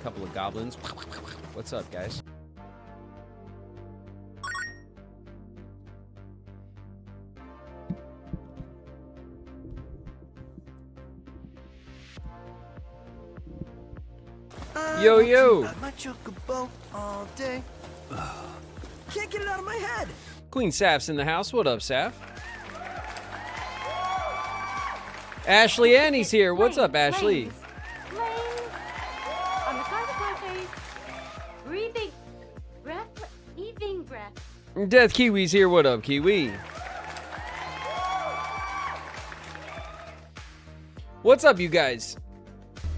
couple of goblins. What's up, guys? Yo, yo. My chocobo all day. Can't get it out of my head. Queen Saf's in the house. What up, Saf? Ashley Annie's here. What's up, Ashley? On the side of my face, breathing, breath, eating breath. Death Kiwi's here. What up, Kiwi? What's up, you guys?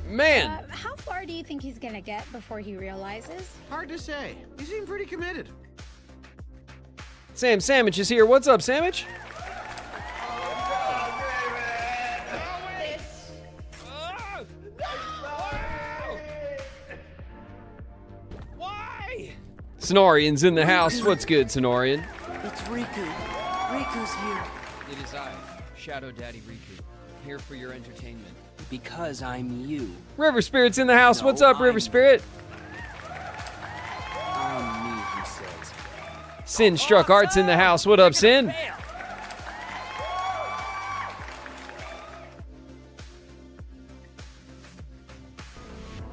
Man. How far do you think he's gonna get before he realizes? Hard to say. You seem pretty committed. Sam Sandwich is here. What's up, Sandwich? Why? Sonorian's in the house. What's good, Sonorian? It's Riku. Riku's here. It is I, Shadow Daddy Riku, here for your entertainment. Because I'm you. River Spirit's in the house. What's up, River Spirit? I'm me, he says. Sin Struck Art's in the house. What up, Sin?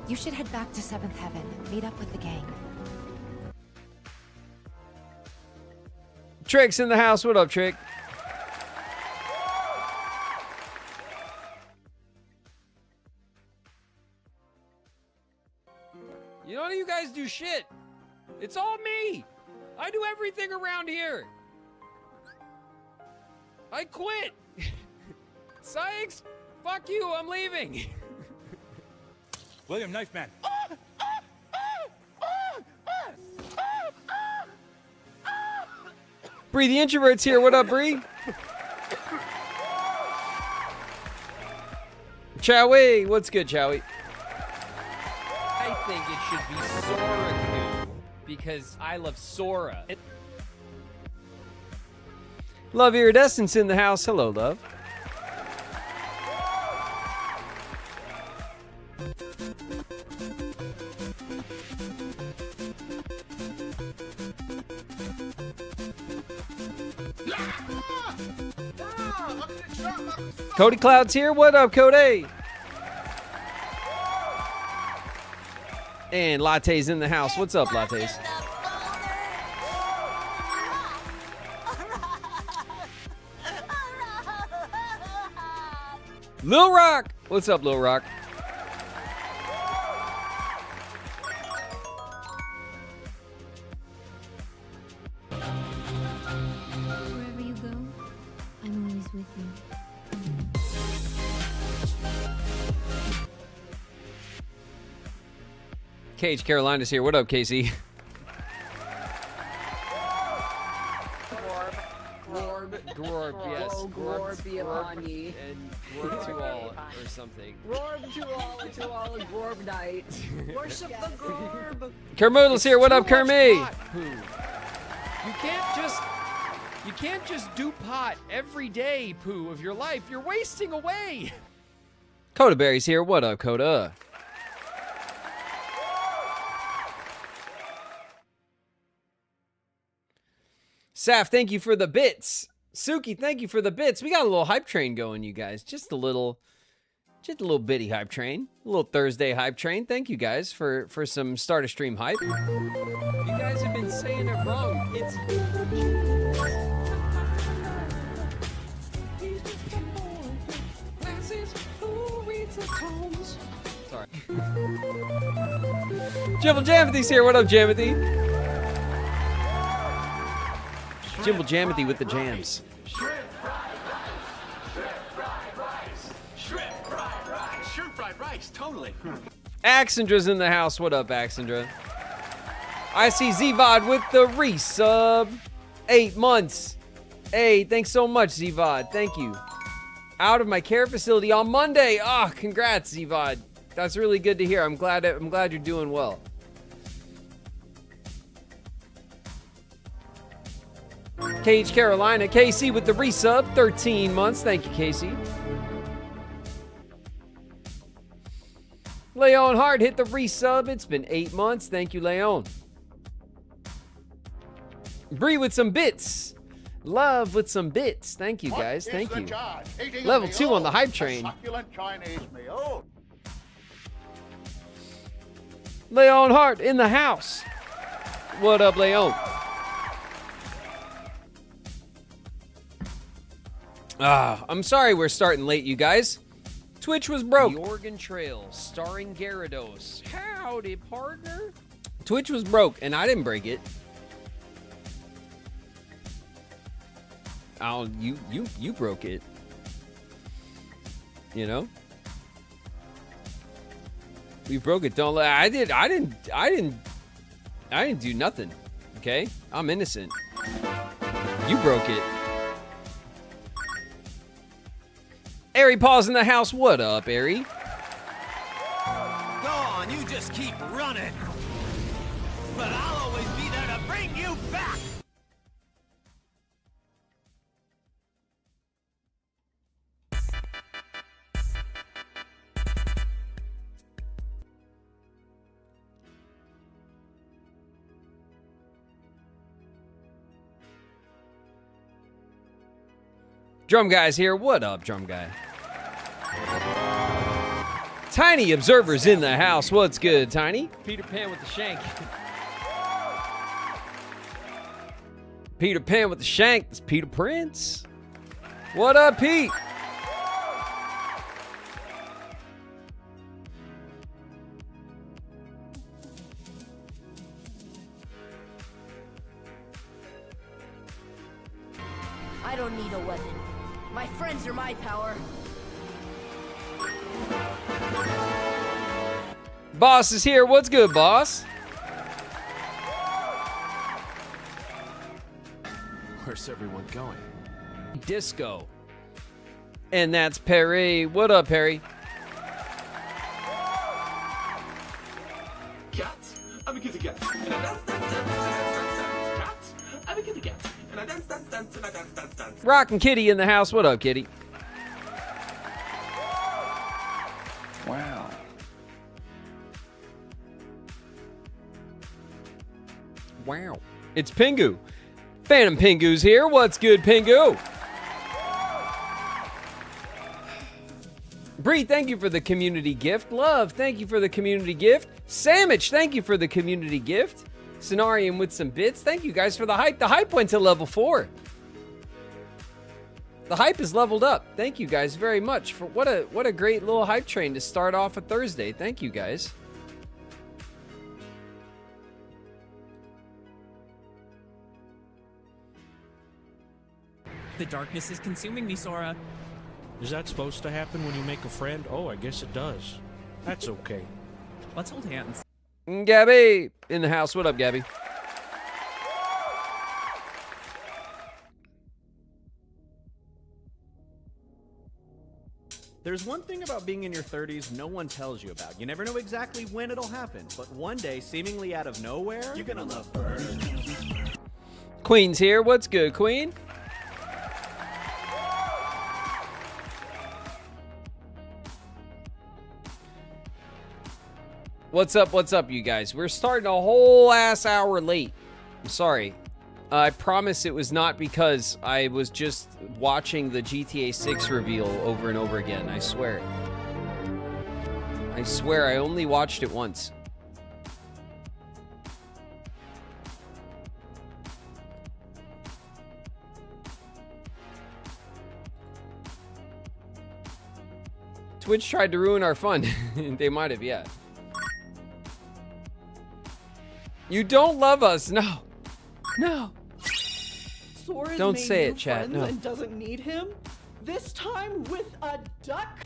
You should head back to 7th Heaven. Meet up with the gang. Trick's in the house. What up, Trick? You know, you guys do shit. It's all me. I do everything around here. I quit. Sykes, fuck you. I'm leaving. William, knife man. Bree the Introvert's here. What up, Bree? Chowie. What's good, Chowie? I think it should be Sora because I love Sora. Love Iridescence in the house. Hello, love. Cody Cloud's here. What up, Cody? And Latte's in the house. What's up, Lattes? Lil Rock. What's up, Lil Rock? Wherever you go, I'm always with you. Cage Carolina's here. What up, Casey? Gorb, yes. Oh, Gorb be upon ye. And Gorb to all, or something. Gorb to all, Gorb night. Worship the Gorb. Kermoodle's here. What up, Kermie? You can't just do pot every day, Pooh, of your life. You're wasting away. Coda Berry's here. What up, Coda? Saf, thank you for the bits. Suki, thank you for the bits. We got a little hype train going, you guys. Just a little bitty hype train. A little Thursday hype train. Thank you guys for some start a stream hype. You guys have been saying it wrong. It's sorry. Jimble Jamothy's here. What up, Jamothy? Jimble Jamothy with the jams. Shrimp fried rice, totally. Axandra's in the house. What up, Axandra? I see Zvod with the resub. 8 months. Hey, thanks so much, Zvod. Thank you. Out of my care facility on Monday. Ah, oh, congrats, Zvod. That's really good to hear. I'm glad you're doing well. Cage Carolina, Casey with the resub, 13 months. Thank you, Casey. Leon Hart hit the resub. It's been 8 months. Thank you, Leon. Bree with some bits. Love with some bits. Thank you, guys. Thank you. Level 2 on the hype train. Leon Hart in the house. What up, Leon? I'm sorry we're starting late, you guys. Twitch was broke. The Oregon Trail, starring Gyarados. Howdy, partner. Twitch was broke, and I didn't break it. Oh, you broke it. You know? We broke it. Don't let. I didn't do nothing. Okay? I'm innocent. You broke it. Airy Paws in the house. What up, Airy? Go on, you just keep running. But I'll always be there to bring you back. Drum Guy's here. What up, Drum Guy? Tiny Observer's in the house. What's good, Tiny? Peter Pan with the shank. Peter Pan with the shank. That's Peter Prince. What up, Pete? I don't need a weapon. My friends are my power. Boss is here. What's good, boss? Where's everyone going? Disco. And that's Perry. What up, Perry? Cats. I'm a kitty cat. And I dance, dance, dance, dance, dance. Cats. I'm a kitty cat. And I dance, dance, dance, and I dance, dance, dance. Rockin' Kitty in the house. What up, Kitty? Wow. Wow. It's Pingu. Phantom Pingu's here. What's good, Pingu? Bree, thank you for the community gift. Love, thank you for the community gift. Sandwich, thank you for the community gift. Scenarium with some bits. Thank you guys for the hype. The hype went to level 4. The hype is leveled up. Thank you guys very much for what a great little hype train to start off a Thursday. Thank you guys. The darkness is consuming me, Sora. Is that supposed to happen when you make a friend? Oh, I guess it does. That's okay. Let's hold hands. Gabby in the house. What up, Gabby? There's one thing about being in your 30s no one tells you about. You never know exactly when it'll happen, but one day, seemingly out of nowhere, you're gonna love birds. Queen's here. What's good, Queen? What's up, you guys? We're starting a whole ass hour late. I'm sorry. I promise it was not because I was just watching the GTA 6 reveal over and over again. I swear. I swear, I only watched it once. Twitch tried to ruin our fun. They might have, yeah. You don't love us. No. No. Sora's Don't made say new it, chat. friends No. and doesn't need him. This time with a duck.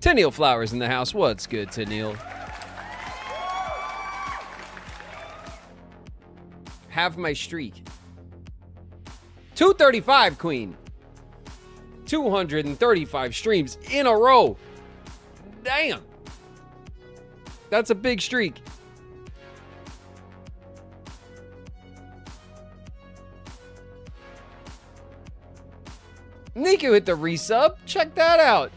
Tennille Flowers in the house. What's good, Tennille? Have my streak. 235, Queen. 235 streams in a row. Damn. That's a big streak. Niku hit the resub. Check that out.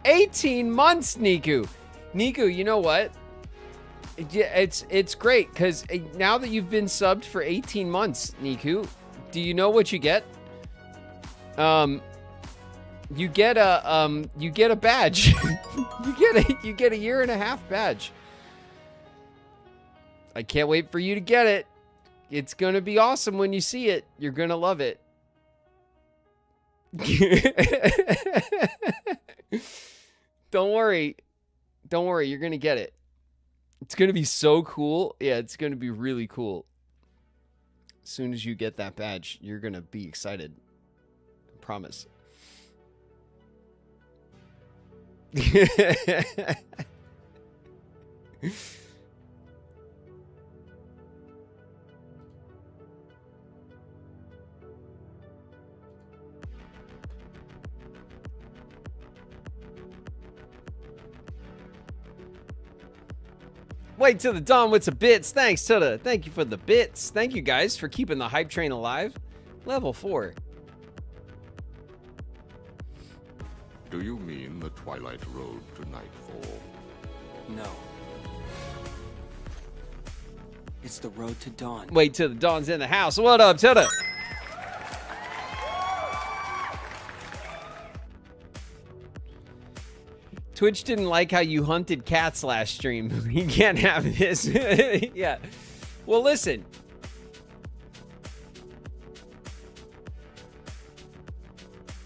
18 months, Niku. Niku, you know what? Yeah, it's great because now that you've been subbed for 18 months, Niku, do you know what you get? You get a badge. you get a 1.5 year badge. I can't wait for you to get it. It's gonna be awesome when you see it. You're gonna love it. Don't worry. Don't worry, you're gonna get it. It's gonna be so cool. Yeah, it's gonna be really cool. As soon as you get that badge, you're gonna be excited. I promise. Wait till the dawn with some bits. Thanks to the. Thank you for the bits. Thank you guys for keeping the hype train alive. Level 4. Do you mean the Twilight Road to Nightfall? No. It's the road to dawn. Wait till the dawn's in the house. What up, Tilda? Twitch didn't like how you hunted cats last stream. You can't have this. Yeah. Well, listen.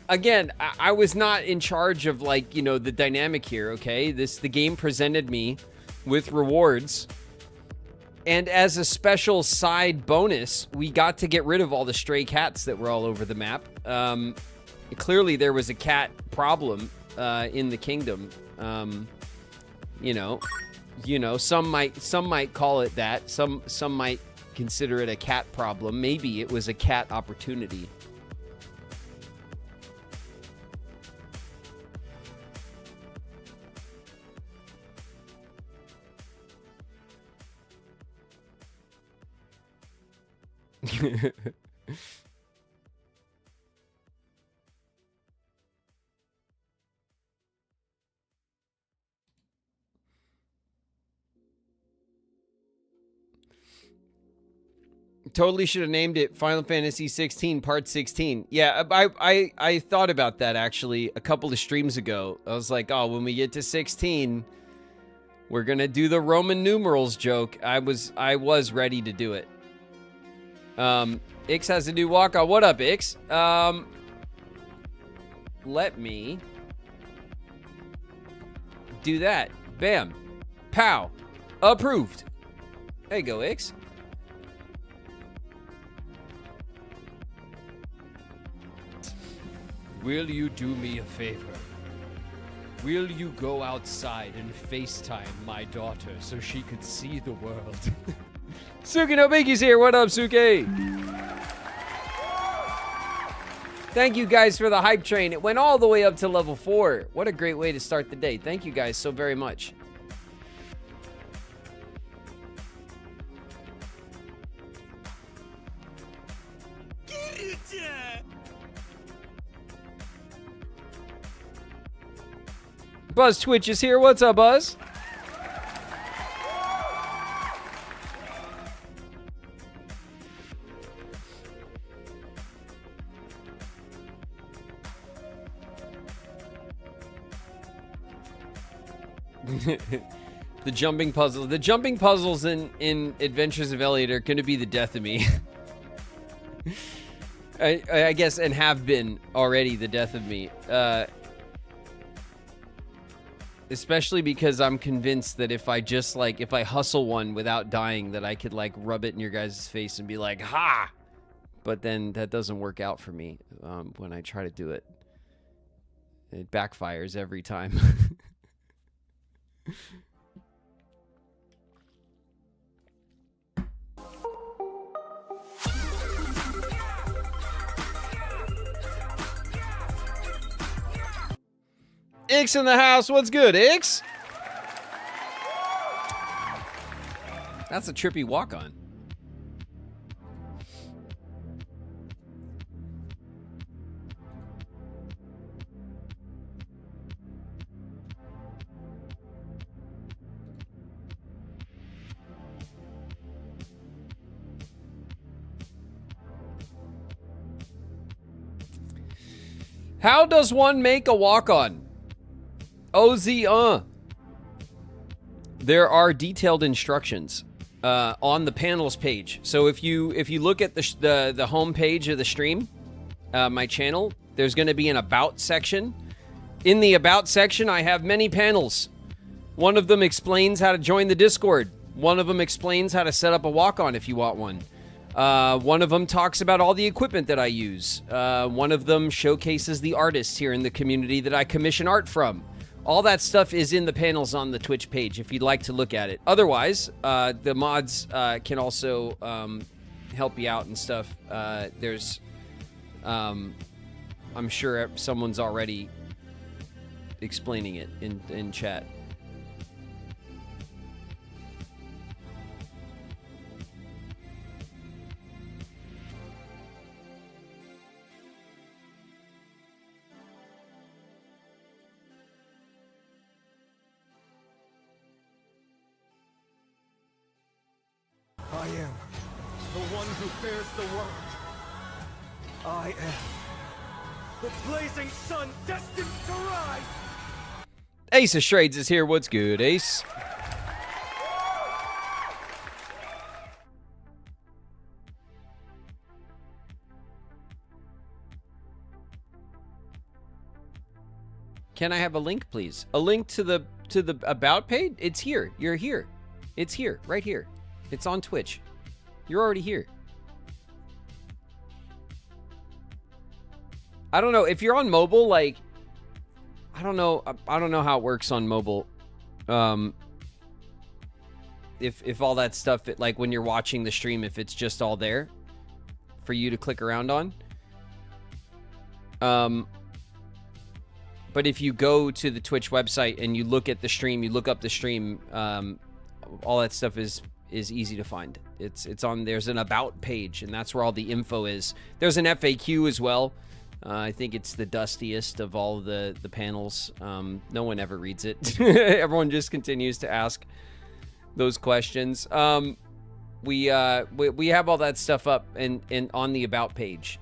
Again, I was not in charge of, like, you know, the dynamic here, okay? The game presented me with rewards. And as a special side bonus, we got to get rid of all the stray cats that were all over the map. Clearly, there was a cat problem in the kingdom. You know, some might call it that. Some might consider it a cat problem. Maybe it was a cat opportunity. Totally should have named it Final Fantasy 16 Part 16. Yeah, I thought about that actually a couple of streams ago. I was like, oh, when we get to 16, we're gonna do the Roman numerals joke. I was ready to do it. Ix has a new walkout. What up, Ix? Let me do that. Bam. Pow. Approved. There you go, Ix. Will you do me a favor? Will you go outside and FaceTime my daughter so she could see the world? Suki no Biggie's here. What up, Suki? Thank you guys for the hype train. It went all the way up to level 4. What a great way to start the day. Thank you guys so very much. Buzz Twitch is here. What's up, Buzz? The jumping puzzle. The jumping puzzles in Adventures of Elliot are going to be the death of me. I guess, and have been already the death of me. Especially because I'm convinced that if I just, like, if I hustle one without dying, that I could, like, rub it in your guys' face and be like, ha! But then that doesn't work out for me when I try to do it. It backfires every time. Ix in the house. What's good, Ix? That's a trippy walk-on. How does one make a walk-on? OZ, There are detailed instructions on the panels page. So if you look at the home page of the stream, my channel, there's going to be an about section. In the about section, I have many panels. One of them explains how to join the Discord. One of them explains how to set up a walk-on if you want one. One of them talks about all the equipment that I use. One of them showcases the artists here in the community that I commission art from. All that stuff is in the panels on the Twitch page if you'd like to look at it. Otherwise, the mods can also help you out and stuff. I'm sure someone's already explaining it in chat. I am the one who fears the world. I am the blazing sun destined to rise. Ace of Trades is here. What's good, Ace? Can I have a link, please? A link to the about page? It's here. You're here. It's here, right here. It's on Twitch. You're already here. I don't know if you're on mobile. Like, I don't know how it works on mobile. If all that stuff, like when you're watching the stream, if it's just all there for you to click around on. But if you go to the Twitch website and you look at the stream, you look up the stream, all that stuff is easy to find. It's on, there's an about page, and that's where all the info is. There's an FAQ as well. I think it's the dustiest of all the panels. No one ever reads it. Everyone just continues to ask those questions. We have all that stuff up and on the about page.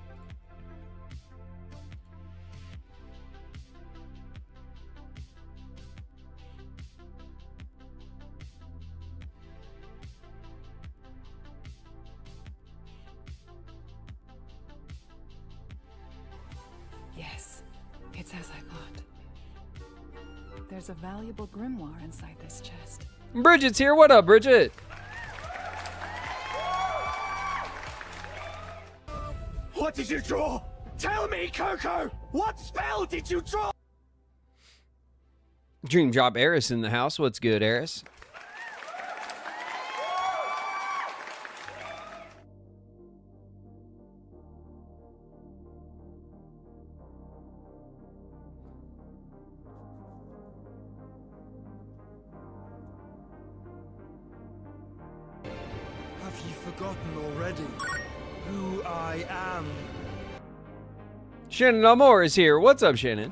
It's as I thought. There's a valuable grimoire inside this chest. Bridget's here. What up, Bridget? What did you draw? Tell me, Coco! What spell did you draw? Dream Job Eris in the house. What's good, Eris? Have you forgotten already who I am? Shannon Amore is here. What's up, Shannon?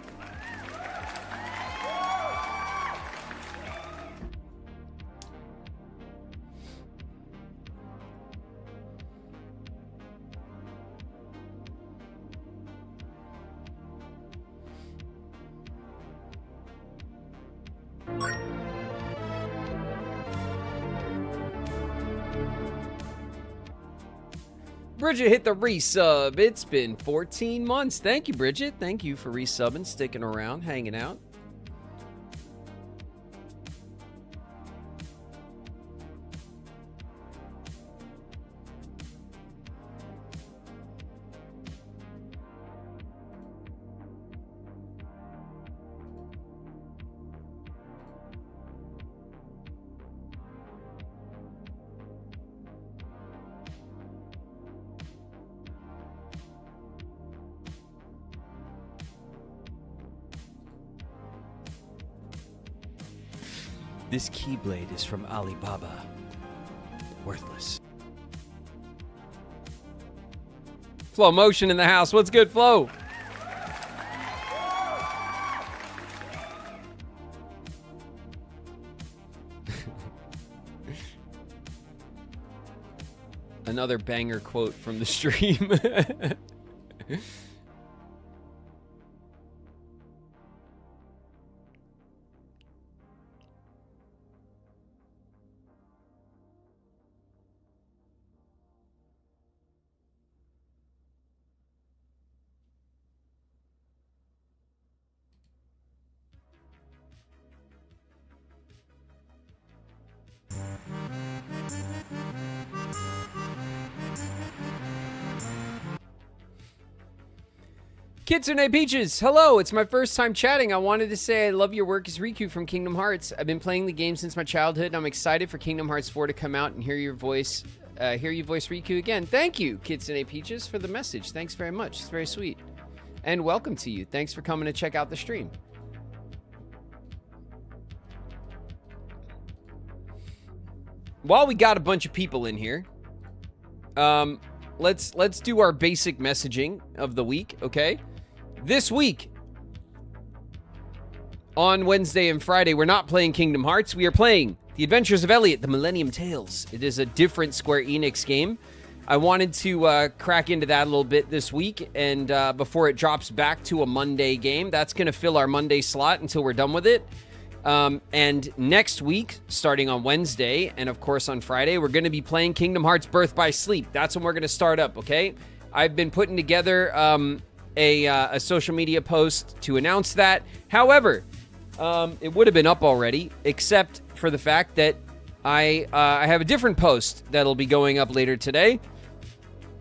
Bridget hit the resub. It's been 14 months. Thank you, Bridget. Thank you for resubbing, sticking around, hanging out. This keyblade is from Alibaba. Worthless. Flow Motion in the house. What's good, Flow? Another banger quote from the stream. Kitsune Peaches, hello. It's my first time chatting. I wanted to say I love your work as Riku from Kingdom Hearts. I've been playing the game since my childhood, and I'm excited for Kingdom Hearts 4 to come out and hear you voice Riku again. Thank you, Kitsune Peaches, for the message. Thanks very much. It's very sweet. And welcome to you. Thanks for coming to check out the stream. While we got a bunch of people in here, let's do our basic messaging of the week, okay? This week, on Wednesday and Friday, we're not playing Kingdom Hearts. We are playing The Adventures of Elliot, The Millennium Tales. It is a different Square Enix game. I wanted to crack into that a little bit this week, and before it drops back to a Monday game. That's going to fill our Monday slot until we're done with it. And next week, starting on Wednesday, and of course on Friday, we're going to be playing Kingdom Hearts Birth by Sleep. That's when we're going to start up, okay? I've been putting together a social media post to announce that. However, it would have been up already, except for the fact that I have a different post that'll be going up later today.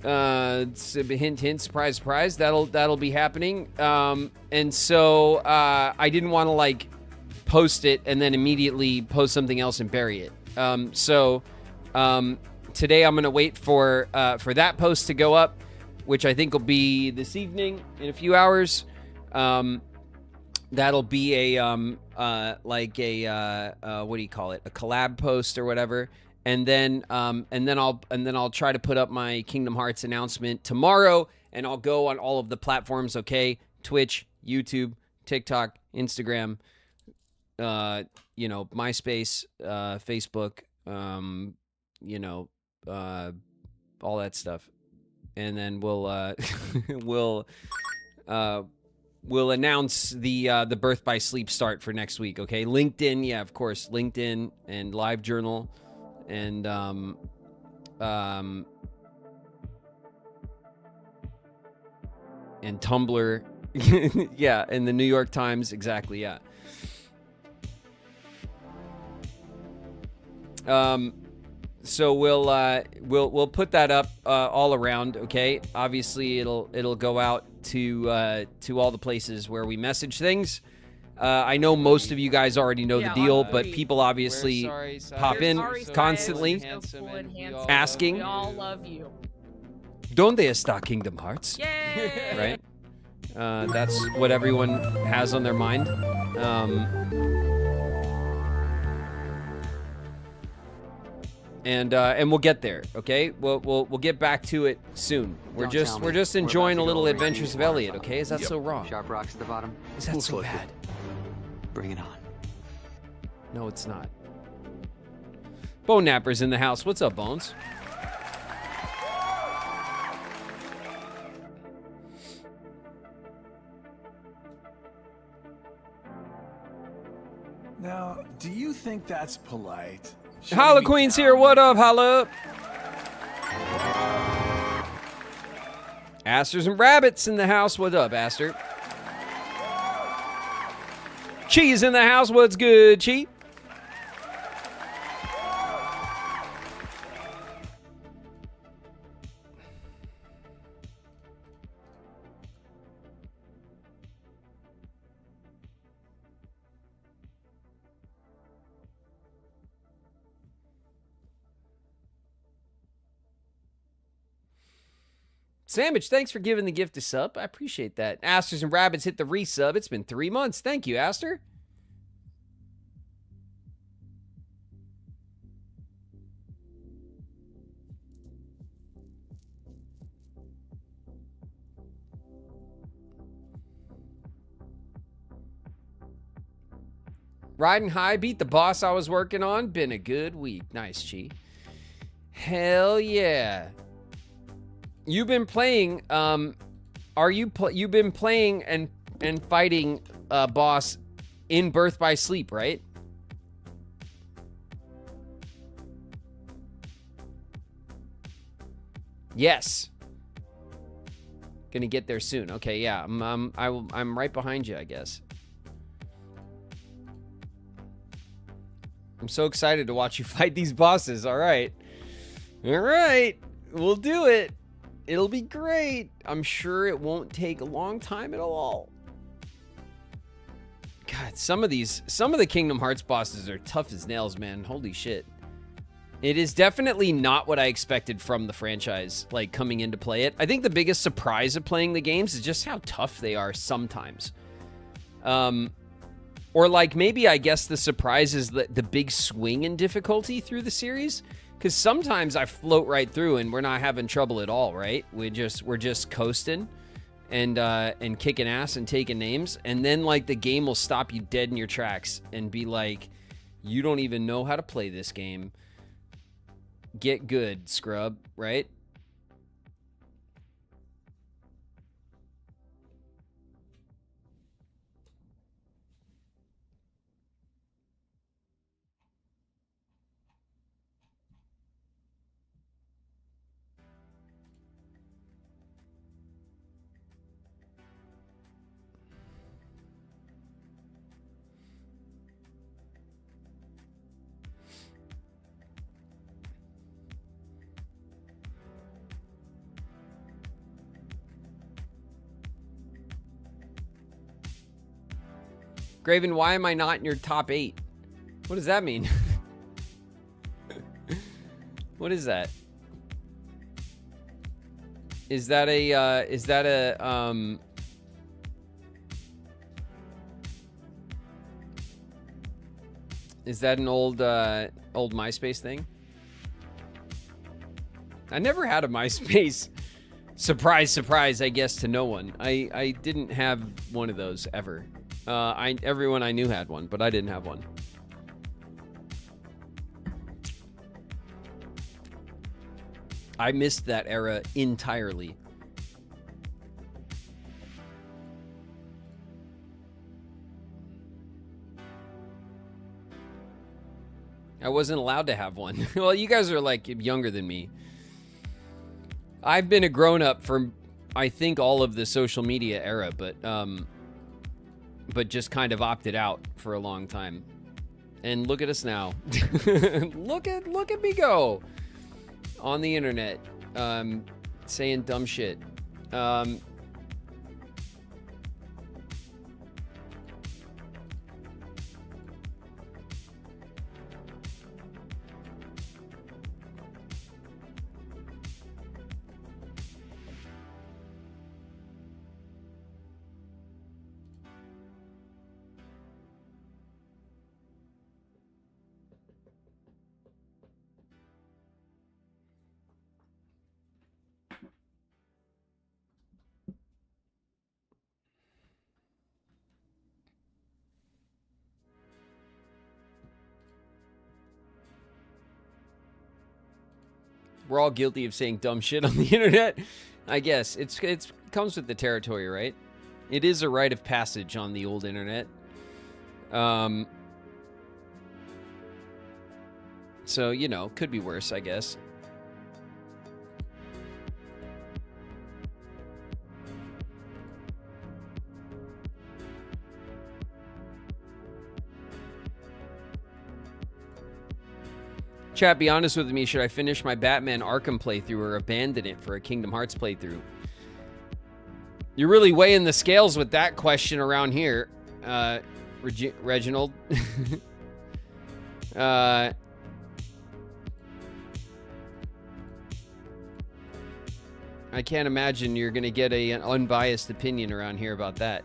It's a hint, surprise, surprise. That'll be happening. And so I didn't want to like post it and then immediately post something else and bury it. So today I'm gonna wait for that post to go up, which I think will be this evening in a few hours. That'll be a what do you call it? A collab post or whatever. And then I'll try to put up my Kingdom Hearts announcement tomorrow, and I'll go on all of the platforms, okay? Twitch, YouTube, TikTok, Instagram, MySpace, Facebook, all that stuff. And then we'll we'll announce the Birth by Sleep start for next week, okay? LinkedIn, yeah, of course, LinkedIn and LiveJournal and Tumblr. Yeah, and the New York Times, exactly, yeah. So we'll put that up all around, okay? Obviously it'll go out to all the places where we message things. I know most of you guys already know the deal, but people obviously pop in constantly asking. We all love you. Donde está Kingdom Hearts? Yay! Right? That's what everyone has on their mind. And we'll get there, okay? We'll get back to it soon. We're just enjoying a little Adventures of Elliot, okay? Is that so wrong? Sharp rocks at the bottom. Is that so bad? Bring it on. No, it's not. Bone Napper's in the house. What's up, Bones? Now, do you think that's polite? Holla Queen's here. What up, holla? Asters and Rabbits in the house. What up, Aster? Cheese in the house. What's good, Chi? Sandwich, thanks for giving the gift a sub. I appreciate that. Asters and Rabbits hit the resub. It's been 3 months. Thank you, Aster. Riding high, beat the boss I was working on. Been a good week. Nice, Chi. Hell yeah. You've been playing, you've been playing and fighting a boss in Birth by Sleep, right? Yes. Gonna get there soon. Okay, yeah, I'm right behind you, I guess. I'm so excited to watch you fight these bosses. All right. All right. We'll do it. It'll be great. I'm sure it won't take a long time at all. God, some of the Kingdom Hearts bosses are tough as nails, man. Holy shit. It is definitely not what I expected from the franchise, like, coming in to play it. I think the biggest surprise of playing the games is just how tough they are sometimes. Or, like, maybe I guess the surprise is the big swing in difficulty through the series. Because sometimes I float right through and we're not having trouble at all, right? We're just coasting and kicking ass and taking names. And then, like, the game will stop you dead in your tracks and be like, you don't even know how to play this game. Get good, scrub, right? Graven, why am I not in your top 8? What does that mean? What is that? Is that a is that an old MySpace thing? I never had a MySpace. Surprise, surprise, I guess to no one. I didn't have one of those ever. Everyone I knew had one, but I didn't have one. I missed that era entirely. I wasn't allowed to have one. Well, you guys are like younger than me. I've been a grown-up for, I think, all of the social media era, but just kind of opted out for a long time. And look at us now. look at me go on the internet, saying dumb shit. We're all guilty of saying dumb shit on the internet. I guess it comes with the territory, right? It is a rite of passage on the old internet. So, you know, could be worse, I guess. Chat, be honest with me. Should I finish my Batman Arkham playthrough or abandon it for a Kingdom Hearts playthrough? You're really weighing the scales with that question around here, Reginald. I can't imagine you're going to get an unbiased opinion around here about that.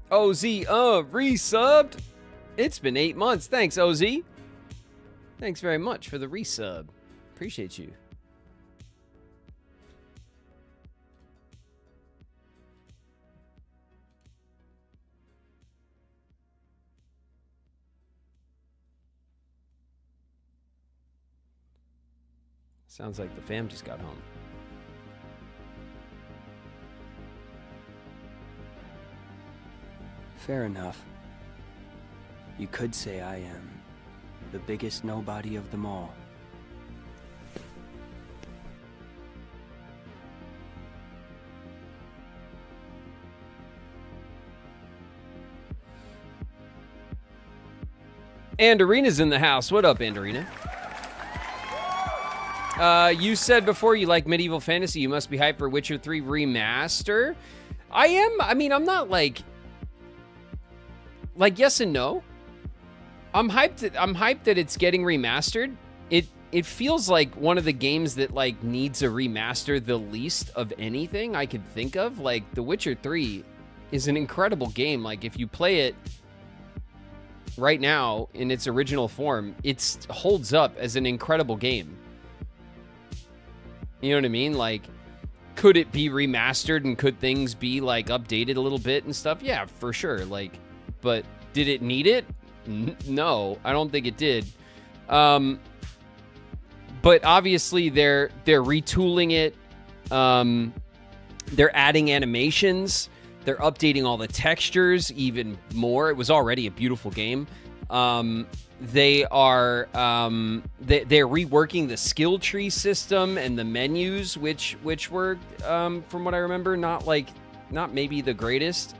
OZ, resubbed. It's been 8 months. Thanks, OZ. Thanks very much for the resub. Appreciate you. Sounds like the fam just got home. Fair enough. You could say I am the biggest nobody of them all. And Arena's in the house. What up, and Arena? You said before you like medieval fantasy. You must be hyped for Witcher 3 Remaster. I am. I mean, I'm not like yes and no. I'm hyped that it's getting remastered. It feels like one of the games that like needs a remaster the least of anything I could think of. Like The Witcher 3 is an incredible game. Like if you play it right now in its original form, it holds up as an incredible game. You know what I mean? Like, could it be remastered and could things be like updated a little bit and stuff? Yeah, for sure. Like, but did it need it? No, I don't think it did. But obviously they're retooling it. They're adding animations. They're updating all the textures even more. It was already a beautiful game. They are they're reworking the skill tree system and the menus, which were from what I remember not maybe the greatest.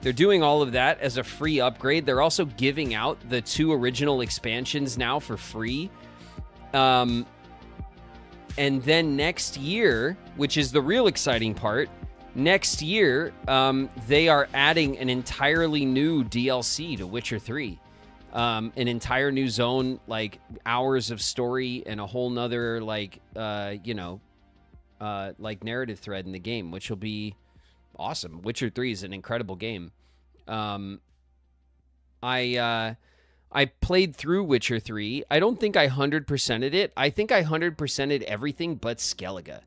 They're doing all of that as a free upgrade. They're also giving out the 2 original expansions now for free. And then next year, which is the real exciting part, next year, they are adding an entirely new DLC to Witcher 3. An entire new zone, like hours of story and a whole nother like narrative thread in the game, which will be awesome. Witcher 3 is an incredible game. I played through Witcher 3. I don't think I 100%ed it. I think I 100%ed everything but Skellige.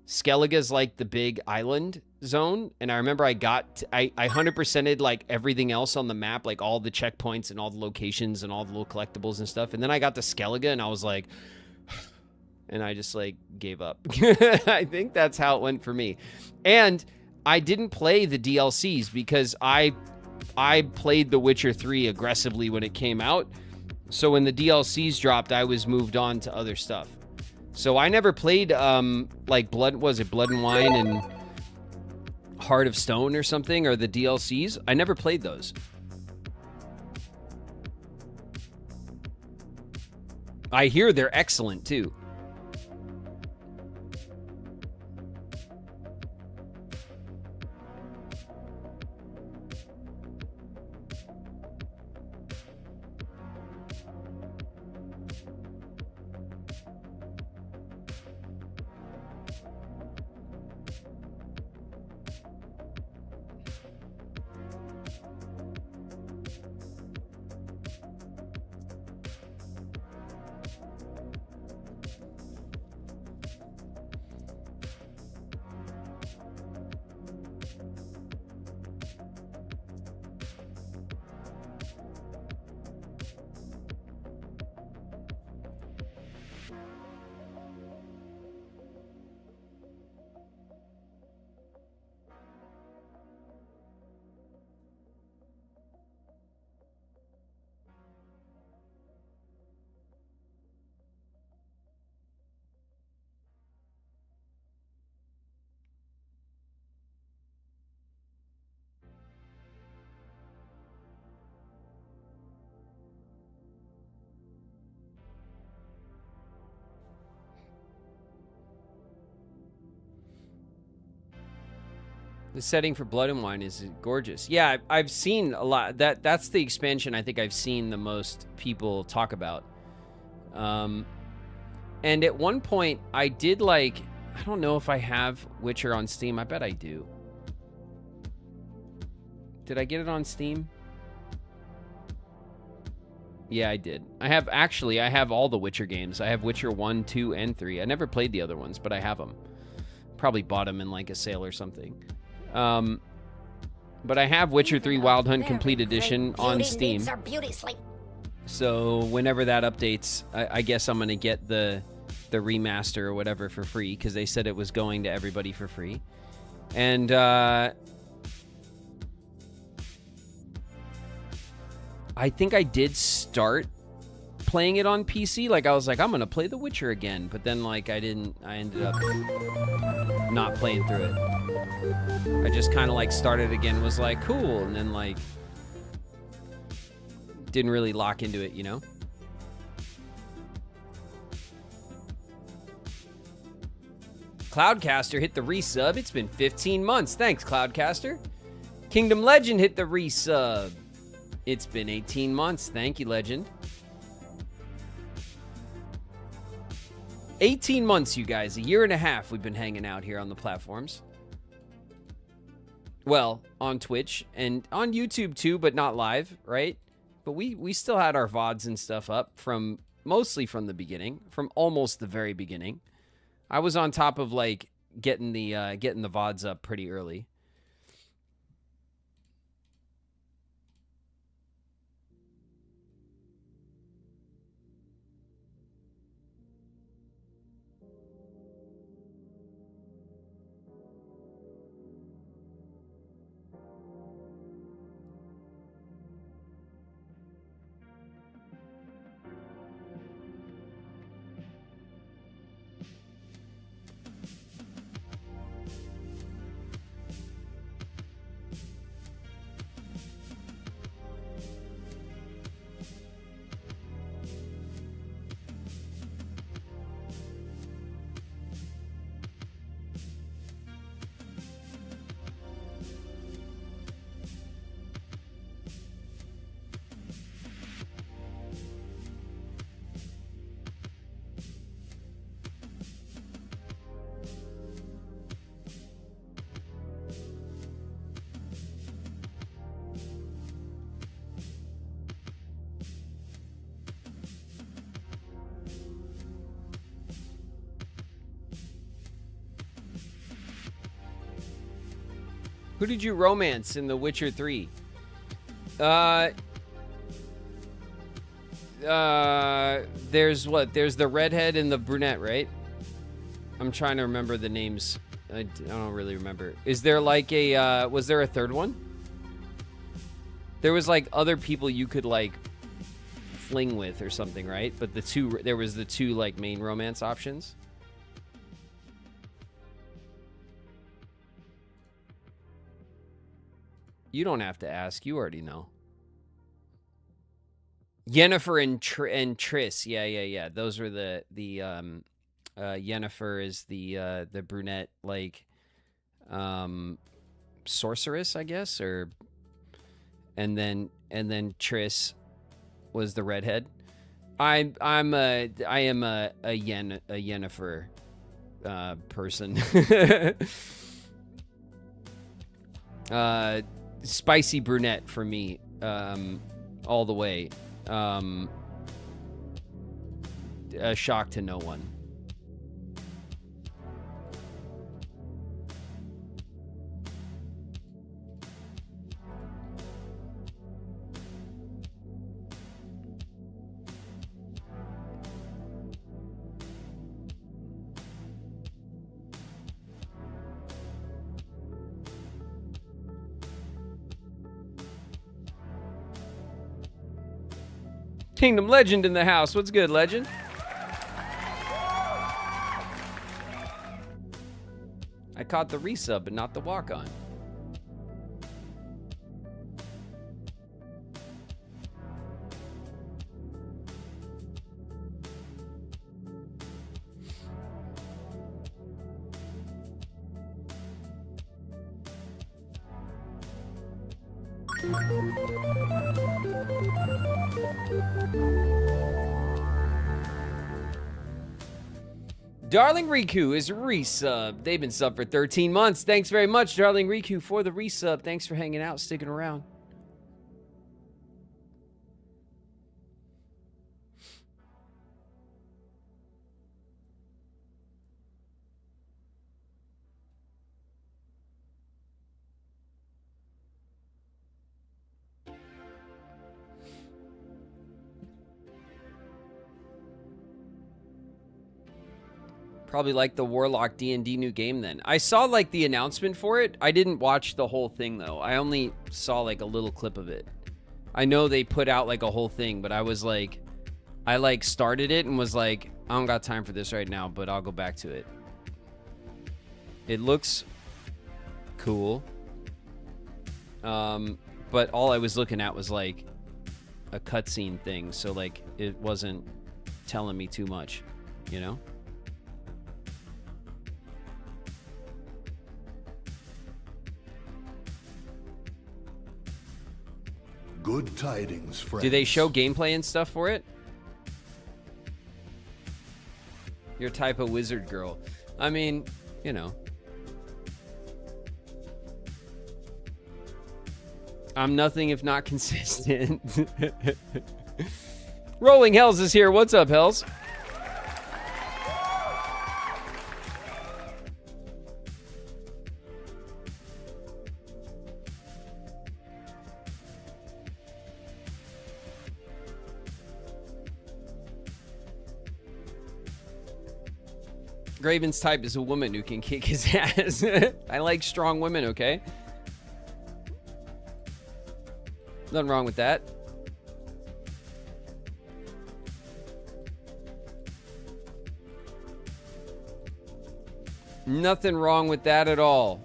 Skellige's like the big island zone, and I remember I 100%ed like everything else on the map, like all the checkpoints and all the locations and all the little collectibles and stuff. And then I got to Skellige and I was like, and I just like gave up. I think that's how it went for me. And I didn't play the DLCs because I played The Witcher 3 aggressively when it came out. So when the DLCs dropped, I was moved on to other stuff. So I never played like Blood and Wine and Heart of Stone or something, or the DLCs. I never played those. I hear they're excellent too. The setting for Blood and Wine is gorgeous. Yeah, I've seen a lot. That's the expansion I think I've seen the most people talk about. And at one point, I did like... I don't know if I have Witcher on Steam. I bet I do. Did I get it on Steam? Yeah, I did. I have all the Witcher games. I have Witcher 1, 2, and 3. I never played the other ones, but I have them. Probably bought them in like a sale or something. But I have Witcher 3 Wild Hunt Complete Edition on Steam. So whenever that updates, I guess I'm going to get the remaster or whatever for free, because they said it was going to everybody for free. And I think I did start playing it on PC. Like, I was like, I'm going to play The Witcher again. But then, like, I ended up not playing through it. I just kind of, like, started again, was like, cool. And then, like, didn't really lock into it, you know? Cloudcaster hit the resub. It's been 15 months. Thanks, Cloudcaster. Kingdom Legend hit the resub. It's been 18 months. Thank you, Legend. 18 months, you guys. A year and a half we've been hanging out here on the platforms. Well, on Twitch and on YouTube too, but not live, right? But we still had our VODs and stuff up from mostly from the beginning, from almost the very beginning. I was on top of like getting the VODs up pretty early. Who did you romance in The Witcher 3? There's what? There's the redhead and the brunette, right? I'm trying to remember the names. I don't really remember. Is there like a, was there a third one? There was like other people you could like fling with or something, right? But there was the two like main romance options. You don't have to ask. You already know. Yennefer and Triss. Yeah. Those were the Yennefer is the brunette, like, sorceress, I guess, and then Triss was the redhead. I am a Yennefer person. Spicy brunette for me, all the way. A shock to no one. Kingdom Legend in the house. What's good, Legend? I caught the resub, but not the walk-on. Darling Riku is resub. They've been subbed for 13 months. Thanks very much, Darling Riku, for the resub. Thanks for hanging out, sticking around. Probably like the Warlock D&D new game then. I saw like the announcement for it. I didn't watch the whole thing though. I only saw like a little clip of it. I know they put out like a whole thing, but I was like, I like started it and was like, I don't got time for this right now, but I'll go back to it. It looks cool. But all I was looking at was like a cutscene thing, so like it wasn't telling me too much, you know? Good tidings, friends. Do they show gameplay and stuff for it? Your type of wizard girl. I mean, you know. I'm nothing if not consistent. Rolling Hells is here. What's up, Hells? Graven's type is a woman who can kick his ass. I like strong women, okay? Nothing wrong with that. Nothing wrong with that at all.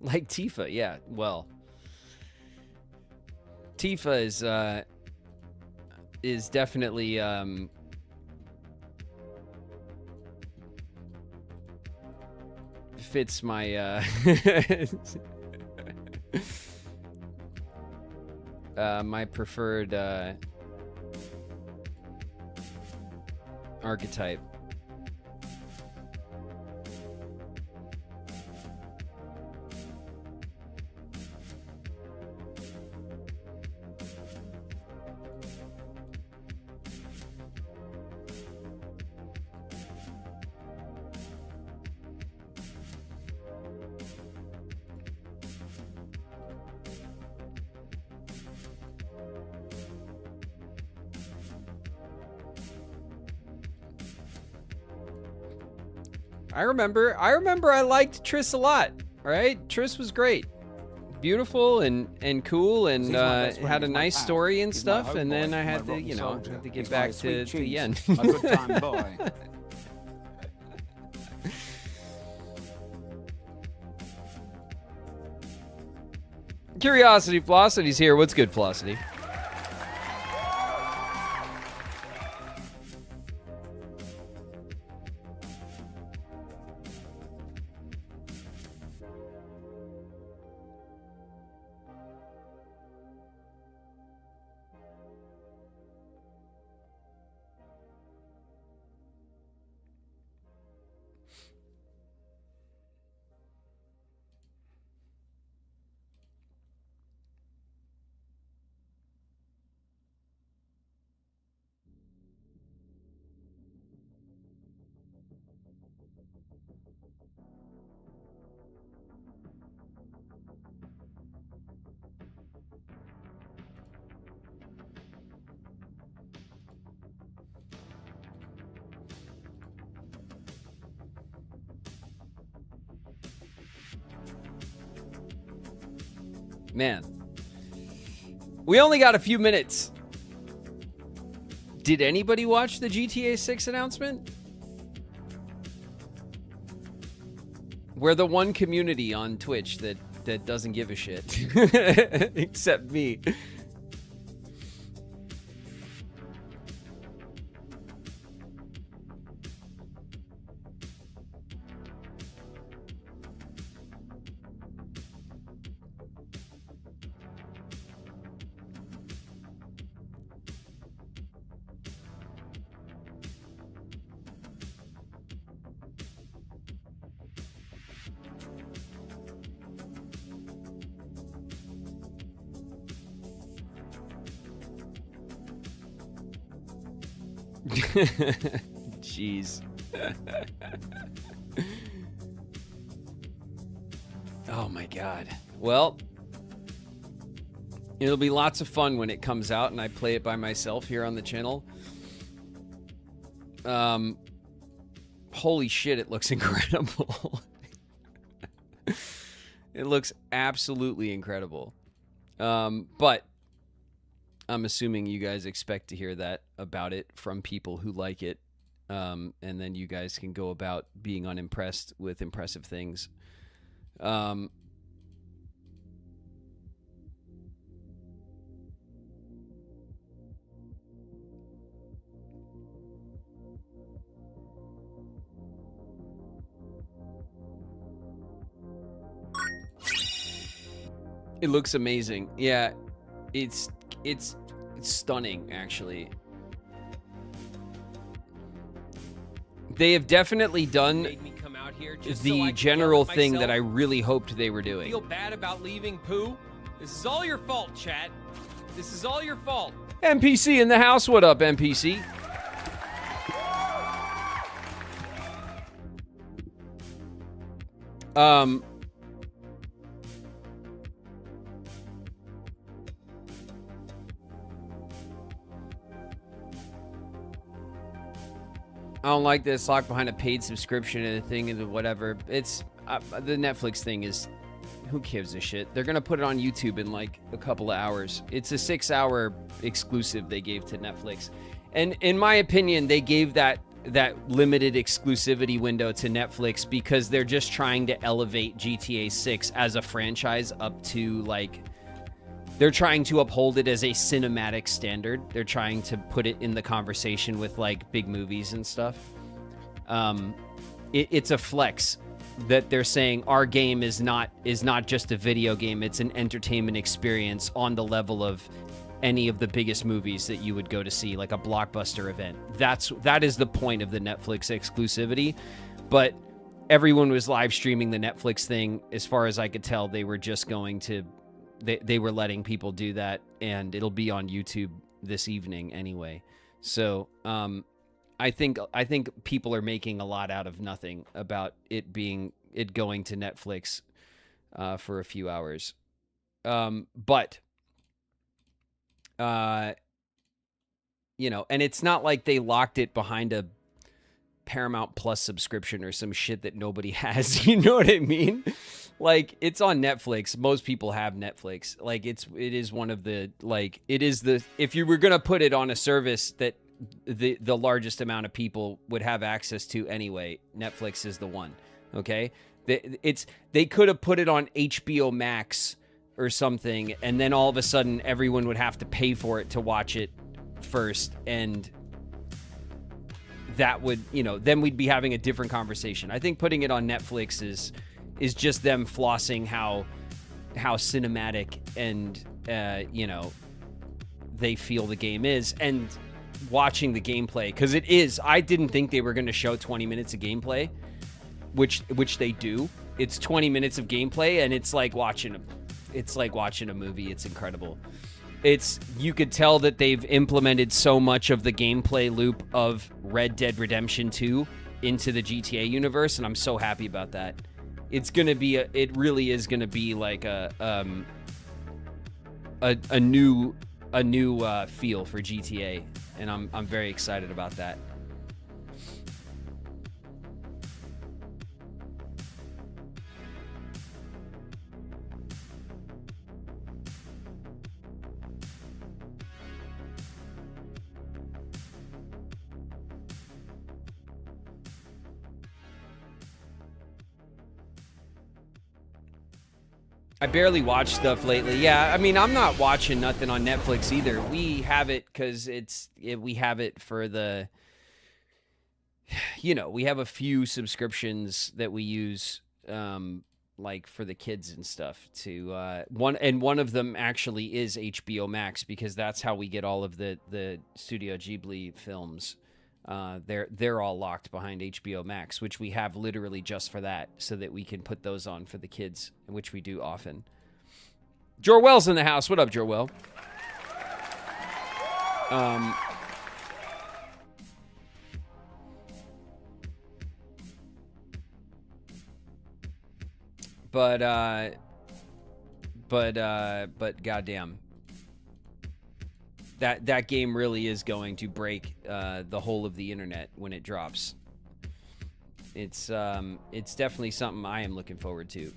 Like Tifa, yeah. Well, Tifa is definitely fits my my preferred archetype. I remember I liked Triss a lot. All right, Triss was great, beautiful and cool, and had a nice story and stuff. And then I had to, you know, had to get back to the end. A good time boy. Curiosity Flocity's here. What's good, Flocity? Man, we only got a few minutes. Did anybody watch the GTA 6 announcement? We're the one community on Twitch that doesn't give a shit. Except me. Jeez. Oh my god. Well, it'll be lots of fun when it comes out and I play it by myself here on the channel. Holy shit, it looks incredible. It looks absolutely incredible. But I'm assuming you guys expect to hear that about it from people who like it. And then you guys can go about being unimpressed with impressive things. It looks amazing. Yeah, it's stunning, actually. They have definitely done the general thing that I really hoped they were doing. Feel bad about leaving, Pooh? This is all your fault, chat. This is all your fault. NPC in the house. What up, NPC? I don't like this. Locked behind a paid subscription and a thing and whatever. It's the Netflix thing is, who gives a shit? They're gonna put it on YouTube in like a couple of hours. It's a 6-hour exclusive they gave to Netflix, and in my opinion, they gave that limited exclusivity window to Netflix because they're just trying to elevate GTA 6 as a franchise up to like. They're trying to uphold it as a cinematic standard. They're trying to put it in the conversation with like big movies and stuff. It's a flex that they're saying our game is not just a video game. It's an entertainment experience on the level of any of the biggest movies that you would go to see, like a blockbuster event. That is the point of the Netflix exclusivity. But everyone was live streaming the Netflix thing. As far as I could tell, they were just going to. They were letting people do that, and it'll be on YouTube this evening anyway. So I think people are making a lot out of nothing about it going to Netflix for a few hours. But you know, and it's not like they locked it behind a Paramount Plus subscription or some shit that nobody has. You know what I mean? Like, it's on Netflix. Most people have Netflix. Like, it is one of the, like, it is the, if you were going to put it on a service that the largest amount of people would have access to anyway, Netflix is the one. Okay? They could have put it on HBO Max or something, and then all of a sudden everyone would have to pay for it to watch it first, and that would, you know, then we'd be having a different conversation. I think putting it on Netflix is just them flossing how cinematic and you know, they feel the game is, and watching the gameplay, because it is. I didn't think they were going to show 20 minutes of gameplay, which they do. It's 20 minutes of gameplay, and it's like watching a movie. It's incredible. You could tell that they've implemented so much of the gameplay loop of Red Dead Redemption 2 into the GTA universe, and I'm so happy about that. It's gonna be it really is gonna be like a new feel for GTA, and I'm very excited about that. I barely watch stuff lately. Yeah, I mean, I'm not watching nothing on Netflix either. We have it because we have it for the, you know, we have a few subscriptions that we use, like for the kids and stuff. One of them actually is HBO Max, because that's how we get all of the Studio Ghibli films. They're all locked behind HBO Max, which we have literally just for that, so that we can put those on for the kids, which we do often. Jorwell's in the house. What up, Jorwell? But goddamn, that game really is going to break the whole of the internet when it drops. It's definitely something I am looking forward to.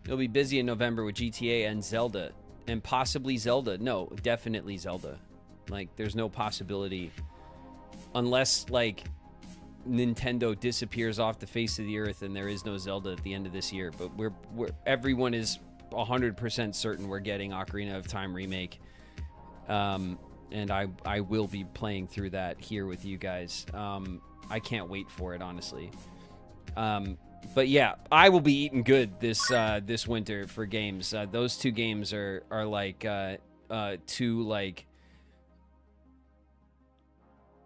You'll be busy in November with GTA and Zelda. And possibly Zelda. No, definitely Zelda. Like, there's no possibility. Unless, like, Nintendo disappears off the face of the earth and there is no Zelda at the end of this year. But everyone is 100% certain we're getting Ocarina of Time remake. And I will be playing through that here with you guys. I can't wait for it, honestly. But yeah, I will be eating good this winter for games. Those two games are like two like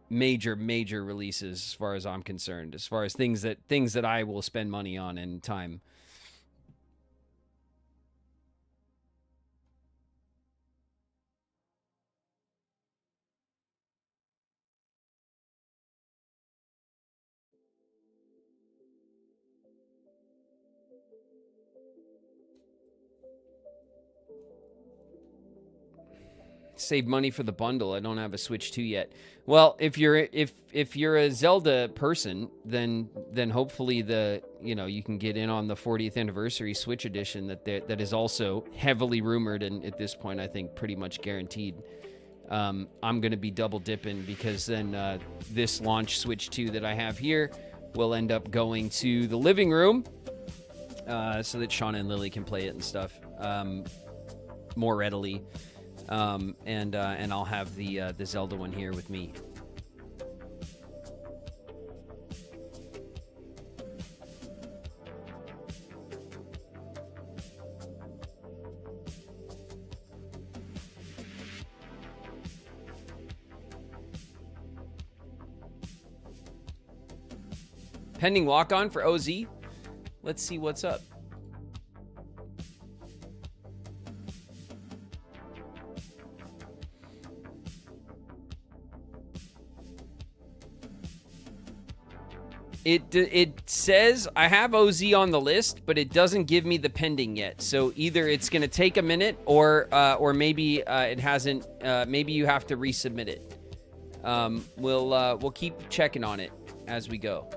major releases as far as I'm concerned. As far as things that I will spend money on in time. Save money for the bundle. I don't have a Switch 2 yet. Well, if you're a Zelda person, then hopefully you can get in on the 40th anniversary Switch edition that is also heavily rumored and at this point I think pretty much guaranteed. I'm going to be double dipping because then this launch Switch 2 that I have here will end up going to the living room so that Shauna and Lily can play it and stuff more readily. And I'll have the Zelda one here with me. Pending walk-on for OZ. Let's see what's up. It says I have OZ on the list, but it doesn't give me the pending yet. So either it's going to take a minute, or maybe it hasn't. Maybe you have to resubmit it. We'll keep checking on it as we go.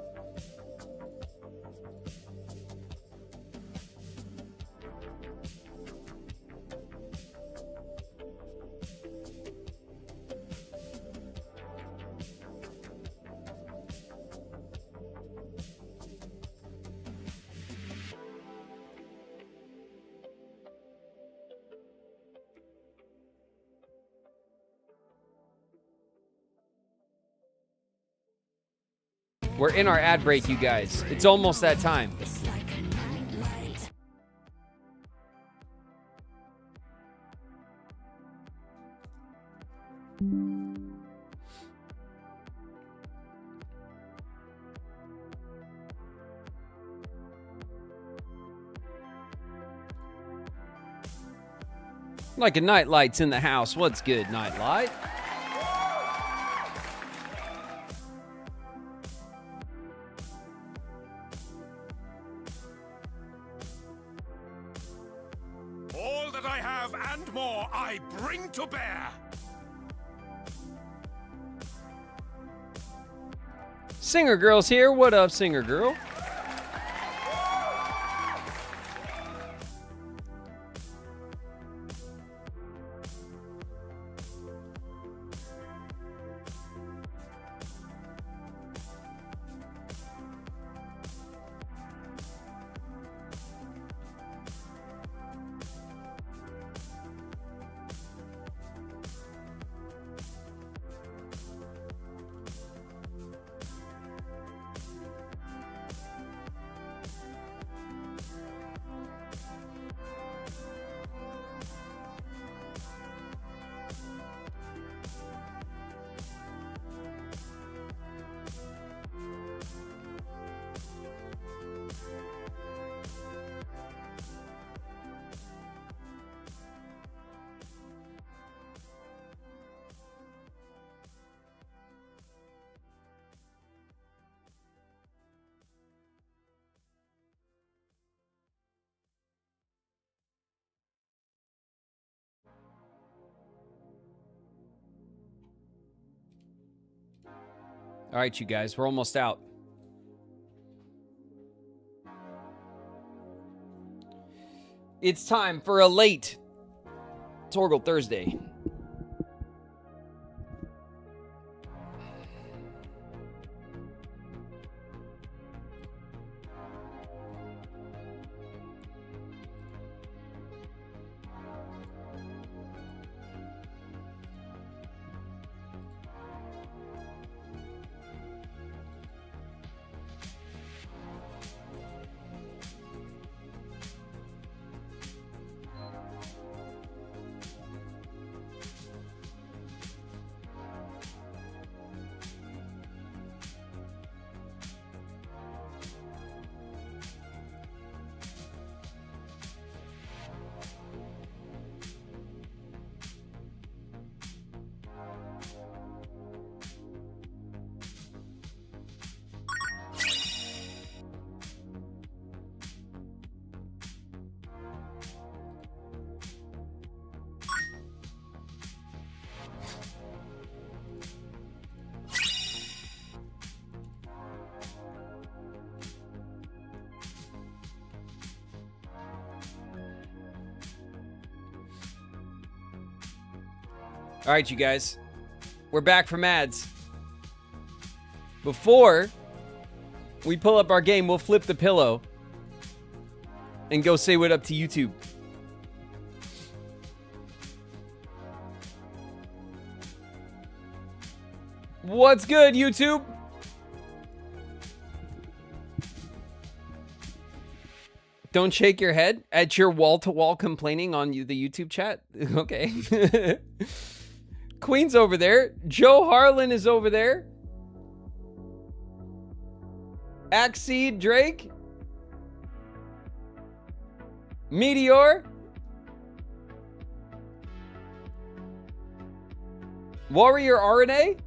We're in our ad break, you guys. It's almost that time. Like a nightlight's in the house. What's good, Nightlight? All that I have and more I bring to bear. Singer Girl's here. What up, Singer Girl? All right, you guys, we're almost out. It's time for a late Torgal Thursday. All right, you guys. We're back from ads. Before we pull up our game, we'll flip the pillow and go say what up to YouTube. What's good, YouTube? Don't shake your head at your wall-to-wall complaining on the YouTube chat. Okay. Queen's over there. Joe Harlan is over there. Axeed Drake. Meteor. Warrior RNA.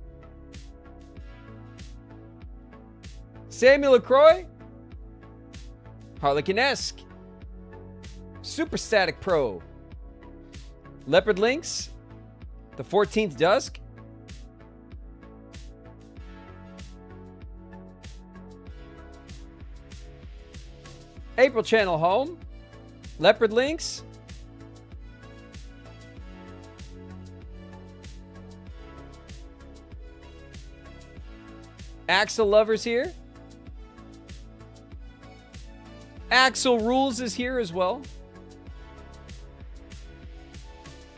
Samuel LaCroix. Harlequin-esque. Super Static Pro. Leopard Lynx. The 14th Dusk. April Channel Home. Leopard Lynx. Axel Lovers here. Axel Rules is here as well.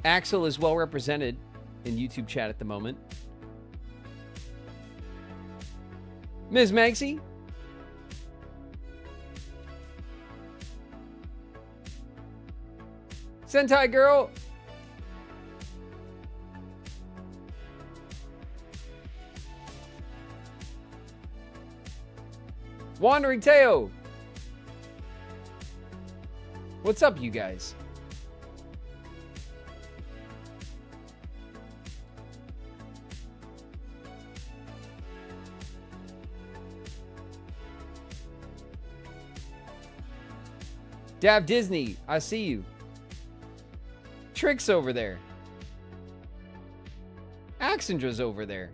Axel is well represented in YouTube chat at the moment. Ms. Maxie. Sentai Girl. Wandering Teo. What's up, you guys? Dav Disney, I see you. Trick's over there. Axandra's over there.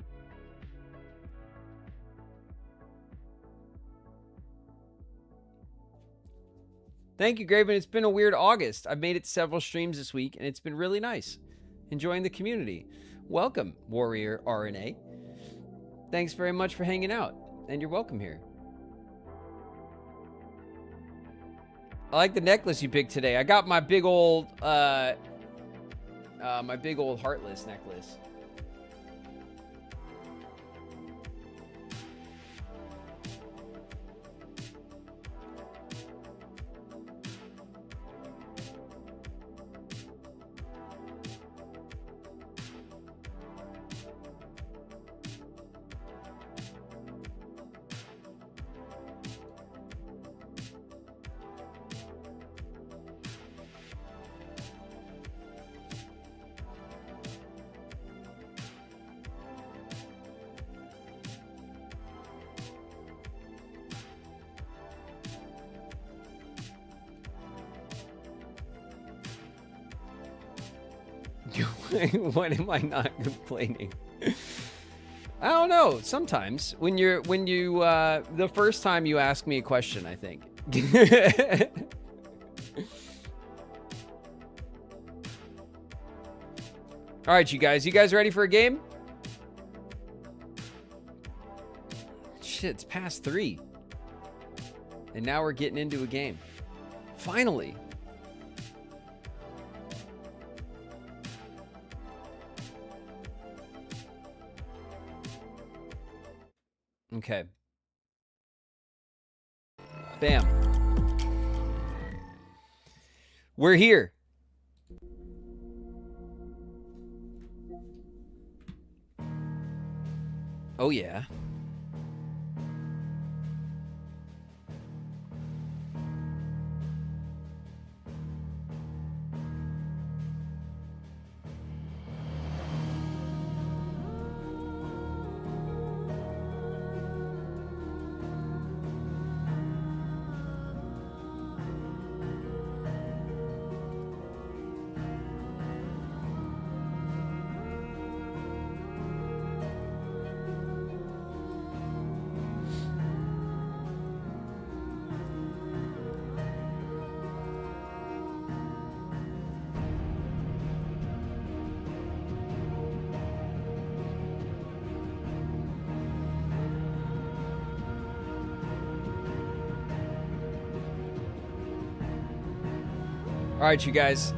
Thank you, Graven. It's been a weird August. I've made it several streams this week, and it's been really nice. Enjoying the community. Welcome, Warrior RNA. Thanks very much for hanging out, and you're welcome here. I like the necklace you picked today. I got my big old, Heartless necklace. What am I not complaining? I don't know. Sometimes when you the first time you ask me a question, I think. All right, you guys ready for a game? Shit, it's past 3. And now we're getting into a game. Finally. Okay. Bam. We're here. Oh, yeah. All right, you guys.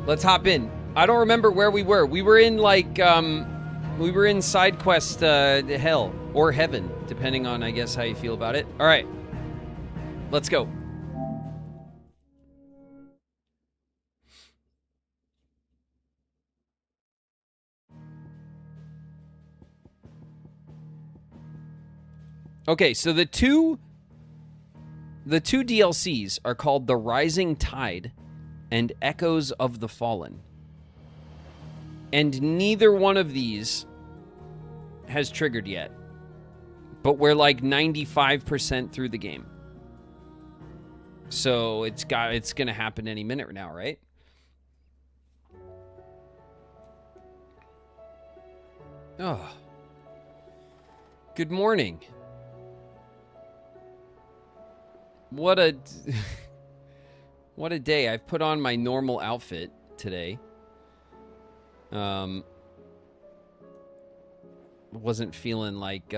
Let's hop in. I don't remember where we were. We were in like we were in side quest hell or heaven, depending on I guess how you feel about it. All right. Let's go. Okay, so the two DLCs are called The Rising Tide and Echoes of the Fallen. And neither one of these has triggered yet. But we're like 95% through the game. So it's going to happen any minute now, right? Oh. Good morning. What a day. I've put on my normal outfit today. Wasn't feeling like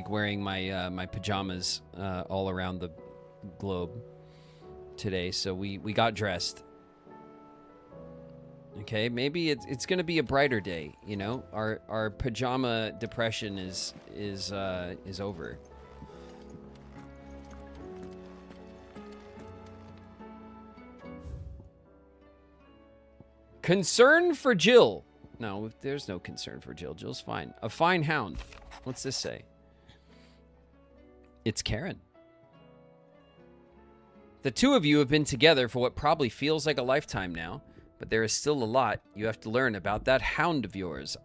wearing my pajamas all around the globe today, so we got dressed. Okay, maybe it's gonna be a brighter day, you know? Our pajama depression is over. Concern for Jill. No, there's no concern for Jill. Jill's fine. A fine hound. What's this say? It's Karen. The two of you have been together for what probably feels like a lifetime now, but there is still a lot you have to learn about that hound of yours.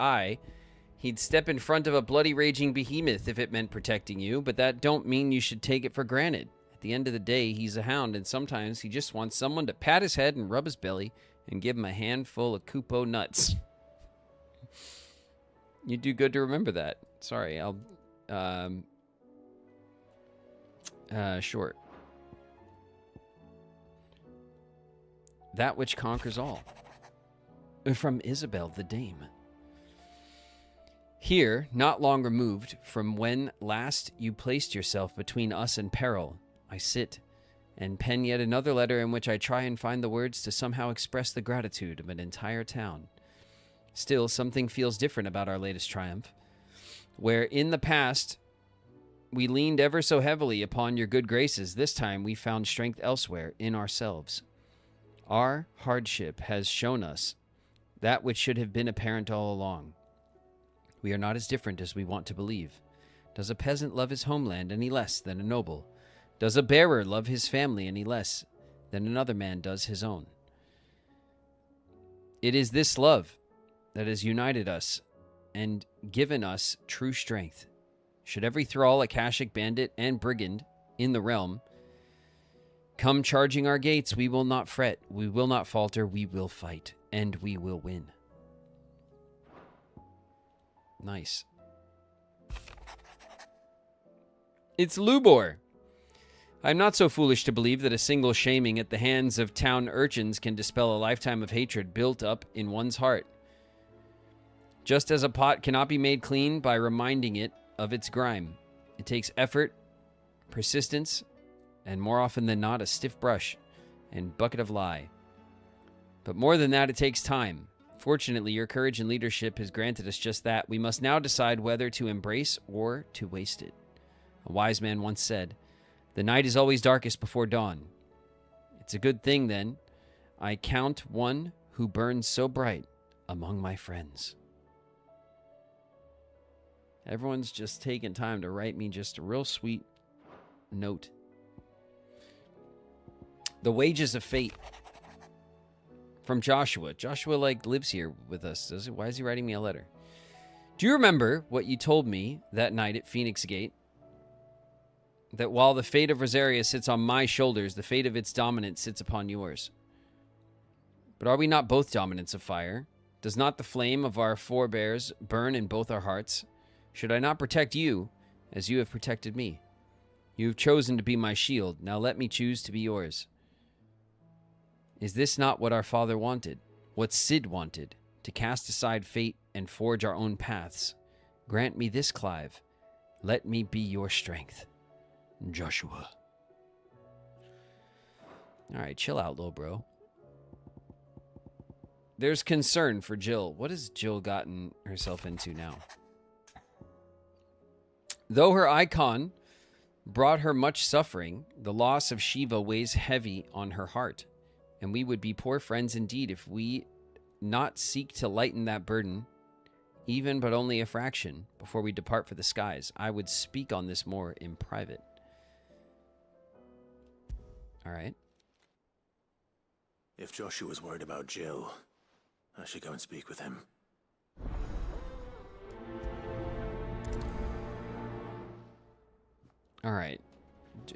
He'd step in front of a bloody raging behemoth if it meant protecting you, but that don't mean you should take it for granted. At the end of the day, he's a hound, and sometimes he just wants someone to pat his head and rub his belly and give him a handful of Kupo nuts. You do good to remember that. Sorry, I'll... short. That which conquers all. From Isabel the Dame. Here, not long removed from when last you placed yourself between us and peril, I sit and pen yet another letter in which I try and find the words to somehow express the gratitude of an entire town. Still, something feels different about our latest triumph. Where in the past, we leaned ever so heavily upon your good graces, this time we found strength elsewhere, in ourselves. Our hardship has shown us that which should have been apparent all along. We are not as different as we want to believe. Does a peasant love his homeland any less than a noble? Does a bearer love his family any less than another man does his own? It is this love that has united us and given us true strength. Should every thrall, Akashic bandit, and brigand in the realm come charging our gates, we will not fret, we will not falter, we will fight, and we will win. Nice. It's Lubor. I'm not so foolish to believe that a single shaming at the hands of town urchins can dispel a lifetime of hatred built up in one's heart. Just as a pot cannot be made clean by reminding it of its grime. It takes effort, persistence, and more often than not, a stiff brush and bucket of lye. But more than that, it takes time. Fortunately, your courage and leadership has granted us just that. We must now decide whether to embrace or to waste it. A wise man once said, "The night is always darkest before dawn." It's a good thing, then, I count one who burns so bright among my friends. Everyone's just taking time to write me just a real sweet note. The Wages of Fate. From Joshua. Joshua, lives here with us. Does he? Why is he writing me a letter? Do you remember what you told me that night at Phoenix Gate? That while the fate of Rosaria sits on my shoulders, the fate of its dominant sits upon yours. But are we not both dominants of fire? Does not the flame of our forebears burn in both our hearts? Should I not protect you as you have protected me? You have chosen to be my shield. Now let me choose to be yours. Is this not what our father wanted? What Sid wanted? To cast aside fate and forge our own paths. Grant me this, Clive. Let me be your strength. Joshua. All right, chill out, little bro. There's concern for Jill. What has Jill gotten herself into now? Though her icon brought her much suffering, the loss of Shiva weighs heavy on her heart, and we would be poor friends indeed if we not seek to lighten that burden, even but only a fraction, before we depart for the skies. I would speak on this more in private. All right. If Joshua's worried about Jill, I should go and speak with him. All right.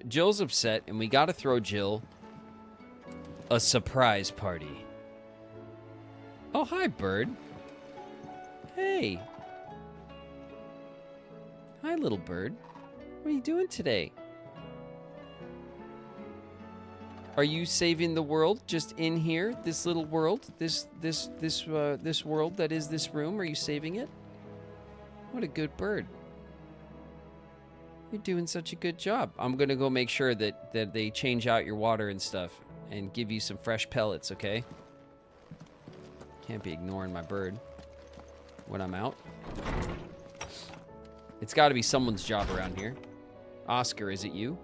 Jill's upset, and we got to throw Jill a surprise party. Oh, hi, bird. Hey. Hi, little bird. What are you doing today? Are you saving the world just in here? This little world? This world that is this room? Are you saving it? What a good bird. You're doing such a good job. I'm going to go make sure that they change out your water and stuff and give you some fresh pellets, okay? Can't be ignoring my bird when I'm out. It's got to be someone's job around here. Oscar, is it you?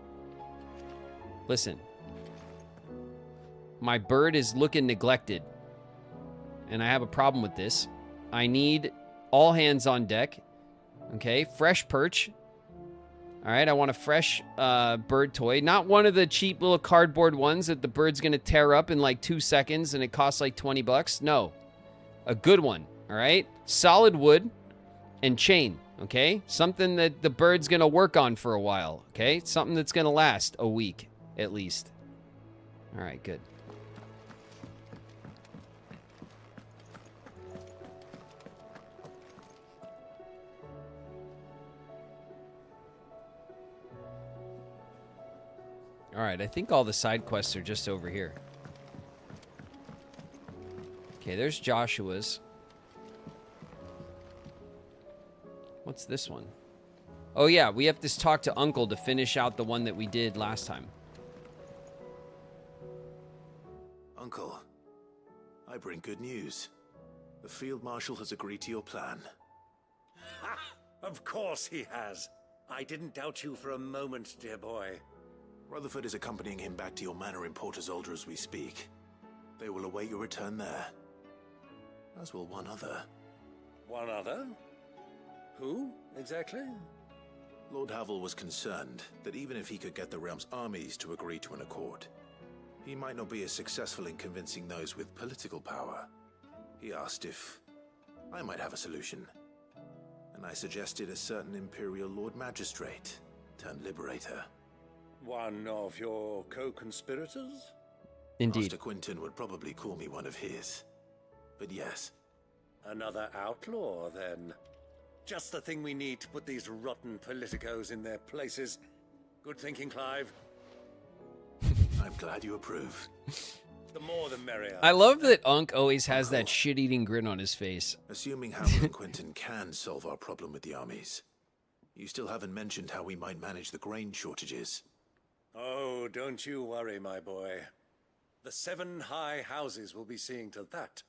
Listen. My bird is looking neglected, and I have a problem with this. I need all hands on deck, okay? Fresh perch. All right, I want a fresh bird toy. Not one of the cheap little cardboard ones that the bird's going to tear up in like 2 seconds and it costs like $20. No, a good one, all right? Solid wood and chain, okay? Something that the bird's going to work on for a while, okay? Something that's going to last a week at least. All right, good. All right, I think all the side quests are just over here. Okay, there's Joshua's. What's this one? Oh, yeah, we have to talk to Uncle to finish out the one that we did last time. Uncle, I bring good news. The Field Marshal has agreed to your plan. Ha! Of course he has. I didn't doubt you for a moment, dear boy. Rutherford is accompanying him back to your manor in Porterzolder as we speak. They will await your return there. As will one other. One other? Who, exactly? Lord Havel was concerned that even if he could get the realm's armies to agree to an accord, he might not be as successful in convincing those with political power. He asked if I might have a solution, and I suggested a certain Imperial Lord Magistrate turned Liberator. One of your co-conspirators? Indeed. Master Quinton would probably call me one of his. But yes. Another outlaw, then. Just the thing we need to put these rotten politicos in their places. Good thinking, Clive. I'm glad you approve. The more the merrier. I love that Unk always has that shit-eating grin on his face. Assuming Hammond and Quentin can solve our problem with the armies, you still haven't mentioned how we might manage the grain shortages. Oh, don't you worry, my boy. The 7 high houses will be seeing to that.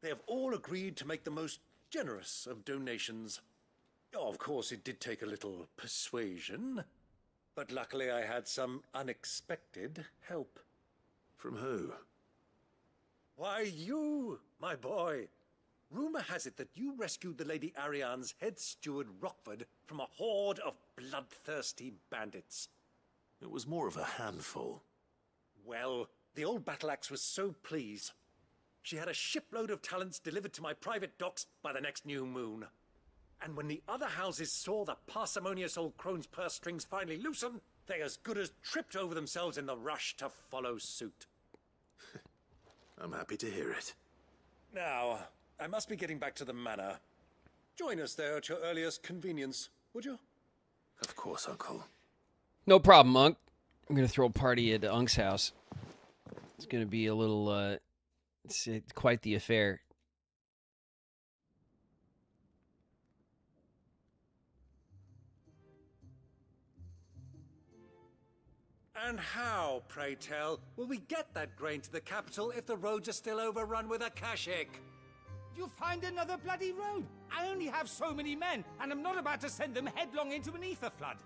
They have all agreed to make the most generous of donations. Oh, of course, it did take a little persuasion, but luckily I had some unexpected help. From who? Why, you, my boy. Rumor has it that you rescued the Lady Ariane's head steward Rockford from a horde of bloodthirsty bandits. It was more of a handful. Well, the old battle axe was so pleased. She had a shipload of talents delivered to my private docks by the next new moon. And when the other houses saw the parsimonious old crone's purse strings finally loosen, they as good as tripped over themselves in the rush to follow suit. I'm happy to hear it. Now, I must be getting back to the manor. Join us there at your earliest convenience, would you? Of course, Uncle. No problem, Unk. I'm gonna throw a party at Unk's house. It's gonna be a little, it's quite the affair. And how, pray tell, will we get that grain to the capital if the roads are still overrun with akashic? You'll find another bloody road. I only have so many men, and I'm not about to send them headlong into an ether flood.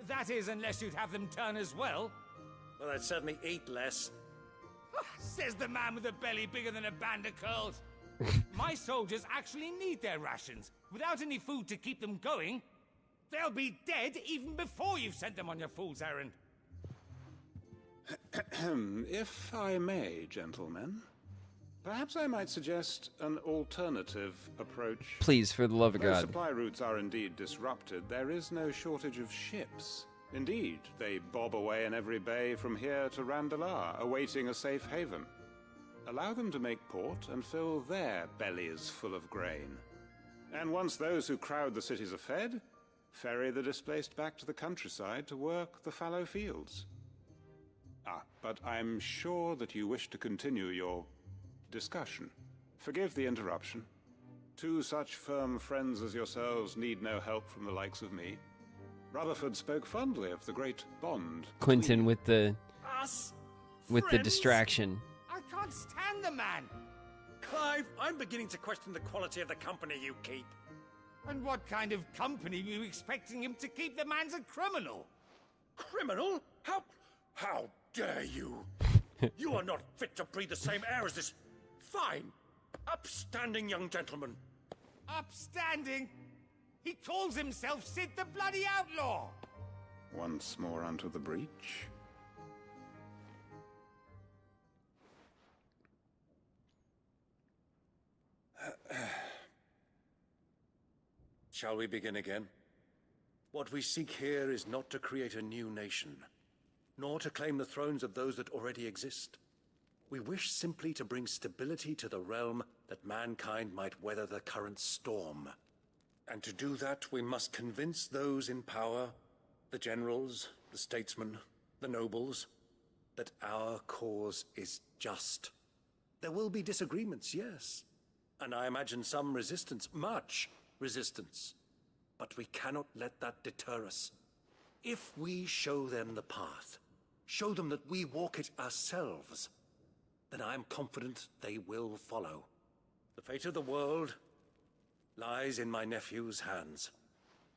That is, unless you'd have them turn as well. Well, I'd certainly eat less. Says the man with a belly bigger than a band of curls. My soldiers actually need their rations. Without any food to keep them going, they'll be dead even before you've sent them on your fool's errand. If I may, gentlemen, perhaps I might suggest an alternative approach. Please, for the love of Though God. supply routes are indeed disrupted, there is no shortage of ships. Indeed, they bob away in every bay from here to Randalar, awaiting a safe haven. Allow them to make port and fill their bellies full of grain. And once those who crowd the cities are fed, ferry the displaced back to the countryside to work the fallow fields. But I'm sure that you wish to continue your discussion. Forgive the interruption. 2 such firm friends as yourselves need no help from the likes of me. Rutherford spoke fondly of the great bond. Quentin with the Us? with the Friends? distraction. I can't stand the man. Clive, I'm beginning to question the quality of the company you keep. And what kind of company were you expecting him to keep? The man's a criminal. Criminal? How dare you? You are not fit to breathe the same air as this fine, upstanding young gentleman. Upstanding? He calls himself Sid the Bloody Outlaw. Once more onto the breach. Shall we begin again? What we seek here is not to create a new nation, nor to claim the thrones of those that already exist. We wish simply to bring stability to the realm that mankind might weather the current storm. And to do that, we must convince those in power, the generals, the statesmen, the nobles, that our cause is just. There will be disagreements, yes, and I imagine some resistance, much resistance. But we cannot let that deter us. If we show them the path, show them that we walk it ourselves, then I am confident they will follow. The fate of the world lies in my nephew's hands,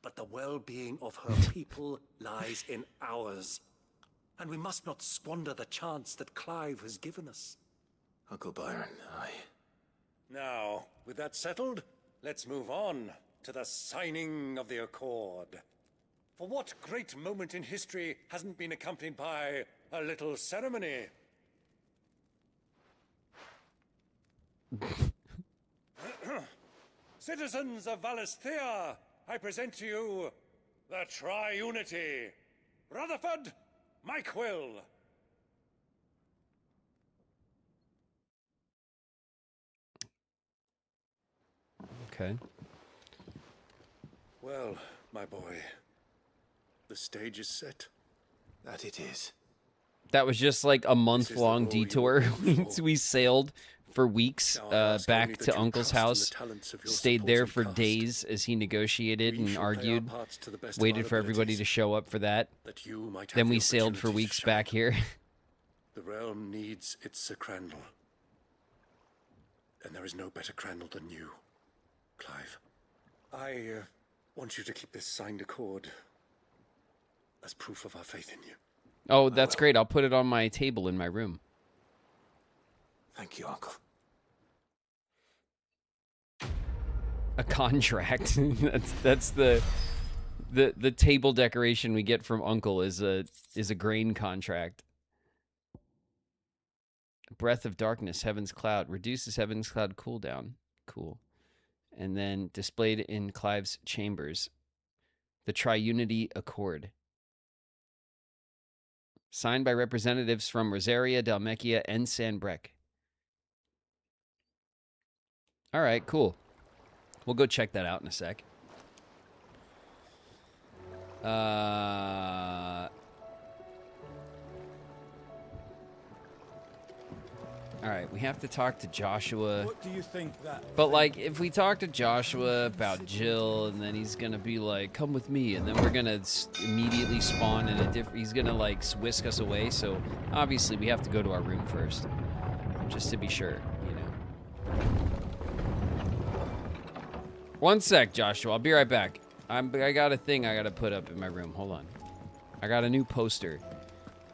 but the well-being of her people lies in ours. And we must not squander the chance that Clive has given us. Uncle Byron, Now, with that settled, let's move on to the signing of the Accord. For what great moment in history hasn't been accompanied by a little ceremony? Citizens of Valisthea, I present to you the Triunity. Rutherford, Mike Will. Okay. Well, my boy, the stage is set. That it is. That was just like a month-long detour. We sailed for weeks back to Uncle's house, stayed there for days as he negotiated and argued, waited for everybody to show up for that. Then we sailed for weeks back here. The realm needs its Sir Crandall. And there is no better Crandall than you, Clive. I want you to keep this signed accord as proof of our faith in you. Oh, that's great. I'll put it on my table in my room. Thank you, Uncle. A contract. that's the table decoration we get from Uncle is a grain contract. Breath of Darkness, Heaven's Cloud. Reduces Heaven's Cloud cooldown. Cool. And then displayed in Clive's chambers. The Triunity Accord. Signed by representatives from Rosaria, Dalmekia, and Sanbreque. All right, cool. We'll go check that out in a sec. All right, we have to talk to Joshua. What do you think that? But like, if we talk to Joshua about Jill, and then he's gonna be like, "Come with me," and then we're gonna immediately spawn in a different. He's gonna like whisk us away. So obviously, we have to go to our room first, just to be sure, you know. One sec, Joshua. I'll be right back. I got a thing I gotta put up in my room. Hold on. I got a new poster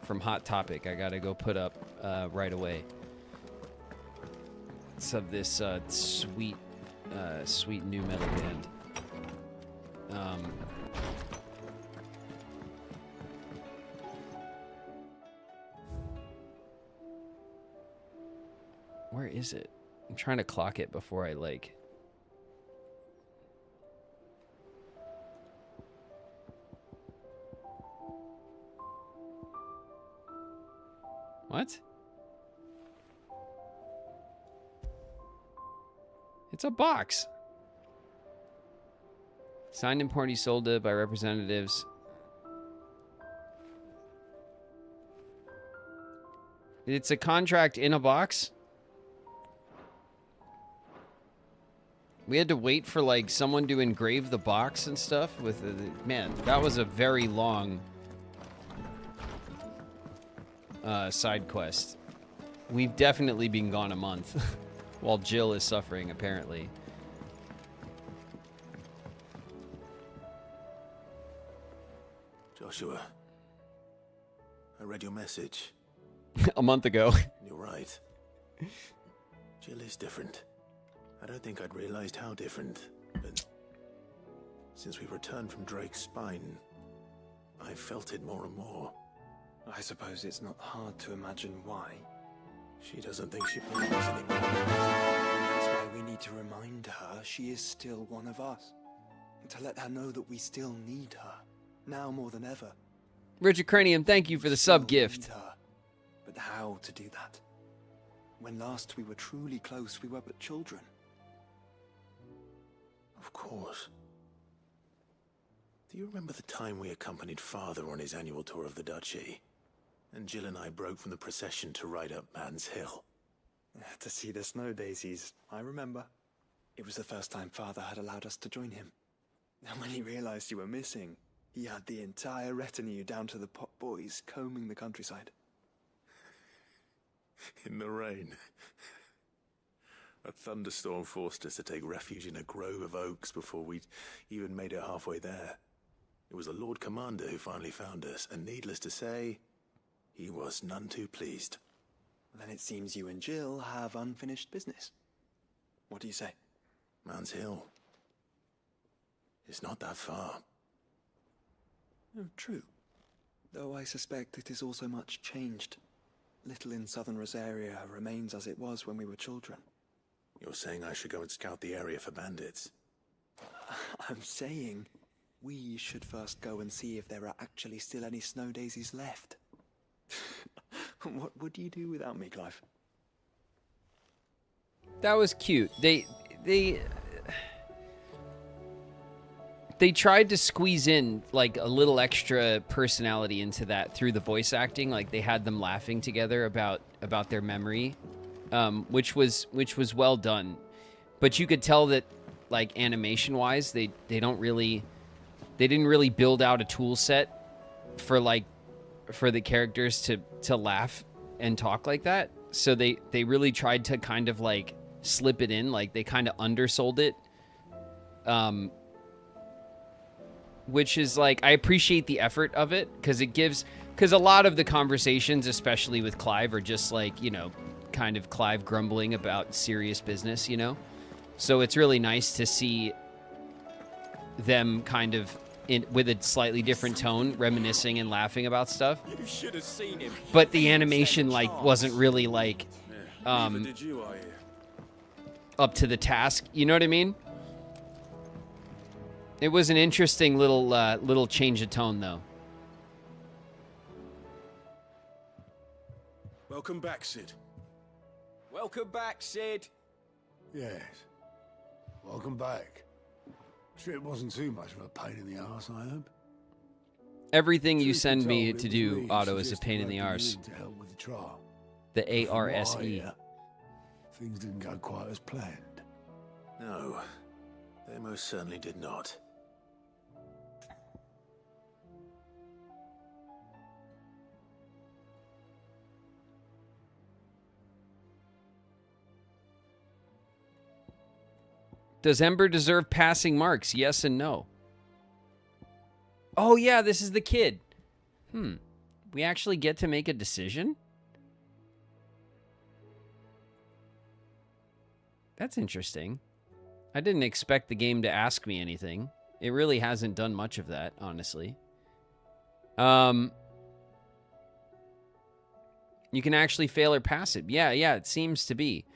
from Hot Topic. I gotta go put up right away. It's of this sweet new metal band. Where is it? I'm trying to clock it before I like. What? It's a box. Signed, imported, sold it by representatives. It's a contract in a box. We had to wait for like someone to engrave the box and stuff with man, that was a very long side quest. We've definitely been gone a month while Jill is suffering, apparently. Joshua, I read your message. A month ago. You're right. Jill is different. I don't think I'd realized how different, but since we returned from Drake's spine, I felt it more and more. I suppose it's not hard to imagine why. She doesn't think she belongs anymore. That's why we need to remind her she is still one of us. To let her know that we still need her, now more than ever. Richard Cranium, thank you for the sub gift. But how to do that? When last we were truly close, we were but children. Of course. Do you remember the time we accompanied Father on his annual tour of the Duchy? And Jill and I broke from the procession to ride up Man's Hill. To see the snow daisies, I remember. It was the first time Father had allowed us to join him. And when he realized you were missing, he had the entire retinue down to the pot boys combing the countryside. In the rain. A thunderstorm forced us to take refuge in a grove of oaks before we'd even made it halfway there. It was the Lord Commander who finally found us, and needless to say, he was none too pleased. Then it seems you and Jill have unfinished business. What do you say? Man's Hill. It's not that far. Oh, true. Though I suspect it is also much changed. Little in southern Rosaria remains as it was when we were children. You're saying I should go and scout the area for bandits? I'm saying we should first go and see if there are actually still any snow daisies left. What would you do without me, Clive? That was cute. They they tried to squeeze in like a little extra personality into that through the voice acting. Like they had them laughing together about their memory, which was well done. But you could tell that, like, animation wise, they didn't really build out a tool set for the characters to laugh and talk like that. So they really tried to kind of like slip it in, like they kind of undersold it. Which is like, I appreciate the effort of it because a lot of the conversations, especially with Clive, are just like, you know, kind of Clive grumbling about serious business, you know? So it's really nice to see them kind of with a slightly different tone, reminiscing and laughing about stuff. You should have seen him. But the animation like wasn't really like Did you, I hear? up to the task. You know what I mean? It was an interesting little change of tone, though. Welcome back, Sid. Welcome back, Sid. Yes. Welcome back. Trip wasn't too much of a pain in the arse, I hope. Everything you send me to do, Otto, is a pain in the arse. To help with the trial. The ARSE. Things didn't go quite as planned. No, they most certainly did not. Does Ember deserve passing marks? Yes and no. Oh, yeah, this is the kid. We actually get to make a decision? That's interesting. I didn't expect the game to ask me anything. It really hasn't done much of that, honestly. You can actually fail or pass it. Yeah, it seems to be.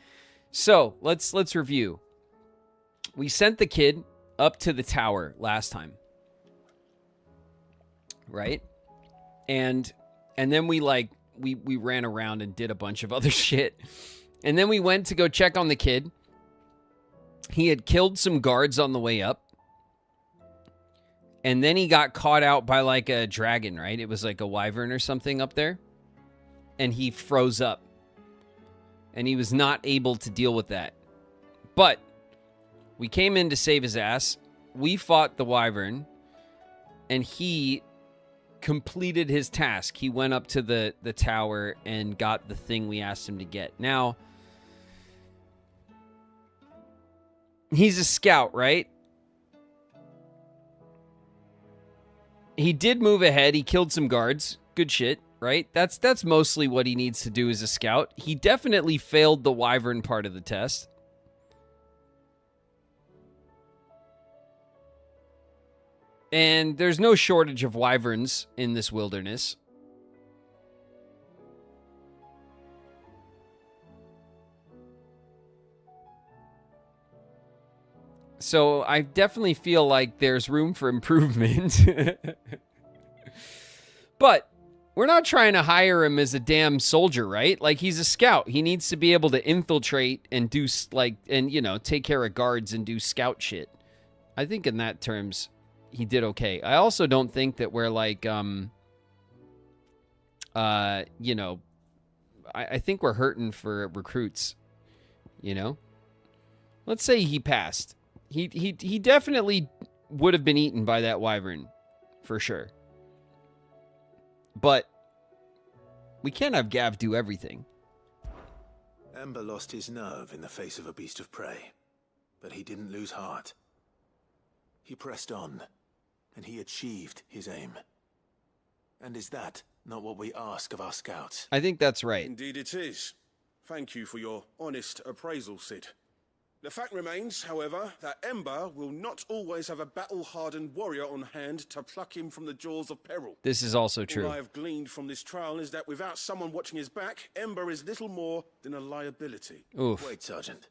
So, let's review. We sent the kid up to the tower last time. Right? And then we ran around and did a bunch of other shit. And then we went to go check on the kid. He had killed some guards on the way up. And then he got caught out by like a dragon, right? It was like a wyvern or something up there. And he froze up. And he was not able to deal with that. But we came in to save his ass. We fought the wyvern. And he completed his task. He went up to the tower and got the thing we asked him to get. Now, he's a scout, right? He did move ahead. He killed some guards. Good shit, right? That's mostly what he needs to do as a scout. He definitely failed the wyvern part of the test. And there's no shortage of wyverns in this wilderness. So I definitely feel like there's room for improvement. But we're not trying to hire him as a damn soldier, right? Like, he's a scout. He needs to be able to infiltrate and do take care of guards and do scout shit. I think in that terms, he did okay. I also don't think that we're like, I think we're hurting for recruits, you know? Let's say he passed. He definitely would have been eaten by that wyvern, for sure. But we can't have Gav do everything. Ember lost his nerve in the face of a beast of prey, but he didn't lose heart. He pressed on, and he achieved his aim. And is that not what we ask of our scouts? I think that's right. Indeed it is. Thank you for your honest appraisal, Sid. The fact remains, however, that Ember will not always have a battle-hardened warrior on hand to pluck him from the jaws of peril. This is also true. All I have gleaned from this trial is that without someone watching his back, Ember is little more than a liability. Oof. Wait, Sergeant.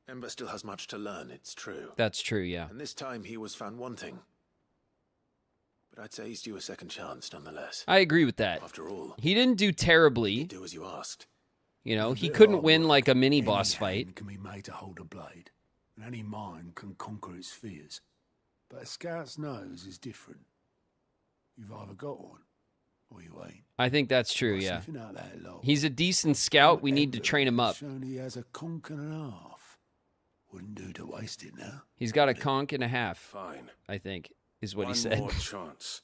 Ember still has much to learn, it's true. That's true, yeah. And this time he was found wanting. But I'd say he's due a second chance, nonetheless. I agree with that. After all, he didn't do terribly. Do as you asked. You know, he couldn't win like a mini boss fight. Can be made to hold a blade, and any mind can conquer its fears. But a scout's nose is different. You've either got one, or you ain't. I think that's true, yeah. Sniffing out that lot. He's a decent scout. We need to train him up. Shown he has a conch and a half. Wouldn't do to waste it now. He's got a conch and a half. Fine. I think, is what he One said. more chance.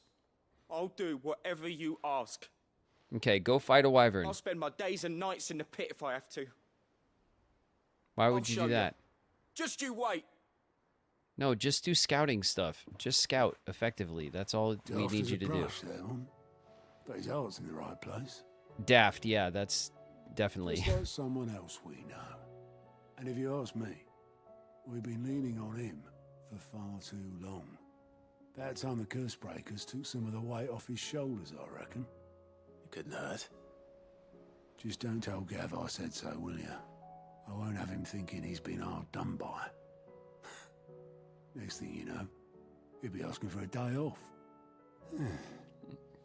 I'll do whatever you ask. Okay, go fight a wyvern. I'll spend my days and nights in the pit if I have to. Why I'll would you show do you. that? Just you wait. No, just do scouting stuff. Just scout effectively. That's all we need you to do. But his heart's in the right place. Daft, yeah, that's definitely. Just like someone else we know. And if you ask me, we've been leaning on him for far too long. That time the curse breakers took some of the weight off his shoulders, I reckon. It couldn't hurt. Just don't tell Gav I said so, will you? I won't have him thinking he's been hard done by. Next thing you know, he'll be asking for a day off.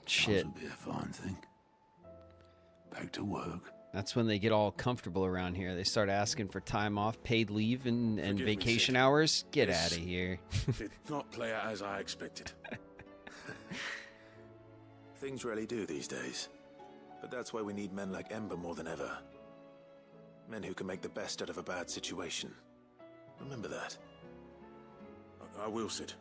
Shit. That'll be a fine thing. Back to work. That's when they get all comfortable around here. They start asking for time off, paid leave, and Forgive me, vacation Sid. hours. Get This out of here. Did not play out as I expected. Things really do these days. But that's why we need men like Ember more than ever. Men who can make the best out of a bad situation. Remember that. I will, Sid.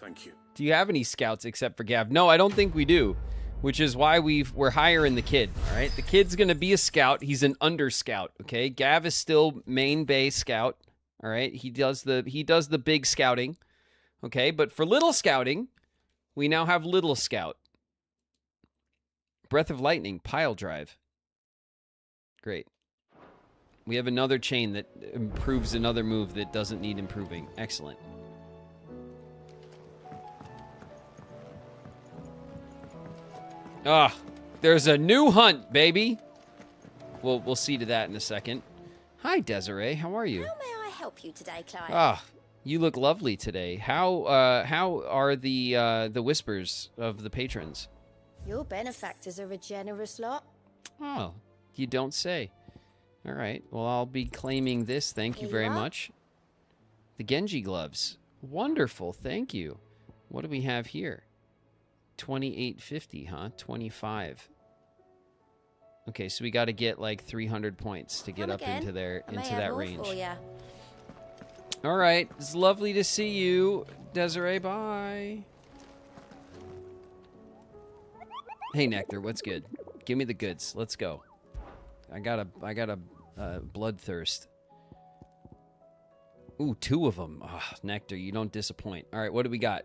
Thank you. Do you have any scouts except for Gav? No, I don't think we do, which is why we're hiring the kid, all right? The kid's going to be a scout. He's an under scout, okay? Gav is still main base scout, all right? He does the big scouting, okay? But for little scouting, we now have little scout. Breath of Lightning, pile drive. Great. We have another chain that improves another move that doesn't need improving. Excellent. Ah, there's a new hunt, baby. We'll see to that in a second. Hi, Desiree. How are you? How may I help you today, Clive? Ah, you look lovely today. How are the whispers of the patrons? Your benefactors are a generous lot. Oh, you don't say. All right. Well, I'll be claiming this. Thank you very much. The Genji gloves. Wonderful. Thank you. What do we have here? 2850, huh? 25. Okay, so we got to get like 300 points to get up into that range. All right. It's lovely to see you, Desiree. Bye. Hey, Nectar, what's good? Give me the goods. Let's go. I got a bloodthirst. Ooh, 2 of them. Oh, Nectar, you don't disappoint. All right, what do we got?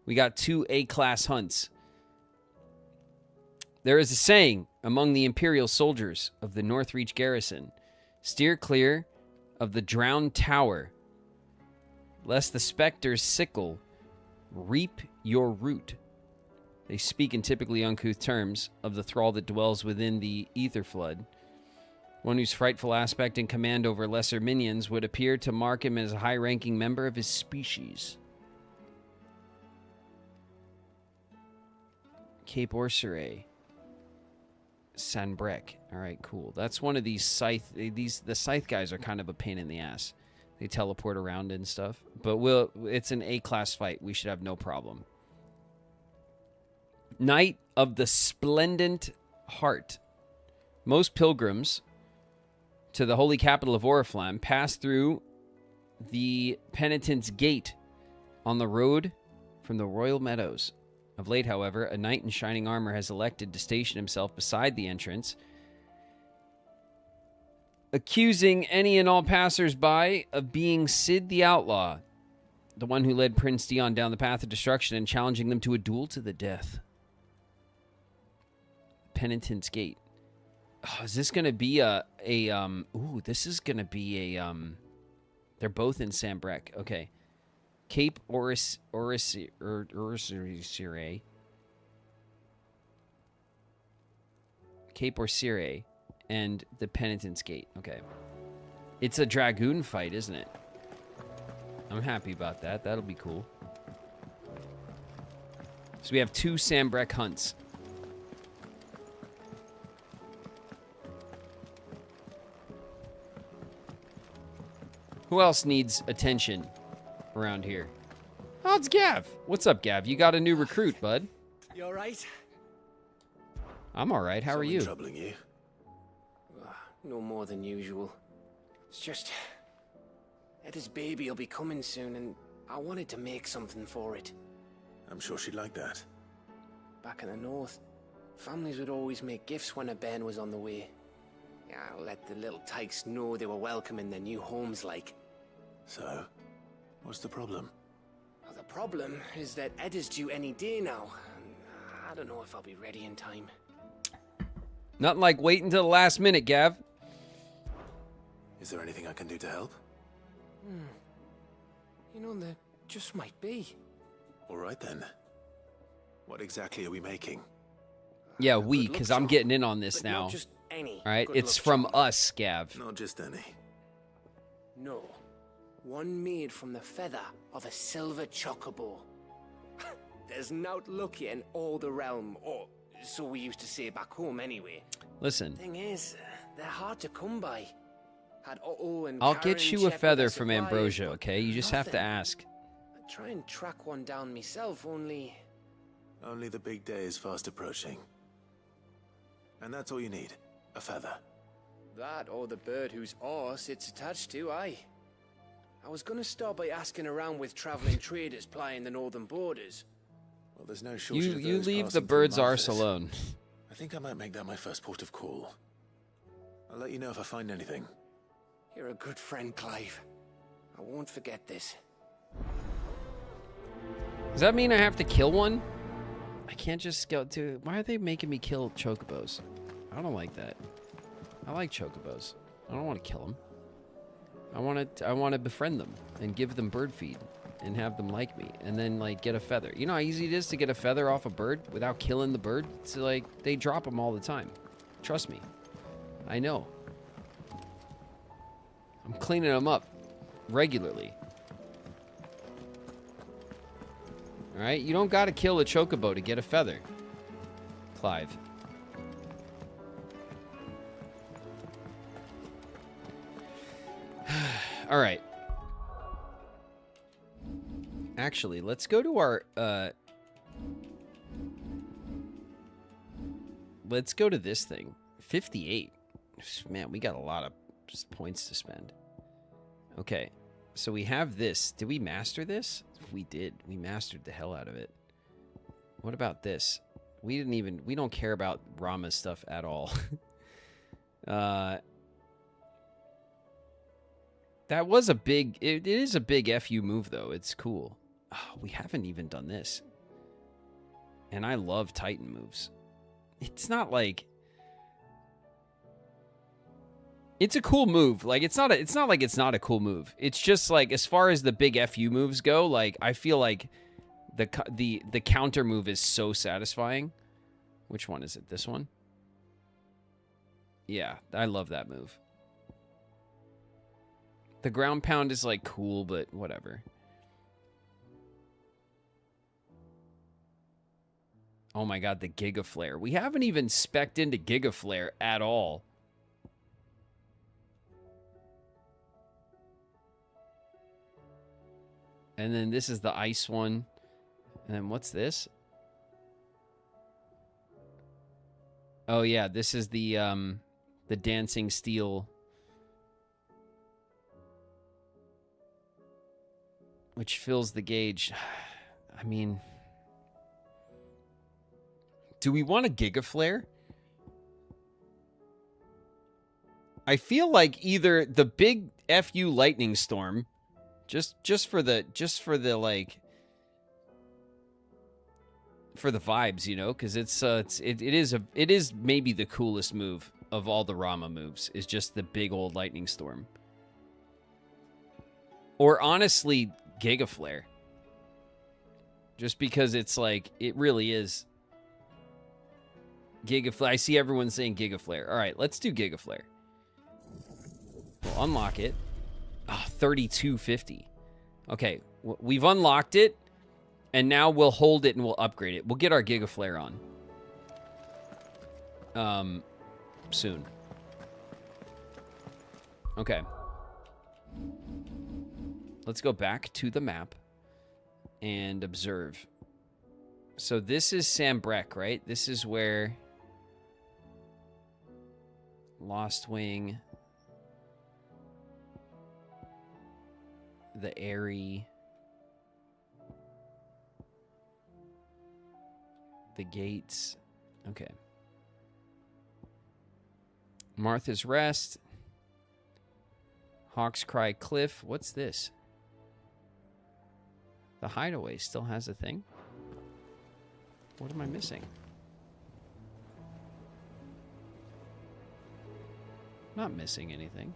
We got 2 A-class hunts. There is a saying among the Imperial soldiers of the Northreach garrison, steer clear of the drowned tower, lest the specter's sickle reap your root. They speak in typically uncouth terms of the thrall that dwells within the ether flood, one whose frightful aspect and command over lesser minions would appear to mark him as a high-ranking member of his species. Cape Orseray. Sanbrec. All right, cool. That's one of these scythe. The scythe guys are kind of a pain in the ass. They teleport around and stuff. But it's an A-class fight. We should have no problem. Knight of the Splendent Heart. Most pilgrims to the holy capital of Oriflamme pass through the Penitent's Gate on the road from the Royal Meadows. Of late, however, a knight in shining armor has elected to station himself beside the entrance, accusing any and all passers-by of being Sid the Outlaw, the one who led Prince Dion down the path of destruction, and challenging them to a duel to the death. Penitent's Gate. Oh, is this going to be ooh, this is going to be a, they're both in Sanbrec. Okay. Cape Orseray. Cape Orseray and the Penitent's Gate. Okay. It's a dragoon fight, isn't it? I'm happy about that. That'll be cool. So we have 2 Sanbrec hunts. Who else needs attention around here? Oh, it's Gav. What's up, Gav? You got a new recruit, bud. You alright? I'm alright. How are you? Troubling you? No more than usual. It's just... Etta's baby will be coming soon, and I wanted to make something for it. I'm sure she'd like that. Back in the north, families would always make gifts when a bairn was on the way. Yeah, I'll let the little tykes know they were welcome in their new homes, like. So, what's the problem? Well, the problem is that Etta's due any day now, and I don't know if I'll be ready in time. Nothing like waiting until the last minute, Gav. Is there anything I can do to help? You know, there just might be. All right then. What exactly are we making? Yeah, because I'm getting in on this now. Not just any. All right, good it's luck from charm. us, Gav. Not just any. No. One made from the feather of a silver chocobo. There's naught lucky in all the realm, or so we used to say back home anyway. Listen. Thing is, they're hard to come by. Had Otto and I'll Karen get you a check feather with from their Ambrosia, supplies, okay? You just have to nothing. ask. I'd try and track one down myself, only... Only the big day is fast approaching. And that's all you need. A feather. That or the bird whose horse it's attached to, aye. I was gonna start by asking around with traveling traders plying the northern borders. Well, there's no shortage of You those leave passing the through bird's Marthas. arse alone. I think I might make that my first port of call. I'll let you know if I find anything. You're a good friend, Clive. I won't forget this. Does that mean I have to kill one? I can't just go to... Why are they making me kill chocobos? I don't like that. I like chocobos. I don't want to kill them. I want to befriend them and give them bird feed and have them like me and then like get a feather. You know how easy it is to get a feather off a bird without killing the bird? It's like they drop them all the time. Trust me. I know. I'm cleaning them up regularly. All right, you don't got to kill a chocobo to get a feather, Clive. All right. Actually, let's go to our let's go to this thing. 58. Man, we got a lot of points to spend. Okay. So we have this. Did we master this? We did. We mastered the hell out of it. What about this? We don't care about Rama's stuff at all. That was a big, it is a big FU move though. It's cool. Oh, we haven't even done this. And I love Titan moves. It's not like, it's a cool move. Like it's not like it's not a cool move. It's just like as far as the big FU moves go, like I feel like the counter move is so satisfying. Which one is it? This one? Yeah, I love that move. The ground pound is like cool, but whatever. Oh my god, the Giga Flare. We haven't even spec'd into Giga Flare at all. And then this is the ice one. And then what's this? Oh yeah, this is the dancing steel, which fills the gauge. I mean, do we want a Giga Flare? I feel like either the big FU lightning storm, just for the like, for the vibes, you know, because it is maybe the coolest move of all the Rama moves, is just the big old lightning storm. Or honestly, Giga Flare. Just because it's like, it really is. Giga Flare. I see everyone saying Giga Flare. All right, let's do Giga Flare. We'll unlock it. Oh, 3250. Okay, we've unlocked it. And now we'll hold it and we'll upgrade it. We'll get our Giga Flare on. Soon. Okay. Let's go back to the map. and observe. So this is Sambrek, right? This is where Lost Wing, the Airy, the gates. Okay. Martha's Rest, Hawk's Cry Cliff. What's this? The Hideaway still has a thing? What am I missing? Not missing anything.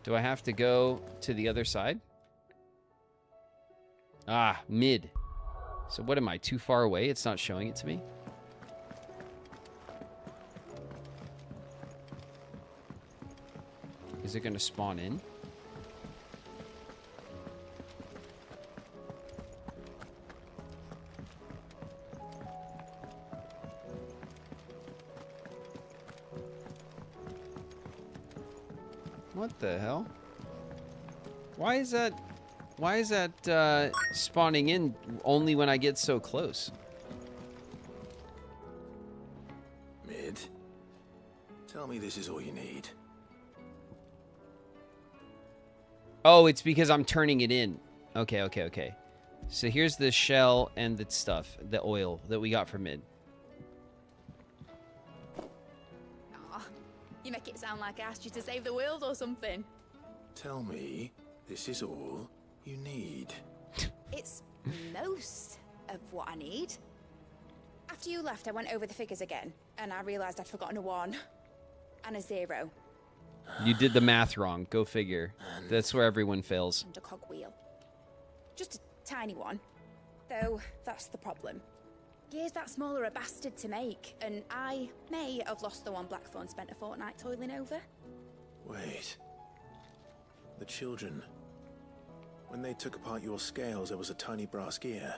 Do I have to go to the other side? Ah, mid. So what am I, too far away? It's not showing it to me? Is it going to spawn in? What the hell? Why is that spawning in only when I get so close? Mid, tell me this is all you need. Oh, it's because I'm turning it in. Okay. So here's the shell and the stuff, the oil that we got from Mid. Aw, you make it sound like I asked you to save the world or something. Tell me this is all you need. It's most of what I need. After you left, I went over the figures again, and I realized I'd forgotten a 1 and a 0. You did the math wrong. Go figure. That's where everyone fails. And a cogwheel. Just a tiny one. Though, that's the problem. Gears that small are a bastard to make, and I may have lost the one Blackthorn spent a fortnight toiling over. Wait. The children. When they took apart your scales, there was a tiny brass gear.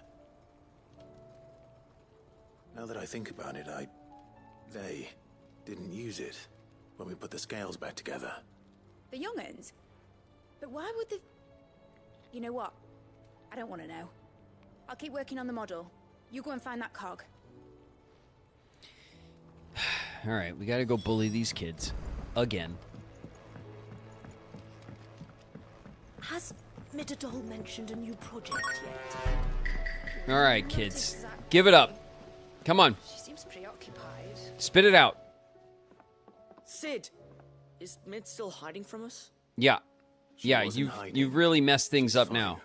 Now that I think about it, they didn't use it when we put the scales back together. The young'uns? But why would the... You know what? I don't want to know. I'll keep working on the model. You go and find that cog. All right, we got to go bully these kids. Again. Has Midadol mentioned a new project yet? All right, kids. Give it up. Come on. She seems preoccupied. Spit it out. Sid, is Mid still hiding from us? Yeah. She Yeah, wasn't hiding. you've really messed things She's up fine. now.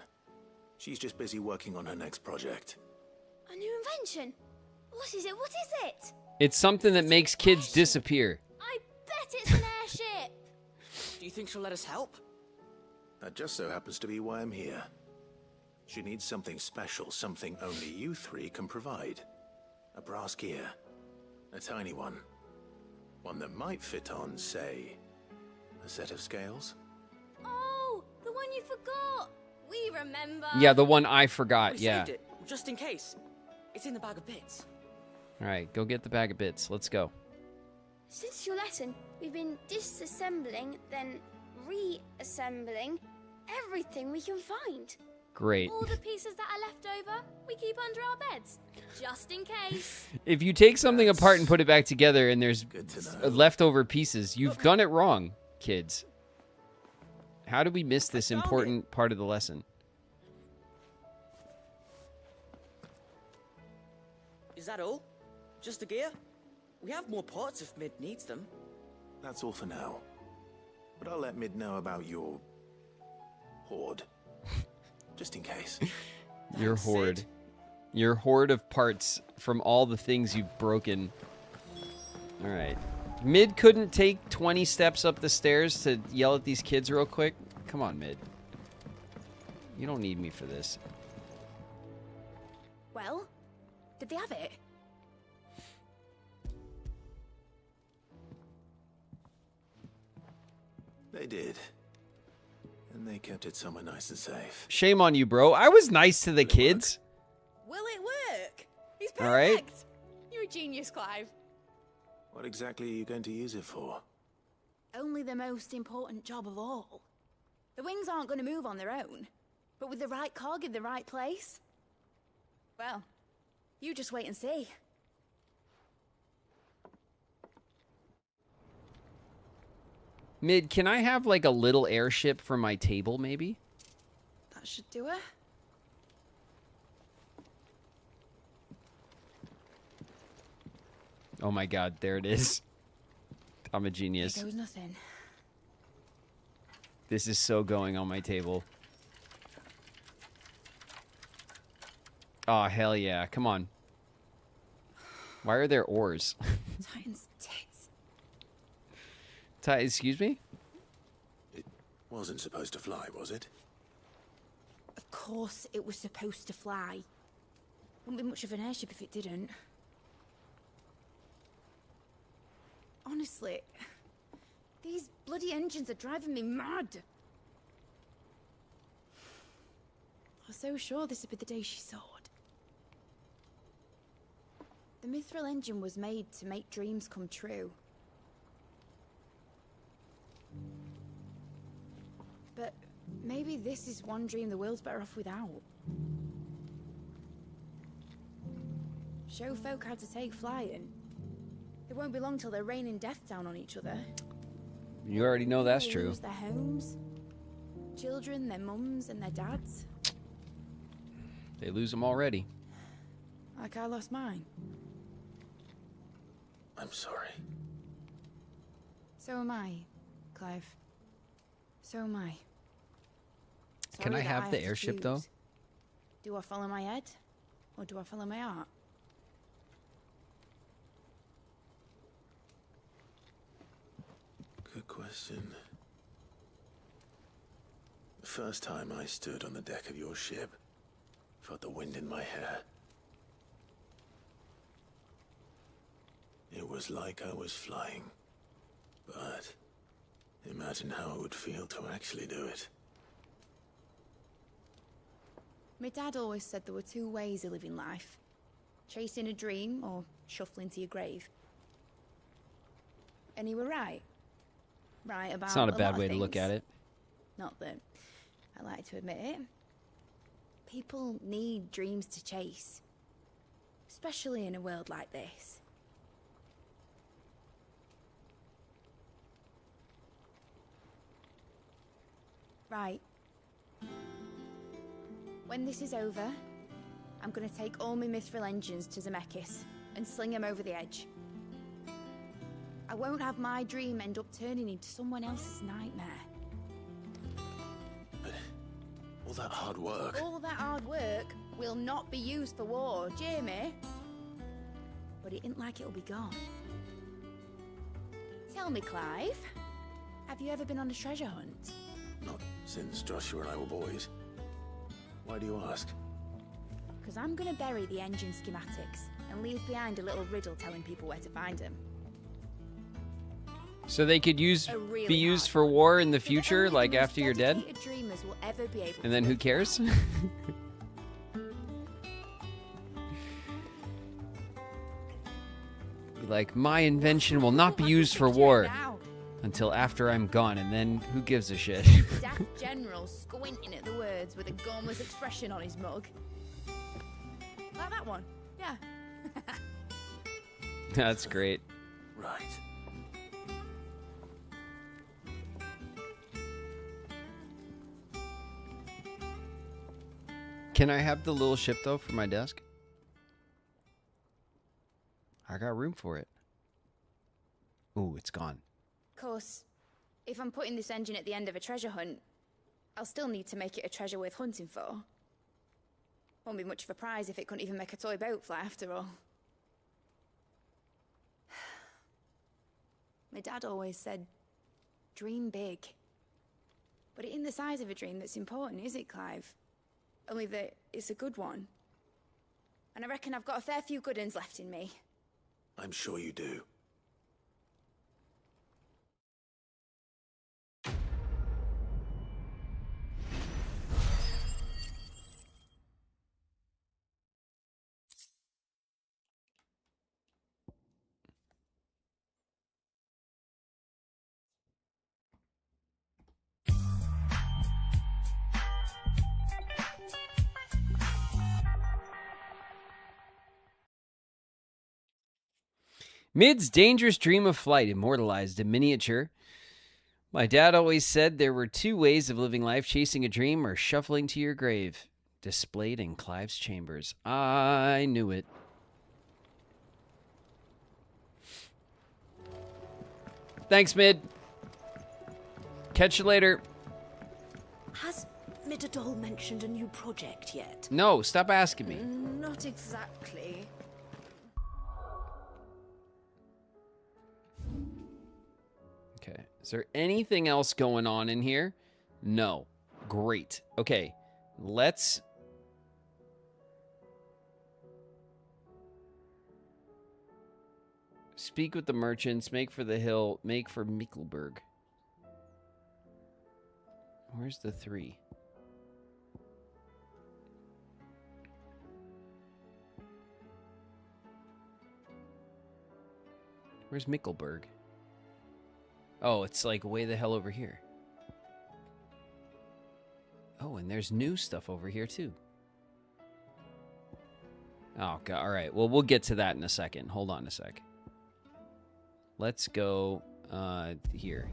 She's just busy working on her next project. A new invention? What is it? What is it? It's something that makes kids disappear. I bet it's an airship. Do you think she'll let us help? That just so happens to be why I'm here. She needs something special, something only you three can provide. A brass gear. A tiny one. One that might fit on, say, a set of scales? Oh, the one you forgot. We remember. Yeah, the one I forgot. We Yeah. saved it, just in case. It's in the bag of bits. All right, go get the bag of bits. Let's go. Since your lesson, we've been disassembling, then reassembling everything we can find. Great. All the pieces that are left over, we keep under our beds, just in case. If you take something apart and put it back together and there's leftover pieces, you've done it wrong, kids. How did we miss this important part of the lesson? Is that all? Just the gear? We have more parts if Mid needs them. That's all for now. But I'll let Mid know about your hoard. Just in case. Your hoard. Your hoard of parts from all the things you've broken. All right. Mid couldn't take 20 steps up the stairs to yell at these kids real quick. Come on, Mid. You don't need me for this. Well, did they have it? They did. And they kept it somewhere nice and safe. Shame on you, bro. I was nice to the kids. Will it work? He's perfect. All right. You're a genius, Clive. What exactly are you going to use it for? Only the most important job of all. The wings aren't going to move on their own. But with the right cog in the right place, Well, you just wait and see. Mid, can I have like a little airship for my table, maybe? That should do it. Oh my god, there it is. I'm a genius. There was nothing. This is so going on my table. Oh, hell yeah. Come on. Why are there oars? Titan's tits. Excuse me? It wasn't supposed to fly, was it? Of course it was supposed to fly. Wouldn't be much of an airship if it didn't. Honestly, these bloody engines are driving me mad. I was so sure this would be the day she soared. The Mithril engine was made to make dreams come true. But maybe this is one dream the world's better off without. Show folk how to take flying. It won't be long till they're raining death down on each other. You already know that's People true. lose their homes, children, their mums, and their dads. They lose them already. Like I lost mine. I'm sorry. So am I, Clive. So am I. Can I Sorry that have the to airship, though? choose. Do I follow my head? Or do I follow my heart? Good question. The first time I stood on the deck of your ship, felt the wind in my hair. It was like I was flying. But imagine how it would feel to actually do it. My dad always said there were two ways of living life. Chasing a dream or shuffling to your grave. And he were right. Right about It's not a bad lot way of to look things. at it. Not that I like to admit it. People need dreams to chase. Especially in a world like this. Right. When this is over, I'm gonna take all my Mithril engines to Zemeckis and sling them over the edge. I won't have my dream end up turning into someone else's nightmare. All that hard work. All that hard work will not be used for war, Jamie. But it ain't like it'll be gone. Tell me, Clive, have you ever been on a treasure hunt? Not since Joshua and I were boys. Why do you ask? Because I'm gonna bury the engine schematics and leave behind a little riddle telling people where to find them. So they could use A really be used for war in the future, Only like the most after you're dead? dedicated dreamers will ever be able And then who cares? Be like, my invention will not be used for war until after I'm gone, and then who gives a shit? Daft General squinting at the words with a gormless expression on his mug. Like that one, yeah. That's great. Right. Can I have the little ship, though, for my desk? I got room for it. Ooh, it's gone. Of course, if I'm putting this engine at the end of a treasure hunt, I'll still need to make it a treasure worth hunting for. Won't be much of a prize if it couldn't even make a toy boat fly after all. My dad always said, dream big. But it ain't the size of a dream that's important, is it, Clive? Only that it's a good one. And I reckon I've got a fair few good uns left in me. I'm sure you do. Mid's dangerous dream of flight, immortalized in miniature. My dad always said there were two ways of living life, chasing a dream or shuffling to your grave. Displayed in Clive's chambers. I knew it. Thanks, Mid. Catch you later. Has Midadol mentioned a new project yet? No, stop asking me. Not exactly. Okay. Is there anything else going on in here? No. Great. Okay. Let's... speak with the merchants. Make for the hill. Make for Mikkelberg. Where's the 3? Where's Mikkelberg? Oh, it's like way the hell over here. Oh, and there's new stuff over here too. Oh, God. All right. Well, we'll get to that in a second. Hold on a sec. Let's go here.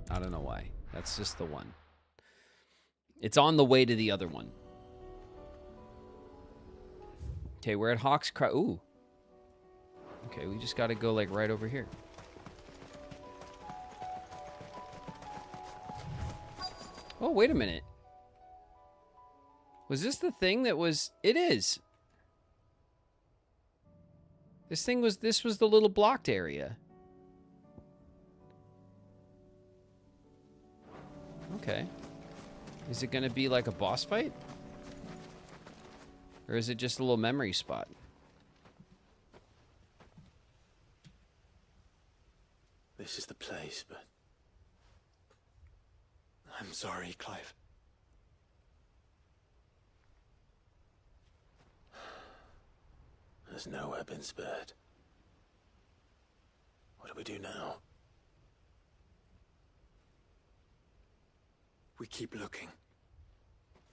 I don't know why. That's just the one. It's on the way to the other one. Okay, we're at Hawk's Cry. Ooh. Okay, we just got to go like right over here. Oh, wait a minute. Was this the thing that was... It is. This was the little blocked area. Okay. Is it going to be like a boss fight? Or is it just a little memory spot? This is the place, but... I'm sorry, Clive. There's nowhere been spared. What do we do now? We keep looking.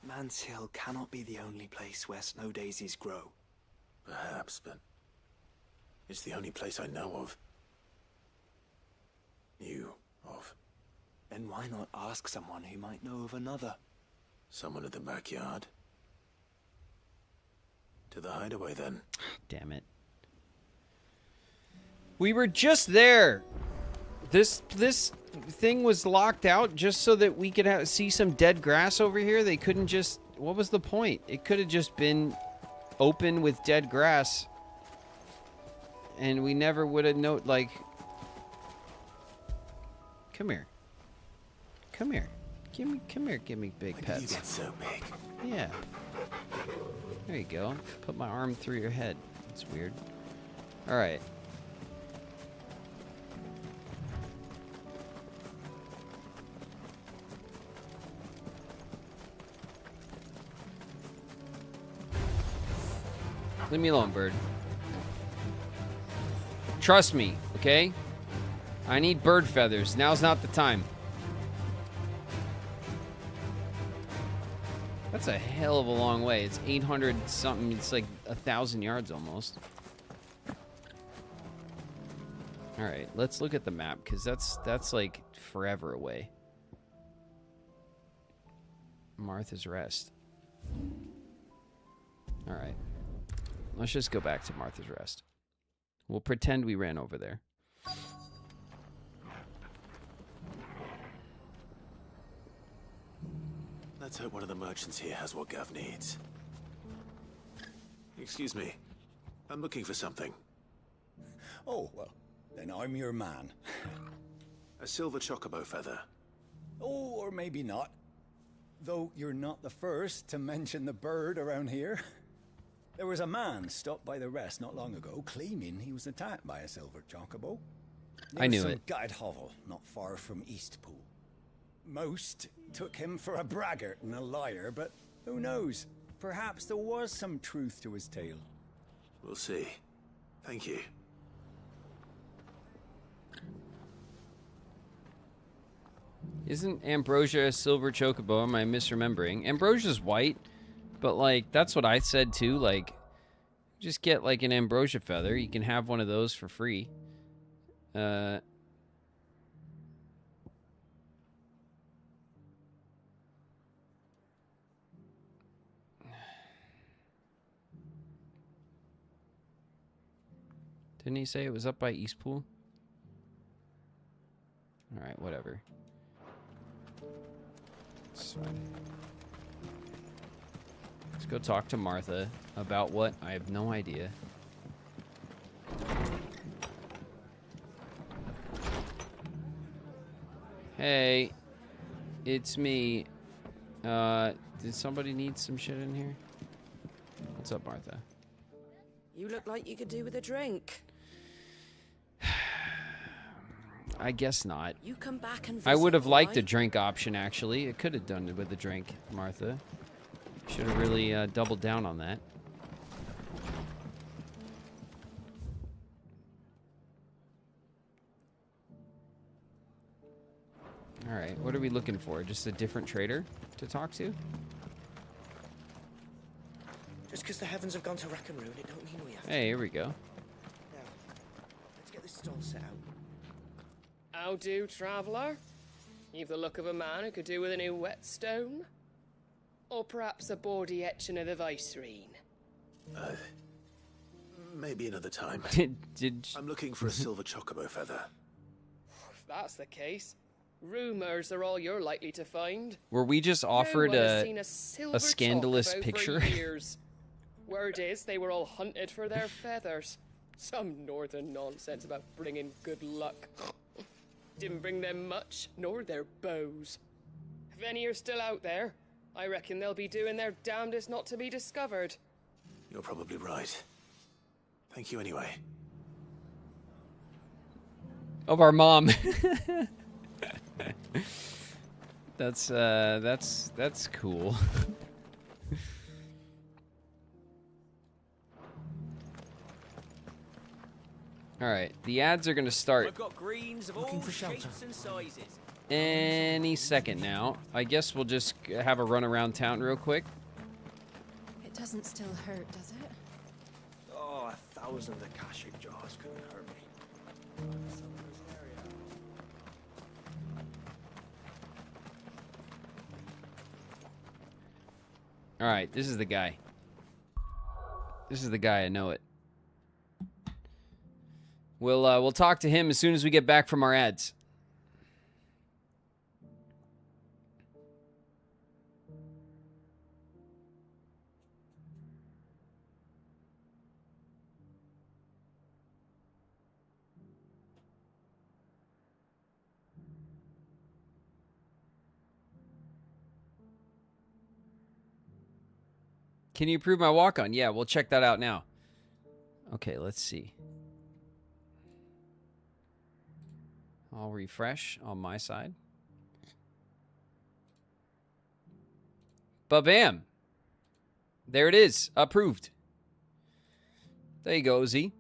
Man's Hill cannot be the only place where snow daisies grow. Perhaps, but it's the only place I know of. Knew of. Then why not ask someone who might know of another? Someone at the backyard. To the hideaway, then. Damn it. We were just there. This thing was locked out just so that we could see some dead grass over here. They couldn't just... What was the point? It could have just been open with dead grass. And we never would have known, like... Come here. Come here. Come here, give me big pets. You get so big. Yeah. There you go. Put my arm through your head. That's weird. All right. Leave me alone, bird. Trust me, okay? I need bird feathers. Now's not the time. That's a hell of a long way. It's 800 something. It's like 1,000 yards almost. All right, let's look at the map because that's like forever away. Martha's Rest. All right. Let's just go back to Martha's Rest. We'll pretend we ran over there. Let's hope one of the merchants here has what Gav needs. Excuse me. I'm looking for something. Oh, well, then I'm your man. A silver chocobo feather. Oh, or maybe not. Though you're not the first to mention the bird around here. There was a man stopped by the rest not long ago claiming he was attacked by a silver chocobo. I knew some it. Guide hovel not far from Eastpool. Most took him for a braggart and a liar, but who knows? Perhaps there was some truth to his tale. We'll see. Thank you. Isn't Ambrosia a silver chocobo? Am I misremembering? Ambrosia's white, but like that's what I said too. Like, just get like an ambrosia feather. You can have one of those for free. Didn't he say it was up by Eastpool? All right, whatever. It's fine. Let's go talk to Martha about what? I have no idea. Hey, it's me. Did somebody need some shit in here? What's up, Martha? You look like you could do with a drink. I guess not. You come back and I would have visit, liked a right? drink option, actually. It could have done it with a drink, Martha. Should have really doubled down on that. All right, what are we looking for? Just a different trader to talk to? Just because the heavens have gone to rack and ruin, it don't mean we have to. Hey, here we go. Now, let's get this stall set out. How do, traveller? You've the look of a man who could do with a new whetstone? Or perhaps a bawdy etching of the Vicereine? Maybe another time. Did I'm looking for a silver chocobo feather. If that's the case, rumours are all you're likely to find. Were we just offered No one has a seen silver scandalous chocobo picture? For years. Word is they were all hunted for their feathers. Some northern nonsense about bringing good luck. Didn't bring them much, nor their bows. If any are still out there, I reckon they'll be doing their damnedest not to be discovered. You're probably right. Thank you anyway. Of our mom. That's cool. All right, the ads are gonna start I've got greens of all shapes and sizes. any second now. I guess we'll just have a run around town real quick. It doesn't still hurt, does it? Oh, 1,000 Akashic jars couldn't hurt me. All right, this is the guy. This is the guy. I know it. We'll talk to him as soon as we get back from our ads. Can you approve my walk-on? Yeah, we'll check that out now. Okay, let's see. I'll refresh on my side. Ba-bam! There it is. Approved. There you go, Z.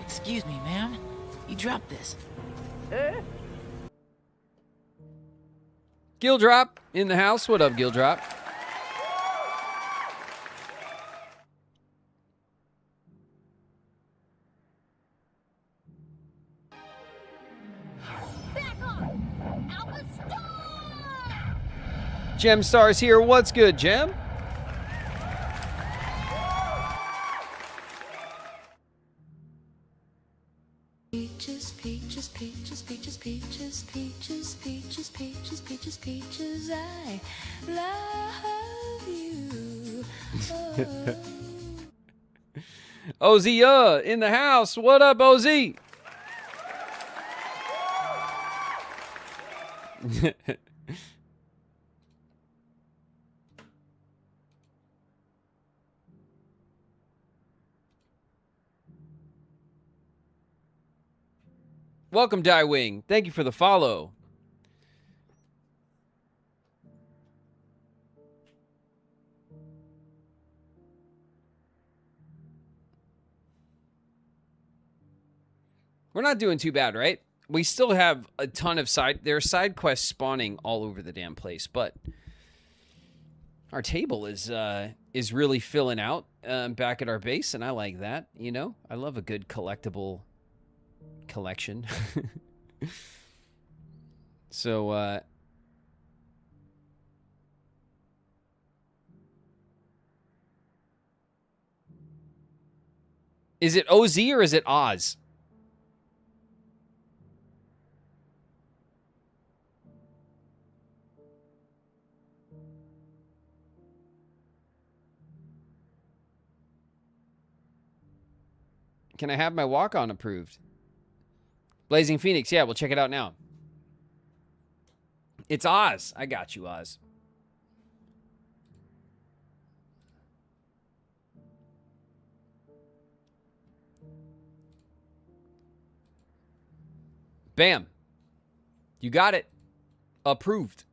Excuse me, ma'am. You dropped this. Gildrop in the house. What up, Gildrop? Gem Stars here. What's good, Gem? Peaches, peaches, peaches, peaches, peaches, peaches, peaches, peaches, peaches, peaches, I love you. Oh. OZ in the house. What up, OZ? Welcome, Diewing. Thank you for the follow. We're not doing too bad, right? We still have a ton of there are side quests spawning all over the damn place, but our table is really filling out back at our base, and I like that. You know, I love a good collectible collection. So, is it OZ or is it Oz? Can I have my walk-on approved? Blazing Phoenix, yeah, we'll check it out now. It's Oz. I got you, Oz. Bam. You got it. Approved.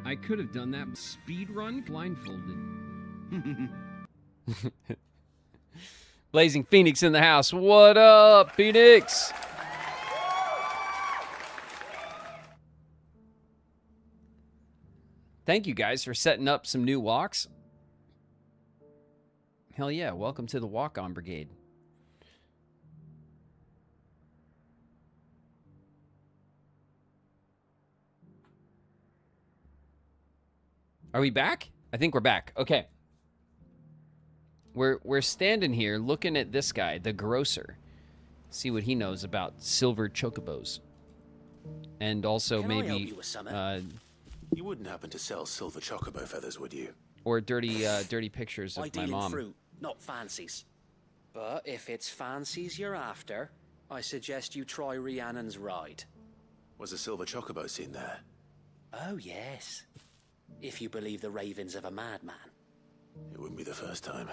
I could have done that speed run blindfolded. Blazing Phoenix in the house. What up, Phoenix? Thank you guys for setting up some new walks. Hell yeah, welcome to the walk-on brigade. Are we back? I think we're back. Okay. We're standing here looking at this guy, the grocer. See what he knows about silver chocobos. And also Can I help maybe you with something? You wouldn't happen to sell silver chocobo feathers, would you? or dirty pictures of I my deal in mom. fruit, not fancies. But if it's fancies you're after, I suggest you try Rhiannon's ride. Was a silver chocobo seen there? Oh, yes. If you believe the ravings of a madman. It wouldn't be the first time.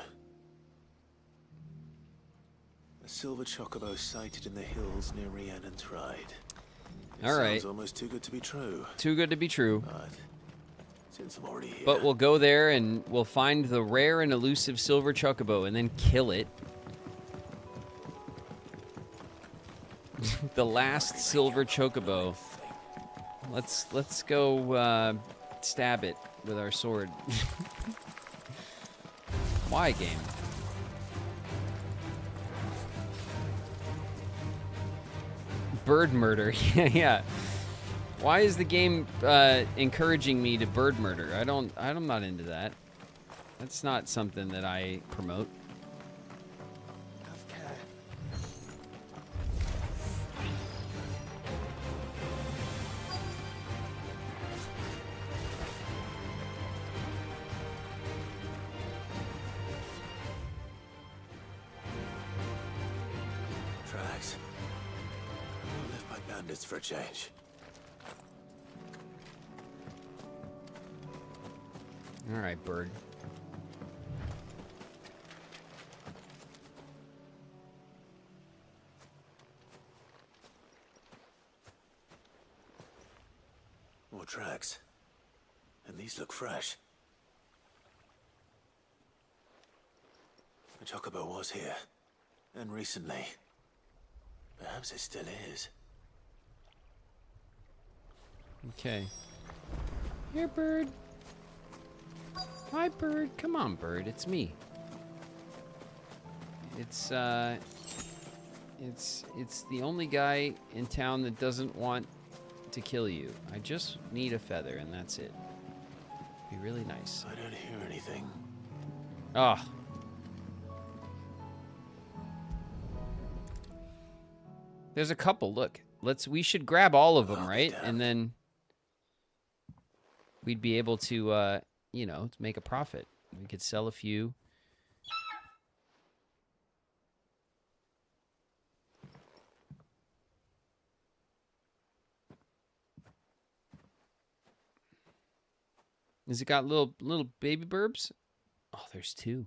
A silver chocobo sighted in the hills near Rhiannon's Ride. All right. Sounds almost too good to be true. Too good to be true. But since I'm already here, But we'll go there and we'll find the rare and elusive silver chocobo and then kill it. The last silver chocobo. Let's go stab it with our sword. Why, game? Bird murder. Yeah. Why is the game encouraging me to bird murder? I'm not into that. That's not something that I promote. tracks. Left by bandits for a change. All right, bird. More tracks. And these look fresh. The chocobo was here. And recently. Perhaps it still is. Okay. Here, bird. Hi, bird. Come on, bird. It's me. It's the only guy in town that doesn't want to kill you. I just need a feather, and that's it. Be really nice. I don't hear anything. Ah. There's a couple. Look, we should grab all of them, right? And then we'd be able to, you know, to make a profit. We could sell a few. Has it got little baby burbs? Oh, there's two.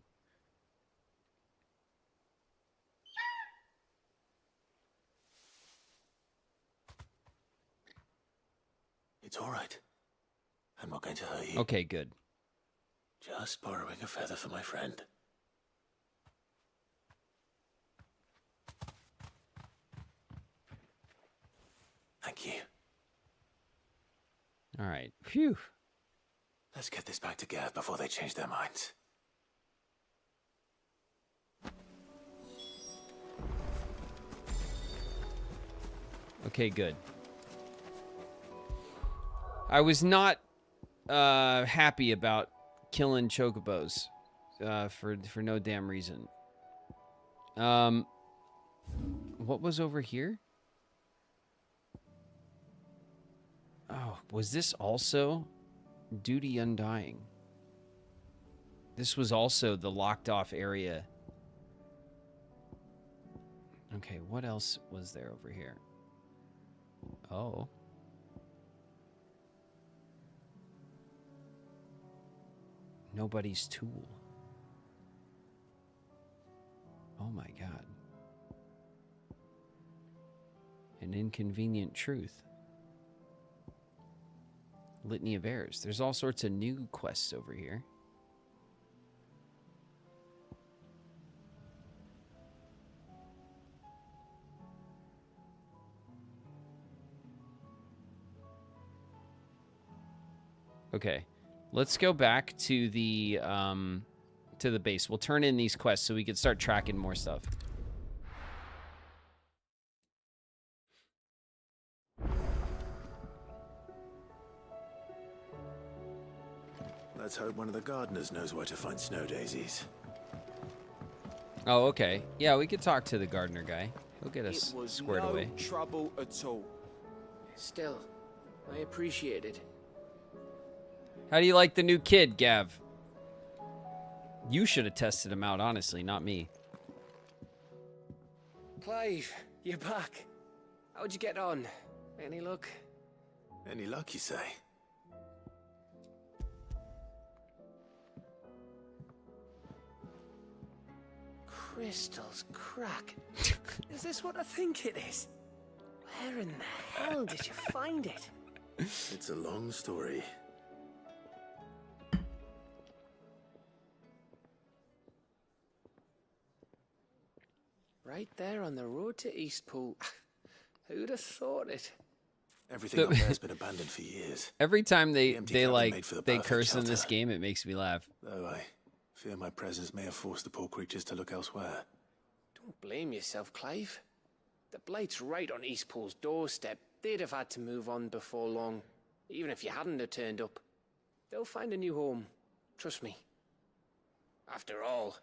It's all right. I'm not going to hurt you. Okay, good. Just borrowing a feather for my friend. Thank you. All right. Phew. Let's get this back to Gav before they change their minds. Okay, good. I was not happy about killing chocobos for no damn reason. What was over here? Oh, was this also Duty Undying? This was also the locked off area. Okay, what else was there over here? Oh. Nobody's tool. Oh my God. An inconvenient truth. Litany of Errors. There's all sorts of new quests over here. Okay, let's go back to the base. We'll turn in these quests so we can start tracking more stuff. Let's hope one of the gardeners knows where to find snow daisies. Oh, okay. Yeah, we could talk to the gardener guy. He'll get us squared away. It was no trouble at all. Still, I appreciate it. How do you like the new kid, Gav? You should have tested him out, honestly, not me. Clive, you're back. How'd you get on? Any luck? Any luck, you say? Crystals crack. Is this what I think it is? Where in the hell did you find it? It's a long story. Right there on the road to Eastpool. Who'd have thought it? Everything up there has been abandoned for years. Every time they perfect curse in this shelter. game, it makes me laugh. Though I fear my presence may have forced the poor creatures to look elsewhere. Don't blame yourself, Clive. The Blight's right on Eastpool's doorstep. They'd have had to move on before long, even if you hadn't have turned up. They'll find a new home. Trust me. After all,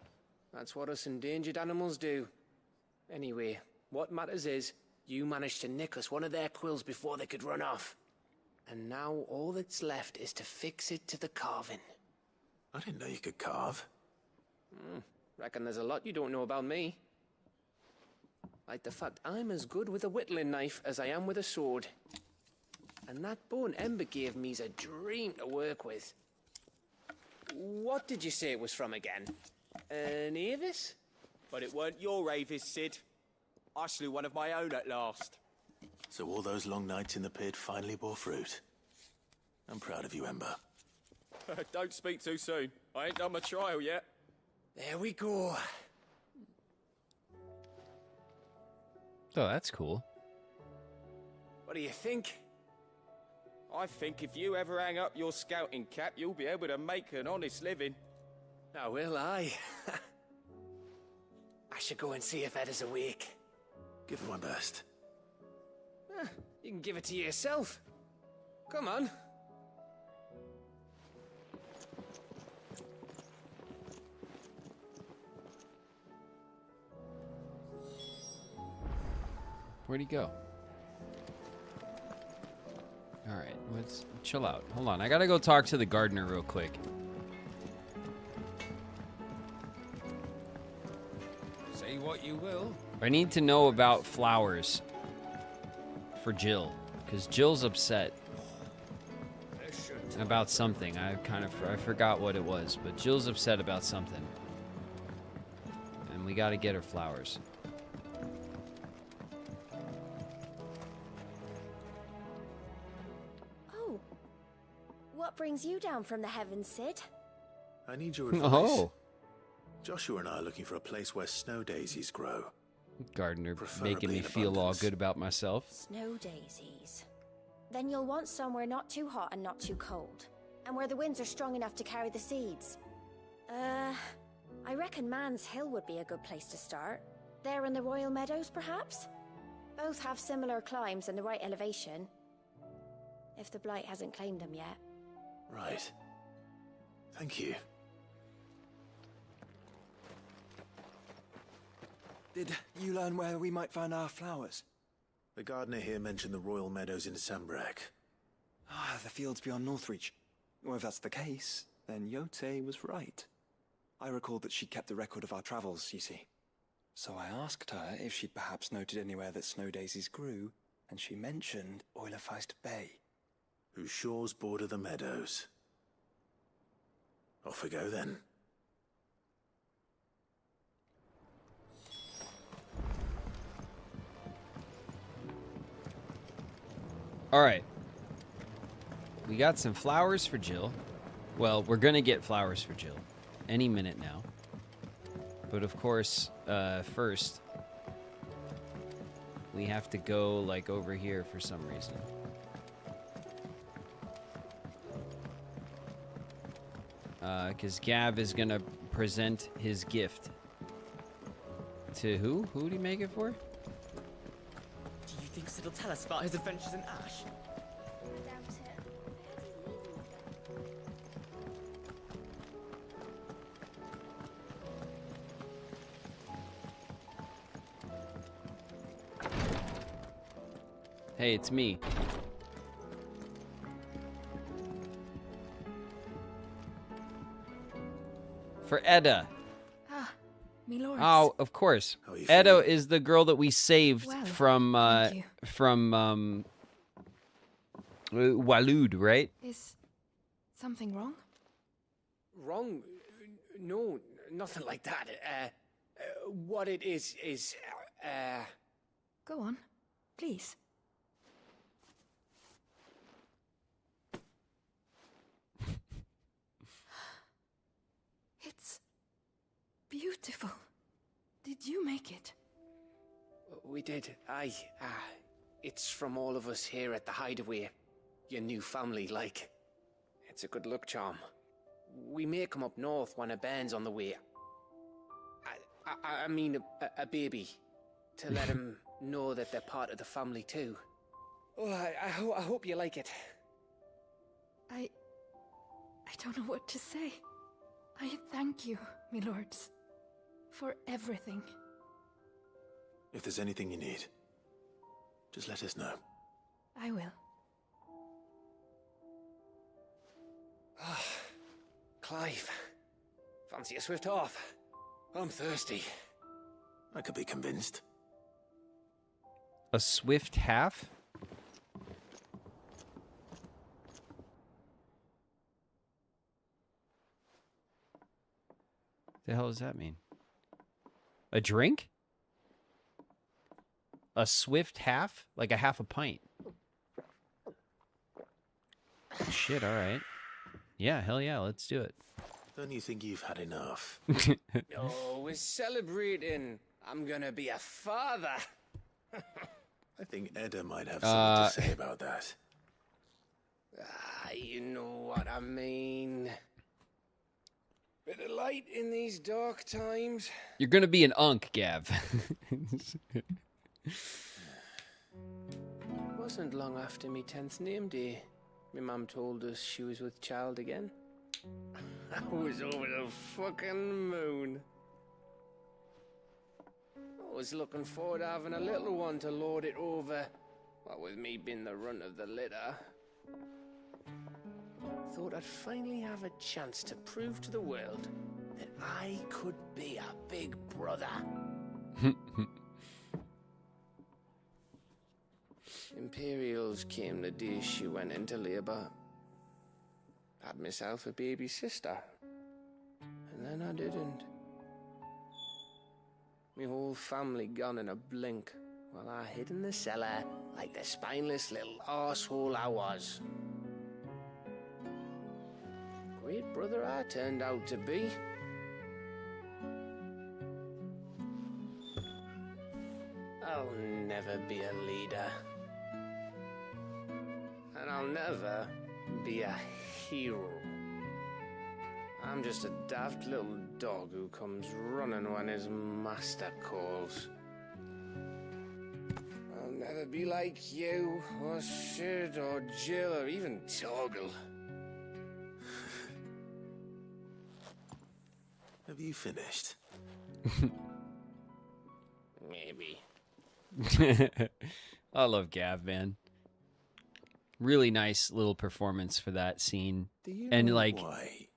that's what us endangered animals do. Anyway, what matters is, you managed to nick us one of their quills before they could run off. And now all that's left is to fix it to the carving. I didn't know you could carve. Reckon there's a lot you don't know about me. Like the fact I'm as good with a whittling knife as I am with a sword. And that bone Ember gave me's a dream to work with. What did you say it was from again? An Avis? But it weren't your Avis, Sid. I slew one of my own at last. So all those long nights in the pit finally bore fruit. I'm proud of you, Ember. Don't speak too soon. I ain't done my trial yet. There we go. Oh, that's cool. What do you think? I think if you ever hang up your scouting cap, you'll be able to make an honest living. Oh, will I? I should go and see if Ed is awake. Give it my best. You can give it to yourself. Come on. Where'd he go? All right, let's chill out. Hold on, I gotta go talk to the gardener real quick. Say what you will. I need to know about flowers for Jill, because Jill's upset about something. I forgot what it was, but Jill's upset about something, and we got to get her flowers. Oh, what brings you down from the heavens, Sid? I need your advice. Oh. Joshua and I are looking for a place where snow daisies grow. Gardener Preferably making me in feel all abundance. good about myself. Snow daisies. Then you'll want somewhere not too hot and not too cold, and where the winds are strong enough to carry the seeds. I reckon Man's Hill would be a good place to start. There in the Royal Meadows, perhaps? Both have similar climbs and the right elevation. If the Blight hasn't claimed them yet. Right. Thank you. Did you learn where we might find our flowers? The gardener here mentioned the Royal Meadows in Sambrak. Ah, the fields beyond Northreach. Well, if that's the case, then Yote was right. I recalled that she kept a record of our travels, you see. So I asked her if she'd perhaps noted anywhere that snow daisies grew, and she mentioned Oilerfeist Bay. Whose shores border the meadows. Off we go then. All right. We got some flowers for Jill. Well, we're going to get flowers for Jill any minute now. But of course, first, we have to go like over here for some reason. Because Gav is going to present his gift. To who? Who would he make it for? Do you think it'll tell us about his adventures in Ash? I doubt it. Hey, it's me. For Edda. Ah, me lords. Oh, of course. How are you Edda feeling? is the girl that we saved Well, from thank Walud, right? Is something wrong? Wrong? No, nothing like that. What it is, Go on, please. It's beautiful. Did you make it? We did. It's from all of us here at the Hideaway. Your new family, like. It's a good luck charm. We may come up north when a band's on the way. I mean a baby. To let him know that they're part of the family too. Oh, I hope you like it. I don't know what to say. I thank you, me lords, for everything. If there's anything you need, just let us know. I will. Clive, fancy a swift off? I'm thirsty. I could be convinced. A swift half? The hell does that mean? A drink? A swift half? Like a half a pint. Shit, alright. Yeah, hell yeah, let's do it. Don't you think you've had enough? Oh, we're celebrating. I'm gonna be a father. I think Edda might have something to say about that. You know what I mean. Bit of light in these dark times. You're gonna be an unk, Gav. Wasn't long after me 10th name day. My mum told us she was with child again. I was over the fucking moon. I was looking forward to having a little one to lord it over. What with me being the runt of the litter. Thought I'd finally have a chance to prove to the world that I could be a big brother. Imperials came the day she went into labour. Had myself a baby sister. And then I didn't. Me whole family gone in a blink, while I hid in the cellar like the spineless little arsehole I was. Great brother I turned out to be. I'll never be a leader. And I'll never be a hero. I'm just a daft little dog who comes running when his master calls. I'll never be like you, or Sid, or Jill, or even Torgal. Have you finished? Maybe. I love Gav, man. Really nice little performance for that scene. Do you And know like why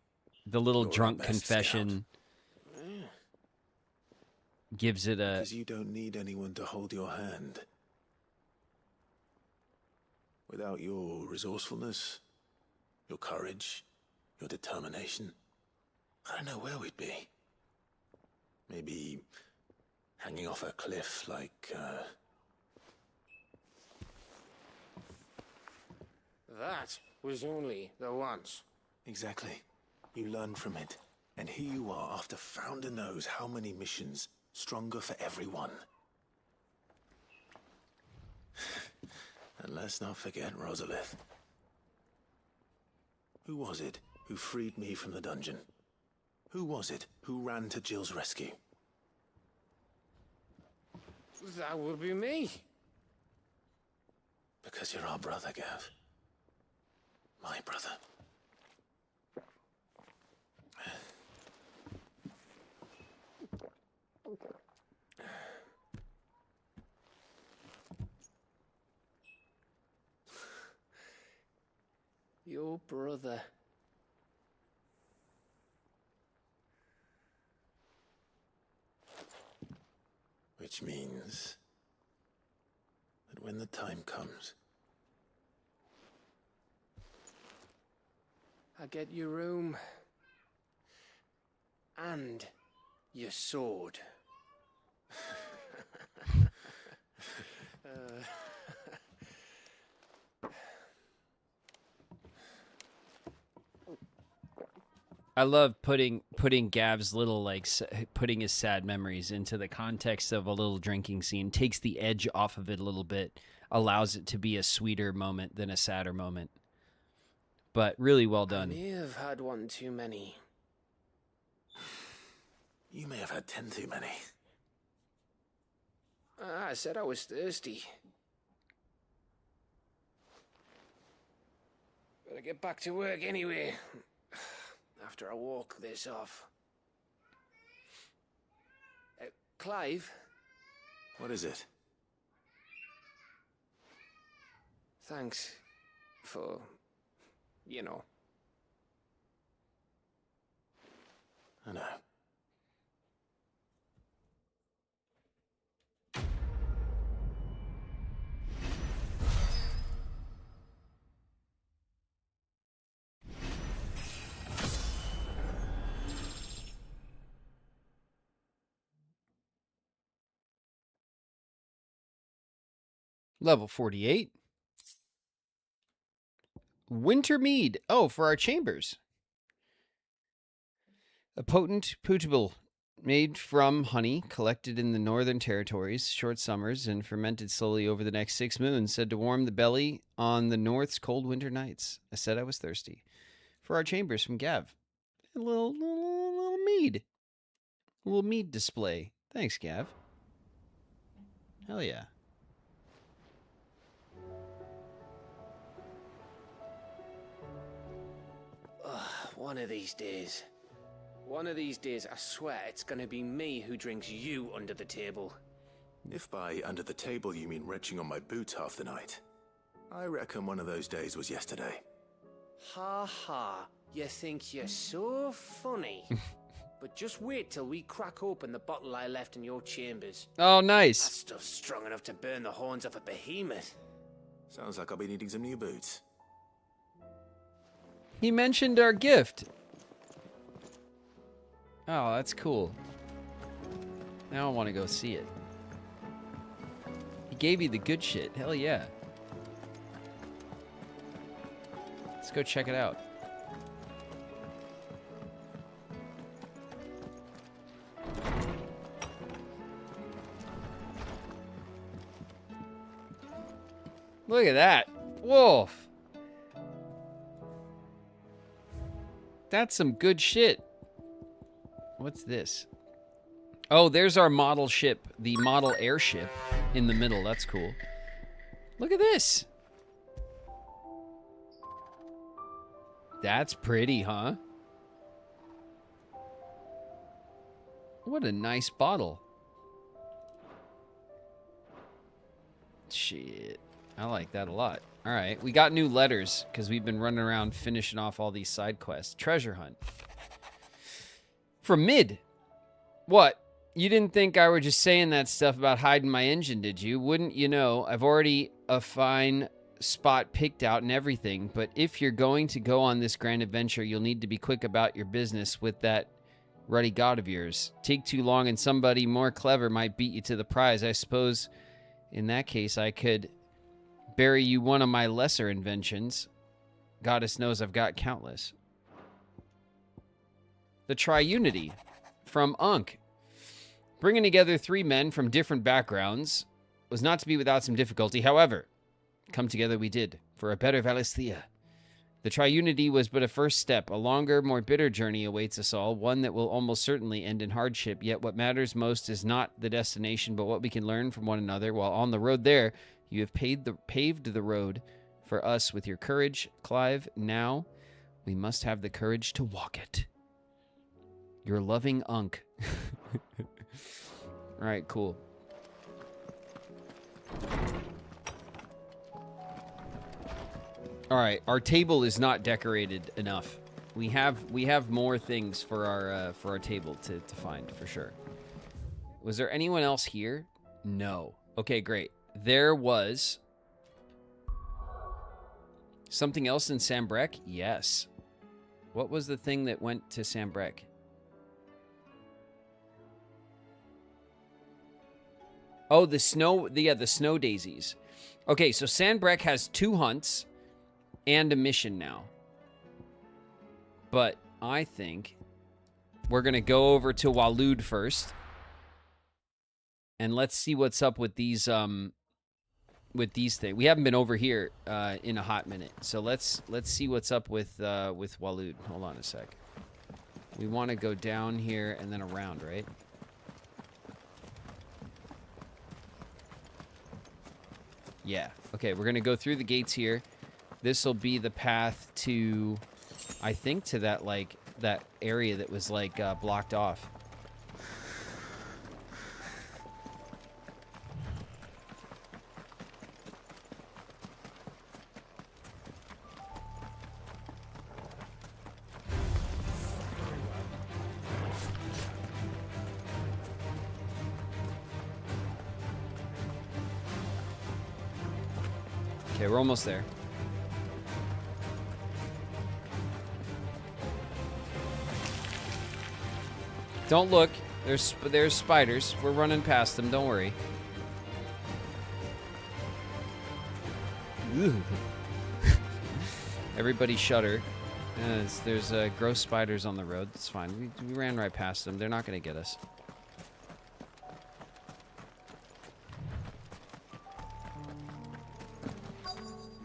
the little you're drunk our best confession gives it a Because you don't need anyone to hold your hand. Without your resourcefulness, your courage, your determination, I don't know where we'd be. Maybe hanging off a cliff like, That was only the once. Exactly. You learn from it. And here you are after Founder knows how many missions, stronger for everyone. And let's not forget Rosalith. Who was it who freed me from the dungeon? Who was it who ran to Jill's rescue? That would be me. Because you're our brother, Gav. My brother. Your brother. Which means that when the time comes, I get your room. And your sword. I love putting Gav's little like putting his sad memories into the context of a little drinking scene, takes the edge off of it a little bit, allows it to be a sweeter moment than a sadder moment. But really well done. I may have had one too many. you may have had 10 too many. I said I was thirsty. Better get back to work anyway. After I walk this off. Clive? What is it? Thanks for, you know. I know. Level 48. Winter mead. Oh, for our chambers. A potent potable made from honey collected in the northern territories, short summers, and fermented slowly over the next 6 moons, said to warm the belly on the north's cold winter nights. I said I was thirsty. For our chambers from Gav. A little mead. A little mead display. Thanks, Gav. Hell yeah. One of these days. One of these days, I swear it's gonna be me who drinks you under the table. If by under the table you mean retching on my boots half the night, I reckon one of those days was yesterday. Ha ha, you think you're so funny. But just wait till we crack open the bottle I left in your chambers. Oh, nice. That stuff's strong enough to burn the horns off a behemoth. Sounds like I'll be needing some new boots. He mentioned our gift. Oh, that's cool. Now I want to go see it. He gave you the good shit. Hell yeah. Let's go check it out. Look at that. Wolf. That's some good shit. What's this? Oh, there's our model ship. The model airship in the middle. That's cool. Look at this. That's pretty, huh? What a nice bottle. Shit. I like that a lot. All right. We got new letters because we've been running around finishing off all these side quests. Treasure hunt. From Mid. What? You didn't think I were just saying that stuff about hiding my engine, did you? Wouldn't you know? I've already a fine spot picked out and everything, but if you're going to go on this grand adventure, you'll need to be quick about your business with that ruddy god of yours. Take too long and somebody more clever might beat you to the prize. I suppose in that case I could bury you one of my lesser inventions. Goddess knows I've got countless. The Triunity from Unk. Bringing together 3 men from different backgrounds was not to be without some difficulty. However, come together we did for a better Valisthea. The Triunity was but a first step. A longer, more bitter journey awaits us all, one that will almost certainly end in hardship. Yet what matters most is not the destination, but what we can learn from one another. While on the road there, you have paved the road for us with your courage, Clive. Now, we must have the courage to walk it. Your loving Unk. All right, cool. All right, our table is not decorated enough. We have more things for our table to find for sure. Was there anyone else here? No. Okay, great. There was something else in Sambrek? Yes. What was the thing that went to Sambrek? Oh, the snow daisies. Okay, so Sandbrek has 2 hunts and a mission now. But I think we're going to go over to Waloed first. And let's see what's up with these things. We haven't been over here in a hot minute. So let's see what's up with Waloed. Hold on a sec. We want to go down here and then around, right? Yeah. Okay, we're going to go through the gates here. This will be the path to, I think, to that, like, that area that was, like, blocked off. Okay, we're almost there. Don't look. There's spiders. We're running past them. Don't worry. Ooh. Everybody shudder. There's gross spiders on the road. It's fine. We ran right past them. They're not going to get us.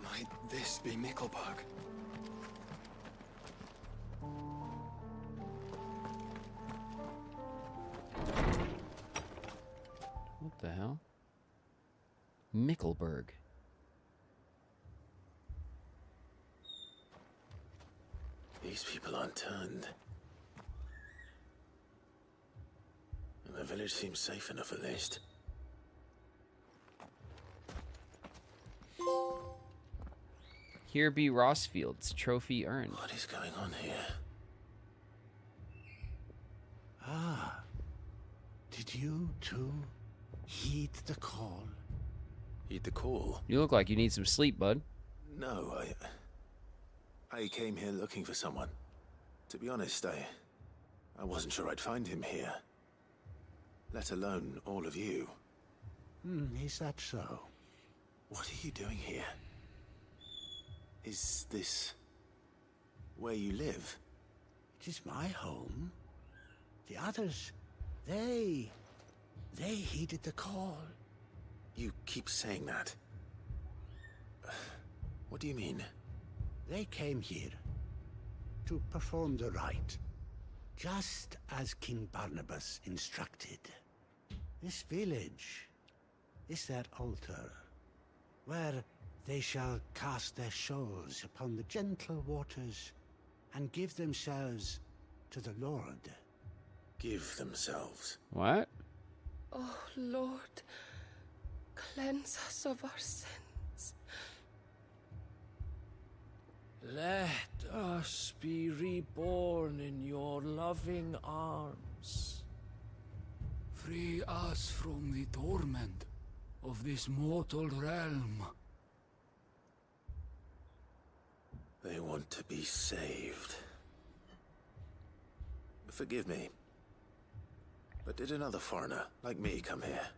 Might this be Mickelberg? What the hell? Mickelberg. These people aren't turned. And the village seems safe enough at least. Here be Rossfield's trophy earned. What is going on here? Ah. Did you too heed the call? Heed the call? You look like you need some sleep, bud. No, I came here looking for someone. To be honest, I wasn't sure I'd find him here. Let alone all of you. Is that so? What are you doing here? Is this where you live? It is my home. The others, they heeded the call. You keep saying that. What do you mean? They came here to perform the rite, just as King Barnabas instructed. This village is their altar, where they shall cast their souls upon the gentle waters and give themselves to the Lord. Give themselves? What? Oh, Lord, cleanse us of our sins. Let us be reborn in your loving arms. Free us from the torment of this mortal realm. They want to be saved. Forgive me, but did another foreigner like me come here?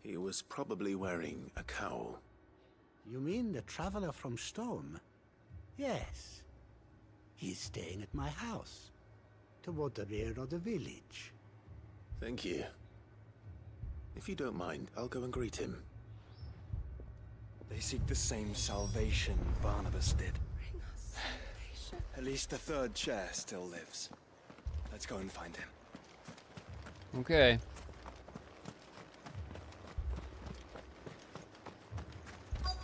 He was probably wearing a cowl. You mean the traveler from Storm? Yes. He's staying at my house, toward the rear of the village. Thank you. If you don't mind, I'll go and greet him. They seek the same salvation Barnabas did. At least the third chair still lives. Let's go and find him. Okay.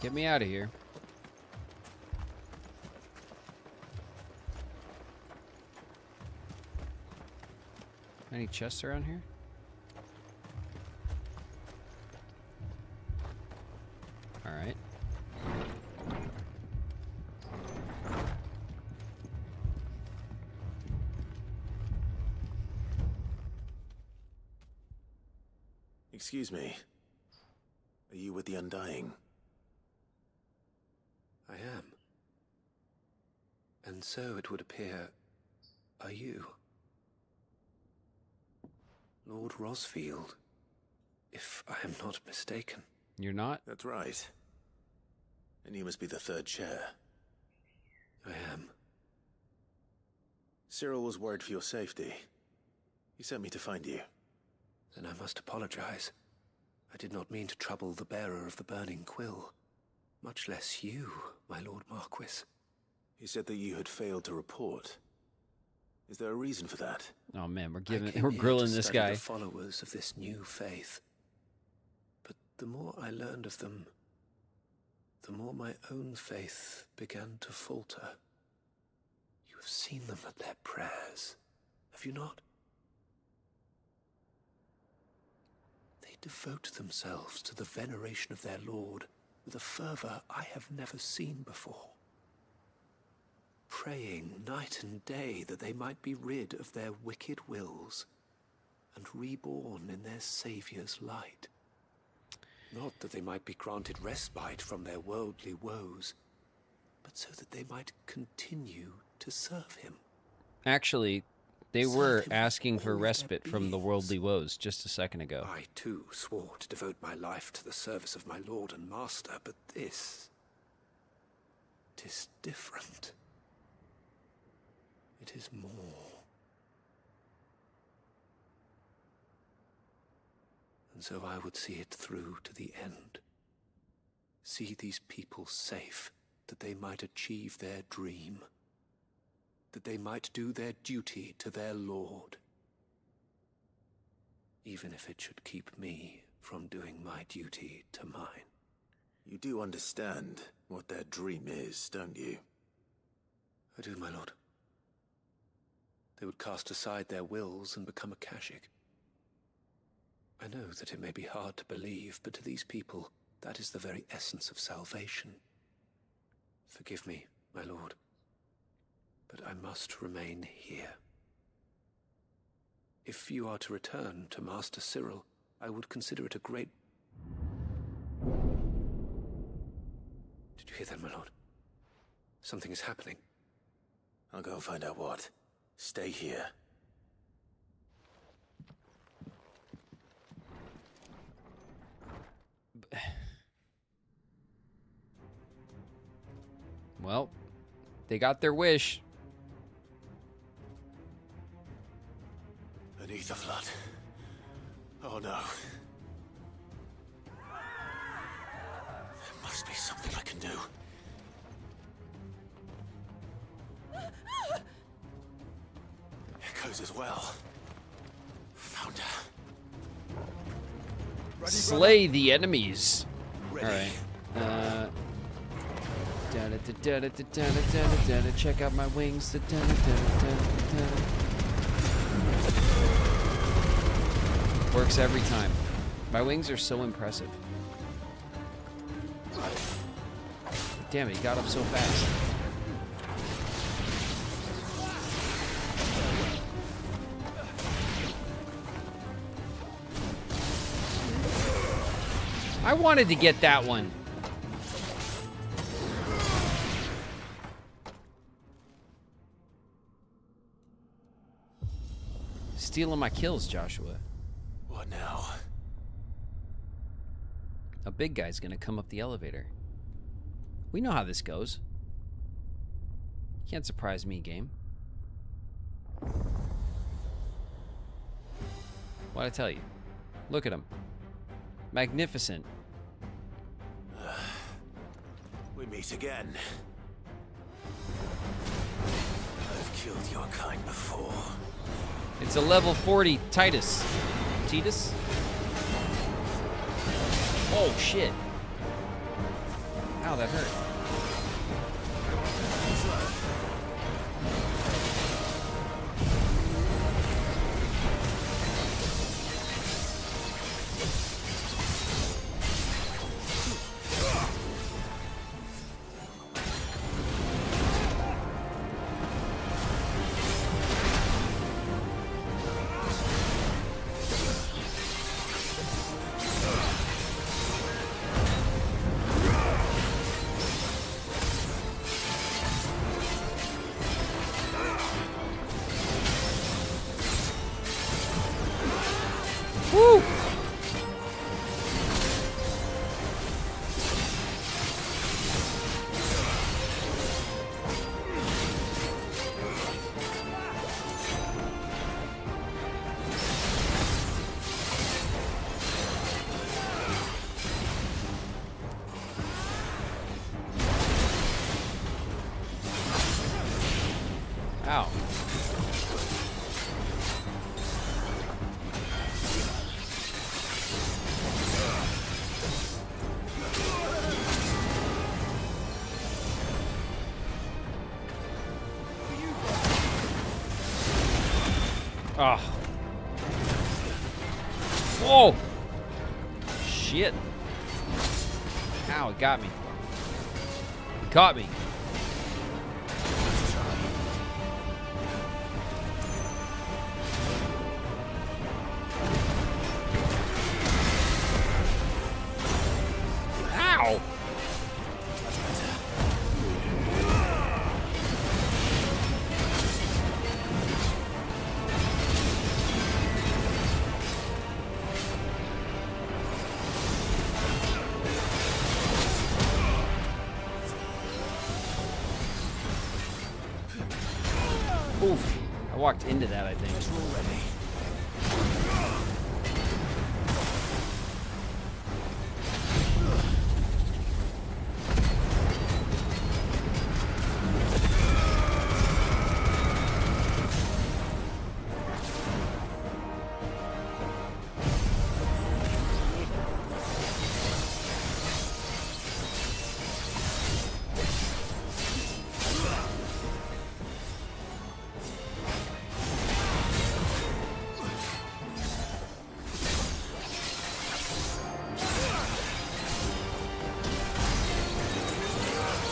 Get me out of here. Any chests around here? All right. Excuse me. Are you with the Undying? I am. And so it would appear, are you? Lord Rosfield, if I am not mistaken. You're not? That's right. And you must be the third chair. I am. Cyril was worried for your safety. He sent me to find you. Then I must apologize. I did not mean to trouble the bearer of the burning quill. Much less you, my Lord Marquis. He said that you had failed to report. Is there a reason for that? Oh man, we're grilling this guy. The followers of this new faith. But the more I learned of them, the more my own faith began to falter. You have seen them at their prayers, have you not? They devote themselves to the veneration of their Lord with a fervor I have never seen before. Praying night and day that they might be rid of their wicked wills and reborn in their Saviour's light. Not that they might be granted respite from their worldly woes, but so that they might continue to serve him. Actually, they were asking for respite from the worldly woes just a second ago. I too swore to devote my life to the service of my Lord and Master, but this... 'tis different. It is more. And so I would see it through to the end. See these people safe, that they might achieve their dream. That they might do their duty to their Lord. Even if it should keep me from doing my duty to mine. You do understand what their dream is, don't you? I do, my lord. They would cast aside their wills and become a Kashik. I know that it may be hard to believe, but to these people, that is the very essence of salvation. Forgive me, my lord, but I must remain here. If you are to return to Master Cyril, I would consider it a great... Did you hear that, my lord? Something is happening. I'll go and find out what. Stay here. Well, they got their wish. Beneath the flood. Oh no. There must be something I can do. Echoes as well. Found her. Slay the enemies. Alright. Check out my wings. Works every time. My wings are so impressive. Damn it, he got up so fast. I wanted to get that one. Stealing my kills, Joshua. What now? A big guy's gonna come up the elevator. We know how this goes. Can't surprise me, game. What'd I tell you? Look at him. Magnificent. We meet again. I've killed your kind before. It's a level 40 Titus. Titus? Oh, shit. Ow, that hurt. Woo! Ow. Oh. Whoa! Shit. Ow, it got me. It caught me. Ow! Oof. I walked into that, I think.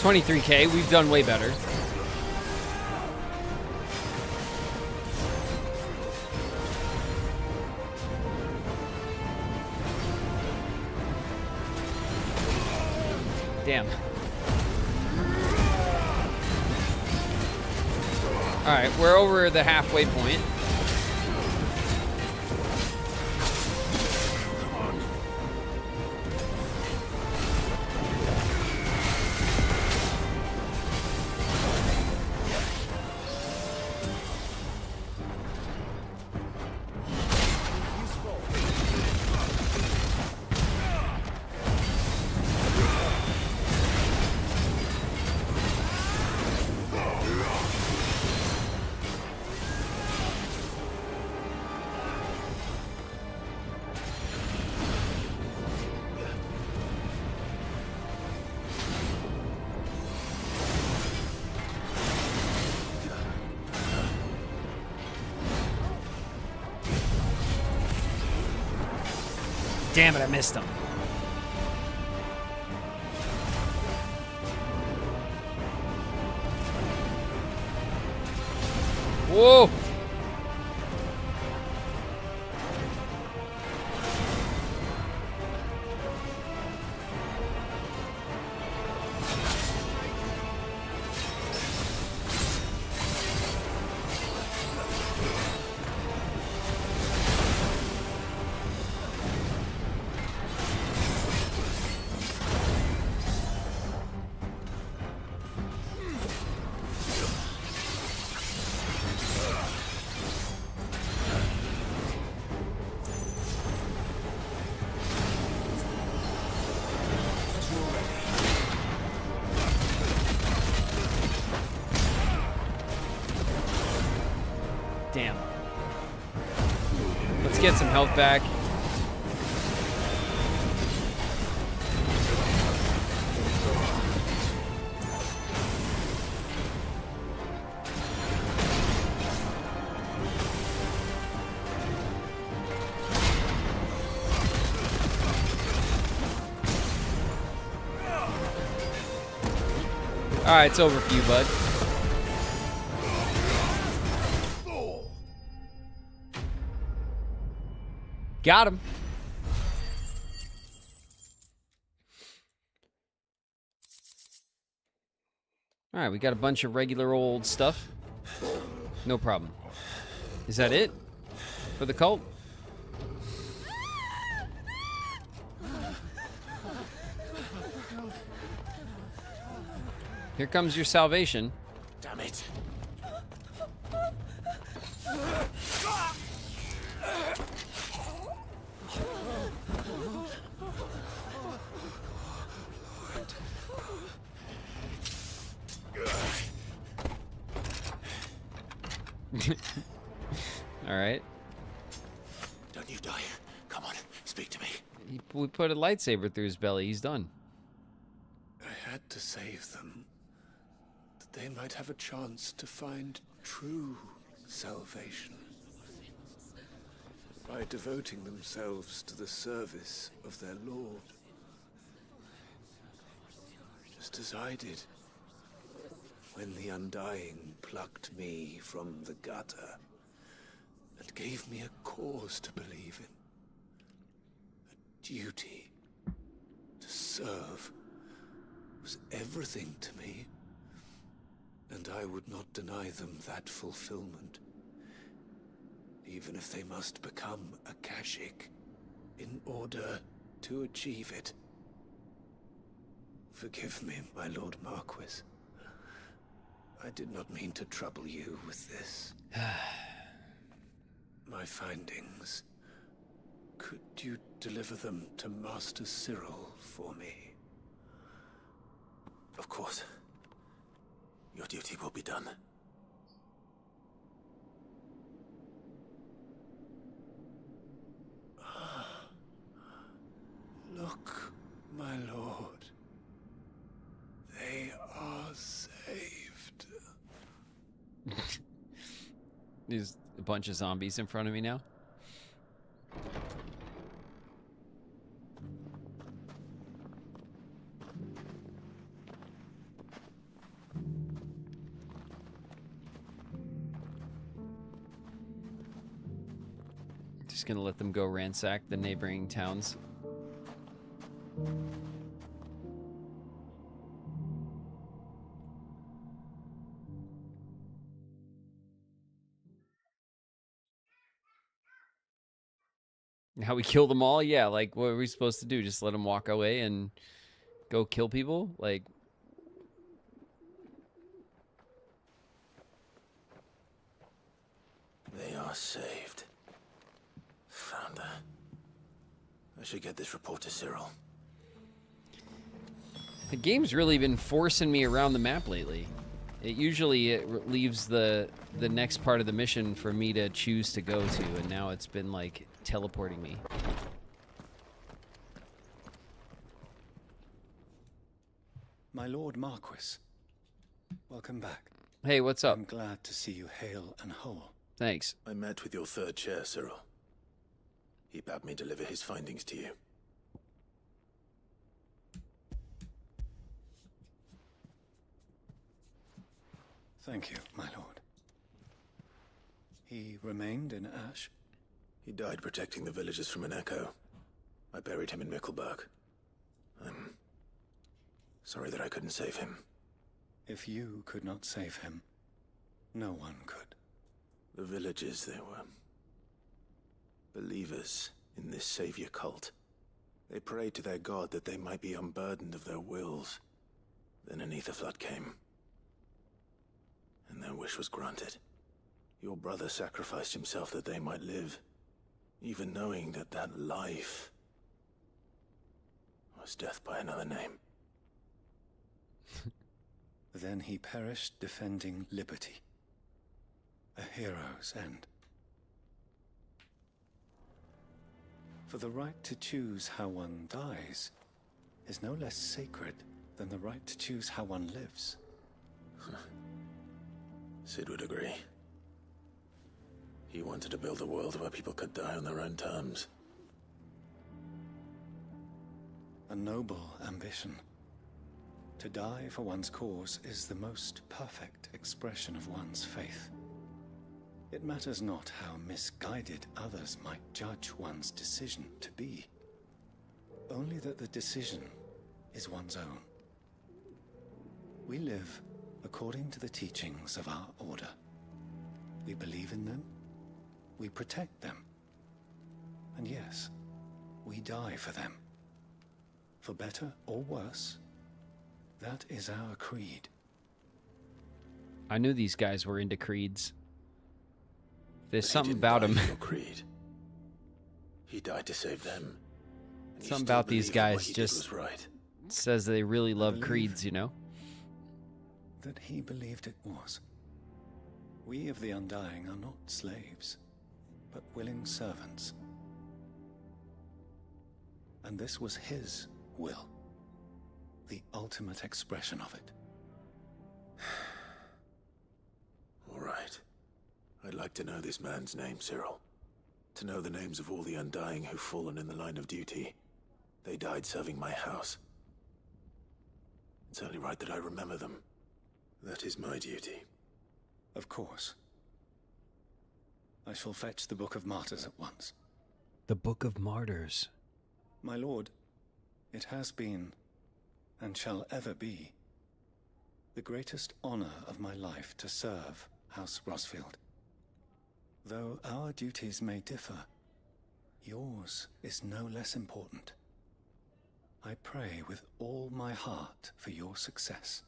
$23K, we've done way better. Damn. Alright, we're over the halfway point. Damn it, I missed him. Whoa! Damn. Let's get some health back. All right, it's over for you, bud. Got him. All right, we got a bunch of regular old stuff. No problem. Is that it for the cult? Here comes your salvation. Damn it. All right. Don't you die. Come on, speak to me. We put a lightsaber through his belly. He's done. I had to save them, that they might have a chance to find true salvation. By devoting themselves to the service of their Lord. Just as I did when the Undying plucked me from the gutter and gave me a cause to believe in. A duty to serve was everything to me, and I would not deny them that fulfillment, even if they must become a Kashyyyk in order to achieve it. Forgive me, my Lord Marquis. I did not mean to trouble you with this. My findings. Could you deliver them to Master Cyril for me? Of course. Your duty will be done. Look, my lord. They are saved. There's a bunch of zombies in front of me now. Just gonna let them go ransack the neighboring towns. How we kill them all? Yeah, like, what are we supposed to do? Just let them walk away and go kill people? Like... They are saved. Founder. I should get this report to Cyril. The game's really been forcing me around the map lately. It leaves the next part of the mission for me to choose to go to, and now it's been like teleporting me. My Lord Marquis, welcome back. Hey, what's up? I'm glad to see you hale and whole. Thanks. I met with your third chair, Cyril. He bade me deliver his findings to you. Thank you, my lord. He remained in Ash? He died protecting the villagers from an echo. I buried him in Mickelberg. I'm sorry that I couldn't save him. If you could not save him, no one could. The villagers, they were believers in this savior cult. They prayed to their god that they might be unburdened of their wills. Then an ether flood came, and their wish was granted. Your brother sacrificed himself that they might live, even knowing that that life was death by another name. Then he perished defending liberty. A hero's end. For the right to choose how one dies is no less sacred than the right to choose how one lives. Sid would agree. He wanted to build a world where people could die on their own terms. A noble ambition. To die for one's cause is the most perfect expression of one's faith. It matters not how misguided others might judge one's decision to be. Only that the decision is one's own. We live according to the teachings of our order. We believe in them, we protect them, and yes, we die for them. For better or worse, that is our creed. I knew these guys were into creeds. There's something about him. Creed. He died to save them. Something about these guys just says they really love creeds, you know? That he believed it was. We of the Undying are not slaves, but willing servants. And this was his will. The ultimate expression of it. All right. I'd like to know this man's name, Cyril. To know the names of all the Undying who've fallen in the line of duty. They died serving my house. It's only right that I remember them. That is my duty. Of course. I shall fetch the Book of Martyrs at once. The Book of Martyrs. My lord, it has been, and shall ever be, the greatest honor of my life to serve House Rosfield. Though our duties may differ, yours is no less important. I pray with all my heart for your success.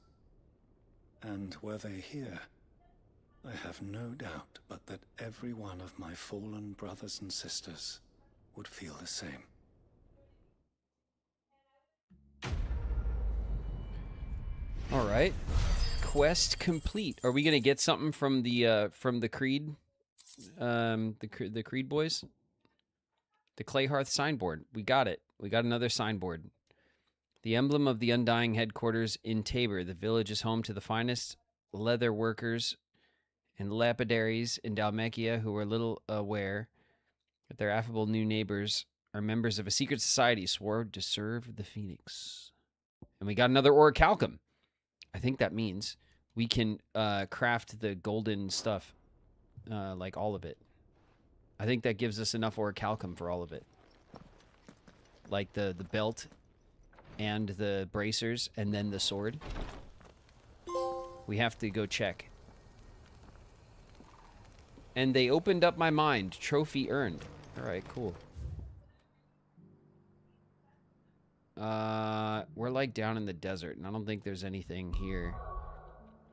And were they here, I have no doubt but that every one of my fallen brothers and sisters would feel the same. All right. Quest complete. Are we going to get something from the Creed? The Creed boys? The Clayhearth signboard. We got it. We got another signboard. The emblem of the Undying headquarters in Tabor. The village is home to the finest leather workers and lapidaries in Dalmacia who are little aware that their affable new neighbors are members of a secret society sworn to serve the Phoenix. And we got another orichalcum. I think that means we can craft the golden stuff, like all of it. I think that gives us enough orichalcum for all of it. Like the belt and the bracers and then the sword. We have to go check. And they opened up my mind. Trophy earned. All right, cool. We're like down in the desert, and I don't think there's anything here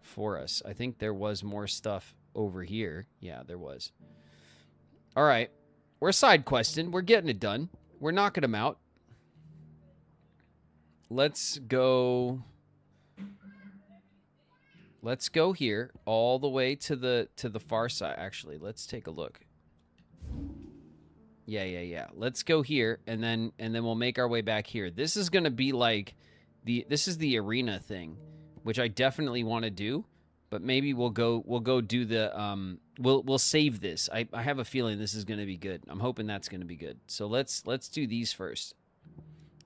for us. I think there was more stuff over here. Yeah, there was. All right. We're side questing. We're getting it done. We're knocking them out. Let's go here all the way to the far side. Actually, let's take a look. Yeah. Let's go here and then we'll make our way back here. This is going to be like this is the arena thing, which I definitely want to do, But maybe we'll go do the we'll save this. I have a feeling this is going to be good. I'm hoping that's going to be good. So let's do these first.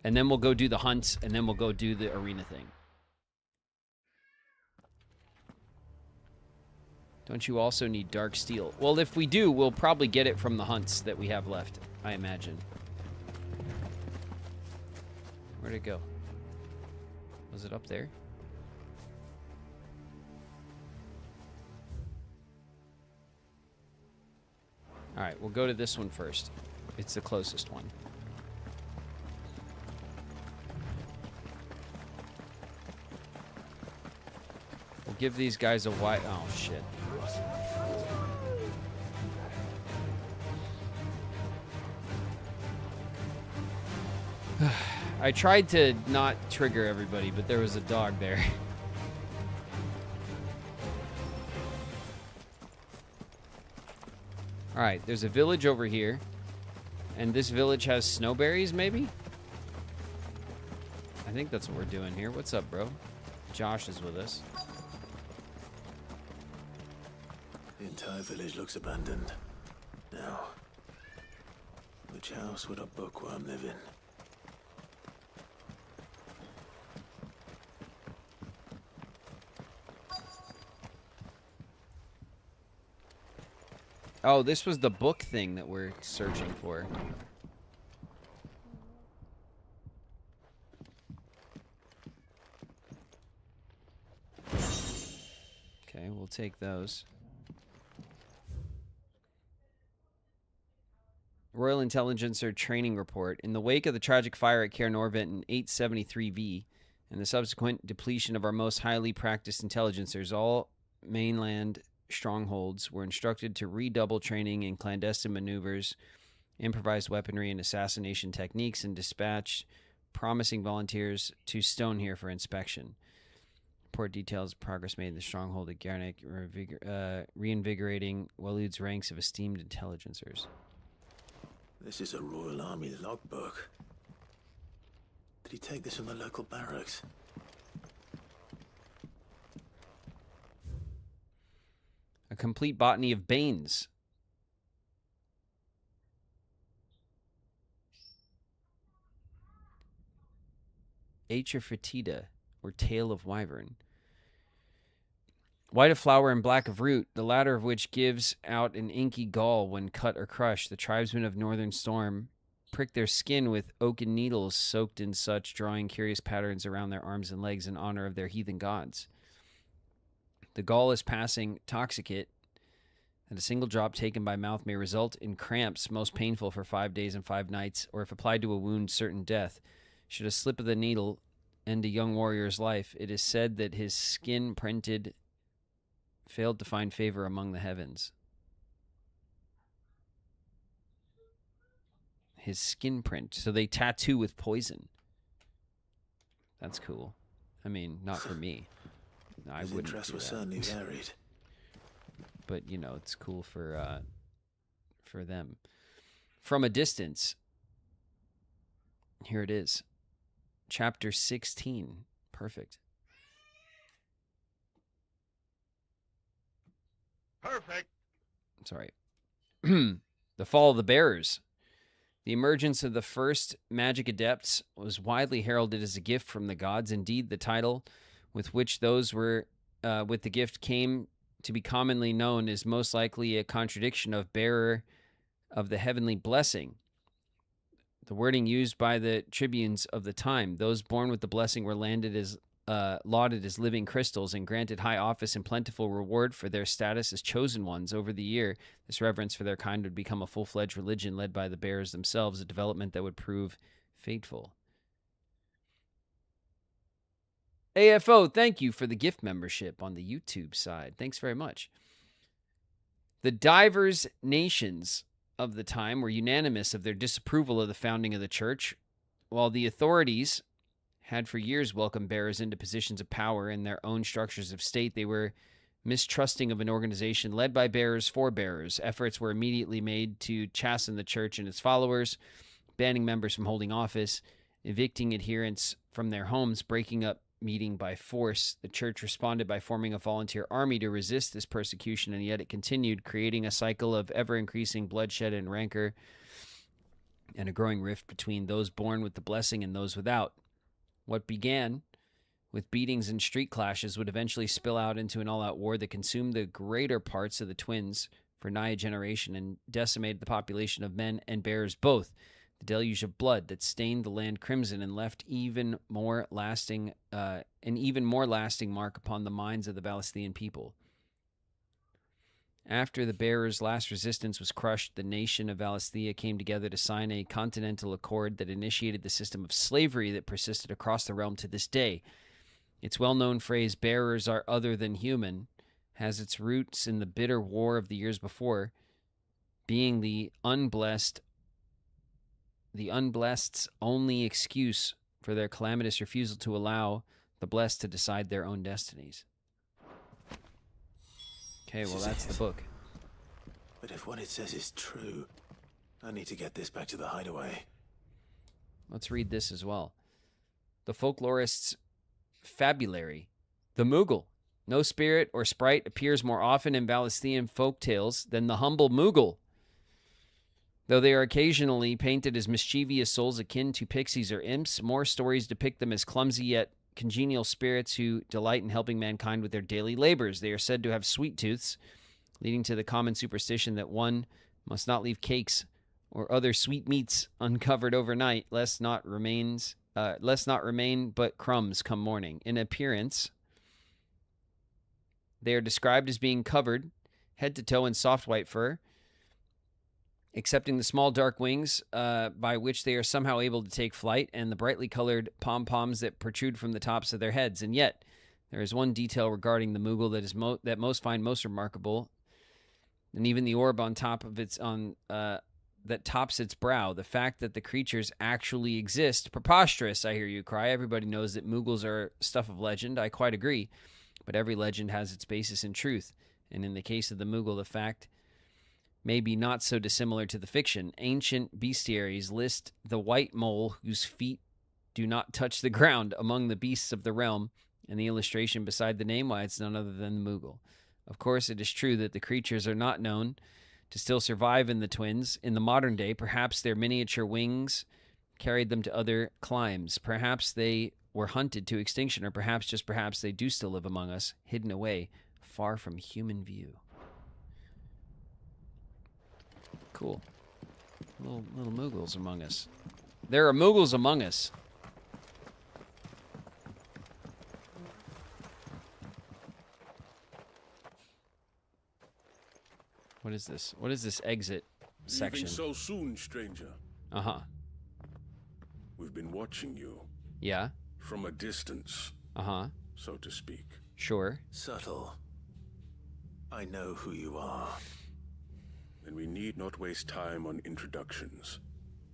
And then we'll go do the hunts, and then we'll go do the arena thing. Don't you also need dark steel? Well, if we do, we'll probably get it from the hunts that we have left, I imagine. Where'd it go? Was it up there? All right, we'll go to this one first. It's the closest one. We'll give these guys a wide... Oh, shit. I tried to not trigger everybody, but there was a dog there. All right, there's a village over here. And this village has snowberries, maybe? I think that's what we're doing here. What's up, bro? Josh is with us. The entire village looks abandoned. Now, which house would a bookworm live in? Oh, this was the book thing that we're searching for. Okay, we'll take those. Royal Intelligencer Training Report. In the wake of the tragic fire at Cair Norvent in 873V and the subsequent depletion of our most highly practiced intelligencers, all mainland strongholds were instructed to redouble training in clandestine maneuvers, improvised weaponry, and assassination techniques, and dispatched promising volunteers to Stonehere for inspection. Report details progress made in the stronghold at Garnick, reinvigorating Walud's ranks of esteemed intelligencers. This is a Royal Army logbook. Did he take this from the local barracks? A complete botany of Banes. Acher fetida, or tail of wyvern. White of flower and black of root, the latter of which gives out an inky gall when cut or crushed. The tribesmen of Northern Storm prick their skin with oaken needles soaked in such, drawing curious patterns around their arms and legs in honor of their heathen gods. The gall is passing toxicate, and a single drop taken by mouth may result in cramps most painful for 5 days and 5 nights, or if applied to a wound, certain death. Should a slip of the needle end a young warrior's life, it is said that his skin printed failed to find favor among the heavens. His skin print. So they tattoo with poison. That's cool. I mean, not for me. No, I wouldn't. His interest was certainly varied. But, you know, it's cool for them. From a distance. Here it is. Chapter 16. Perfect. Perfect. Sorry. The Fall of the Bearers. The emergence of the first magic adepts was widely heralded as a gift from the gods. Indeed, the title with which those were with the gift came to be commonly known is most likely a contradiction of bearer of the heavenly blessing. The wording used by the tribunes of the time. Those born with the blessing were lauded as living crystals and granted high office and plentiful reward for their status as chosen ones. Over the year, this reverence for their kind would become a full-fledged religion led by the bearers themselves, a development that would prove fateful. AFO, thank you for the gift membership on the YouTube side. Thanks very much. The divers nations of the time were unanimous of their disapproval of the founding of the church, while the authorities had for years welcomed bearers into positions of power in their own structures of state. They were mistrusting of an organization led by bearers for bearers. Efforts were immediately made to chasten the church and its followers, banning members from holding office, evicting adherents from their homes, breaking up meeting by force. The church responded by forming a volunteer army to resist this persecution, and yet it continued, creating a cycle of ever-increasing bloodshed and rancor, and a growing rift between those born with the blessing and those without. What began with beatings and street clashes would eventually spill out into an all-out war that consumed the greater parts of the twins for nigh a generation and decimated the population of men and bears both. The deluge of blood that stained the land crimson and left an even more lasting mark upon the minds of the Valisthian people. After the bearers' last resistance was crushed, the nation of Valisthea came together to sign a continental accord that initiated the system of slavery that persisted across the realm to this day. Its well-known phrase, "bearers are other than human," has its roots in the bitter war of the years before, being the unblessed's only excuse for their calamitous refusal to allow the blessed to decide their own destinies. Okay, well, that's the book. But if what it says is true, I need to get this back to the hideaway. Let's read this as well. The folklorist's fabulary. The Moogle. No spirit or sprite appears more often in Valisthian folk tales than the humble Moogle. Though they are occasionally painted as mischievous souls akin to pixies or imps, more stories depict them as clumsy yet congenial spirits who delight in helping mankind with their daily labors. They are said to have sweet tooths, leading to the common superstition that one must not leave cakes or other sweet meats uncovered overnight, lest not remain but crumbs come morning. In appearance, they are described as being covered head to toe in soft white fur, excepting the small dark wings by which they are somehow able to take flight, and the brightly colored pom-poms that protrude from the tops of their heads. And yet, there is one detail regarding the Moogle that most find most remarkable, and even the orb on top of that tops its brow. The fact that the creatures actually exist. Preposterous, I hear you cry. Everybody knows that Moogles are stuff of legend. I quite agree. But every legend has its basis in truth. And in the case of the Moogle, the fact may be not so dissimilar to the fiction. Ancient bestiaries list the white mole whose feet do not touch the ground among the beasts of the realm, and the illustration beside the name, why it's none other than the Moogle. Of course, it is true that the creatures are not known to still survive in the twins. In the modern day, perhaps their miniature wings carried them to other climes. Perhaps they were hunted to extinction, or perhaps they do still live among us, hidden away, far from human view. Cool. Little Moogles among us. There are Moogles among us. What is this? What is this exit section? Leaving so soon, stranger. Uh-huh. We've been watching you. Yeah? From a distance. Uh-huh. So to speak. Sure. Subtle. I know who you are. Then we need not waste time on introductions.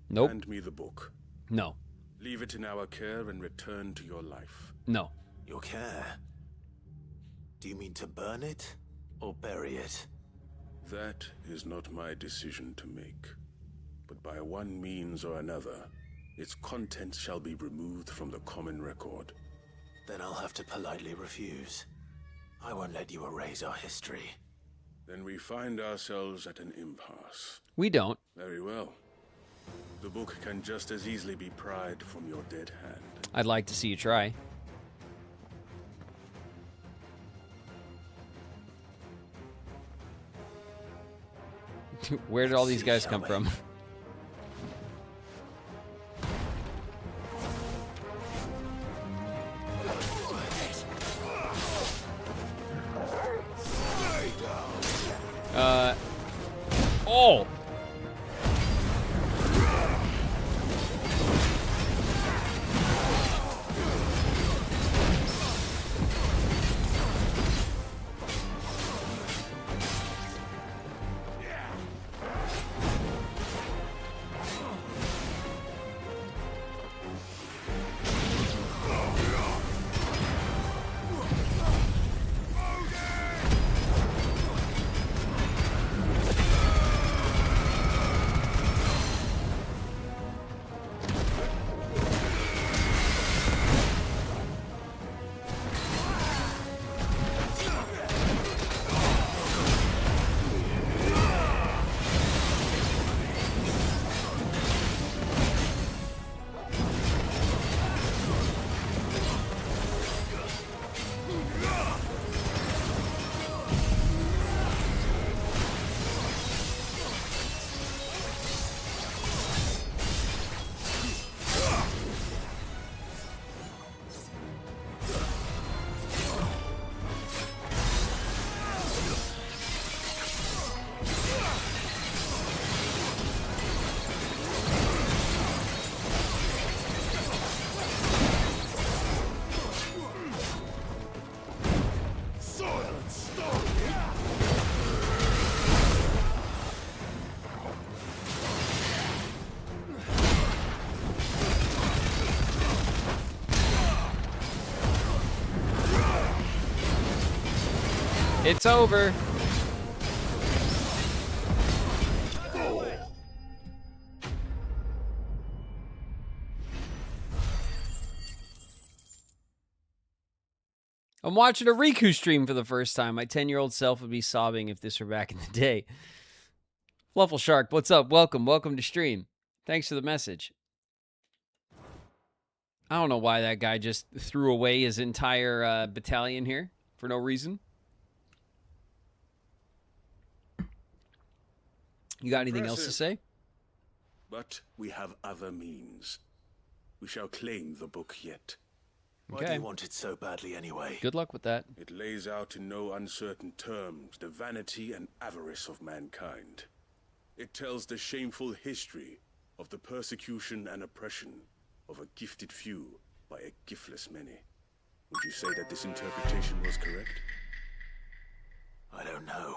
Nope. Hand me the book. No. Leave it in our care and return to your life. No. Your care? Do you mean to burn it or bury it? That is not my decision to make. But by one means or another, its contents shall be removed from the common record. Then I'll have to politely refuse. I won't let you erase our history. Then we find ourselves at an impasse. We don't. Very well. The book can just as easily be pried from your dead hand. I'd like to see you try. Where did all these guys come from? Oh! It's over. I'm watching a Riku stream for the first time. My 10-year-old self would be sobbing if this were back in the day. Fluffle Shark, what's up? Welcome. Welcome to stream. Thanks for the message. I don't know why that guy just threw away his entire battalion here for no reason. You got anything else to say? But we have other means. We shall claim the book yet. Why do you want it so badly anyway? Good luck with that. It lays out in no uncertain terms the vanity and avarice of mankind. It tells the shameful history of the persecution and oppression of a gifted few by a giftless many. Would you say that this interpretation was correct? I don't know.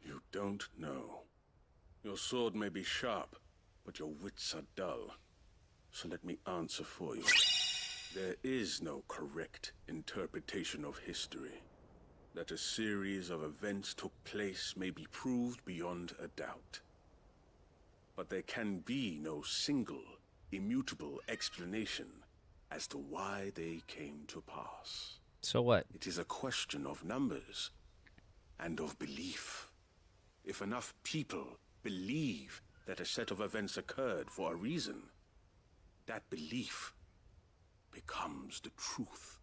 You don't know. Your sword may be sharp, but your wits are dull. So let me answer for you. There is no correct interpretation of history. That a series of events took place may be proved beyond a doubt. But there can be no single, immutable explanation as to why they came to pass. So what? It is a question of numbers and of belief. If enough people believe that a set of events occurred for a reason, that belief becomes the truth.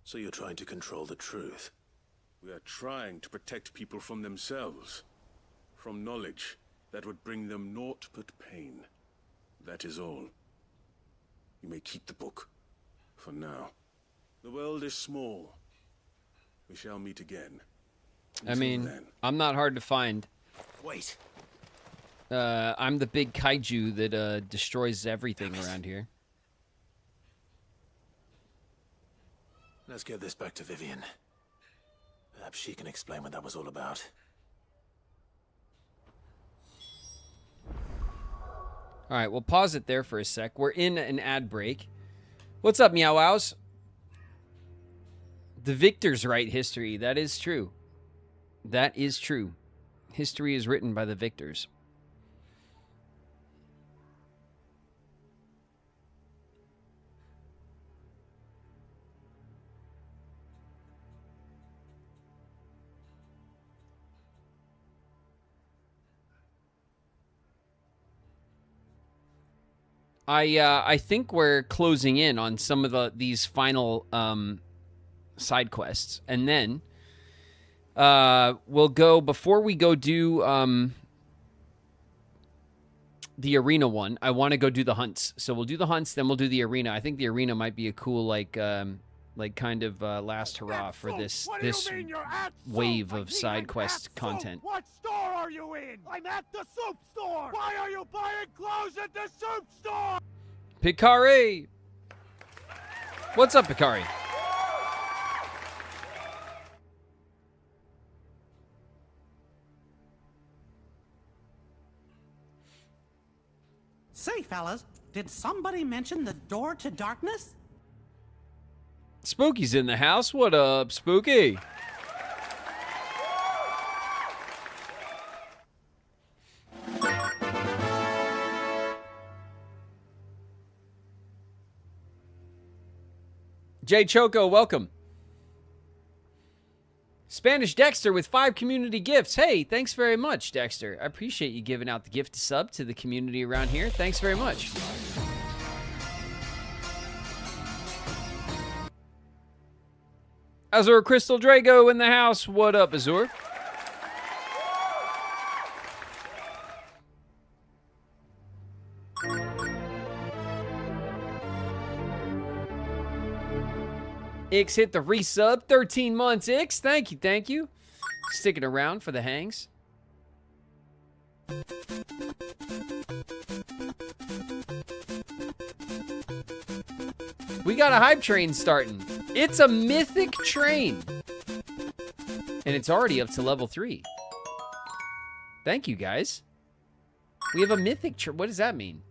So you're trying to control the truth? We are trying to protect people from themselves, from knowledge that would bring them naught but pain. That is all. You may keep the book, for now. The world is small. We shall meet again. I mean, I'm not hard to find. Wait. I'm the big kaiju that destroys everything around here. Let's get this back to Vivian. Perhaps she can explain what that was all about. All right, we'll pause it there for a sec. We're in an ad break. What's up, Meow Wows? The victors write history. That is true. That is true. History is written by the victors. I think we're closing in on some of these final side quests, and then we'll go before we go do the arena one. I want to go do the hunts, so we'll do the hunts, then we'll do the arena. I think the arena might be a cool like kind of last hurrah for this wave of side quest content. What store are you in? I'm at the soup store. Why are you buying clothes at the soup store? Picari! What's up, Picari? Say, fellas, did somebody mention the door to darkness? Spooky's in the house. What up, Spooky? Jay Choco, welcome. Spanish Dexter with 5 community gifts. Hey, thanks very much, Dexter. I appreciate you giving out the gift sub to the community around here. Thanks very much. Azure Crystal Drago in the house. What up, Azure? Ix hit the resub. 13 months, Ix. Thank you, thank you. Sticking around for the hangs. We got a hype train starting. It's a mythic train. And it's already up to level 3. Thank you, guys. We have a mythic train. What does that mean?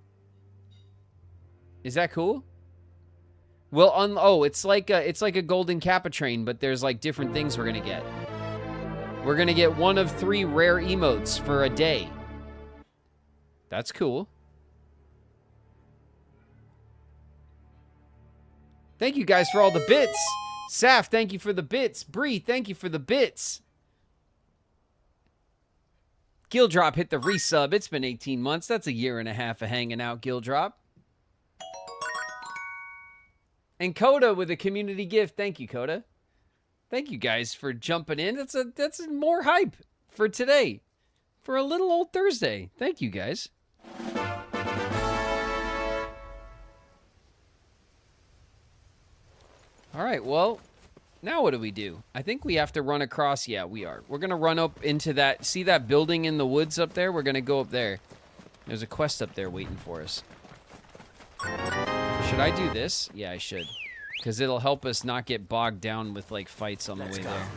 Is that cool? Well, oh, it's like a golden Kappa train, but there's like different things we're gonna get. We're going to get one of 3 rare emotes for a day. That's cool. Thank you guys for all the bits. Saf, thank you for the bits. Bree, thank you for the bits. Gildrop hit the resub. It's been 18 months. That's a year and a half of hanging out, Gildrop. And Coda with a community gift. Thank you, Coda. Thank you guys for jumping in. That's more hype for today. For a little old Thursday. Thank you guys. All right, well, now what do we do? I think we have to run across. Yeah, we are. We're going to run up into that. See that building in the woods up there? We're going to go up there. There's a quest up there waiting for us. Should I do this? Yeah, I should. Because it'll help us not get bogged down with, like, fights on the way there.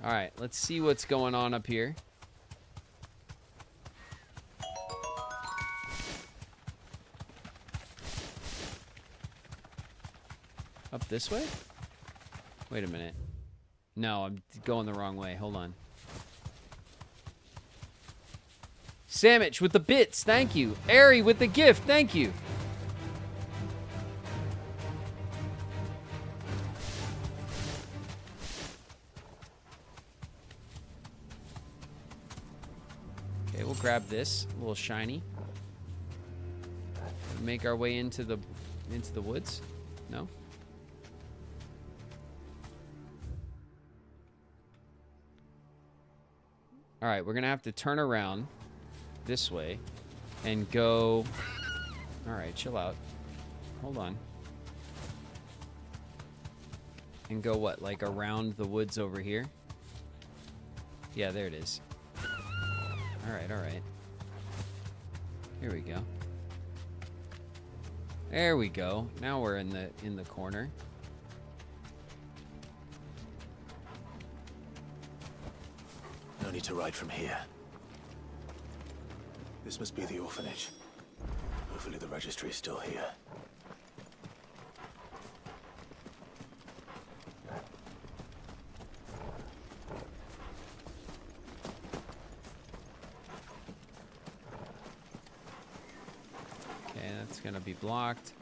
All right, let's see what's going on up here. Up this way? Wait a minute. No, I'm going the wrong way. Hold on. Sandwich with the bits. Thank you. Airy with the gift. Thank you. Okay, we'll grab this. A little shiny. Make our way into the woods. No? All right, we're going to have to turn around this way and go... All right, chill out. Hold on. And go what, like around the woods over here? Yeah, there it is. All right, all right. Here we go. There we go. Now we're in the corner. No need to ride from here. This must be the orphanage. Hopefully the registry is still here. Okay, that's gonna be blocked.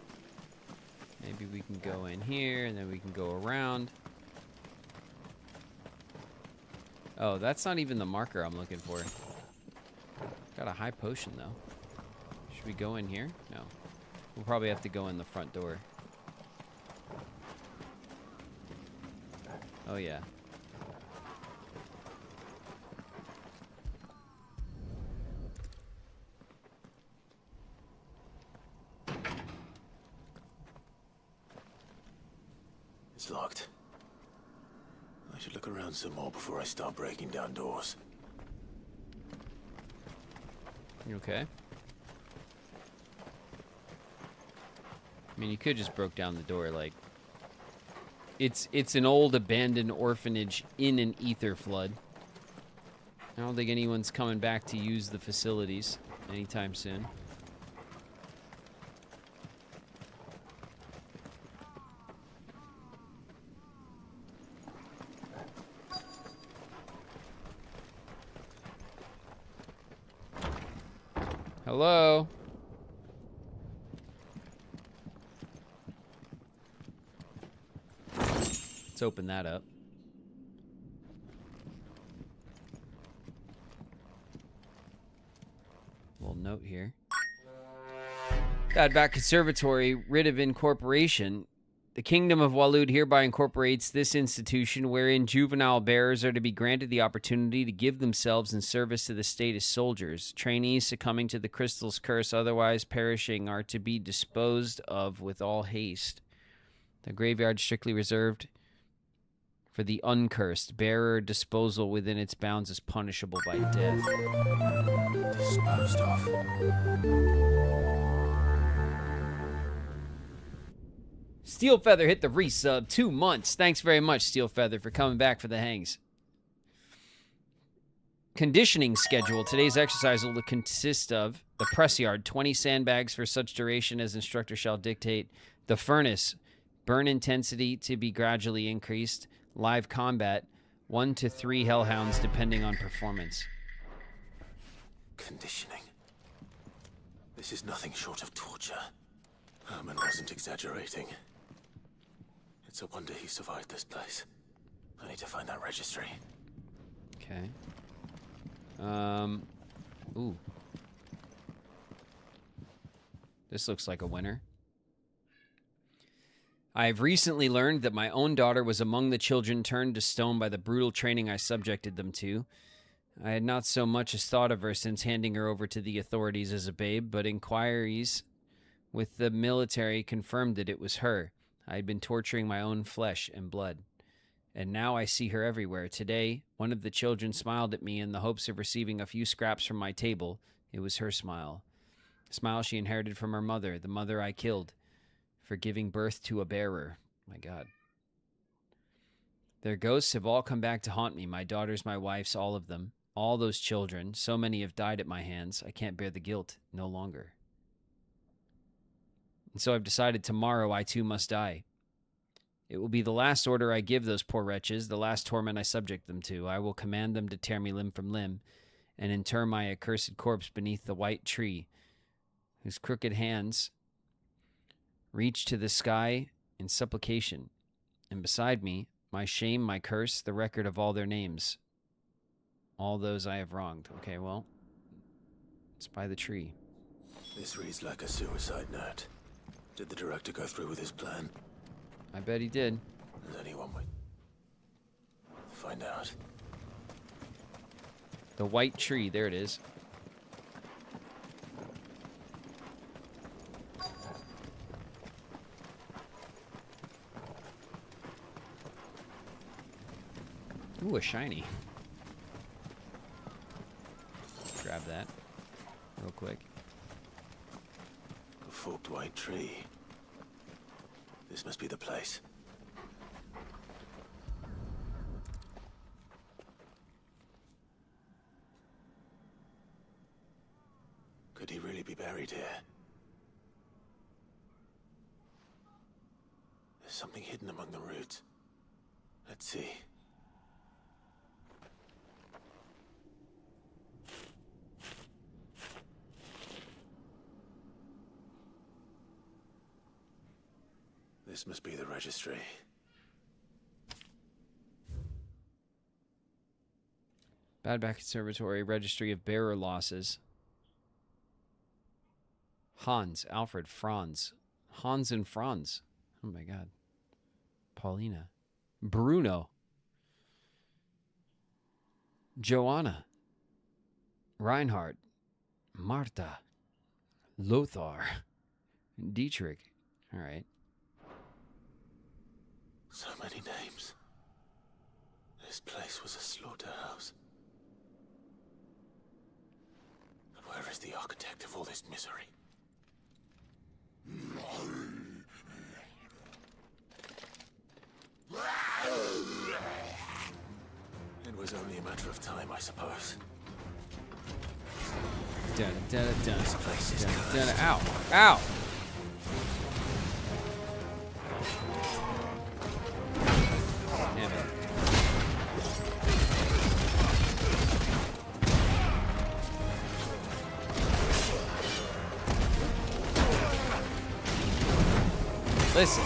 Maybe we can go in here and then we can go around. Oh, that's not even the marker I'm looking for. Got a high potion, though. Should we go in here? No. We'll probably have to go in the front door. Oh, yeah. It's locked. I should look around some more before I start breaking down doors. You okay? I mean, you could just broke down the door, like... It's an old abandoned orphanage in an ether flood. I don't think anyone's coming back to use the facilities anytime soon. Hello? Let's open that up. Little note here. Badback Conservatory, writ of incorporation. The Kingdom of Waloed hereby incorporates this institution wherein juvenile bearers are to be granted the opportunity to give themselves in service to the state as soldiers. Trainees succumbing to the crystal's curse, otherwise perishing, are to be disposed of with all haste. The graveyard strictly reserved for the uncursed. Bearer disposal within its bounds is punishable by death. Disposed of. Steel Feather hit the resub. 2 months. Thanks very much, Steel Feather, for coming back for the hangs. Conditioning schedule. Today's exercise will consist of the press yard, 20 sandbags for such duration as instructor shall dictate. The furnace, burn intensity to be gradually increased. Live combat, 1 to 3 hellhounds depending on performance. Conditioning. This is nothing short of torture. Herman wasn't exaggerating. It's a wonder he survived this place. I need to find that registry. Okay. Ooh. This looks like a winner. I have recently learned that my own daughter was among the children turned to stone by the brutal training I subjected them to. I had not so much as thought of her since handing her over to the authorities as a babe, but inquiries with the military confirmed that it was her. I had been torturing my own flesh and blood. And now I see her everywhere. Today, one of the children smiled at me in the hopes of receiving a few scraps from my table. It was her smile. A smile she inherited from her mother, the mother I killed, for giving birth to a bearer. My God. Their ghosts have all come back to haunt me. My daughters, my wife's, all of them. All those children. So many have died at my hands. I can't bear the guilt no longer. And so I've decided tomorrow I too must die. It will be the last order I give those poor wretches, the last torment I subject them to. I will command them to tear me limb from limb and inter my accursed corpse beneath the white tree, whose crooked hands reach to the sky in supplication. And beside me, my shame, my curse, the record of all their names. All those I have wronged. Okay, well, it's by the tree. This reads like a suicide note. Did the director go through with his plan? I bet he did. Does anyone would find out? The white tree, there it is. Ooh, a shiny. Grab that real quick. A forked white tree. This must be the place. Could he really be buried here? There's something hidden among the roots. Let's see. This must be the registry. Badback Conservatory, Registry of Bearer Losses. Hans, Alfred, Franz. Hans and Franz. Oh my God. Paulina. Bruno. Joanna. Reinhard. Marta. Lothar. Dietrich. All right. So many names. This place was a slaughterhouse. But where is the architect of all this misery? It was only a matter of time, I suppose. Dun, dun, dun, This place is dun, cursed. ow. Ow. Damn it. Listen.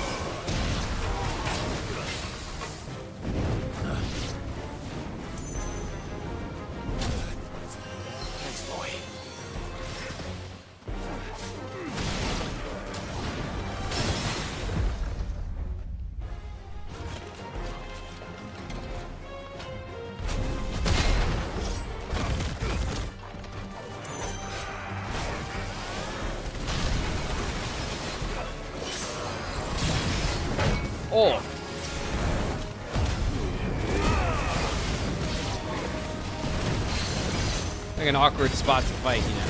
Thanks, boy. Oh. Like an awkward spot to fight, you know.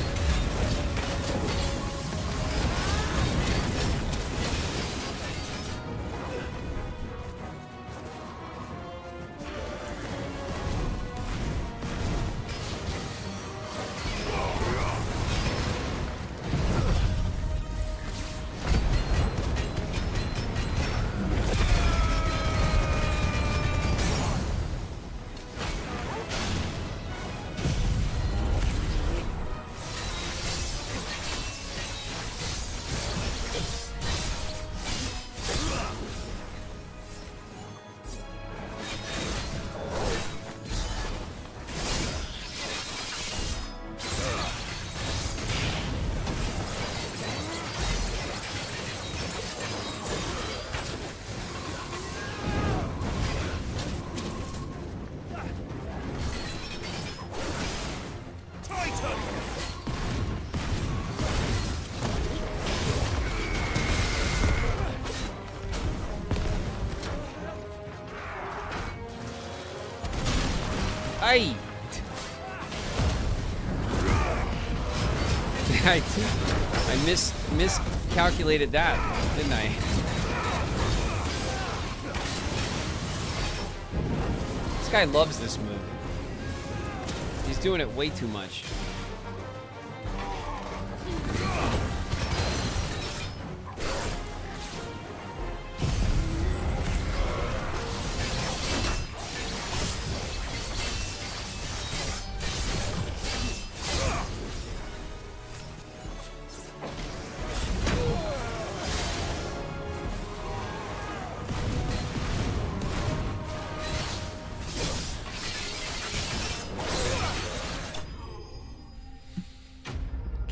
Aye. I miscalculated that, didn't I? This guy loves this move. He's doing it way too much.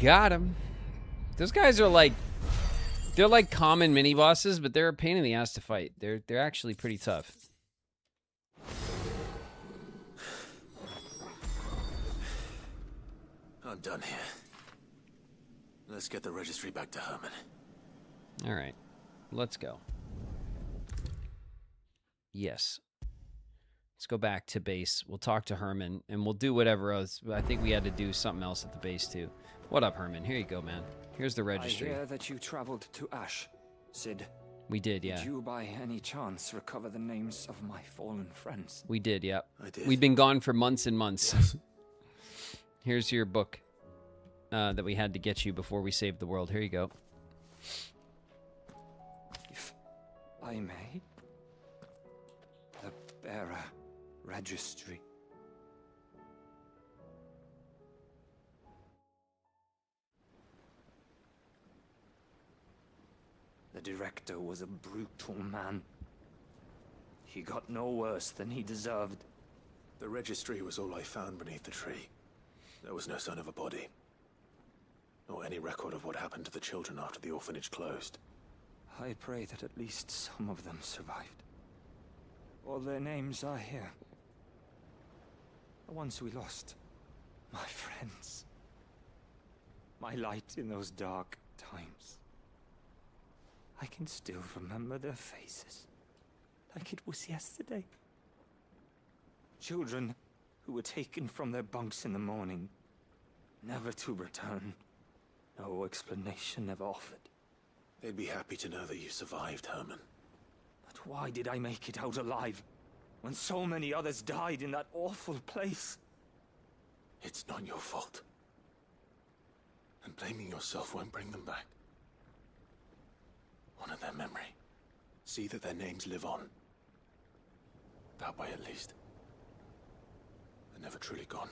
Got him. Those guys are like, they're like common mini bosses, but they're a pain in the ass to fight. They're actually pretty tough. I'm done here. Let's get the registry back to Herman. All right, let's go. Yes. Let's go back to base. We'll talk to Herman, and we'll do whatever else. I think we had to do something else at the base, too. What up, Herman? Here you go, man. Here's the registry. I hear that you traveled to Ash, Sid. We did, yeah. Did you, by any chance, recover the names of my fallen friends? We did, yeah. I did. We've been gone for months and months. Here's your book that we had to get you before we saved the world. Here you go. If I may, the bearer registry. The director was a brutal man. He got no worse than he deserved. The registry was all I found beneath the tree. There was no sign of a body. Or any record of what happened to the children after the orphanage closed. I pray that at least some of them survived. All their names are here. The ones we lost. My friends. My light in those dark times. I can still remember their faces. Like it was yesterday. Children who were taken from their bunks in the morning. Never to return. No explanation ever offered. They'd be happy to know that you survived, Herman. But why did I make it out alive? When so many others died in that awful place? It's not your fault. And blaming yourself won't bring them back. Honor their memory. See that their names live on. That way, at least. They're never truly gone.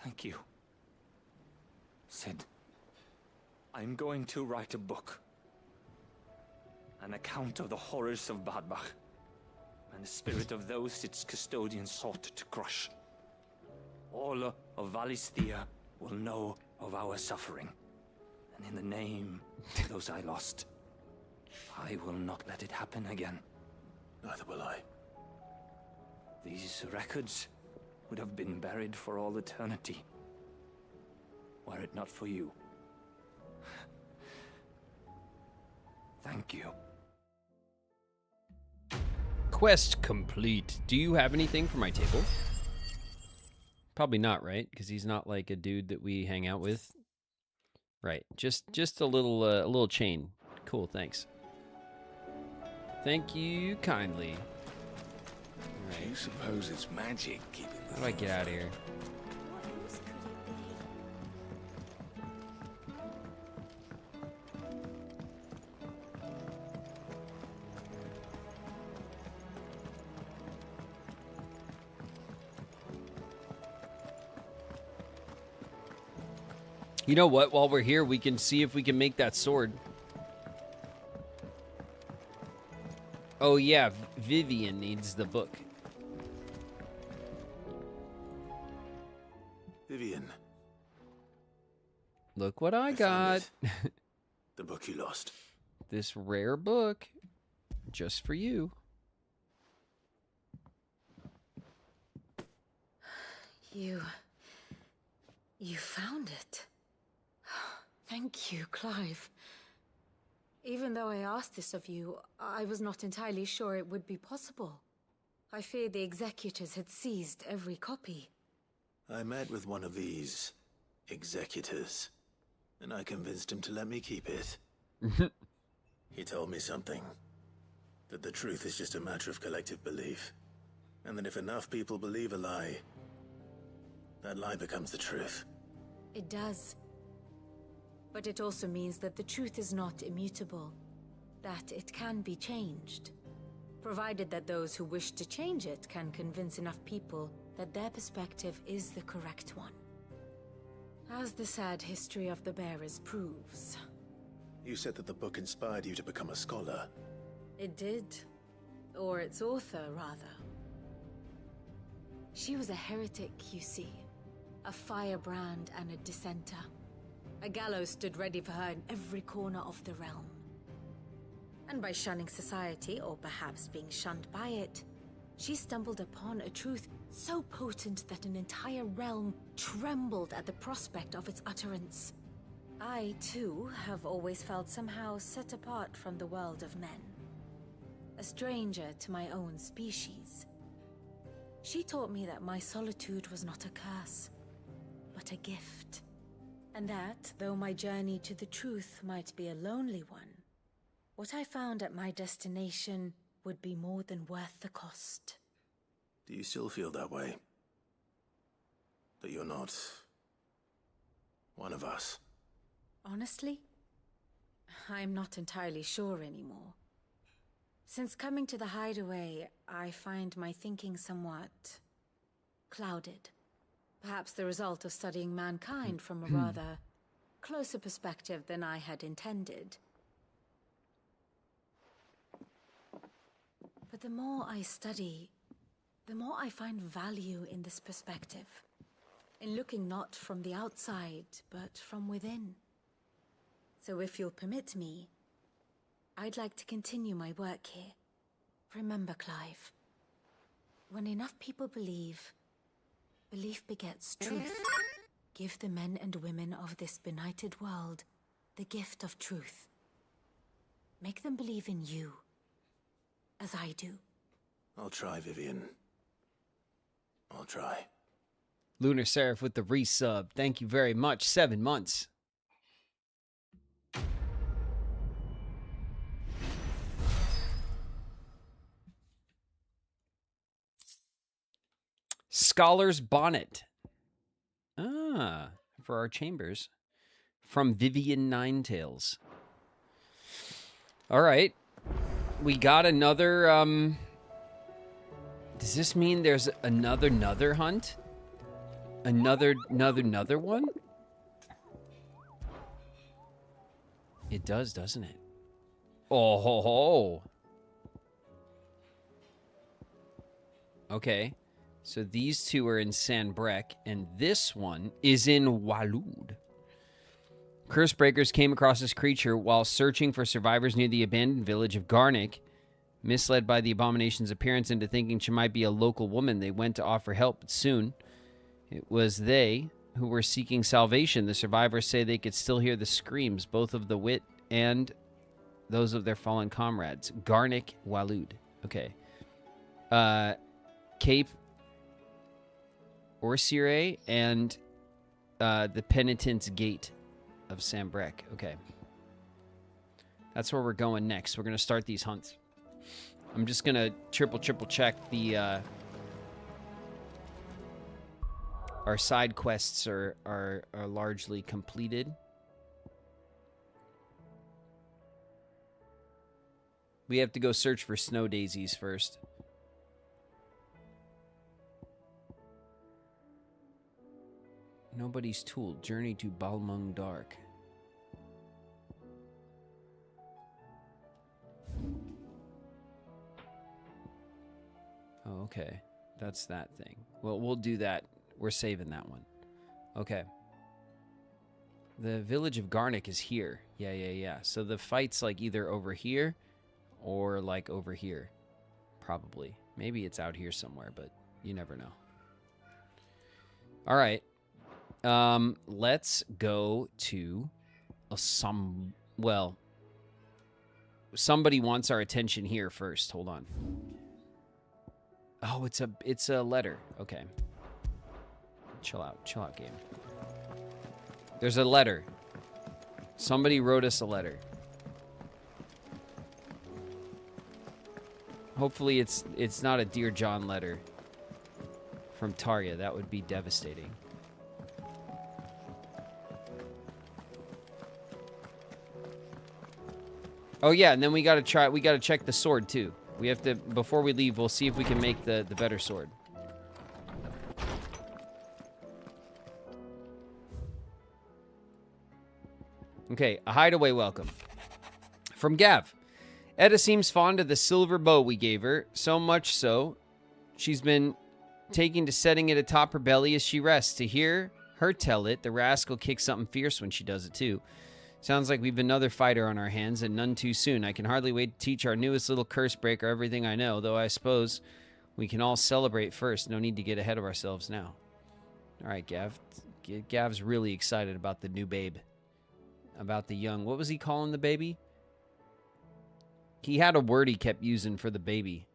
Thank you. Sid, I'm going to write a book. An account of the horrors of Badbach, and the spirit of those its custodians sought to crush. All of Valisthea will know of our suffering. And in the name of those I lost, I will not let it happen again. Neither will I. These records would have been buried for all eternity, were it not for you. Thank you. Quest complete. Do you have anything for my table? Probably not, right? Because he's not like a dude that we hang out with. Right. Just a little chain. Cool, thanks. Thank you kindly. All right. You suppose it's magic keeping the How do I get out of here? You know what? While we're here, we can see if we can make that sword. Oh, yeah. Vivian needs the book. Vivian. Look what I got. The book you lost. This rare book. Just for you. You found it. Thank you, Clive. Even though I asked this of you, I was not entirely sure it would be possible. I fear the executors had seized every copy. I met with one of these executors, and I convinced him to let me keep it. He told me something. That the truth is just a matter of collective belief. And that if enough people believe a lie, that lie becomes the truth. It does. But it also means that the truth is not immutable. That it can be changed. Provided that those who wish to change it can convince enough people that their perspective is the correct one. As the sad history of the bearers proves. You said that the book inspired you to become a scholar. It did. Or its author, rather. She was a heretic, you see. A firebrand and a dissenter. A gallows stood ready for her in every corner of the realm. And by shunning society, or perhaps being shunned by it, she stumbled upon a truth so potent that an entire realm trembled at the prospect of its utterance. I, too, have always felt somehow set apart from the world of men. A stranger to my own species. She taught me that my solitude was not a curse, but a gift. And that, though my journey to the truth might be a lonely one, what I found at my destination would be more than worth the cost. Do you still feel that way? That you're not one of us? Honestly, I'm not entirely sure anymore. Since coming to the hideaway, I find my thinking somewhat clouded. Perhaps the result of studying mankind from a rather closer perspective than I had intended. But the more I study, the more I find value in this perspective. In looking not from the outside, but from within. So if you'll permit me, I'd like to continue my work here. Remember, Clive, when enough people believe, belief begets truth. Give the men and women of this benighted world the gift of truth. Make them believe in you, as I do. I'll try, Vivian. I'll try. Lunar Seraph with the resub. Thank you very much. 7 months. Scholar's Bonnet. Ah, for our chambers. From Vivian Ninetails. All right. We got another, does this mean there's another hunt? Another one? It does, doesn't it? Oh, ho, ho. Okay. So these two are in Sanbrec, and this one is in Waloed. Cursebreakers came across this creature while searching for survivors near the abandoned village of Garnick. Misled by the abomination's appearance into thinking she might be a local woman, they went to offer help, but soon it was they who were seeking salvation. The survivors say they could still hear the screams, both of the wit and those of their fallen comrades. Garnick Waloed. Okay. Cape Orsire and the Penitent's Gate of Sanbrec. Okay. That's where we're going next. We're going to start these hunts. I'm just going to triple check the... our side quests are largely completed. We have to go search for snow daisies first. Nobody's Tool. Journey to Balmung Dark. Oh, okay. That's that thing. Well, we'll do that. We're saving that one. Okay. The village of Garnick is here. Yeah. So the fight's like either over here or like over here. Probably. Maybe it's out here somewhere, but you never know. All right. Let's go to well, somebody wants our attention here first. Hold on. Oh, it's a letter. Okay. Chill out, game. There's a letter. Somebody wrote us a letter. Hopefully it's not a Dear John letter from Tarya. That would be devastating. Oh yeah, and then we gotta check the sword too. We have to, before we leave, we'll see if we can make the better sword. Okay, a hideaway welcome. From Gav. Etta seems fond of the silver bow we gave her, so much so, she's been taking to setting it atop her belly as she rests. To hear her tell it, the rascal kicks something fierce when she does it too. Sounds like we've another fighter on our hands, and none too soon. I can hardly wait to teach our newest little curse breaker everything I know, though I suppose we can all celebrate first. No need to get ahead of ourselves now. All right, Gav. Gav's really excited about the new babe. About the young... What was he calling the baby? He had a word he kept using for the baby.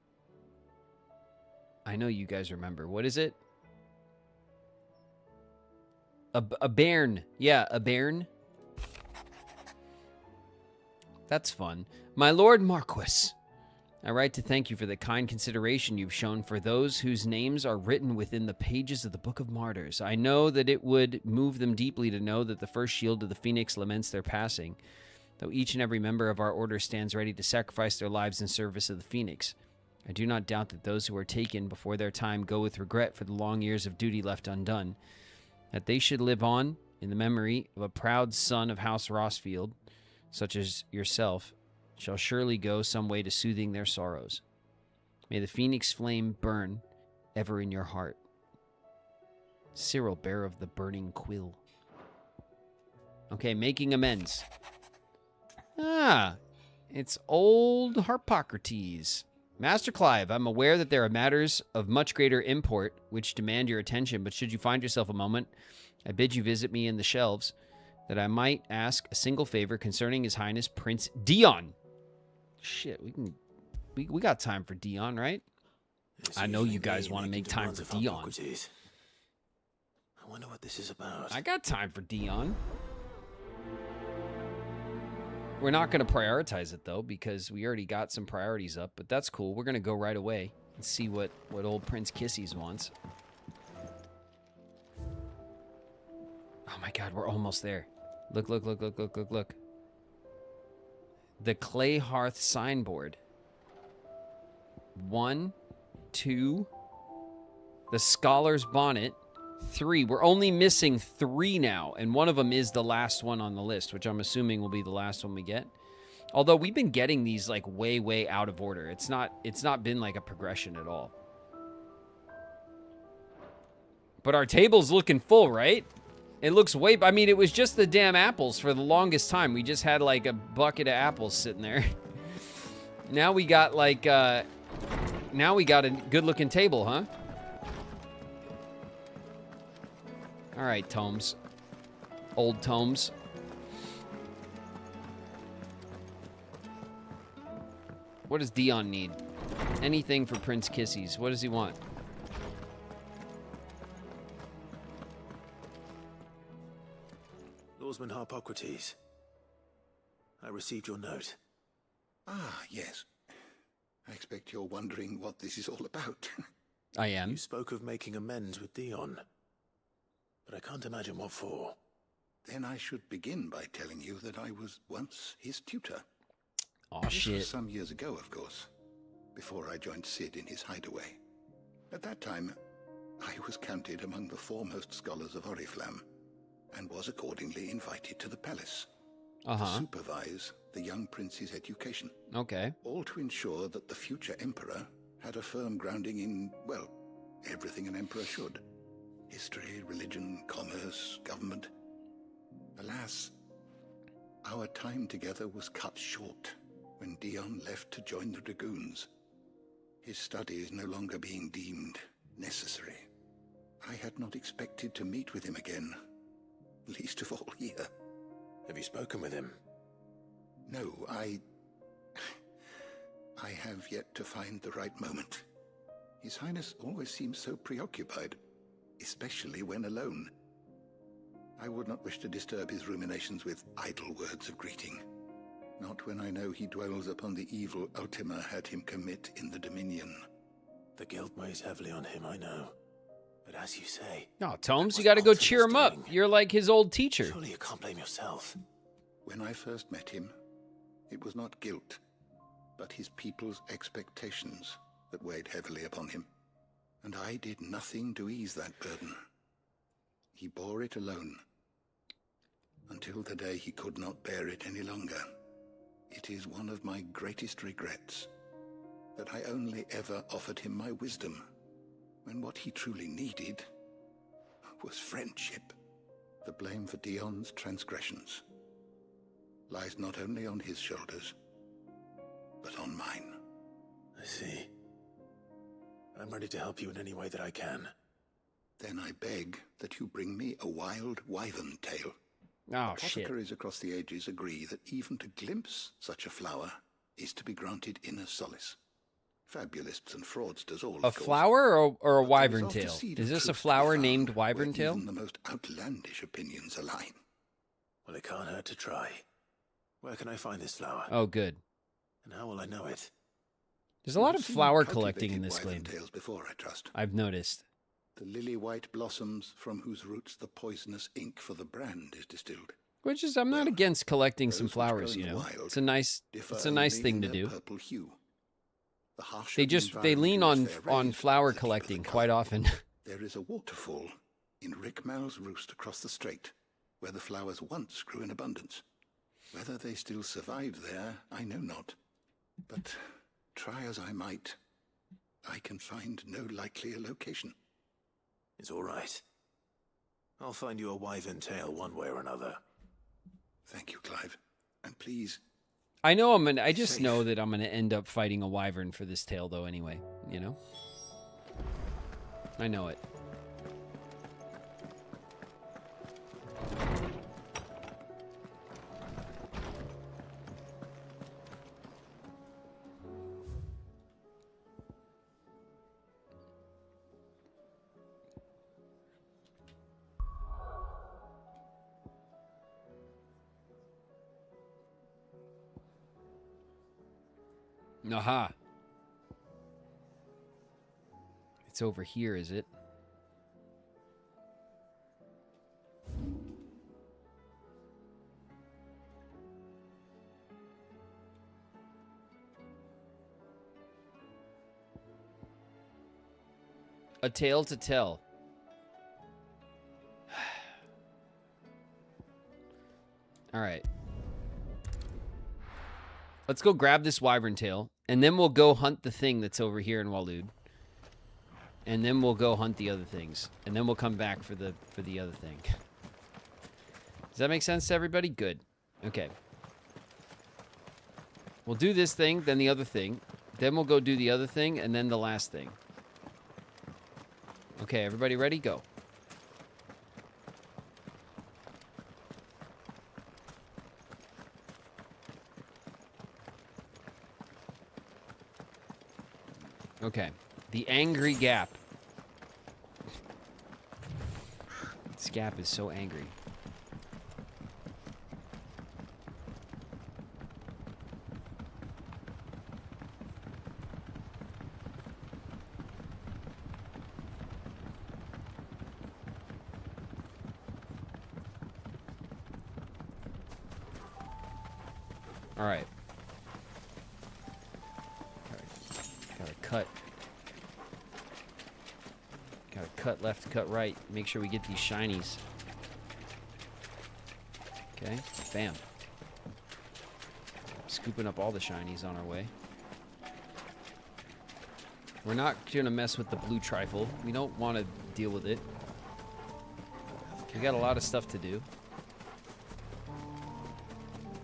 I know you guys remember. What is it? A bairn. Yeah, a bairn. That's fun. My Lord Marquis, I write to thank you for the kind consideration you've shown for those whose names are written within the pages of the Book of Martyrs. I know that it would move them deeply to know that the first shield of the Phoenix laments their passing, though each and every member of our order stands ready to sacrifice their lives in service of the Phoenix. I do not doubt that those who are taken before their time go with regret for the long years of duty left undone, that they should live on in the memory of a proud son of House Rossfield, such as yourself, shall surely go some way to soothing their sorrows. May the Phoenix flame burn ever in your heart. Cyril, bearer of the burning quill. Okay, making amends. Ah, it's old Harpocrates. Master Clive, I'm aware that there are matters of much greater import which demand your attention, but should you find yourself a moment, I bid you visit me in the shelves, that I might ask a single favor concerning His Highness Prince Dion. Shit, we got time for Dion, right? I know you guys want to make time for Dion. I wonder what this is about. I got time for Dion. We're not going to prioritize it, though, because we already got some priorities up, but that's cool. We're going to go right away and see what old Prince Kissies wants. Oh my god, we're almost there. Look. The clay hearth signboard. 1, 2. The scholar's bonnet. 3. We're only missing 3 now, and one of them is the last one on the list, which I'm assuming will be the last one we get. Although we've been getting these like way out of order. It's not been like a progression at all. But our table's looking full, right? It looks way... I mean, it was just the damn apples for the longest time. We just had, like, a bucket of apples sitting there. Now we got, like, now we got a good-looking table, huh? All right, tomes. Old tomes. What does Dion need? Anything for Prince Kissies. What does he want? Lordsman Harpocrates, I received your note. Ah, yes. I expect you're wondering what this is all about. I am. You spoke of making amends with Dion, but I can't imagine what for. Then I should begin by telling you that I was once his tutor. Oh, this shit. was some years ago, of course, before I joined Sid in his hideaway. At that time, I was counted among the foremost scholars of Oriflamme, and was accordingly invited to the palace to supervise the young prince's education. Okay. All to ensure that the future emperor had a firm grounding in, well, everything an emperor should. History, religion, commerce, government. Alas, our time together was cut short when Dion left to join the Dragoons. His studies no longer being deemed necessary. I had not expected to meet with him again. Least of all here. Have you spoken with him? No, I have yet to find the right moment. His Highness always seems so preoccupied, especially when alone. I would not wish to disturb his ruminations with idle words of greeting. Not when I know he dwells upon the evil Ultima had him commit in the Dominion. The guilt weighs heavily on him, I know. But as you say... No, Tomes, you gotta go cheer him up. You're like his old teacher. Surely you can't blame yourself. When I first met him, it was not guilt, but his people's expectations that weighed heavily upon him. And I did nothing to ease that burden. He bore it alone, until the day he could not bear it any longer. It is one of my greatest regrets that I only ever offered him my wisdom, when what he truly needed was friendship. The blame for Dion's transgressions lies not only on his shoulders, but on mine. I see. I'm ready to help you in any way that I can. Then I beg that you bring me a wild wyvern tail. Oh, shit. Apothecaries across the ages agree that even to glimpse such a flower is to be granted inner solace. Fabulists and fraudsters all, A of course, flower or a but wyvern there is tail? oft a seed Is of this a truth to be flower found named where wyvern tail? even the most outlandish opinions align. Well, it can't hurt to try. Where can I find this flower? Oh, good. And how will I know it? There's a lot of You've seen flower collecting in cultivated this wyvern game. tails before, I trust. I've noticed. The lily-white blossoms from whose roots the poisonous ink for the brand is distilled. Which is, I'm not against collecting some those which grow flowers, in you the know. wild It's a nice only thing in to their do. purple hue. The harsher They the they lean environment in which on they're raised, flower the deeper the collecting colour. quite often. There is a waterfall in Rickmal's roost across the strait, where the flowers once grew in abundance. Whether they still survive there, I know not. But try as I might, I can find no likelier location. It's all right. I'll find you a wyvern tail one way or another. Thank you, Clive. And please... I know I just know that I'm gonna end up fighting a wyvern for this tail though anyway, you know? I know it. Aha. It's over here, is it? A tale to tell. All right. Let's go grab this wyvern tail, and then we'll go hunt the thing that's over here in Waloed. And then we'll go hunt the other things. And then we'll come back for the other thing. Does that make sense to everybody? Good. Okay. We'll do this thing, then the other thing. Then we'll go do the other thing, and then the last thing. Okay, everybody ready? Go. Okay. The Angry Gap. This gap is so angry. All right. Gotta cut. Gotta cut left, cut right. Make sure we get these shinies. Okay, bam. Scooping up all the shinies on our way. We're not gonna mess with the blue trifle. We don't want to deal with it. We got a lot of stuff to do.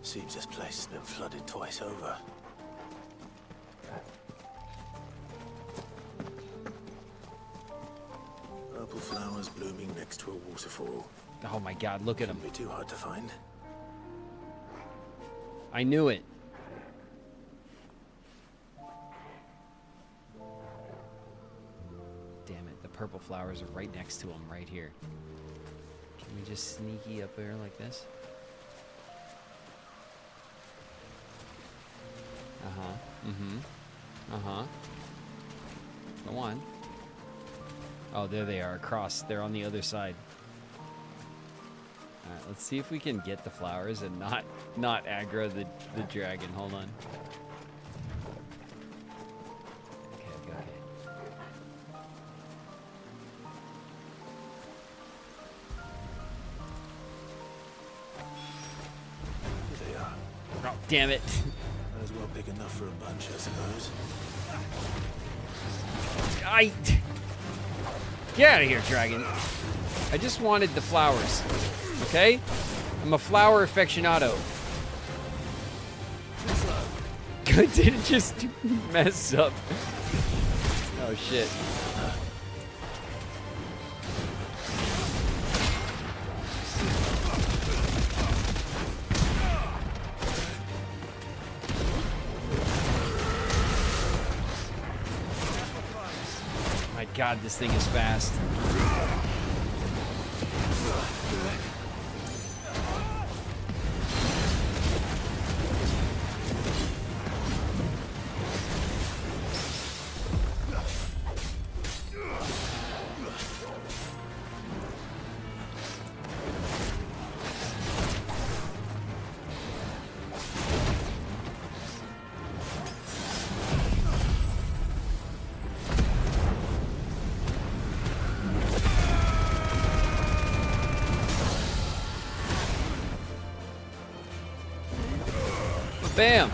Seems this place has been flooded twice over. Purple flowers blooming next to a waterfall. Oh my god, look at them. Shouldn't be too hard to find. I knew it. purple flowers are right next to them, right here. Can we just sneaky up there like this? Uh-huh. Mm-hmm. Uh-huh. Go on. Oh, there they are, across. They're on the other side. Alright, let's see if we can get the flowers and not aggro the dragon. Hold on. Okay. Here they are. Oh, damn it. Might as well pick enough for a bunch, I suppose. Get out of here, dragon. I just wanted the flowers. Okay? I'm a flower aficionado. Did it just mess up? Oh shit. My God, this thing is fast. Bam!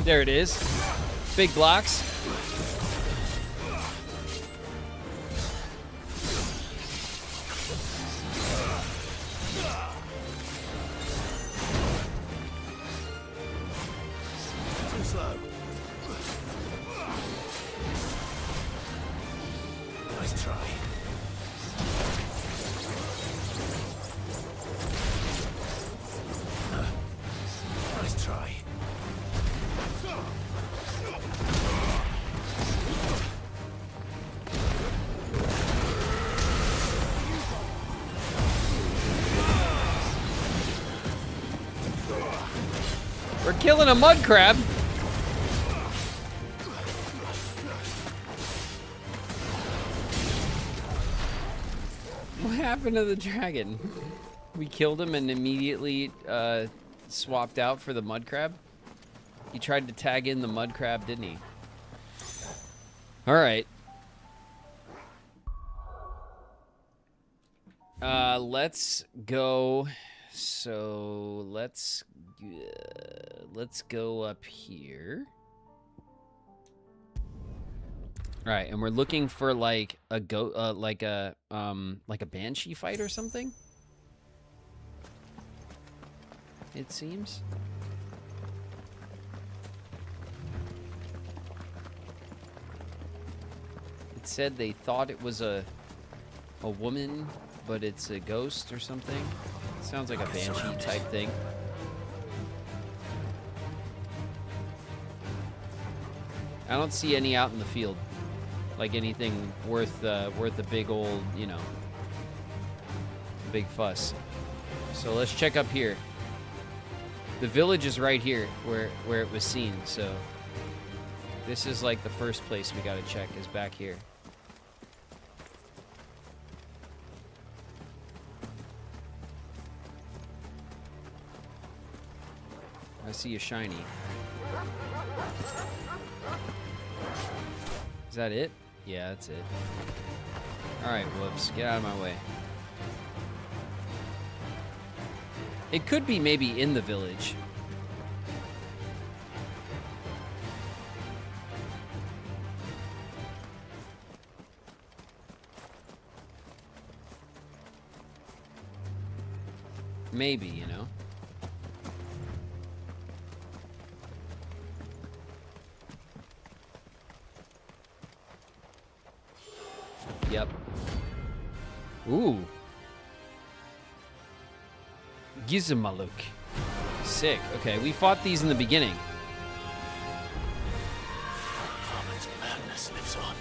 There it is. Big blocks. Too slow. Nice try. Nice try. We're killing a mud crab. What happened to the dragon? We killed him and immediately swapped out for the mud crab. He tried to tag in the mud crab, didn't he? All right. Let's go. So let's go up here. All right, and we're looking for like a like a banshee fight or something. It seems. It said they thought it was a woman, but it's a ghost or something. Sounds like a banshee type thing. I don't see any out in the field, like anything worth a big old, you know, big fuss. So let's check up here. The village is right here where it was seen. So this is like the first place we gotta check is back here. I see a shiny. Is that it? Yeah, that's it. Alright, whoops. Get out of my way. It could be maybe in the village. Maybe, you know. Yep. Ooh. Gizamaluk. Sick. Okay, we fought these in the beginning. Harmon's madness lives on.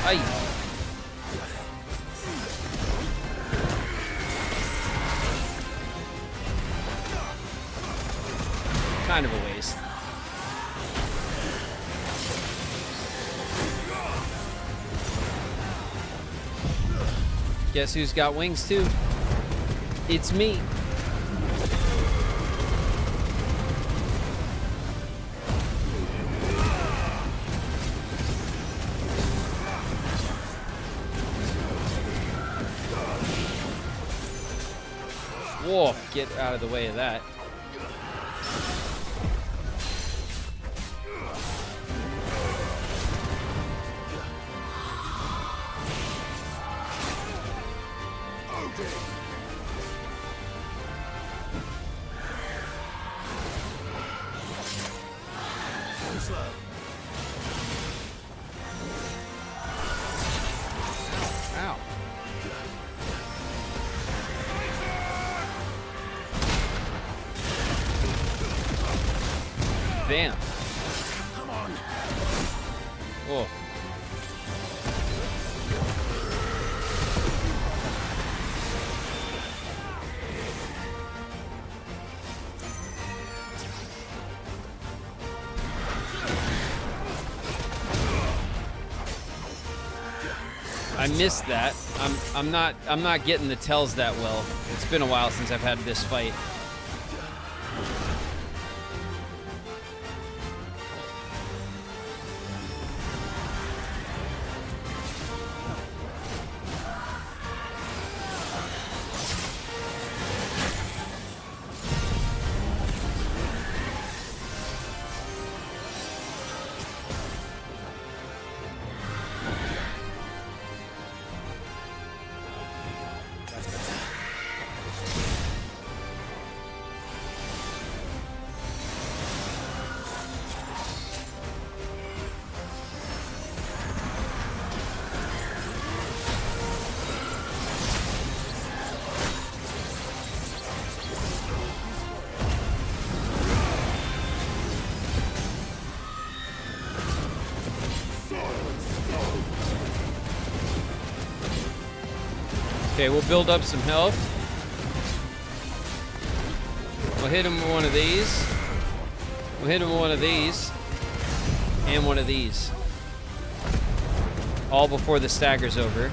Aye. Kind of a waste. Guess who's got wings too? It's me. Whoa, get out of the way of that. Ow. Bam. Come on. Whoa. I missed that. I'm not getting the tells that well. It's been a while since I've had this fight. Okay, we'll build up some health. We'll hit him with one of these. We'll hit him with one of these. And one of these. All before the stagger's over.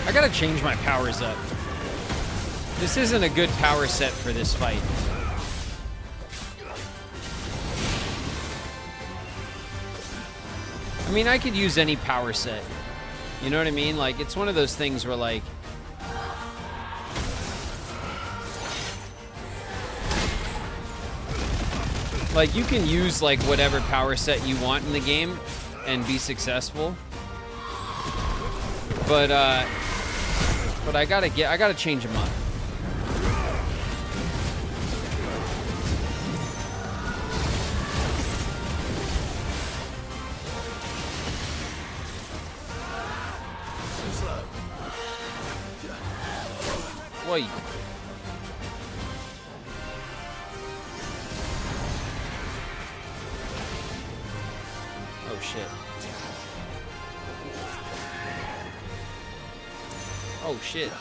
I gotta change my powers up. This isn't a good power set for this fight. I mean, I could use any power set. You know what I mean? Like, it's one of those things where, like, you can use, like, whatever power set you want in the game and be successful. But I gotta change them up. Wait. Oh shit. Oh shit.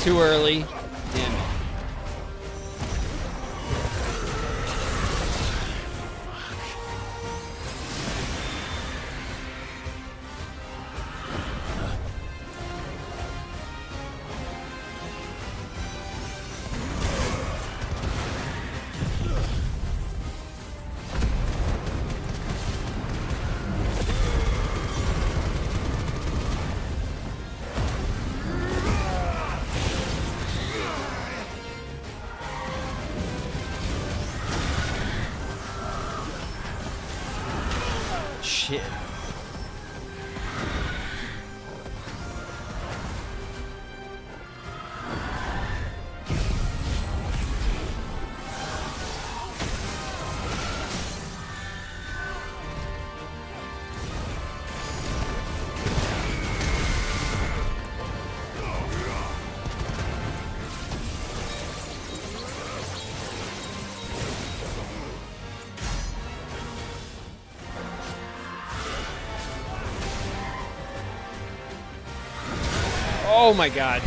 Too early. Damn it. Shit. Oh my god.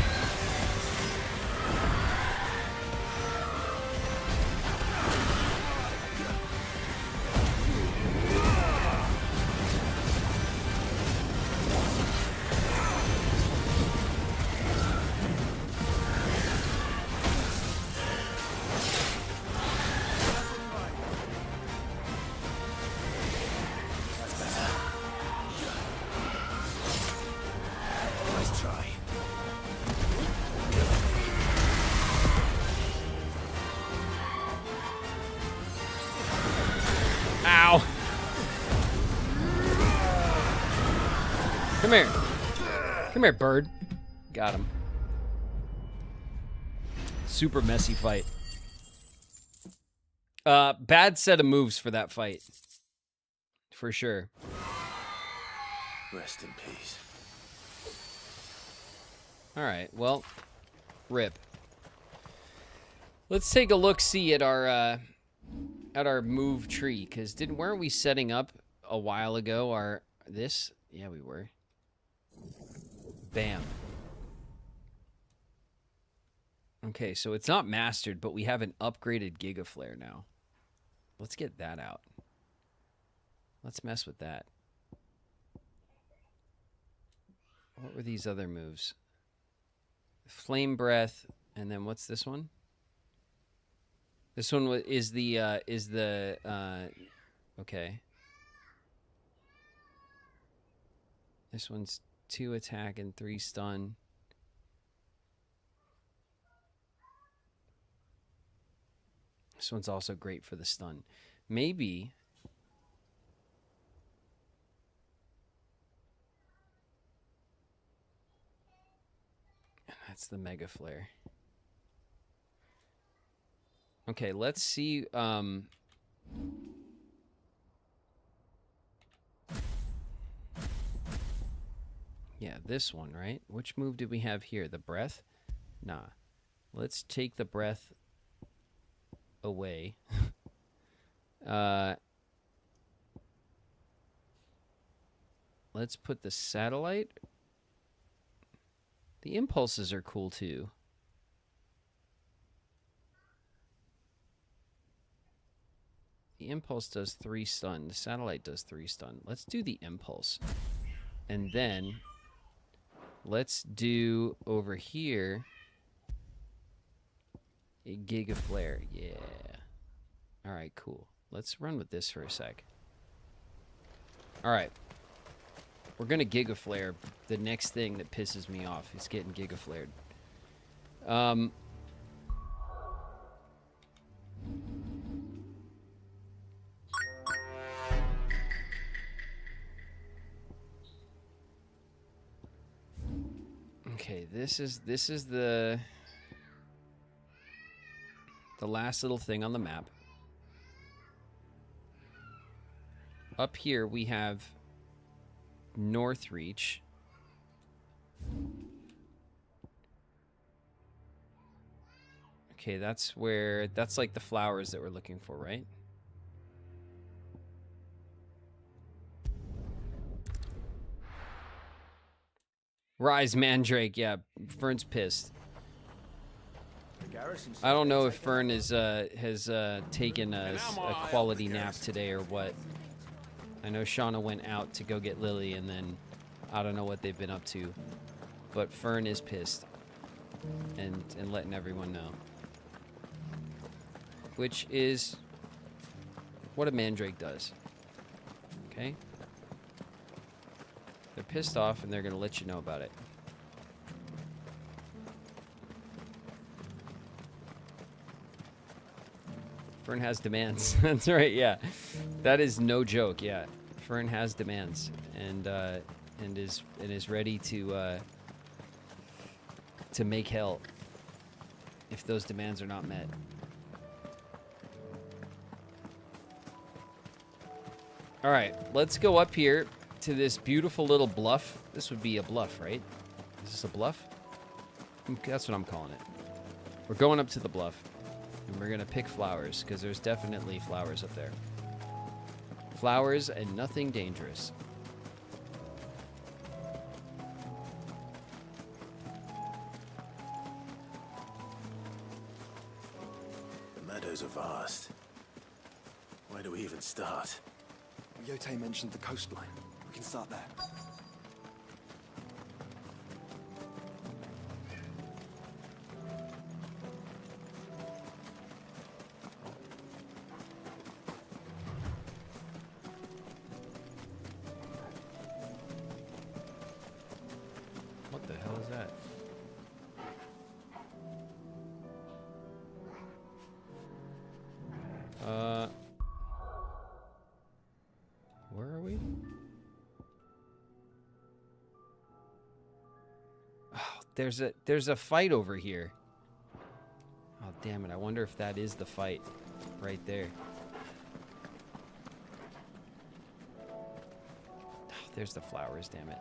Nice try. Ow. Come here. Come here, bird. Got him. Super messy fight. Bad set of moves for that fight. For sure. Rest in peace. All right, well, rip. Let's take a look-see at our move tree, because weren't we setting up a while ago our this? Yeah, we were. Bam. Okay, so it's not mastered, but we have an upgraded Giga Flare now. Let's get that out. Let's mess with that. What were these other moves? Flame Breath, and then what's this one? This one is the okay. This one's 2 attack and 3 stun. This one's also great for the stun. Maybe that's the Mega Flare. Okay, let's see. Yeah, this one, right? Which move did we have here? The breath? Nah. Let's take the breath away. Let's put the satellite. The impulses are cool too. The impulse does 3 stun. The satellite does 3 stun. Let's do the impulse. And then let's do over here a Giga Flare. Yeah. All right, cool. Let's run with this for a sec. All right. We're going to Giga Flare. The next thing that pisses me off is getting Giga Flared. Okay, this is the last little thing on the map. Up here we have Northreach. Okay, that's like the flowers that we're looking for, right? Rise Mandrake, yeah. Fern's pissed. I don't know if Fern has taken a quality nap today or what. I know Shauna went out to go get Lily, and then I don't know what they've been up to. But Fern is pissed and letting everyone know. Which is what a Mandrake does. Okay? They're pissed off, and they're going to let you know about it. Fern has demands. That's right, yeah. That is no joke, yeah. Fern has demands, and is ready to make hell if those demands are not met. All right, let's go up here to this beautiful little bluff. This would be a bluff, right? Is this a bluff? That's what I'm calling it. We're going up to the bluff, and we're gonna pick flowers, because there's definitely flowers up there. Flowers and nothing dangerous. The meadows are vast. Where do we even start? Yote mentioned the coastline. We can start there. What the hell is that? Where are we? Oh, there's a fight over here. Oh, damn it. I wonder if that is the fight right there. Oh, there's the flowers, damn it.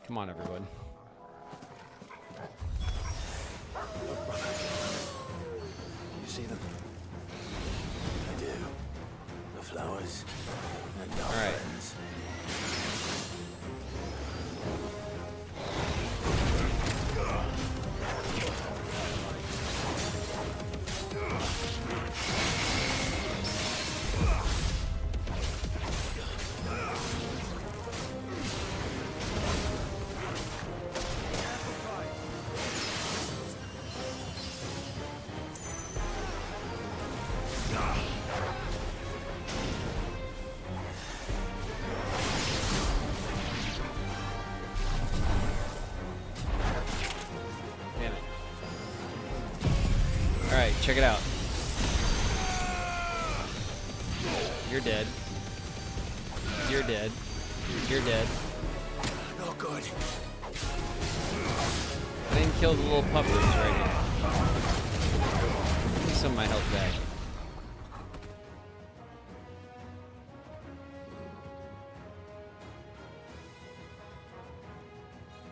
Come on, everyone. You see them? I do. The flowers and our friends. Check it out. You're dead. You're dead. You're dead. Not good. I didn't kill the little puppers right here. Give me some of my health back.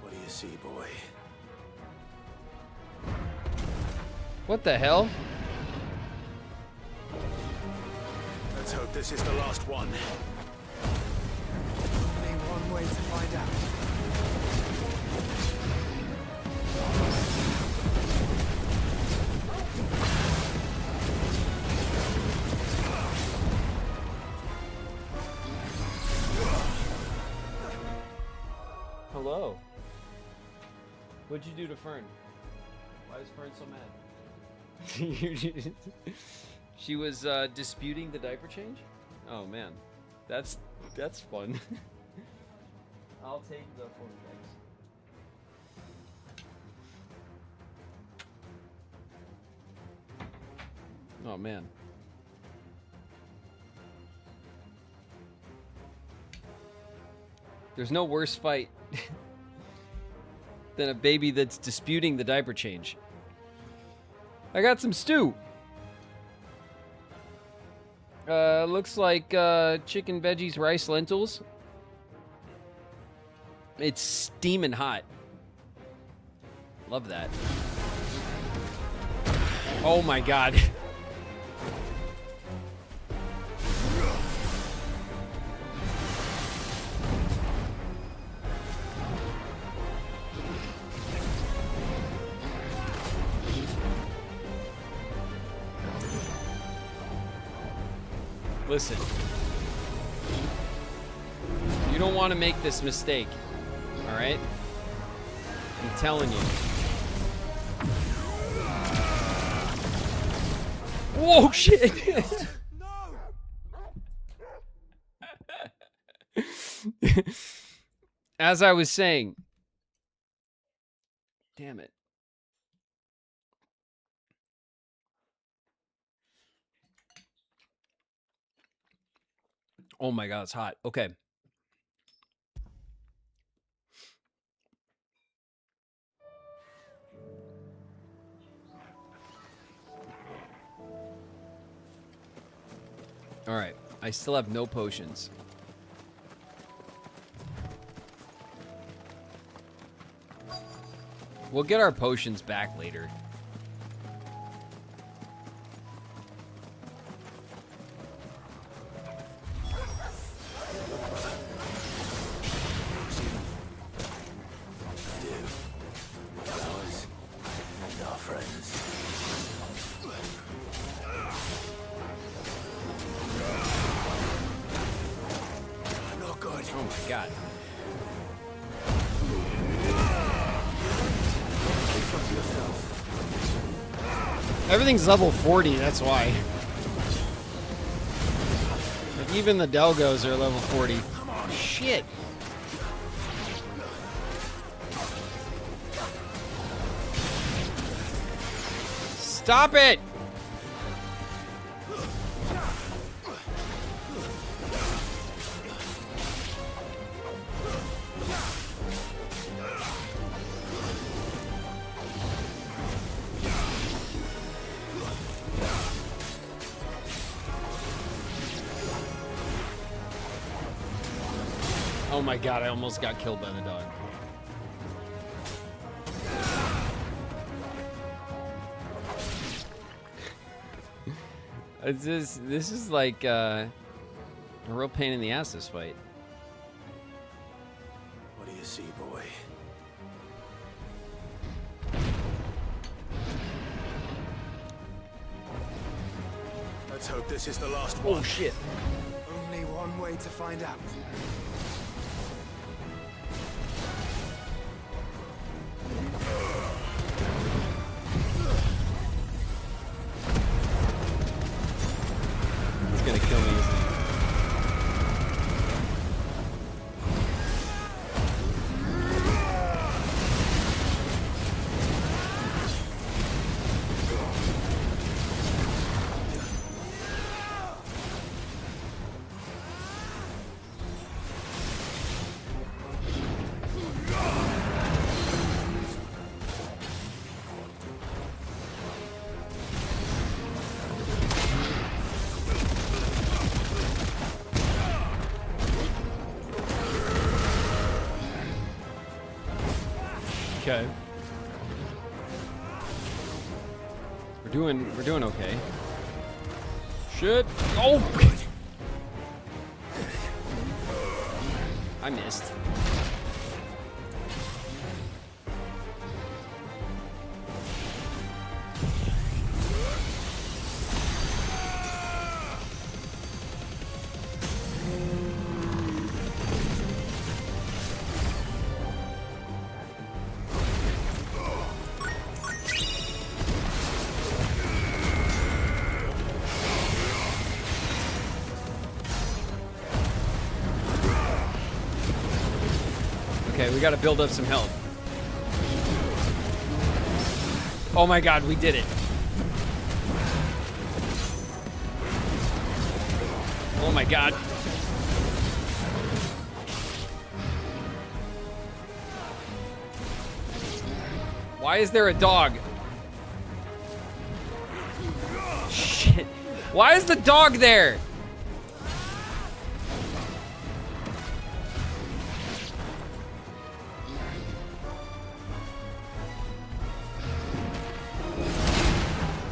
What do you see, boy? What the hell? Let's hope this is the last one. Only one way to find out. Hello. What'd you do to Fern? Why is Fern so mad? She was disputing the diaper change? Oh man, that's fun. I'll take the 40 bags. Oh man. There's no worse fight than a baby that's disputing the diaper change. I got some stew. Looks like chicken, veggies, rice, lentils. It's steaming hot. Love that. Oh my god. Listen. You don't want to make this mistake. All right? I'm telling you. Whoa, shit. As I was saying. Damn it. Oh my god, it's hot. Okay. All right. I still have no potions. We'll get our potions back later. Oh my god. Everything's level 40, that's why. Like even the Delgos are level 40. Shit. Stop it! Oh my god, I almost got killed by the dog. This is like a real pain in the ass, this fight. What do you see, boy? Let's hope this is the last one. Oh shit. Only one way to find out. It's gonna kill me. Okay. We're doing okay. Shit. Oh! I missed. Okay, we gotta build up some health. Oh my god, we did it. Oh my god. Why is there a dog? Shit. Why is the dog there?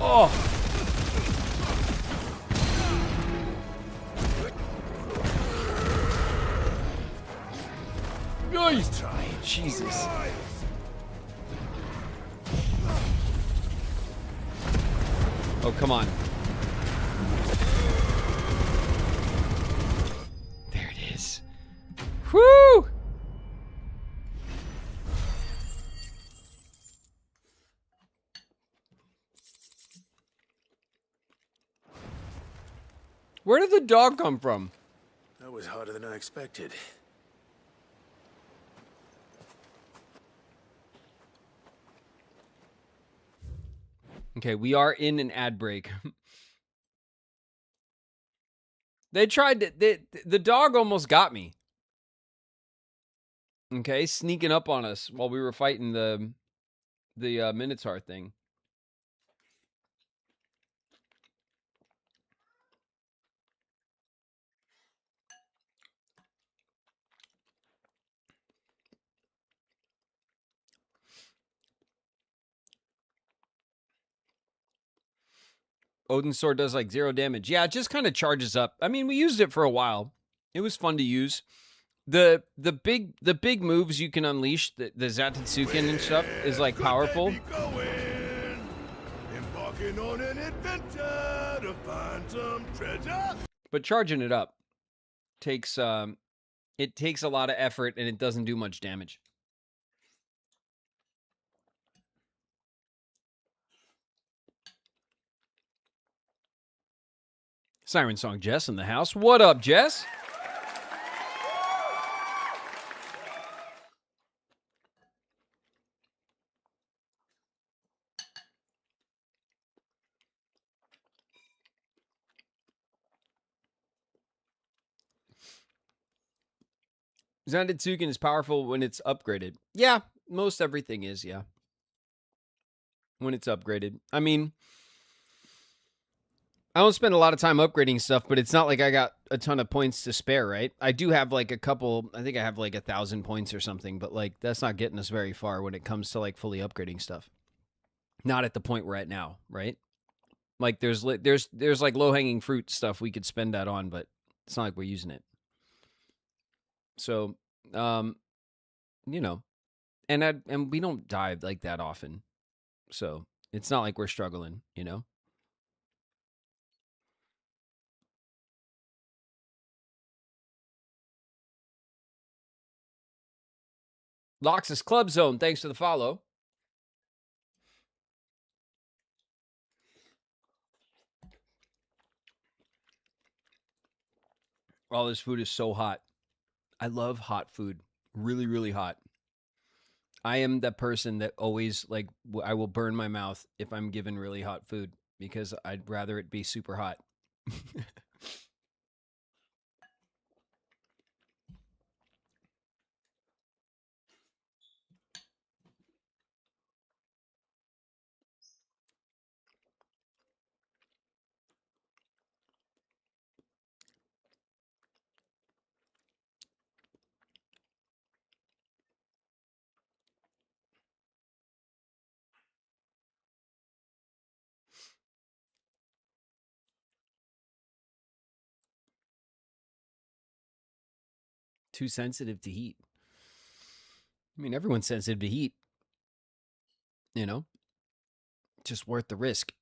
Oh. Nice try. Jesus. Oh, come on. There it is. Whoo! Where did the dog come from? That was harder than I expected. Okay, we are in an ad break. They tried to, the dog almost got me. Okay, sneaking up on us while we were fighting the Minotaur thing. Odin's sword does like 0 damage. Yeah, it just kind of charges up. I mean, we used it for a while. It was fun to use. The big moves you can unleash, the Zatetsuken and stuff, is like powerful. Embarking on an adventure to find some treasure. But charging it up takes it takes a lot of effort and it doesn't do much damage. Siren Song Jess in the house. What up, Jess? Zantetsuken is powerful when it's upgraded. Yeah, most everything is, yeah. When it's upgraded. I mean, I don't spend a lot of time upgrading stuff, but it's not like I got a ton of points to spare, right? I do have like a couple, I think I have like 1,000 points or something, but like that's not getting us very far when it comes to like fully upgrading stuff. Not at the point we're at now, right? Like there's like low-hanging fruit stuff we could spend that on, but it's not like we're using it. So, you know, and we don't die like that often. So, it's not like we're struggling, you know? Loxus Club Zone, thanks for the follow. All this food is so hot. I love hot food. Really, really hot. I am the person that always, like, I will burn my mouth if I'm given really hot food because I'd rather it be super hot. Too sensitive to heat. I mean, everyone's sensitive to heat. You know? Just worth the risk.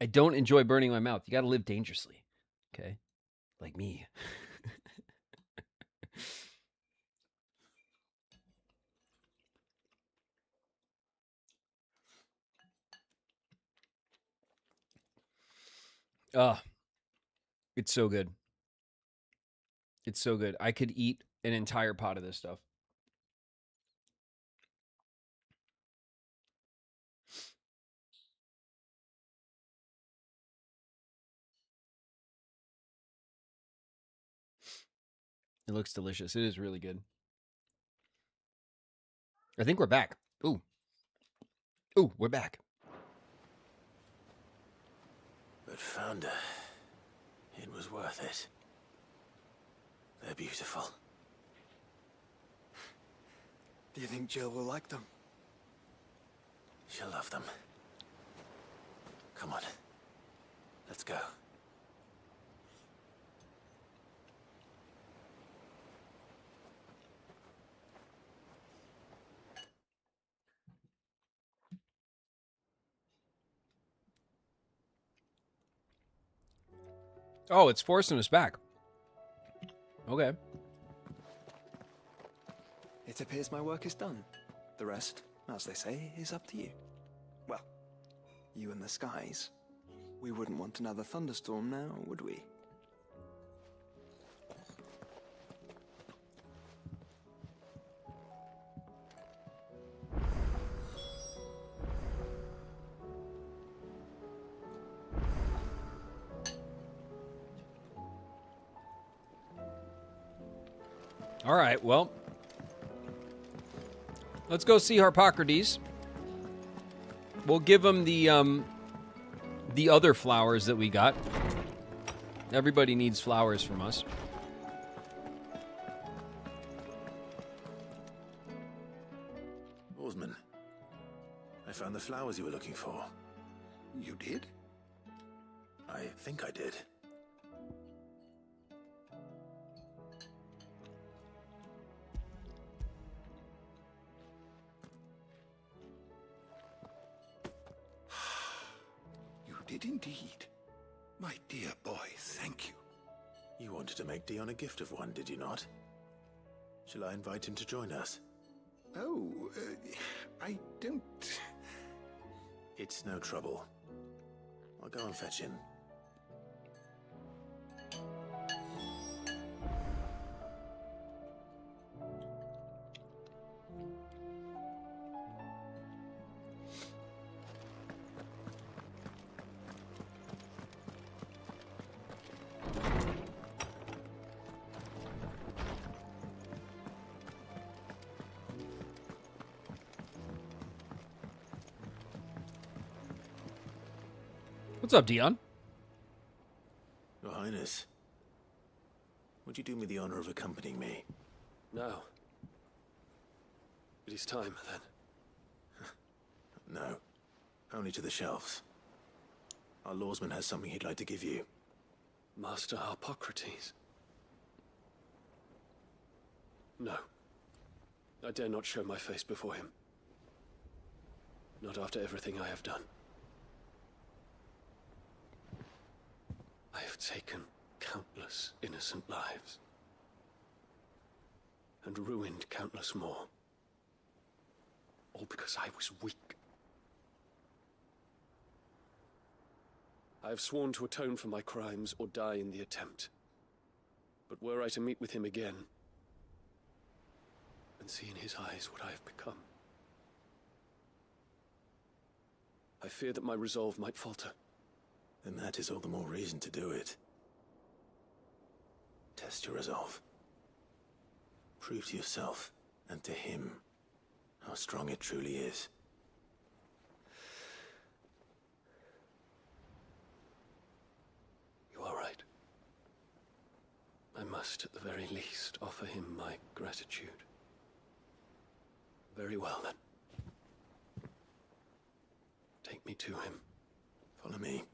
I don't enjoy burning my mouth. You got to live dangerously. Okay? Like me. It's so good. It's so good. I could eat an entire pot of this stuff. It looks delicious. It is really good. I think we're back. Ooh. Ooh, we're back. But Founder, It was worth it. They're beautiful. Do you think Jill will like them? She'll love them. Come on. Let's go. Oh, it's forcing us back. Okay. It appears my work is done. The rest, as they say, is up to you. Well, you and the skies. We wouldn't want another thunderstorm now, would we? All right, well, let's go see Harpocrates. We'll give him the other flowers that we got. Everybody needs flowers from us. Oarsman, I found the flowers you were looking for. You did? I think I did. Did indeed. My dear boy, thank you. You wanted to make Dion a gift of one, did you not? Shall I invite him to join us? Oh, I don't... It's no trouble. I'll go and fetch him. What's up, Dion? Your Highness, would you do me the honor of accompanying me? No. It is time, then. No. Only to the shelves. Our lawsman has something he'd like to give you. Master Harpocrates. No. I dare not show my face before him. Not after everything I have done. I have taken countless innocent lives. And ruined countless more. All because I was weak. I have sworn to atone for my crimes or die in the attempt. But were I to meet with him again, and see in his eyes what I have become, I fear that my resolve might falter. Then that is all the more reason to do it. Test your resolve. Prove to yourself, and to him, how strong it truly is. You are right. I must, at the very least, offer him my gratitude. Very well, then. Take me to him. Follow me.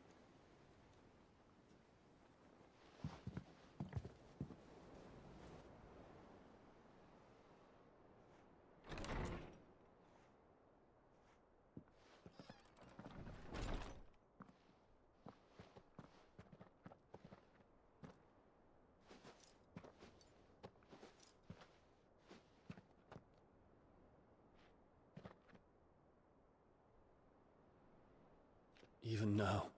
Even now,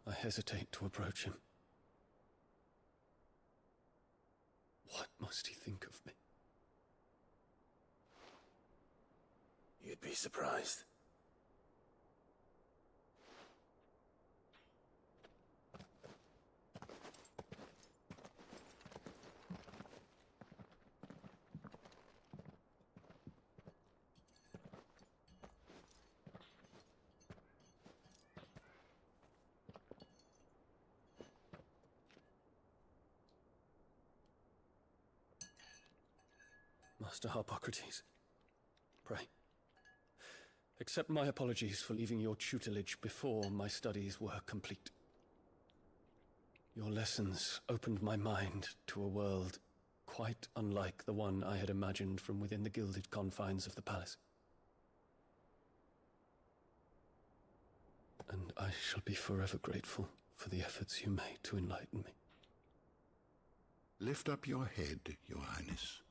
I hesitate to approach him. What must he think of me? You'd be surprised. Master Harpocrates, pray. Accept my apologies for leaving your tutelage before my studies were complete. Your lessons opened my mind to a world quite unlike the one I had imagined from within the gilded confines of the palace. And I shall be forever grateful for the efforts you made to enlighten me. Lift up your head, Your Highness.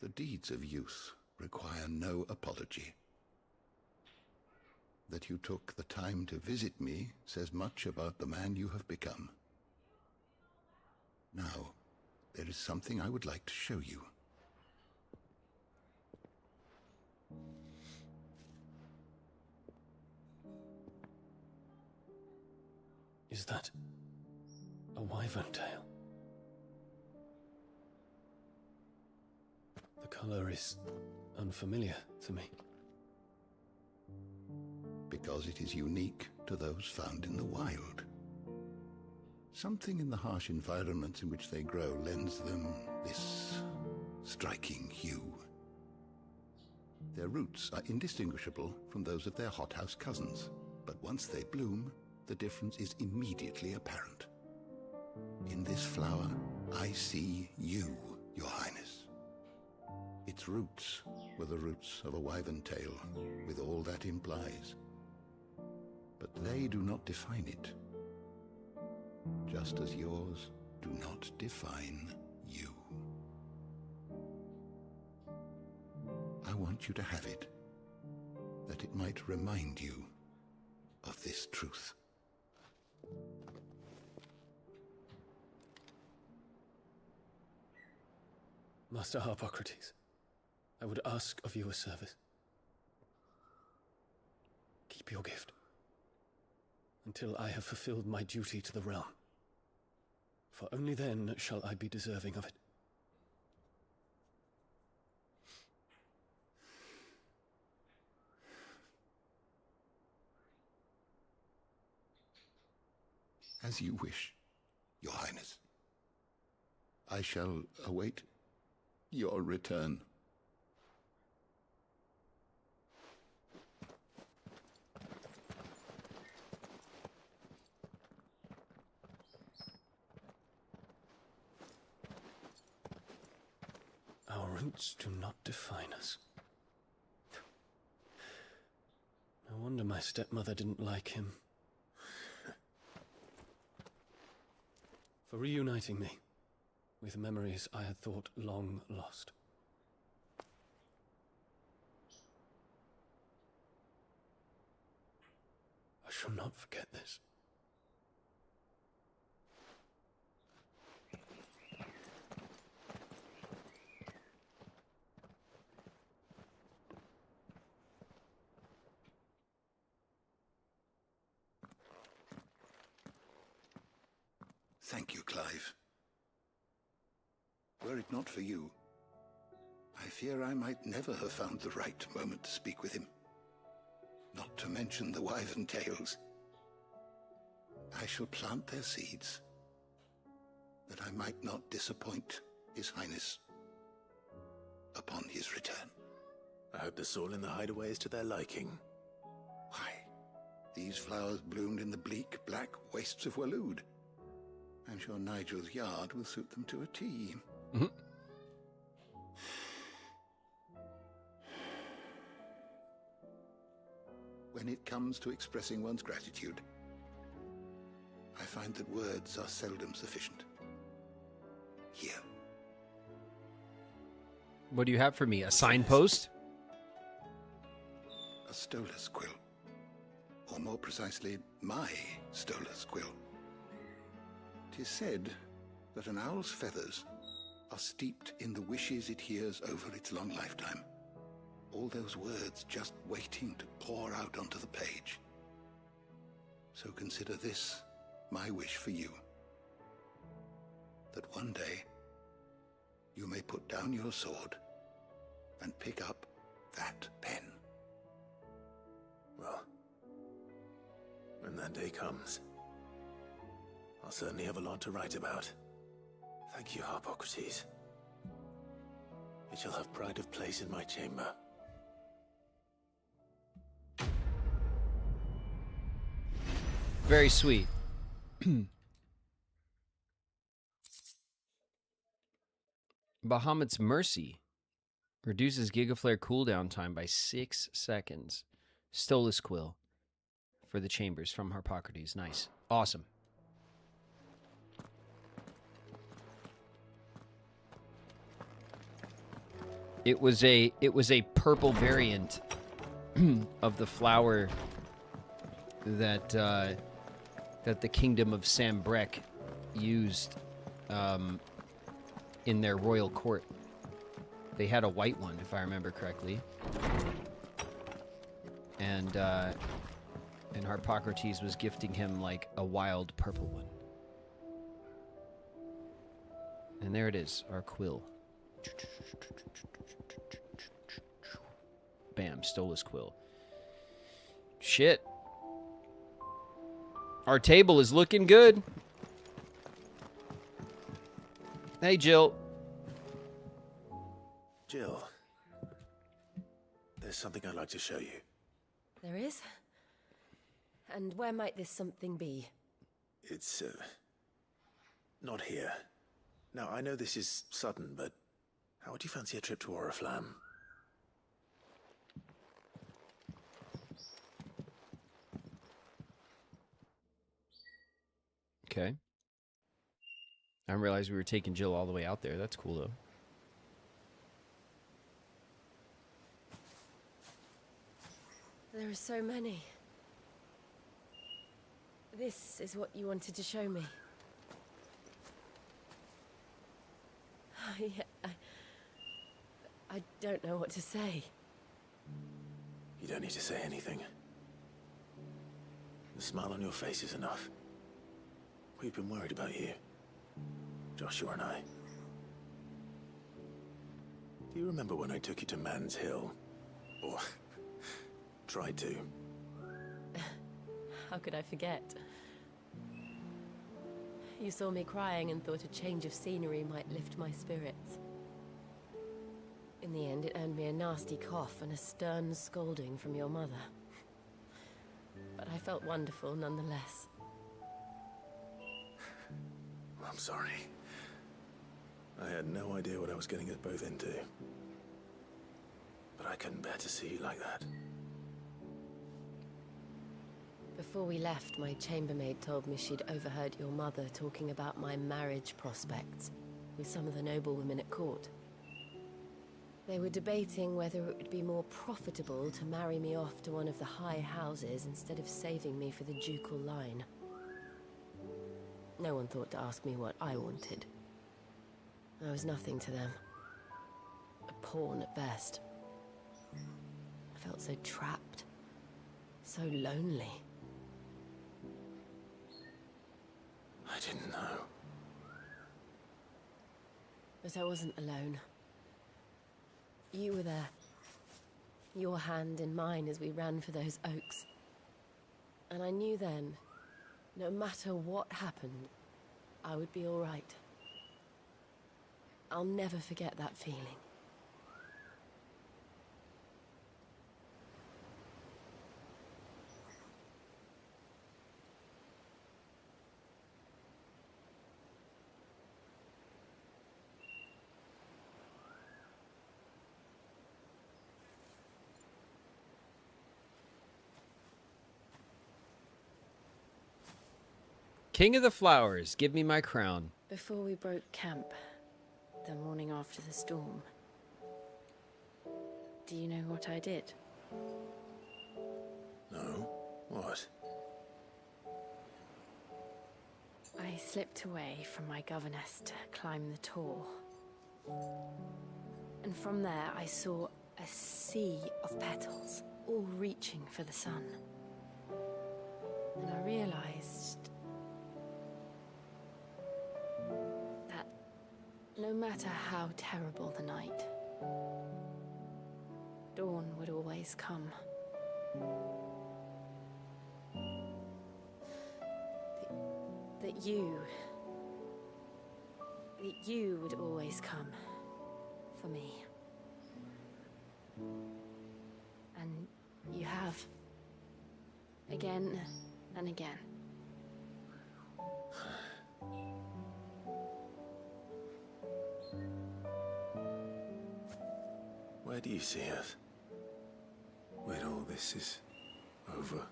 The deeds of youth require no apology. That you took the time to visit me says much about the man you have become. Now, there is something I would like to show you. Is that a wyvern tail? The color is unfamiliar to me. Because it is unique to those found in the wild. Something in the harsh environments in which they grow lends them this striking hue. Their roots are indistinguishable from those of their hothouse cousins, but once they bloom, the difference is immediately apparent. In this flower, I see you, Your Highness. Its roots were the roots of a wyvern tail, with all that implies. But they do not define it, just as yours do not define you. I want you to have it, that it might remind you of this truth. Master Harpocrates, I would ask of you a service. Keep your gift until I have fulfilled my duty to the realm, for only then shall I be deserving of it. As you wish, Your Highness. I shall await your return. Our roots do not define us. No wonder my stepmother didn't like him. For reuniting me with memories I had thought long lost. I shall not forget this. Thank you, Clive. Were it not for you, I fear I might never have found the right moment to speak with him. Not to mention the wyvern tales. I shall plant their seeds, that I might not disappoint His Highness upon his return. I hope the soil in the hideaway is to their liking. Why, these flowers bloomed in the bleak, black wastes of Waloed. I'm sure Nigel's yard will suit them to a T. Mm-hmm. When it comes to expressing one's gratitude, I find that words are seldom sufficient. Here. What do you have for me? A signpost? A stolas quill. Or more precisely, my stolas quill. 'Tis said that an owl's feathers are steeped in the wishes it hears over its long lifetime. All those words just waiting to pour out onto the page. So consider this my wish for you. That one day you may put down your sword and pick up that pen. Well, when that day comes, I'll certainly have a lot to write about. Thank you, Harpocrates. It shall have pride of place in my chamber. Very sweet. Bahamut's Mercy reduces Gigaflare cooldown time by 6 seconds. Stolas Quill for the chambers from Harpocrates. Nice. Awesome. It was a purple variant of the flower that that the kingdom of Sambrek used in their royal court. They had a white one, if I remember correctly, and Harpocrates was gifting him like a wild purple one. And there it is, our quill. Bam, Stolas Quill. Shit. Our table is looking good. Hey, Jill. Jill, there's something I'd like to show you. There is? And where might this something be? It's, not here. Now, I know this is sudden, but how would you fancy a trip to Oriflamme? Okay. I didn't realize we were taking Jill all the way out there. That's cool, though. There are so many. This is what you wanted to show me. I don't know what to say. You don't need to say anything. The smile on your face is enough. We've been worried about you, Joshua and I. Do you remember when I took you to Man's Hill? Or tried to? How could I forget? You saw me crying and thought a change of scenery might lift my spirits. In the end, it earned me a nasty cough and a stern scolding from your mother. But I felt wonderful nonetheless. I'm sorry. I had no idea what I was getting us both into. But I couldn't bear to see you like that. Before we left, my chambermaid told me she'd overheard your mother talking about my marriage prospects with some of the noblewomen at court. They were debating whether it would be more profitable to marry me off to one of the high houses instead of saving me for the ducal line. No one thought to ask me what I wanted. I was nothing to them. A pawn at best. I felt so trapped. So lonely. I didn't know. But I wasn't alone. You were there. Your hand in mine as we ran for those oaks. And I knew then, no matter what happened, I would be all right. I'll never forget that feeling. King of the Flowers, give me my crown. Before we broke camp, the morning after the storm, do you know what I did? No? What? I slipped away from my governess to climb the tor. And from there I saw a sea of petals, all reaching for the sun. And I realized that no matter how terrible the night, dawn would always come. That you would always come for me. And you have. Again and again. Where do you see us? When all this is over?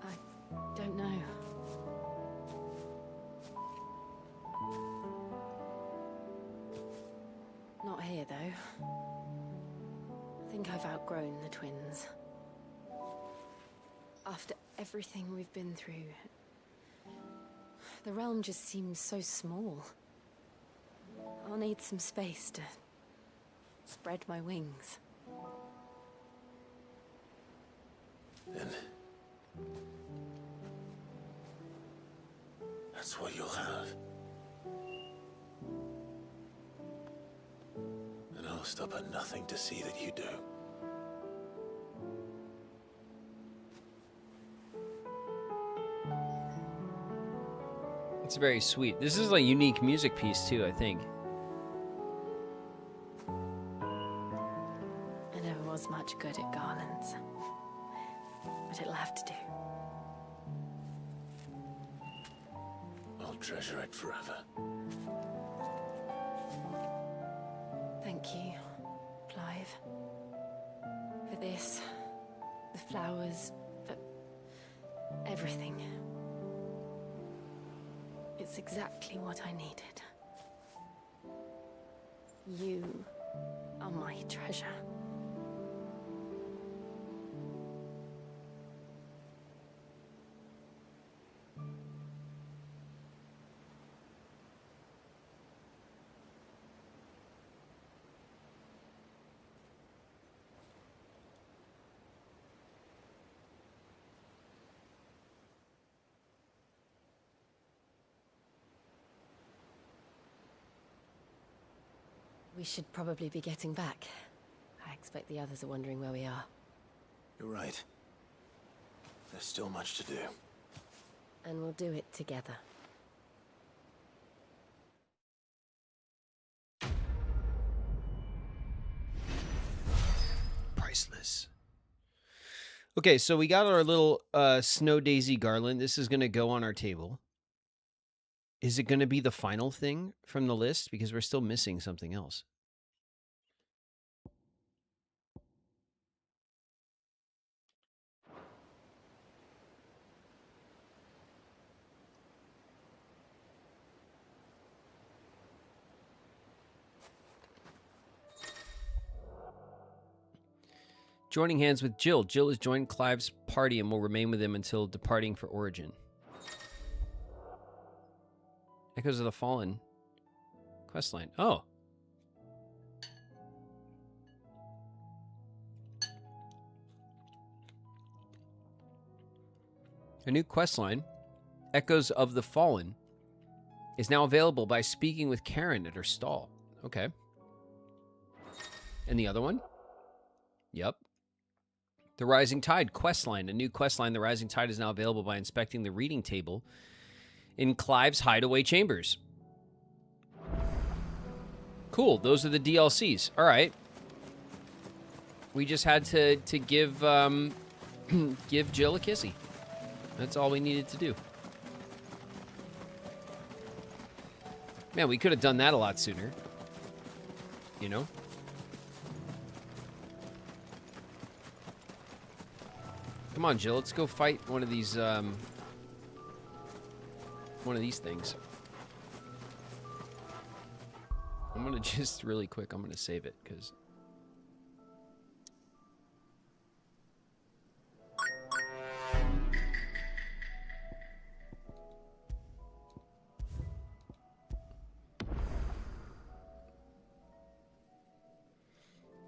I don't know. Not here, though. I think I've outgrown the twins. After everything we've been through, the realm just seems so small. I'll need some space to spread my wings. Then that's what you'll have. And I'll stop at nothing to see that you do. It's very sweet. This is a unique music piece too, I think. I never was much good at garlands, but it'll have to do. I'll treasure it forever. Thank you, Clive. For this, the flowers, for everything. It's exactly what I needed. You are my treasure. We should probably be getting back. I expect the others are wondering where we are. You're right. There's still much to do. And we'll do it together. Priceless. Okay, so we got our little snow daisy garland. This is going to go on our table. Is it going to be the final thing from the list? Because we're still missing something else. Joining hands with Jill. Jill has joined Clive's party and will remain with him until departing for Origin. Echoes of the Fallen questline. Oh. A new questline, Echoes of the Fallen, is now available by speaking with Karen at her stall. Okay. And the other one? Yep. The Rising Tide questline. A new questline, The Rising Tide, is now available by inspecting the reading table in Clive's hideaway chambers. Cool. Those are the DLCs. All right. We just had to give give Jill a kissy. That's all we needed to do. Man, we could have done that a lot sooner. You know? Come on, Jill. Let's go fight one of these things. I'm gonna just really quick. I'm gonna save it because.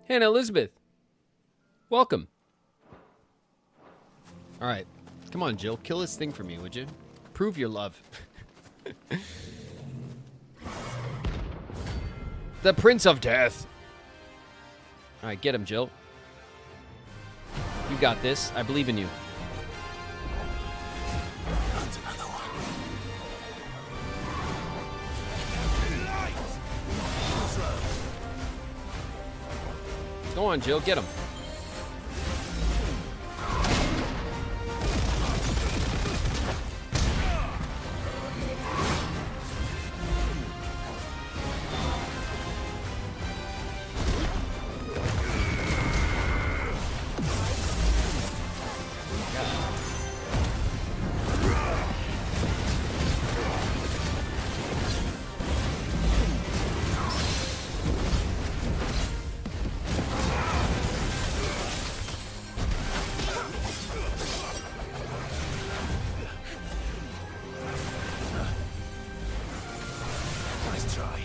Hannah Elizabeth, welcome. All right, come on, Jill. Kill this thing for me, would you? Prove your love. The Prince of Death. All right, get him, Jill. You got this. I believe in you. Go on, Jill, get him. Nice try.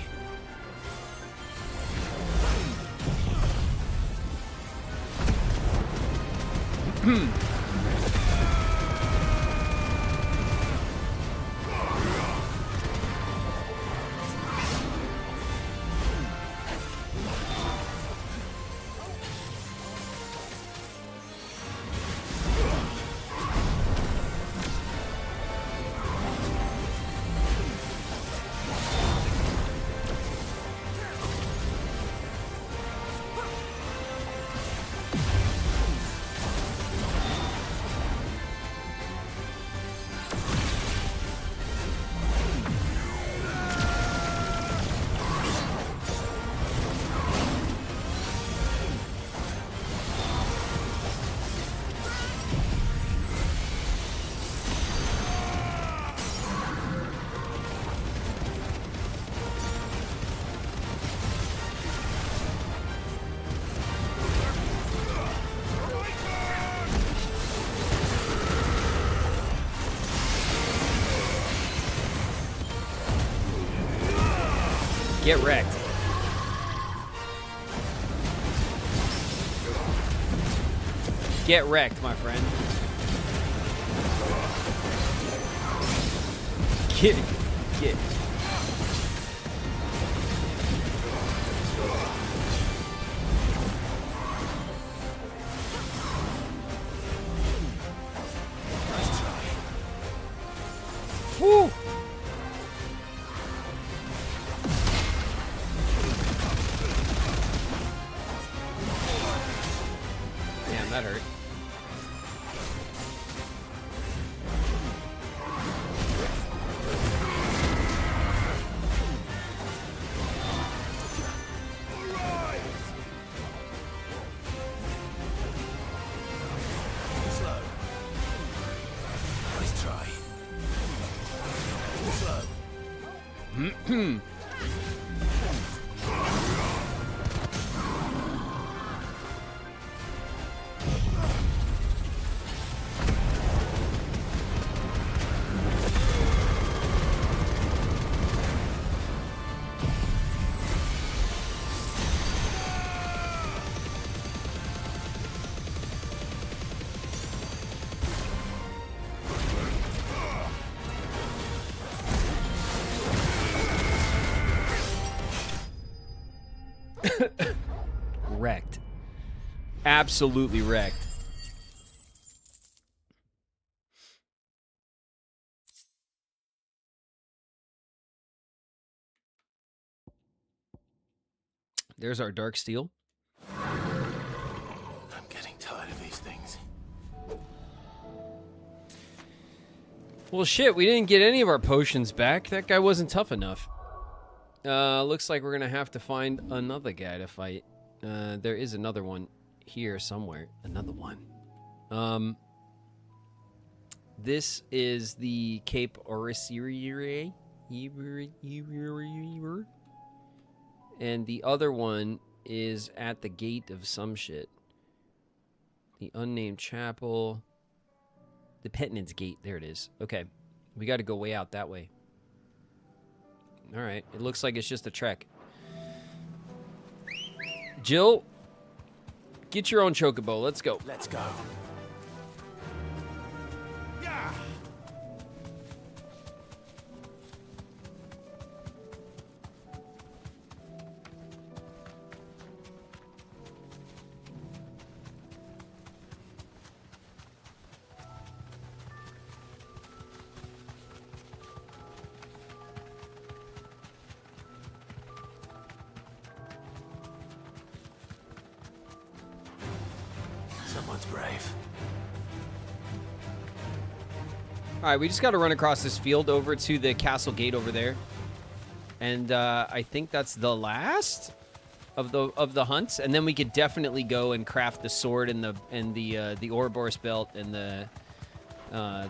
Get wrecked. Get wrecked, my friend. Get it. Get it. Woo! Damn, that hurt. Slow. Nice try. Slow. Wrecked. Absolutely wrecked. There's our dark steel. I'm getting tired of these things. Well, shit, we didn't get any of our potions back. That guy wasn't tough enough. Looks like we're gonna have to find another guy to fight. There is another one here somewhere. Another one. This is the Cape Orisiri. And the other one is at the gate of some shit. The unnamed chapel. The Penitence Gate. There it is. Okay. We got to go way out that way. All right. It looks like it's just a trek. Jill, get your own chocobo. Let's go. Let's go. Someone's brave. All right, we just got to run across this field over to the castle gate over there. And I think that's the last of the hunts, and then we could definitely go and craft the sword and the Ouroboros belt and the I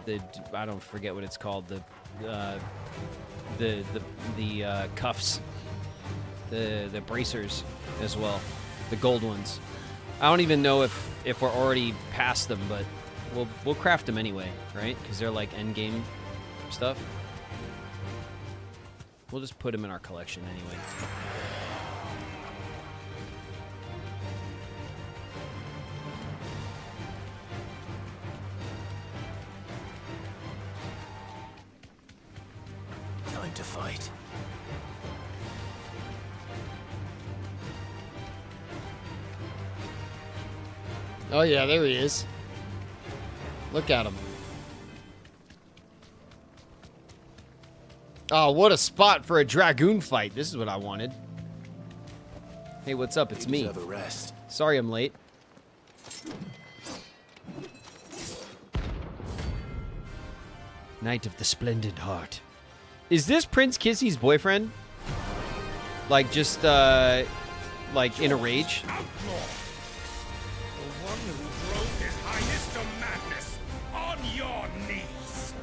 don't forget what it's called, the cuffs, the bracers as well, the gold ones. I don't even know if we're already past them, but we'll craft them anyway, right? Because they're like end game stuff. We'll just put them in our collection anyway. Time to fight. Oh yeah, there he is. Look at him. Oh, what a spot for a dragoon fight. This is what I wanted. Hey, what's up? It's me. Deserve a rest. Sorry I'm late. Knight of the Splendid Heart. Is this Prince Kissy's boyfriend? Like, just, like, in a rage? Outlaw! The one who drove his highness to madness! On your knees!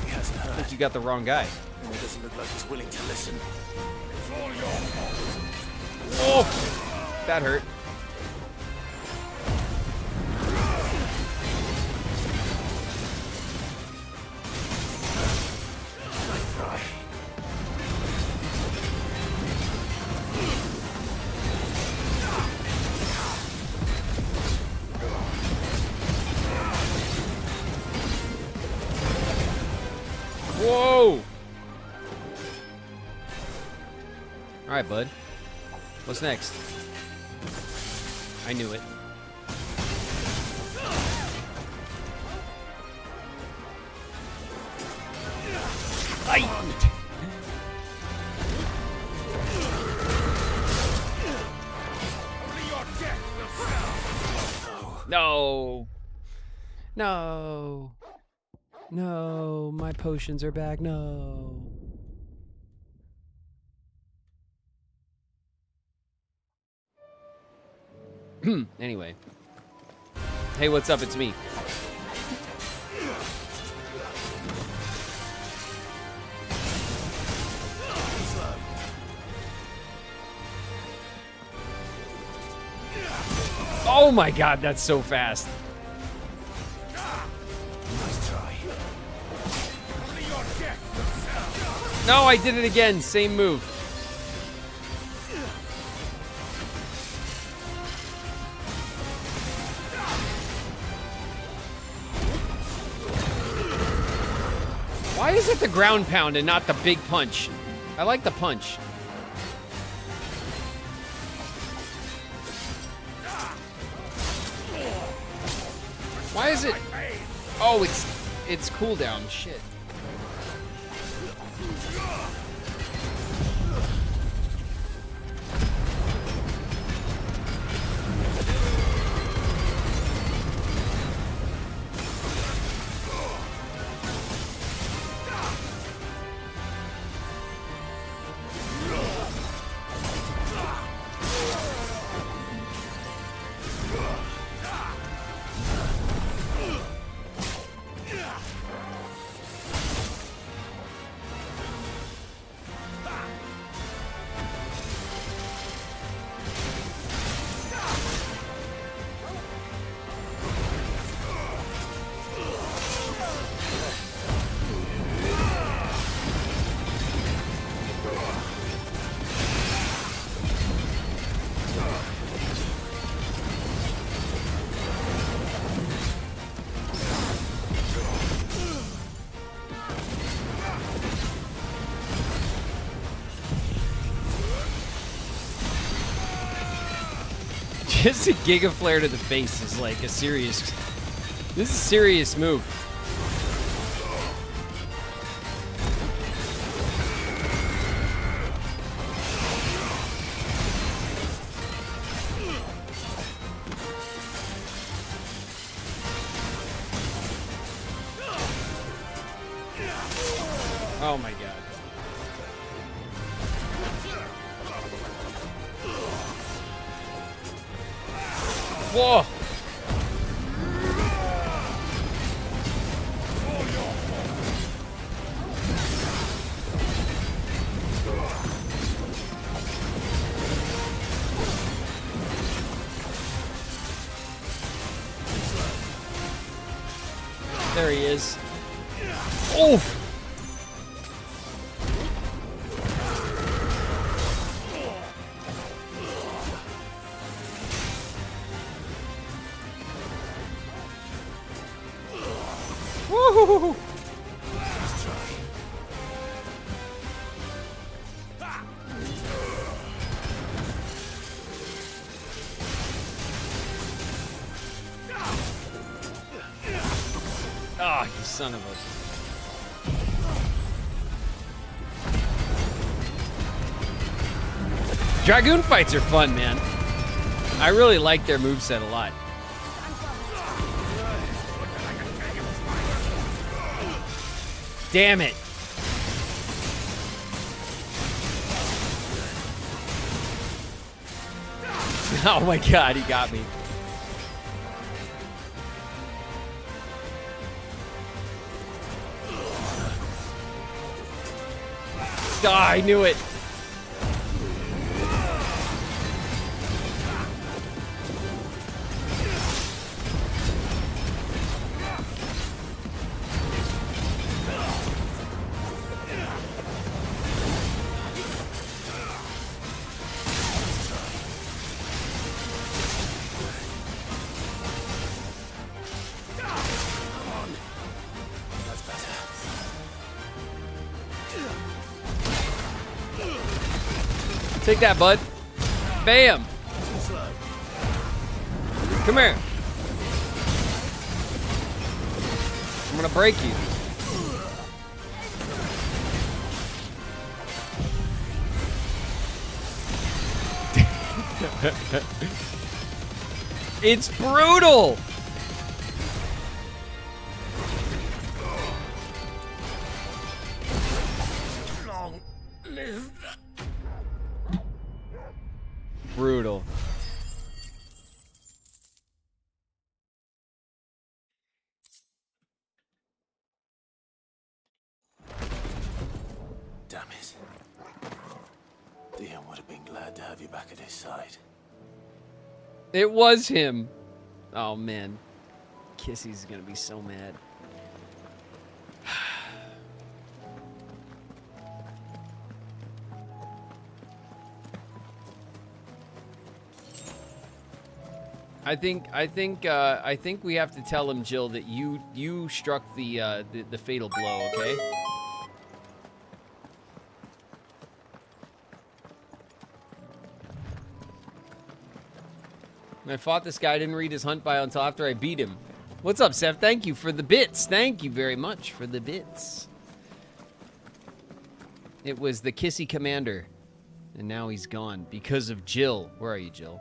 He hasn't I heard. think you got the wrong guy. And it doesn't look like he's willing to listen. It's all your fault! Oh! That hurt. Whoa! Alright, bud. What's next? I knew it. No. No. No, my potions are back. No. Anyway. Hey, what's up? It's me. Oh my god, that's so fast. Nice try. No, I did it again. Same move. Why is it the ground pound and not the big punch? I like the punch. Why is it? Oh, it's cooldown. Shit. Just a Giga Flare to the face is like a serious... This is a serious move. Oh my god. Whoa! There he is. Oof! Woo! Ah, you son of a... Dragoon fights are fun, man. I really like their moveset a lot. Damn it. Oh my god, he got me. Ah, I knew it. Take that, bud. Bam. Come here. I'm gonna break you. It's brutal. Long live. Brutal. Damn it. Dion would have been glad to have you back at his side. It was him. Oh man. Kissy's gonna be so mad. I think we have to tell him, Jill, that you struck the fatal blow, okay? I fought this guy, didn't read his hunt bio until after I beat him. What's up, Seth? Thank you for the bits. Thank you very much for the bits. It was the Kissy Commander, and now he's gone because of Jill. Where are you, Jill?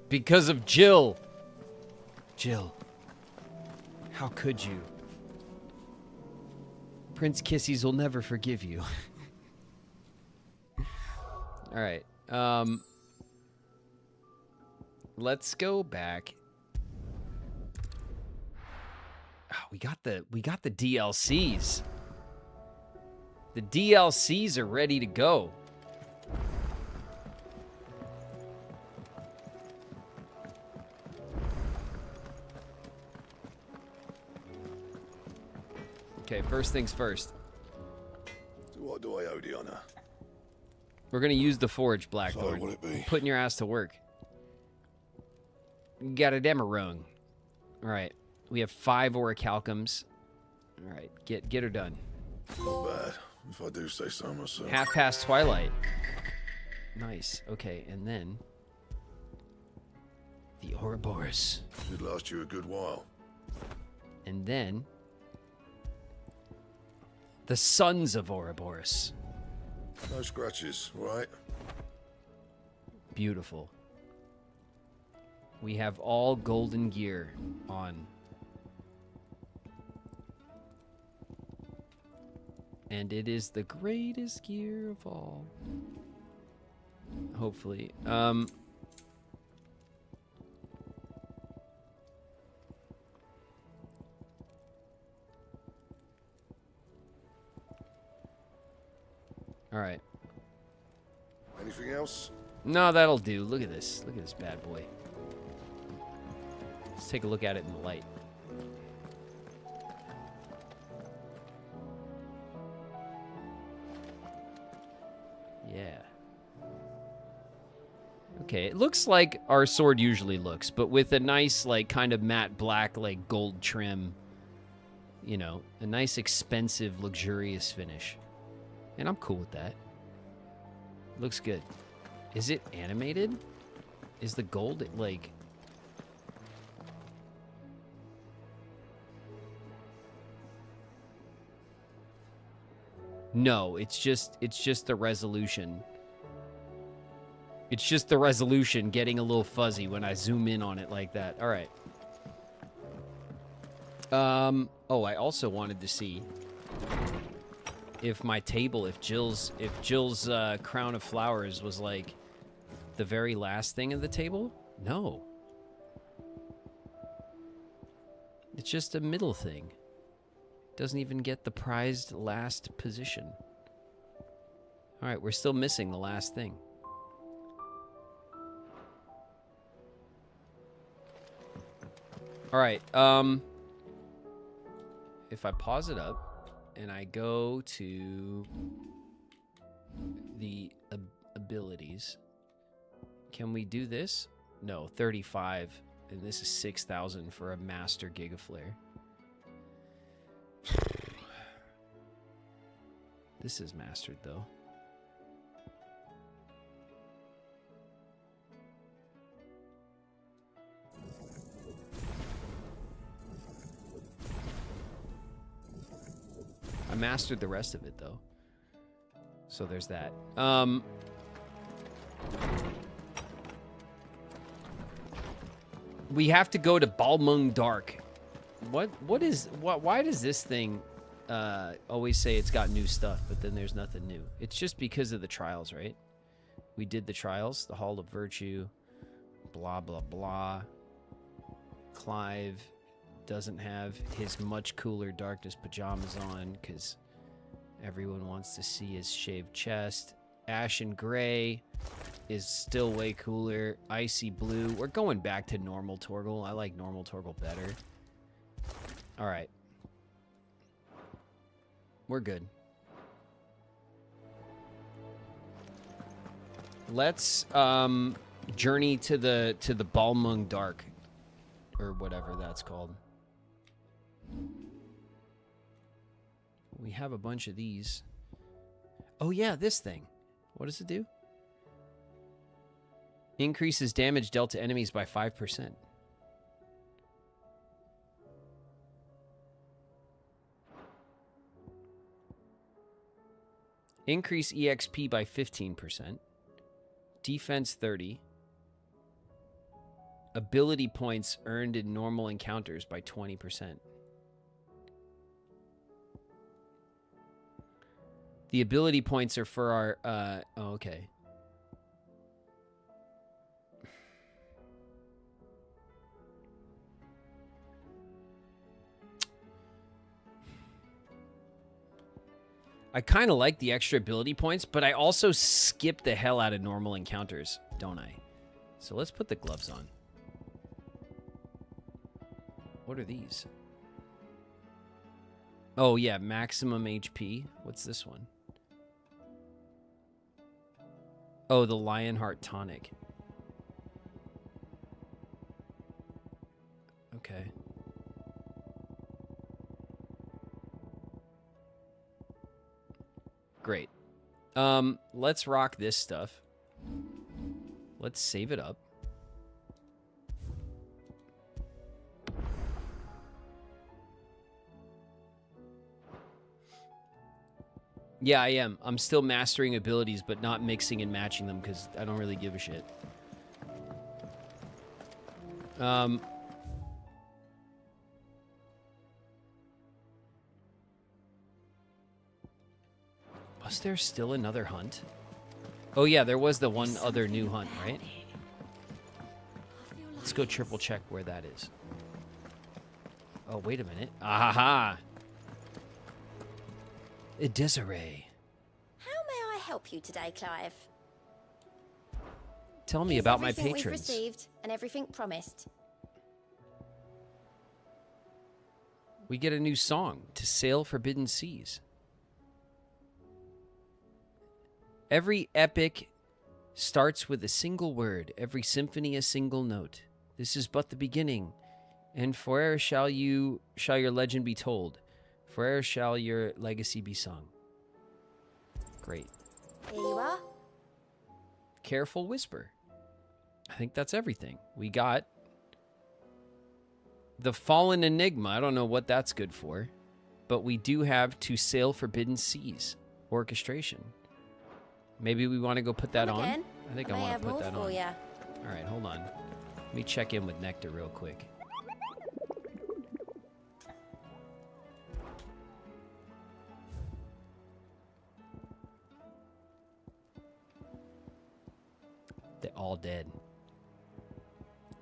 Because of Jill. Jill. How could you? Prince Kissies will never forgive you. All right. Let's go back. Oh, we got the DLCs. The DLCs are ready to go. Okay, first things first. So what do I owe the honor? We're gonna use the Forge, Blackthorn. So will it be? Putting your ass to work. You got a demo rung. All right, we have 5 orichalcums. All right, get her done. Not bad, if I do say so myself. Half past twilight. Nice. Okay, and then the Ouroboros. Should last you a good while. And then the Sons of Ouroboros. No scratches, right? Beautiful. We have all golden gear on. And it is the greatest gear of all. Hopefully. All right. Anything else? No, that'll do. Look at this. Look at this bad boy. Let's take a look at it in the light. Yeah. Okay, it looks like our sword usually looks, but with a nice, like, kind of matte black, like, gold trim. You know, a nice, expensive, luxurious finish. And I'm cool with that. Looks good. Is it animated? Is the gold, like... No, it's just the resolution. It's just the resolution getting a little fuzzy when I zoom in on it like that. All right. Oh, I also wanted to see if my table, if Jill's crown of flowers was like the very last thing of the table. No. It's just a middle thing. Doesn't even get the prized last position. All right, we're still missing the last thing. All right, if I pause it up and I go to the abilities, can we do this? No, 35, and this is 6,000 for a Master Gigaflare. This is mastered, though. I mastered the rest of it, though. So there's that. We have to go to Balmung Dark. Why does this thing always say it's got new stuff, but then there's nothing new? It's just because of the trials, right? We did the trials, the Hall of Virtue, blah, blah, blah. Clive doesn't have his much cooler darkness pajamas on because everyone wants to see his shaved chest. Ashen Gray is still way cooler. Icy Blue. We're going back to normal Torgal. I like normal Torgal better. All right. We're good. Let's journey to the Balmung Dark, or whatever that's called. We have a bunch of these. Oh yeah, this thing. What does it do? Increases damage dealt to enemies by 5%. Increase EXP by 15%. Defense 30. Ability points earned in normal encounters by 20%. The ability points are for our, oh, okay. I kind of like the extra ability points, but I also skip the hell out of normal encounters, don't I? So let's put the gloves on. What are these? Oh, yeah, maximum HP. What's this one? Oh, the Lionheart Tonic. Okay. Great. Let's rock this stuff. Let's save it up. Yeah, I am. I'm still mastering abilities, but not mixing and matching them because I don't really give a shit. there still another hunt? Oh yeah, there was the one other new hunt, right? Let's go triple check where that is. Oh, wait a minute. Aha! Desiree. How may I help you today, Clive? Tell me Here's about my everything patrons. We've received and everything promised. We get a new song, To Sail Forbidden Seas. Every epic starts with a single word, every symphony a single note. This is but the beginning, and forever shall your legend be told. Forever shall your legacy be sung. Great. Here you are. Careful whisper. I think that's everything. We got the Fallen Enigma. I don't know what that's good for, but we do have To Sail Forbidden Seas orchestration. Maybe we want to go put that on. I think I want to put that on. Ya. All right, hold on. Let me check in with Nectar real quick. They're all dead.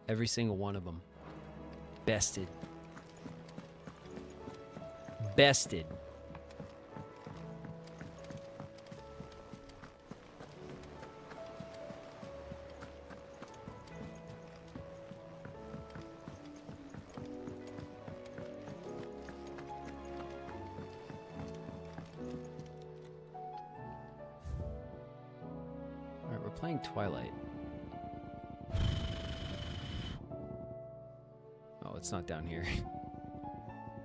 Every single one of them. Bested. Bested. All right, we're playing Twilight. Oh, it's not down here.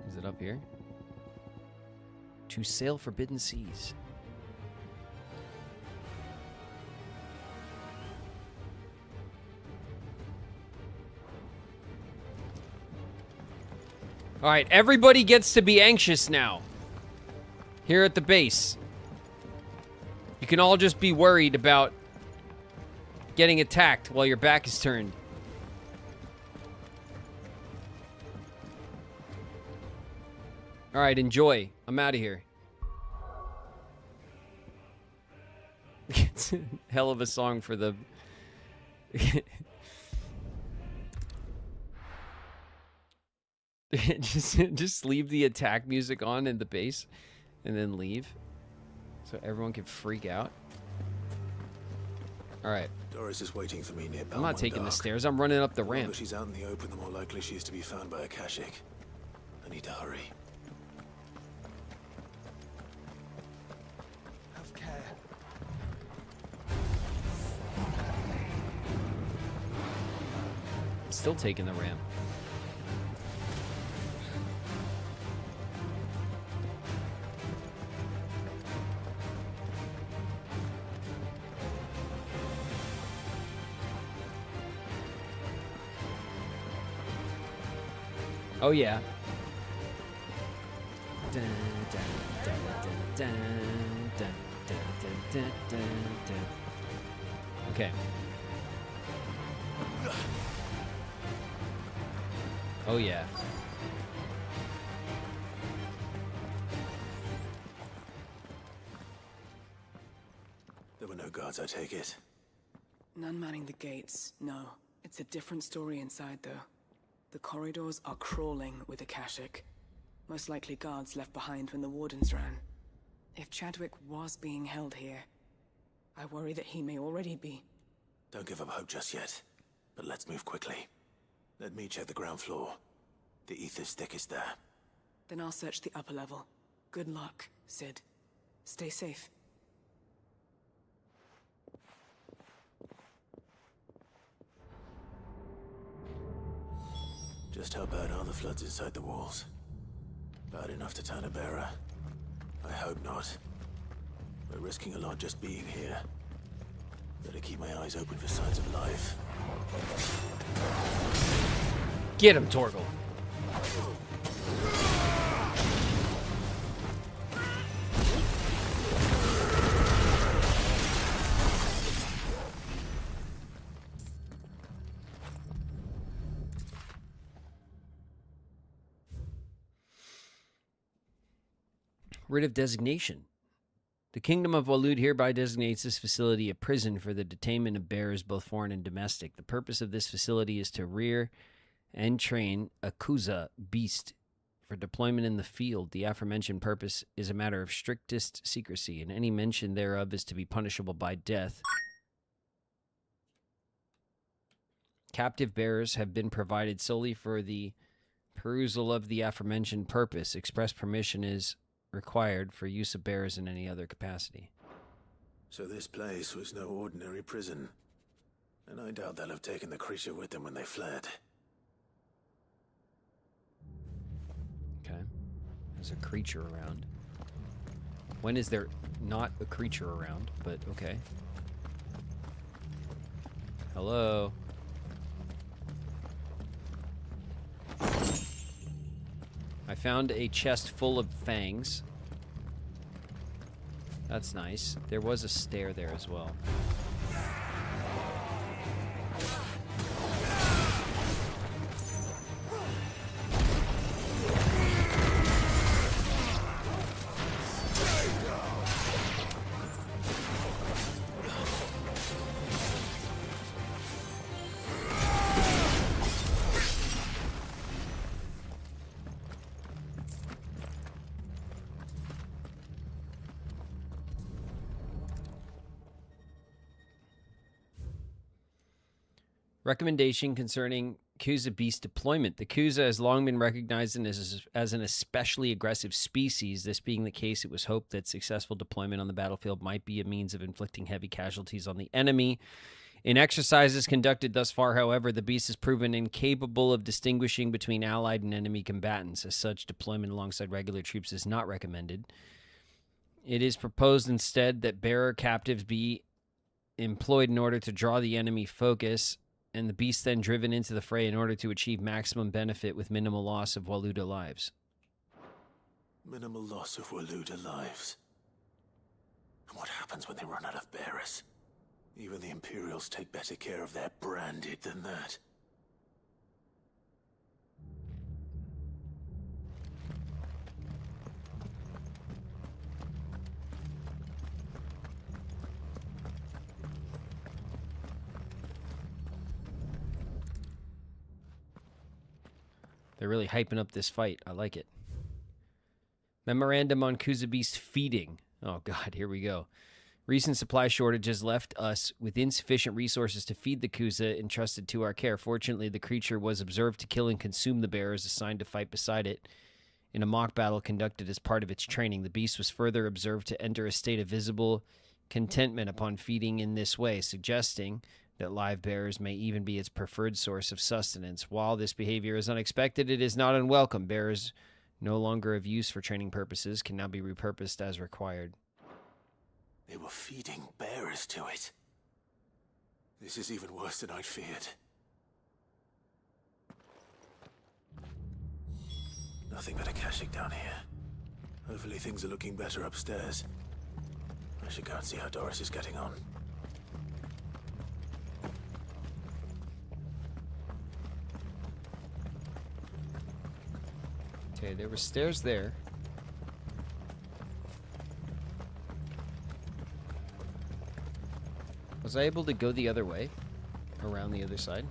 Is it up here? To Sail Forbidden Seas. All right, everybody gets to be anxious now. Here at the base. You can all just be worried about getting attacked while your back is turned. All right, enjoy. I'm out of here. It's a hell of a song for the... just leave the attack music on in the base and then leave so everyone can freak out. All right. Doris is waiting for me near I'm not taking the stairs. I'm running up the ramp. The longer she's out in the open, the more likely she is to be found by a Kashik. I need to hurry. Have care. Still taking the ramp. Oh yeah. Okay. Oh yeah. There were no guards, I take it. None manning the gates, no. It's a different story inside, though. The corridors are crawling with Akashic. Most likely guards left behind when the Wardens ran. If Chadwick was being held here, I worry that he may already be. Don't give up hope just yet, but let's move quickly. Let me check the ground floor. The ether's thickest there. Then I'll search the upper level. Good luck, Sid. Stay safe. Just how bad are the floods inside the walls? Bad enough to turn a bearer? I hope not. We're risking a lot just being here. Better keep my eyes open for signs of life. Get him, Torgal. Writ of designation. The Kingdom of Walud hereby designates this facility a prison for the detainment of bears, both foreign and domestic. The purpose of this facility is to rear and train a Kuza beast for deployment in the field. The aforementioned purpose is a matter of strictest secrecy, and any mention thereof is to be punishable by death. Captive bearers have been provided solely for the perusal of the aforementioned purpose. Express permission is required for use of bearers in any other capacity. So this place was no ordinary prison. And I doubt they'll have taken the creature with them when they fled. Okay. There's a creature around. When is there not a creature around? But okay. Hello? I found a chest full of fangs. That's nice. There was a stair there as well. Recommendation concerning Kuza beast deployment. The Kuza has long been recognized as an especially aggressive species. This being the case, it was hoped that successful deployment on the battlefield might be a means of inflicting heavy casualties on the enemy. In exercises conducted thus far, however, the beast has proven incapable of distinguishing between allied and enemy combatants. As such, deployment alongside regular troops is not recommended. It is proposed instead that bearer captives be employed in order to draw the enemy focus, and the beast then driven into the fray in order to achieve maximum benefit with minimal loss of Waluda lives. Minimal loss of Waluda lives. And what happens when they run out of bearers? Even the Imperials take better care of their branded than that. They're really hyping up this fight. I like it. Memorandum on Kuza beast feeding. Oh, God, here we go. Recent supply shortages left us with insufficient resources to feed the Kuza entrusted to our care. Fortunately, the creature was observed to kill and consume the bearers assigned to fight beside it in a mock battle conducted as part of its training. The beast was further observed to enter a state of visible contentment upon feeding in this way, suggesting that live bearers may even be its preferred source of sustenance. While this behavior is unexpected, it is not unwelcome. Bearers no longer of use for training purposes can now be repurposed as required. They were feeding bearers to it. This is even worse than I'd feared. Nothing but a caching down here. Hopefully things are looking better upstairs. I should go and see how Doris is getting on. Okay, there were stairs there. Was I able to go the other way? Around the other side?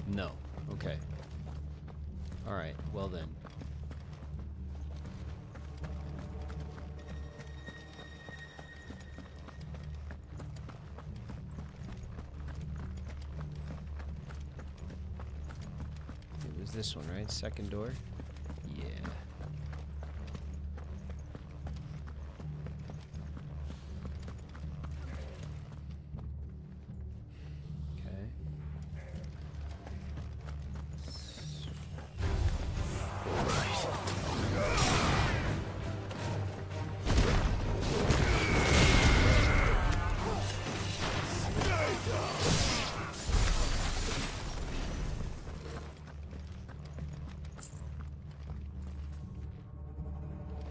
No. Okay. Alright, well then. It was this one, right? Second door? Yeah.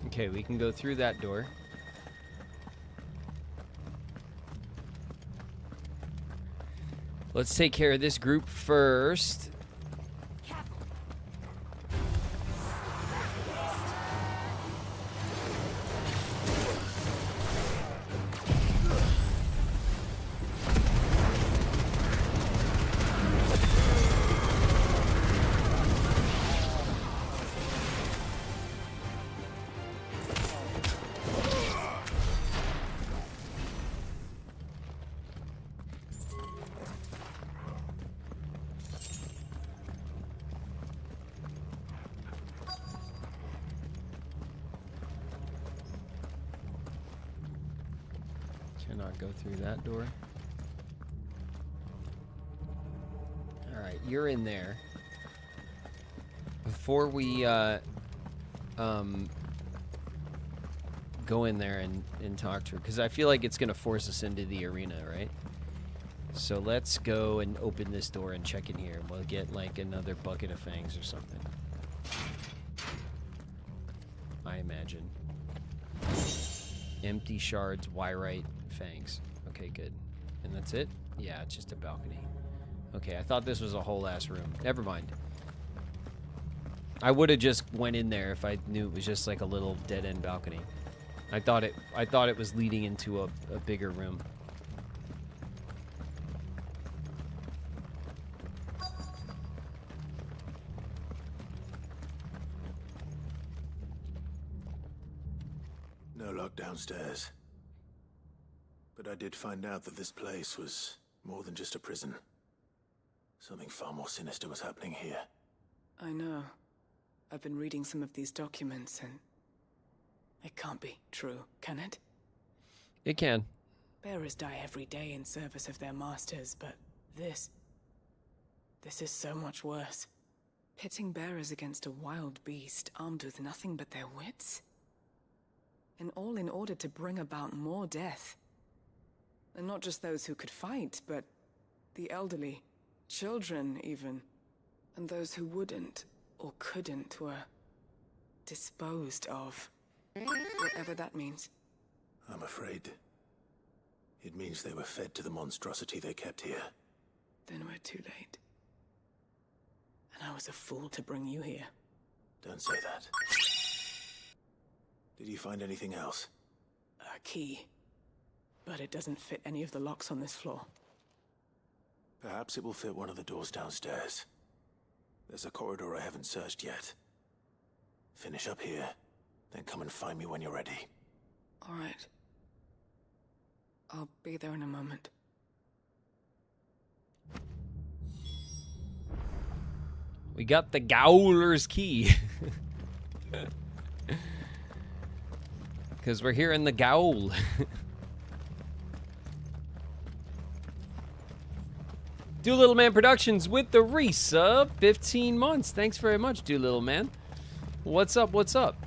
Okay, we can go through that door. Let's take care of this group first. Cannot go through that door. Alright, you're in there. Before we go in there and talk to her, because I feel like it's gonna force us into the arena, right? So let's go and open this door and check in here. We'll get like another bucket of fangs or something. I imagine. Empty shards, Wyrite, fangs. Okay, good. And that's it? Yeah, it's just a balcony. Okay, I thought this was a whole ass room. Never mind. I would have just went in there if I knew it was just like a little dead-end balcony. I thought it was leading into a bigger room. No lock downstairs. But I did find out that this place was more than just a prison. Something far more sinister was happening here. I know. I've been reading some of these documents, and it can't be true, can it? It can. Bearers die every day in service of their masters, but this is so much worse. Pitting bearers against a wild beast armed with nothing but their wits? And all in order to bring about more death. And not just those who could fight, but the elderly, children even, and those who wouldn't or couldn't were disposed of. Whatever that means. I'm afraid it means they were fed to the monstrosity they kept here. Then we're too late. And I was a fool to bring you here. Don't say that. Did you find anything else? A key. But it doesn't fit any of the locks on this floor. Perhaps it will fit one of the doors downstairs. There's a corridor I haven't searched yet. Finish up here, then come and find me when you're ready. All right. I'll be there in a moment. We got the Gowler's key. Because we're here in the Gowl. Doolittle Man Productions with the resub. 15 months. Thanks very much, Doolittle Man. What's up? What's up?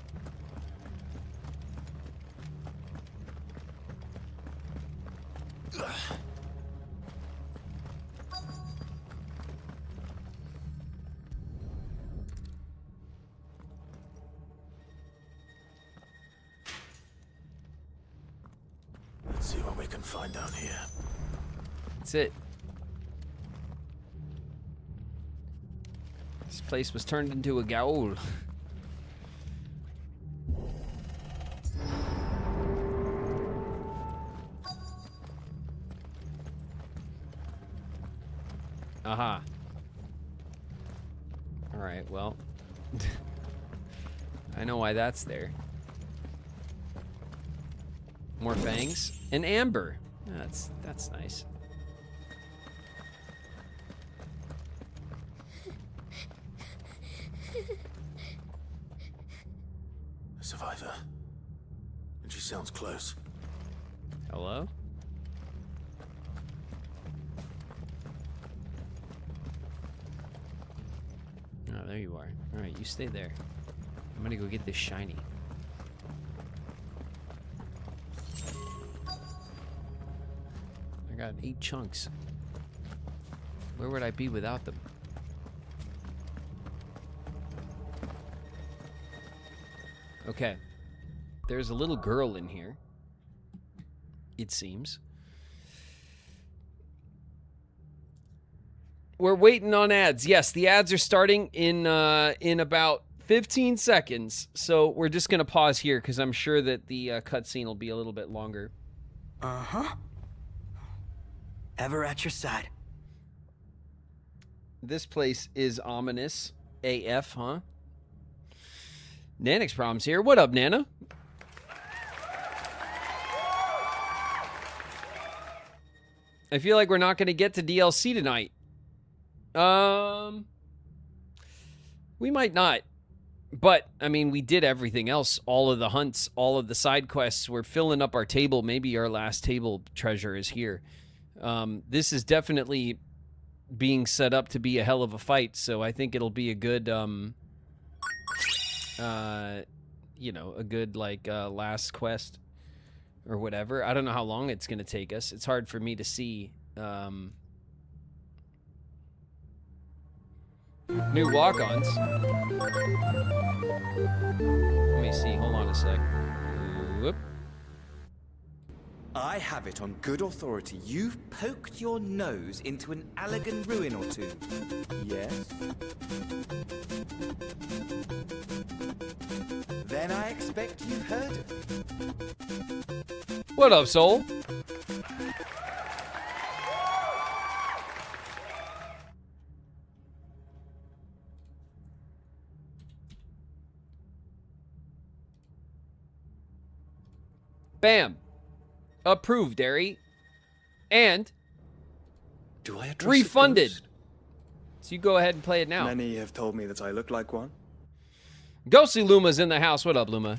Let's see what we can find down here. That's it. This place was turned into a gaol. Aha. Alright, well. I know why that's there. More fangs. And amber. That's nice. A survivor. And she sounds close. Hello? Oh, there you are. Alright, you stay there. I'm gonna go get this shiny. I got 8 chunks. Where would I be without them? Okay. There's a little girl in here. It seems. We're waiting on ads. Yes, the ads are starting in about 15 seconds. So we're just going to pause here because I'm sure that the cutscene will be a little bit longer. Uh-huh. Ever at your side. This place is ominous AF, huh? Nanix Problems here. What up, Nana? I feel like we're not going to get to DLC tonight. We might not. But, I mean, we did everything else. All of the hunts, all of the side quests. We're filling up our table. Maybe our last table treasure is here. This is definitely being set up to be a hell of a fight, so I think it'll be a good, you know, a good, like, last quest or whatever. I don't know how long it's going to take us. It's hard for me to see. New walk-ons. Let me see. Hold on a sec. Whoop. I have it on good authority. You've poked your nose into an Allegan ruin or two. Yes? Then I expect you've heard of it. What up, soul? Bam. Approved, Derry. And Do I address refunded. a ghost? So you go ahead and play it now. Many have told me that I look like one. Ghostly Luma's in the house. What up, Luma?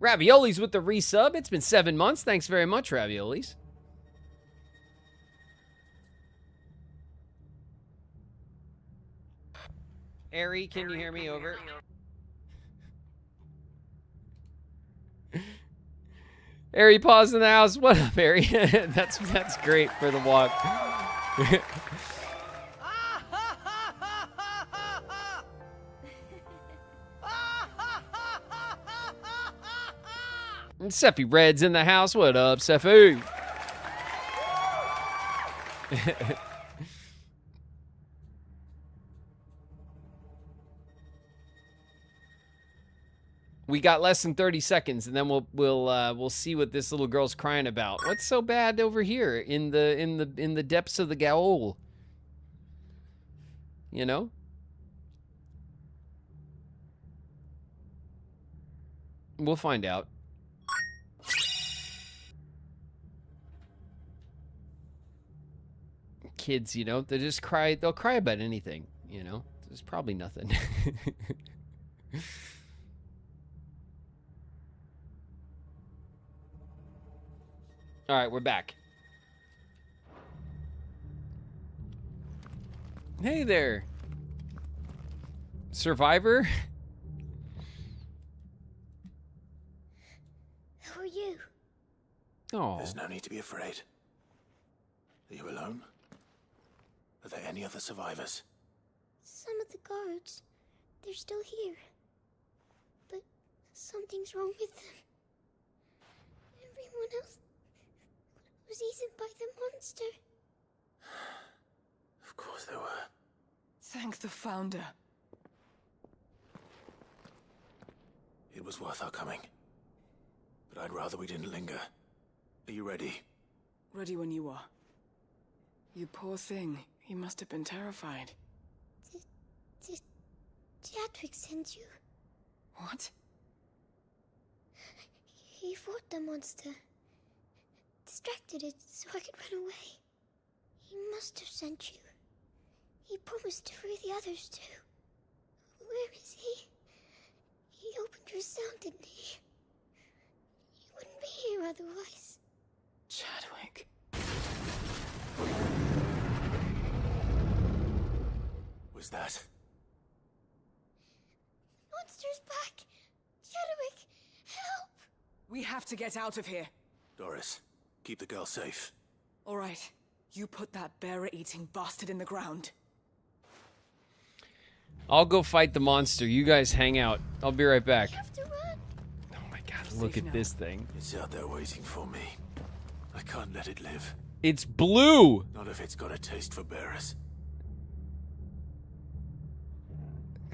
Raviolis with the resub. It's been 7 months. Thanks very much, Raviolis. Ari, can you hear me? Over. Ari, pause in the house. What up, Ari? that's great for the walk. Sephi Red's in the house. What up, Sephi? We got less than 30 seconds, and then we'll see what this little girl's crying about. What's so bad over here in the depths of the Gaol? You know? We'll find out. Kids, you know, they just cry. They'll cry about anything, you know. There's probably nothing. All right, we're back. Hey there, Survivor. Who are you? Oh. There's no need to be afraid. Are you alone? Are there any other survivors? Some of the guards. They're still here. But something's wrong with them. Everyone else was eaten by the monster. Of course they were. Thank the Founder. It was worth our coming. But I'd rather we didn't linger. Are you ready? Ready when you are. You poor thing. He must have been terrified. Did Chadwick send you? What? He fought the monster. Distracted it so I could run away. He must have sent you. He promised to free the others too. Where is he? He opened your cell, didn't he? He wouldn't be here otherwise. Chadwick. Was that? Monster's back! Chadwick, help! We have to get out of here. Doris, keep the girl safe. All right. You put that bearer-eating bastard in the ground. I'll go fight the monster. You guys hang out. I'll be right back. You have to run. Oh my god, look at this thing. It's out there waiting for me. I can't let it live. It's blue! Not if it's got a taste for bearers.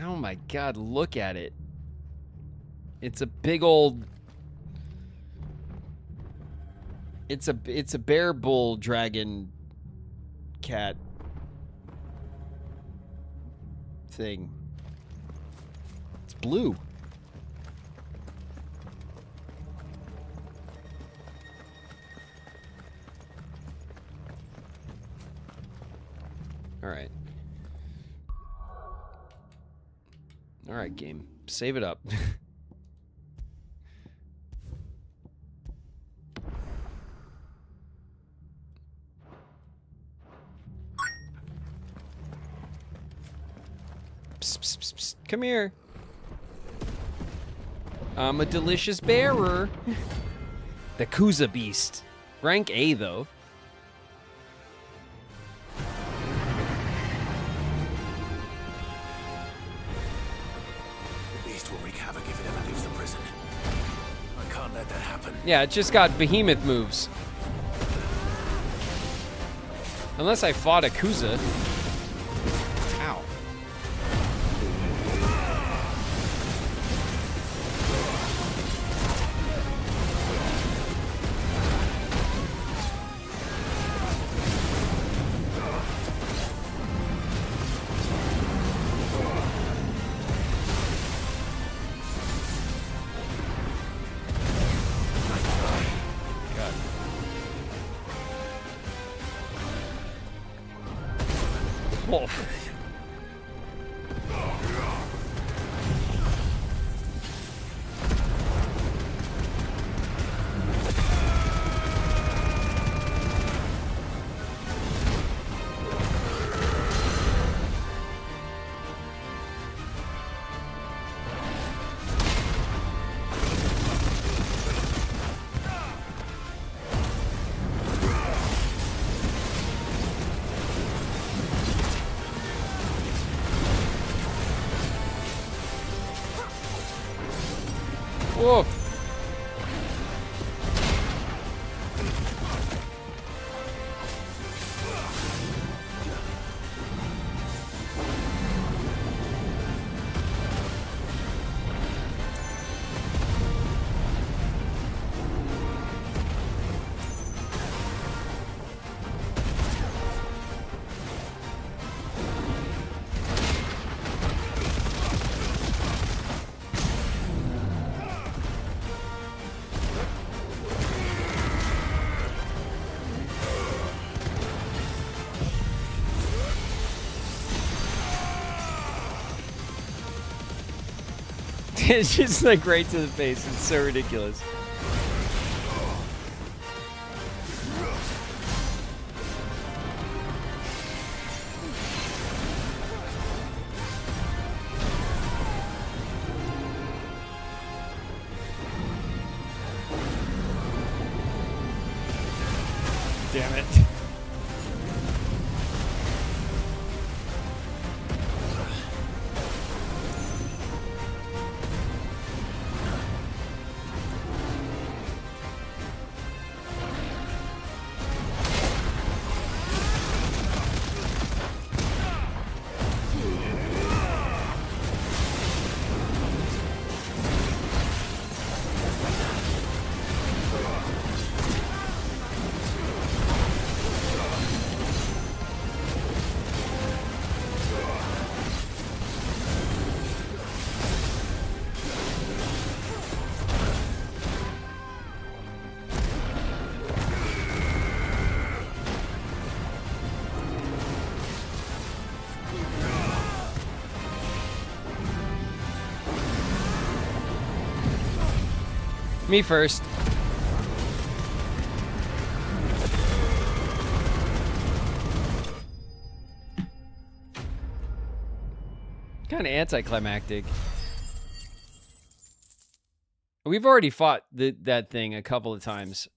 Oh my god, look at it. It's a big old... It's a bear bull dragon cat. thing? It's blue. All right. All right, game. Save it up. Psst, psst, psst, psst. Come here. I'm a delicious bearer. The Kuza Beast. Rank A, though. Yeah, it just got behemoth moves. Unless I fought a Kuza. Ow. Wolf. Whoa. It's just like right to the face. It's so ridiculous. Damn it. Me first. Kind of anticlimactic. We've already fought that thing a couple of times.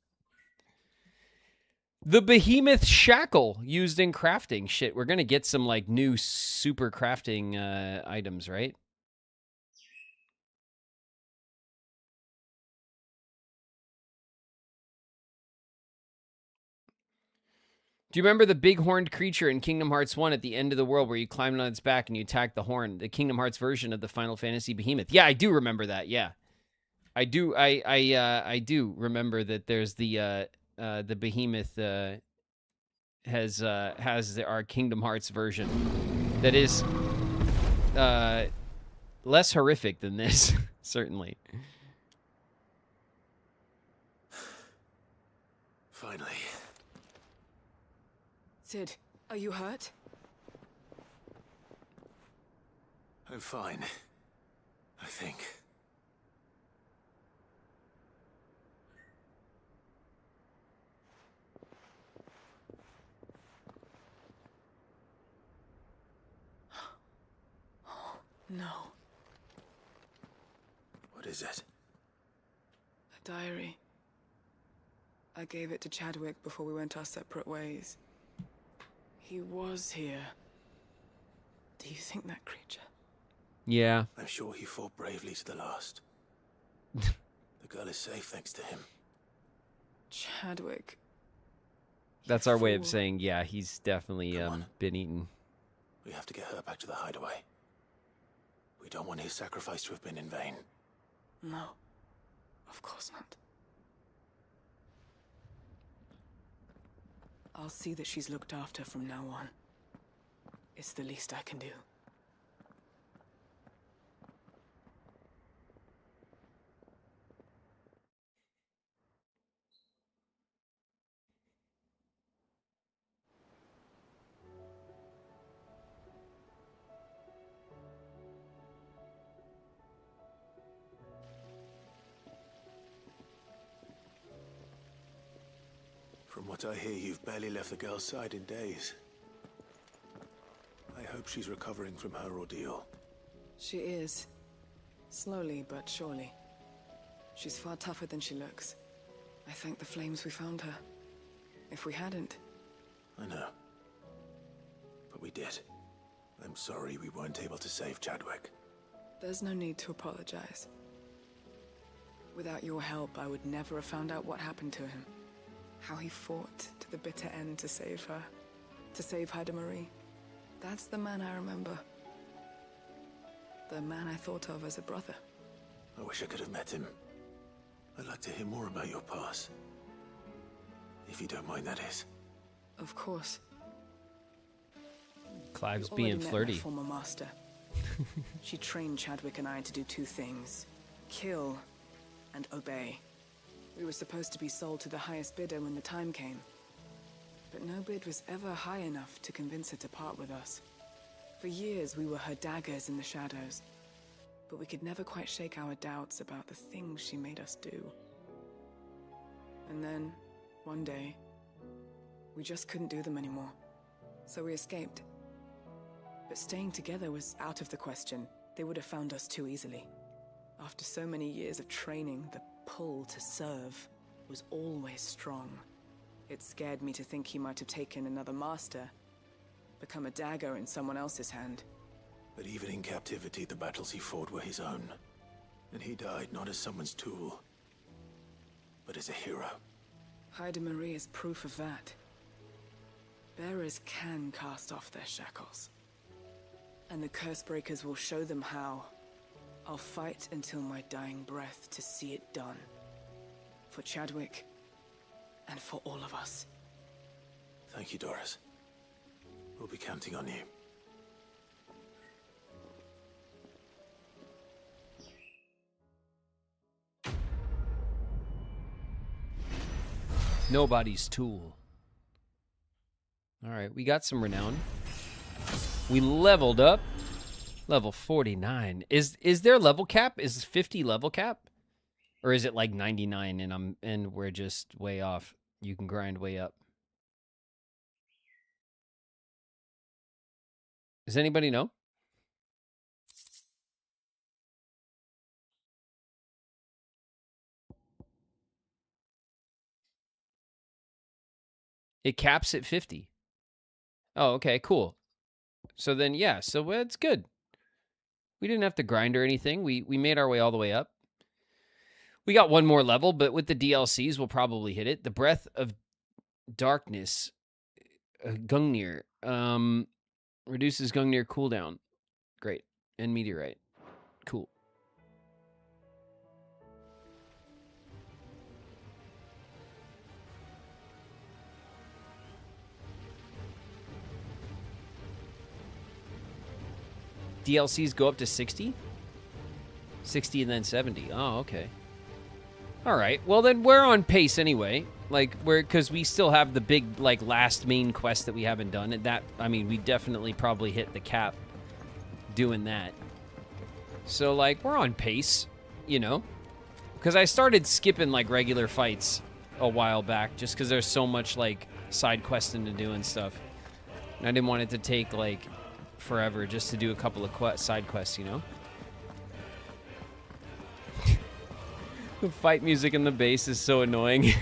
The behemoth shackle used in crafting. Shit, we're gonna get some like new super crafting items, right? Do you remember the big horned creature in Kingdom Hearts 1 at the end of the world where you climbed on its back and you attacked the horn? The Kingdom Hearts version of the Final Fantasy behemoth. Yeah, I do remember that. Yeah, I do. I do remember that. There's the behemoth has our Kingdom Hearts version that is less horrific than this, certainly. Finally. Sid, are you hurt? I'm fine. I think. No. What is it? A diary. I gave it to Chadwick before we went our separate ways. He was here. Do you think that creature? Yeah. I'm sure he fought bravely to the last. The girl is safe thanks to him. Chadwick. That's our way of saying, yeah, he's definitely been eaten. We have to get her back to the hideaway. We don't want his sacrifice to have been in vain. No. Of course not. I'll see that she's looked after from now on. It's the least I can do. From what I hear, you've barely left the girl's side in days. I hope she's recovering from her ordeal. She is. Slowly but surely. She's far tougher than she looks. I thank the flames we found her. If we hadn't... I know. But we did. I'm sorry we weren't able to save Chadwick. There's no need to apologize. Without your help, I would never have found out what happened to him. How he fought to the bitter end to save her. To save Haida Marie. That's the man I remember. The man I thought of as a brother. I wish I could have met him. I'd like to hear more about your past. If you don't mind, that is. Of course. Clive's You being already met flirty. my former master. She trained Chadwick and I to do two things. Kill and obey. We were supposed to be sold to the highest bidder when the time came. But no bid was ever high enough to convince her to part with us. For years, we were her daggers in the shadows. But we could never quite shake our doubts about the things she made us do. And then, one day, we just couldn't do them anymore. So we escaped. But staying together was out of the question. They would have found us too easily. After so many years of training, the pull to serve was always strong. It scared me to think he might have taken another master, become a dagger in someone else's hand. But even in captivity, the battles he fought were his own. And he died not as someone's tool, but as a hero. Haida Marie is proof of that. Bearers can cast off their shackles. And the Cursebreakers will show them how. I'll fight until my dying breath to see it done. For Chadwick, and for all of us. Thank you, Doris. We'll be counting on you. Nobody's tool. All right, we got some renown. We leveled up. Level 49. Is there level cap? Is 50 level cap? Or is it like 99 and we're just way off? You can grind way up. Does anybody know? It caps at 50. Oh, okay, cool. So then, yeah, so it's good. We didn't have to grind or anything. We made our way all the way up. We got one more level, but with the DLCs, we'll probably hit it. The Breath of Darkness, Gungnir, reduces Gungnir cooldown. Great. And Meteorite. Cool. DLCs go up to 60? 60 and then 70. Oh, okay. All right. Well, then we're on pace anyway. Like, because we still have the big, like, last main quest that we haven't done. And that, I mean, we definitely probably hit the cap doing that. So, like, we're on pace, you know? Because I started skipping, like, regular fights a while back just because there's so much, like, side questing to do and stuff. And I didn't want it to take, like, forever just to do a couple of side quests, you know? The fight music in the bass is so annoying.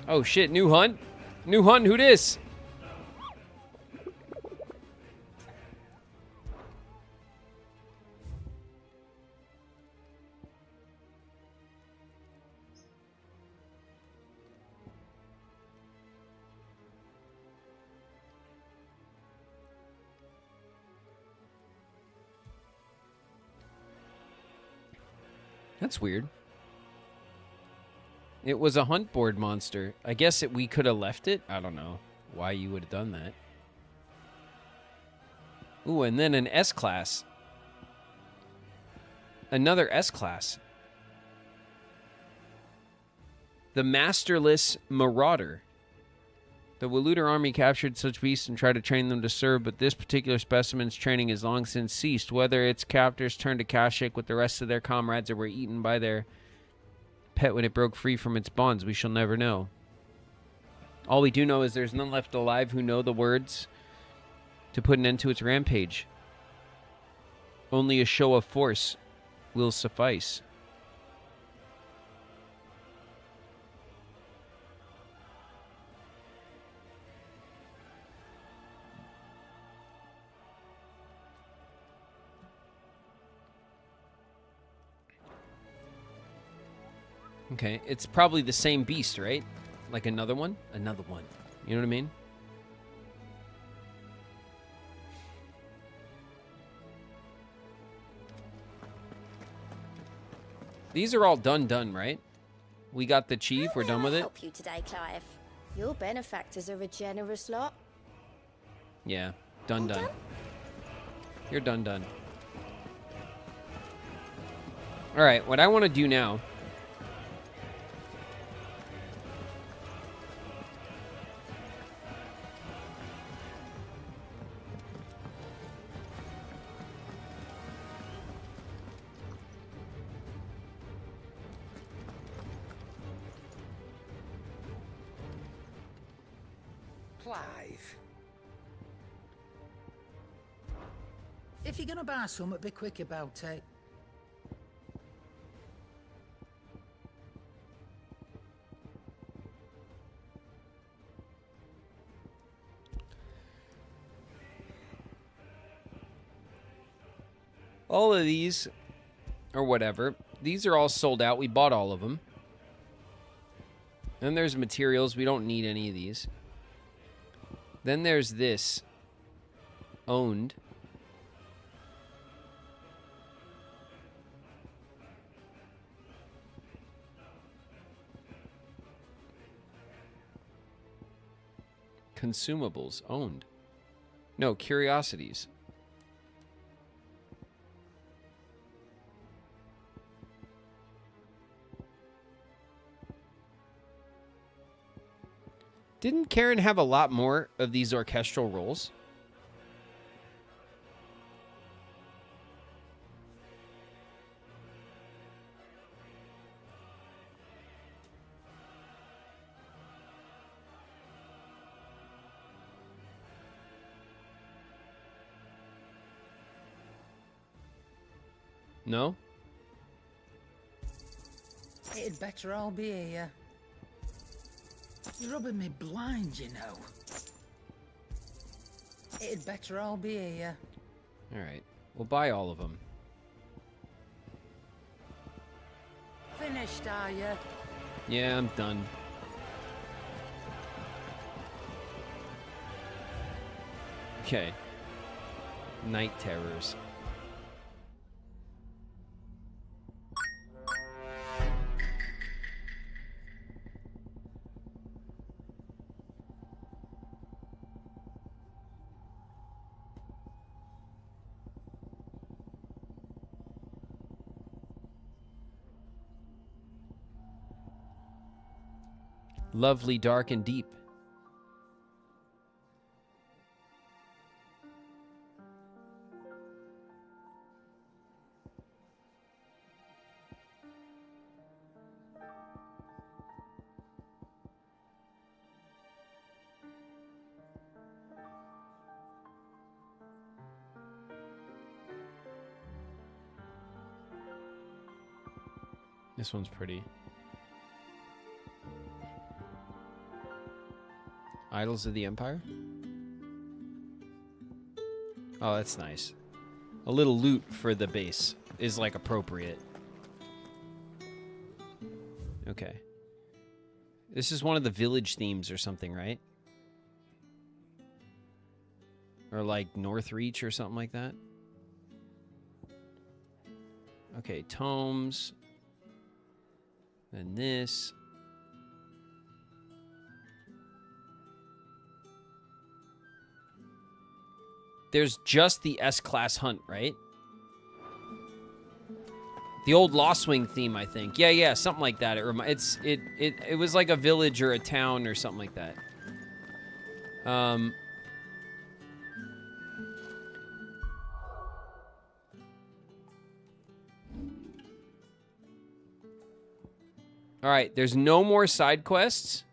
Oh shit, new hunt? New hunt, who dis? That's weird. It was a hunt board monster. I guess we could have left it. I don't know why you would have done that. Ooh, and then an S-Class. Another S-Class. The Masterless Marauder. The Waluder army captured such beasts and tried to train them to serve, but this particular specimen's training has long since ceased. Whether its captors turned to Kashyyyk with the rest of their comrades or were eaten by their pet when it broke free from its bonds, we shall never know. All we do know is there's none left alive who know the words to put an end to its rampage. Only a show of force will suffice. Okay, it's probably the same beast, right? Like another one? Another one. You know what I mean? These are all done, right? We got the chief, we're done with it? Help you today, Clive. Your benefactors are a generous lot. Yeah, done. You're done. Alright, what I want to do now... Clive. If you're gonna buy something, be quick about it. All of these, or whatever, these are all sold out. We bought all of them. Then there's materials. We don't need any of these. Then there's this. Owned. Consumables. Owned. No, curiosities. Didn't Karen have a lot more of these orchestral roles? No? It'd better all be here. You're rubbing me blind, you know. It'd better all be here. Alright. We'll buy all of them. Finished, are you? Yeah, I'm done. Okay. Night terrors. Lovely, dark, and deep. This one's pretty. Idols of the Empire? Oh, that's nice. A little loot for the base is, like, appropriate. Okay. This is one of the village themes or something, right? Or, like, Northreach or something like that? Okay, tomes. And this. There's just the S-Class hunt, right? The old Lost Wing theme, I think. Yeah, something like that. It was like a village or a town or something like that. All right, there's no more side quests.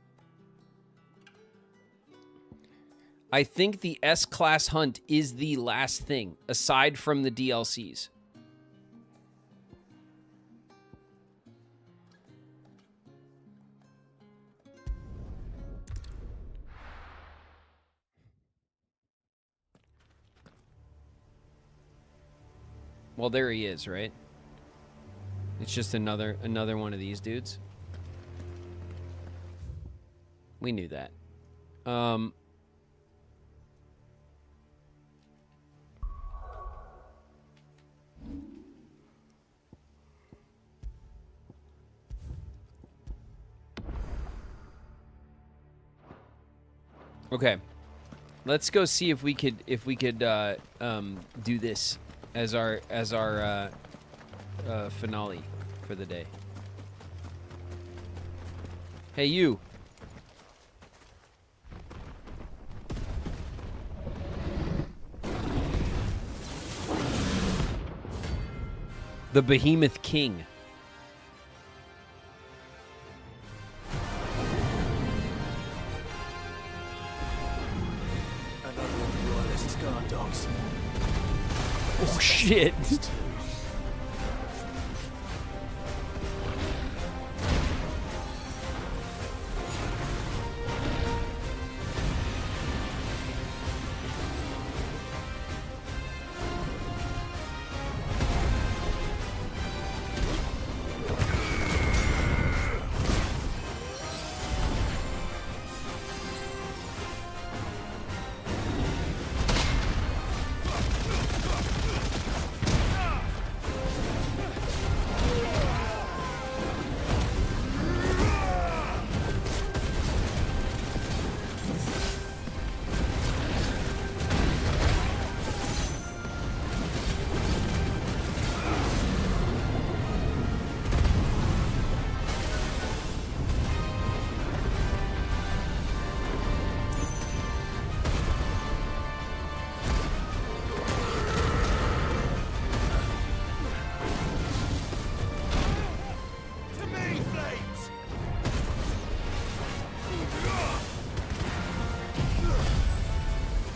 I think the S-Class hunt is the last thing, aside from the DLCs. Well, there he is, right? It's just another one of these dudes. We knew that. Okay, let's go see if we could do this as our finale for the day. Hey, you. The Behemoth King. Another one of your list guard dogs. Oh shit.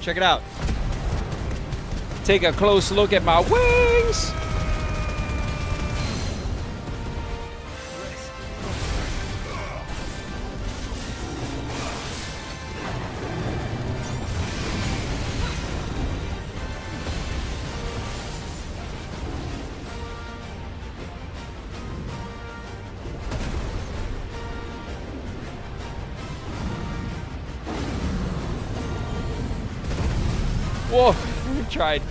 Check it out. Take a close look at my wings. Whoa, we tried.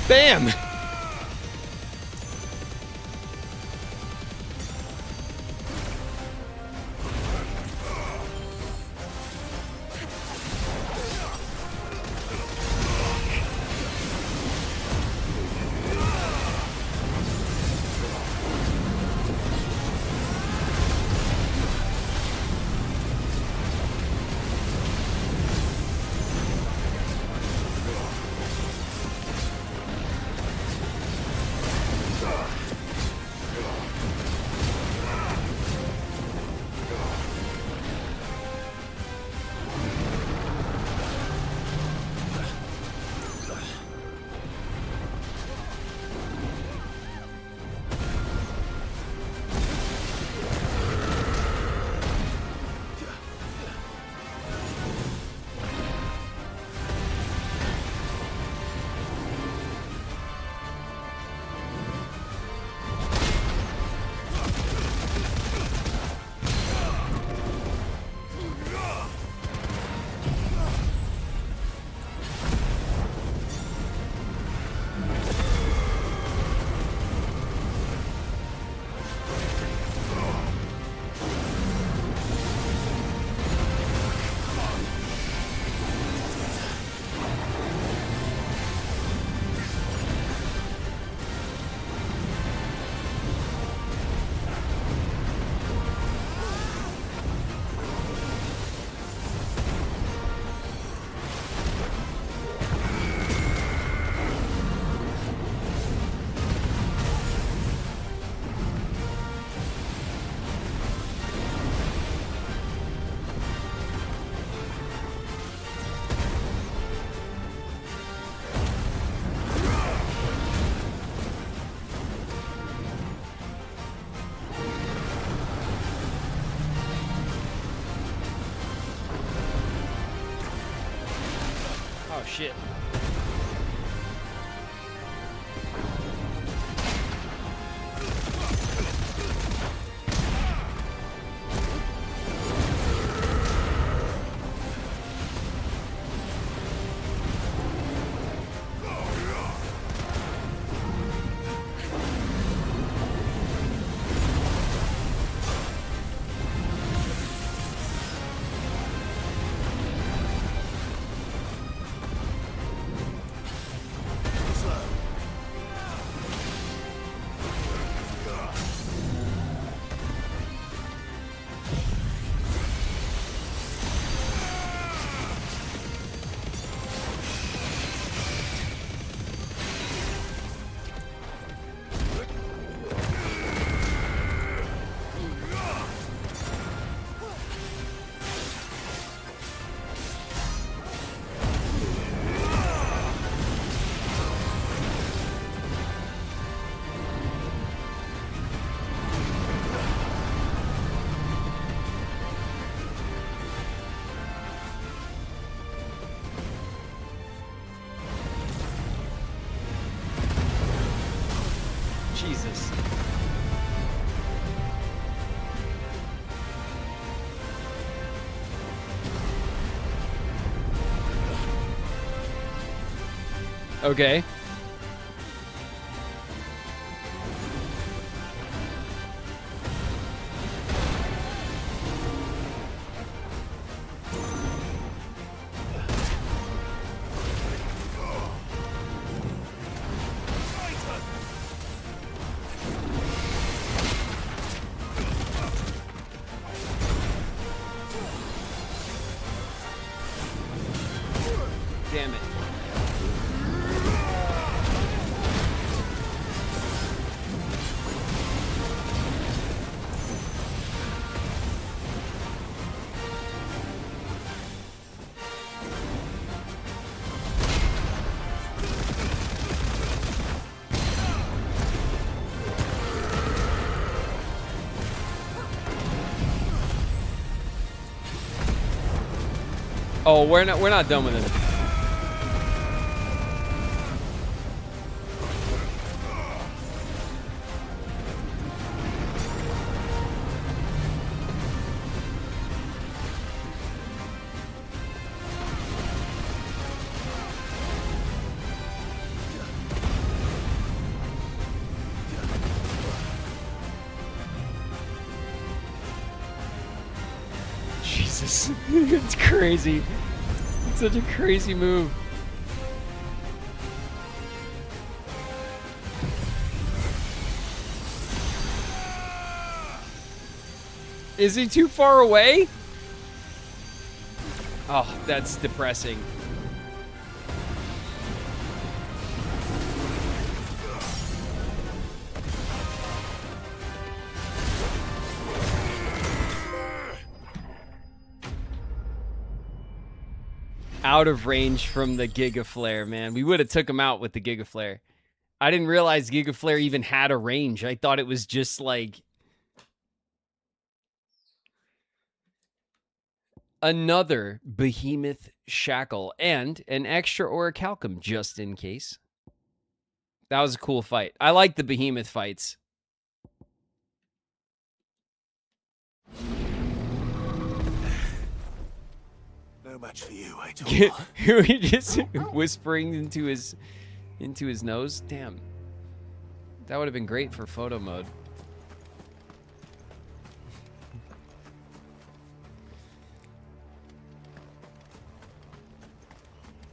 Bam! Oh shit. Jesus. Okay. Damn it. Oh, we're not done with him. Jesus. It's crazy. It's such a crazy move. Is he too far away? Oh, that's depressing. Out of range from the Giga Flare, man. We would have took him out with the Giga Flare. I didn't realize Giga Flare even had a range. I thought it was just like another behemoth shackle and an extra orichalcum just in case. That was a cool fight. I like the behemoth fights. No match for you, I told He just whispering into his nose. Damn. That would have been great for photo mode.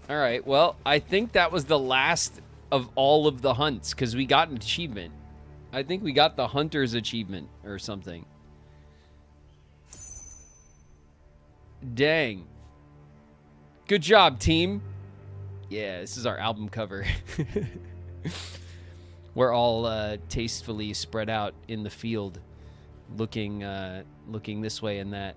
All right, well, I think that was the last of all of the hunts because we got an achievement. I think we got the hunter's achievement or something. Dang. Good job, team. Yeah, this is our album cover. We're all tastefully spread out in the field, looking this way and that.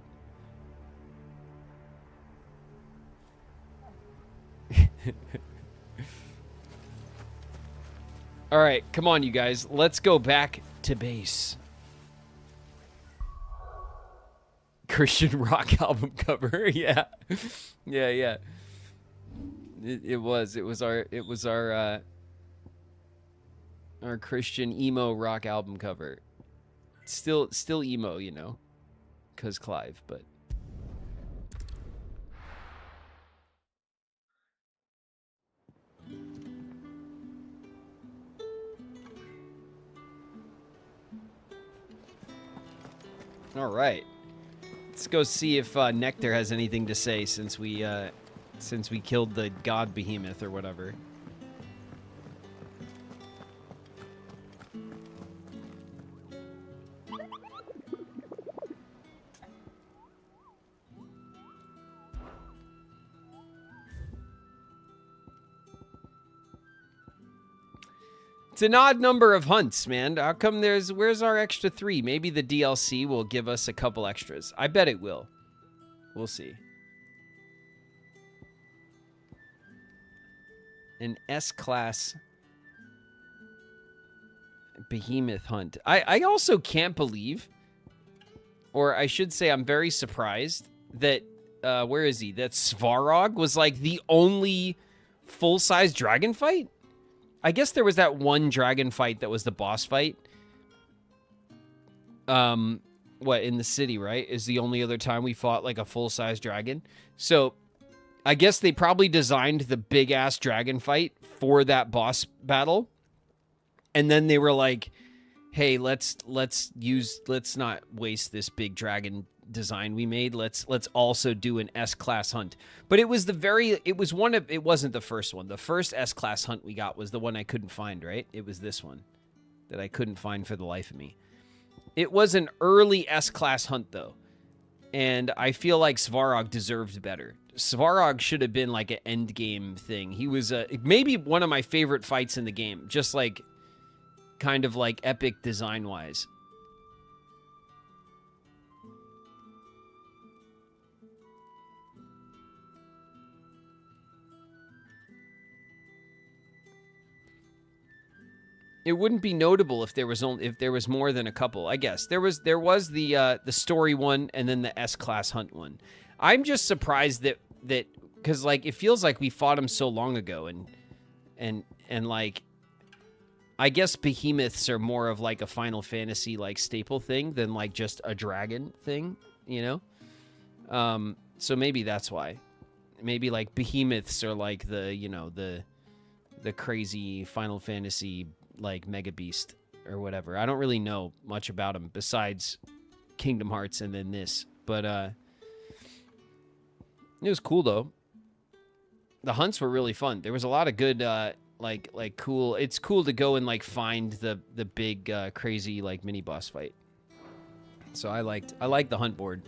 All right, come on, you guys. Let's go back to base. Christian rock album cover, yeah, yeah. It was our Christian emo rock album cover. Still emo, you know, 'cause Clive, but. All right, let's go see if Nectar has anything to say since we killed the god behemoth or whatever. It's an odd number of hunts, man. How come where's our extra 3? Maybe the DLC will give us a couple extras. I bet it will. We'll see. An S-class behemoth hunt. I also can't believe, or I should say I'm very surprised that, where is he? That Svarog was like the only full-size dragon fight? I guess there was that one dragon fight that was the boss fight. What, in the city, right? Is the only other time we fought like a full-size dragon. So I guess they probably designed the big-ass dragon fight for that boss battle. And then they were like, hey, let's not waste this big dragon design we made. Let's also do an S-class hunt. But it wasn't the first one. The first S-class hunt we got was the one I couldn't find, right? It was this one that I couldn't find for the life of me. It was an early S-class hunt though. And I feel like Svarog deserved better. Svarog should have been like an end game thing. He was maybe one of my favorite fights in the game, just like kind of like epic design wise. It wouldn't be notable if there was more than a couple. I guess there was the story one and then the S-class hunt one. I'm just surprised that because like it feels like we fought him so long ago and like I guess behemoths are more of like a Final Fantasy like staple thing than like just a dragon thing, you know. So maybe that's why. Maybe like behemoths are like the crazy Final Fantasy like Mega Beast or whatever. I don't really know much about them besides Kingdom Hearts and then this, but It was cool though. The hunts were really fun. There was a lot of good like cool. It's cool to go and like find the big crazy like mini boss fight. So I liked the hunt board.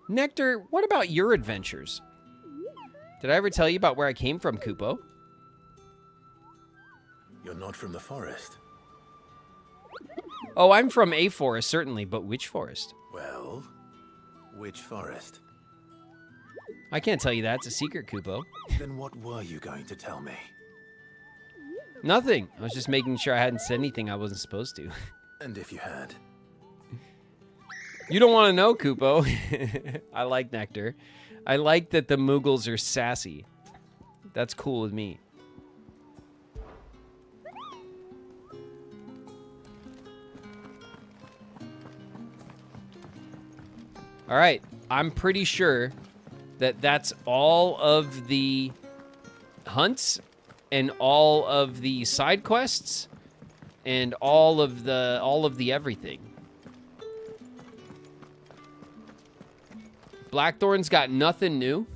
Nectar, what about your adventures? Did I ever tell you about where I came from, Kupo? You're not from the forest. Oh, I'm from a forest, certainly, but which forest? Well, which forest? I can't tell you that. It's a secret, Kupo. Then what were you going to tell me? Nothing. I was just making sure I hadn't said anything I wasn't supposed to. And if you had? You don't want to know, Kupo. I like Nectar. I like that the Moogles are sassy. That's cool with me. All right. I'm pretty sure that that's all of the hunts and all of the side quests and all of the everything. Blackthorn's got nothing new.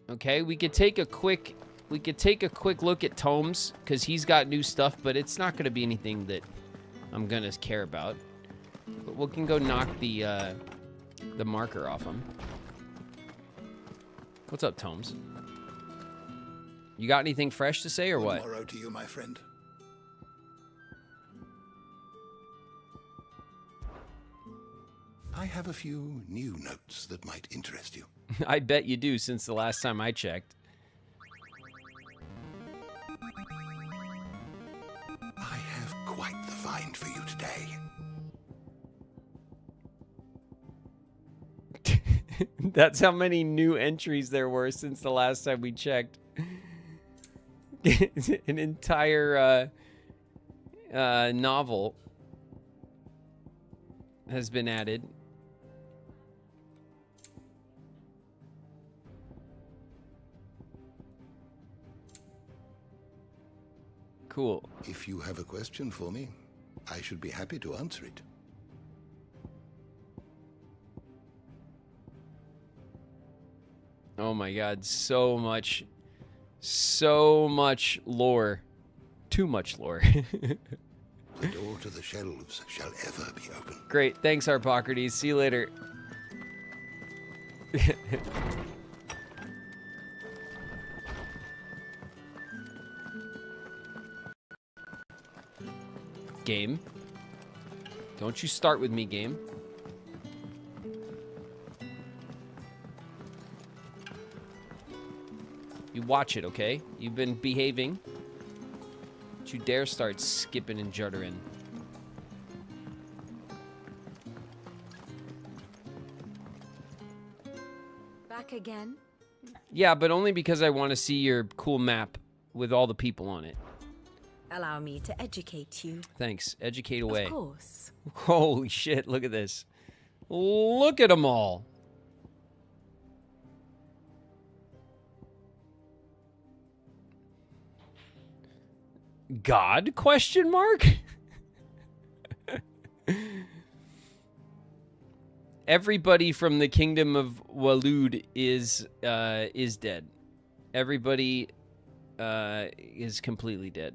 Okay, we could take a quick look at Tomes because he's got new stuff, but it's not going to be anything that I'm gonna care about. But we can go knock the marker off him. What's up, Tomes? You got anything fresh to say or what? Tomorrow to you, my friend. I have a few new notes that might interest you. I bet you do, since the last time I checked. I have quite the find for you today. That's how many new entries there were since the last time we checked. An entire novel has been added. Cool. If you have a question for me, I should be happy to answer it. Oh my god, so much lore. Too much lore. The door to the shelves shall ever be open. Great, thanks, Harpocrates. See you later. Game. Don't you start with me, game. You watch it, okay? You've been behaving. Don't you dare start skipping and juddering. Back again? Yeah, but only because I want to see your cool map with all the people on it. Allow me to educate you. Thanks. Educate away. Of course. Holy shit, look at this. Look at them all. God? Question mark? Everybody from the kingdom of Walud is dead. Everybody is completely dead.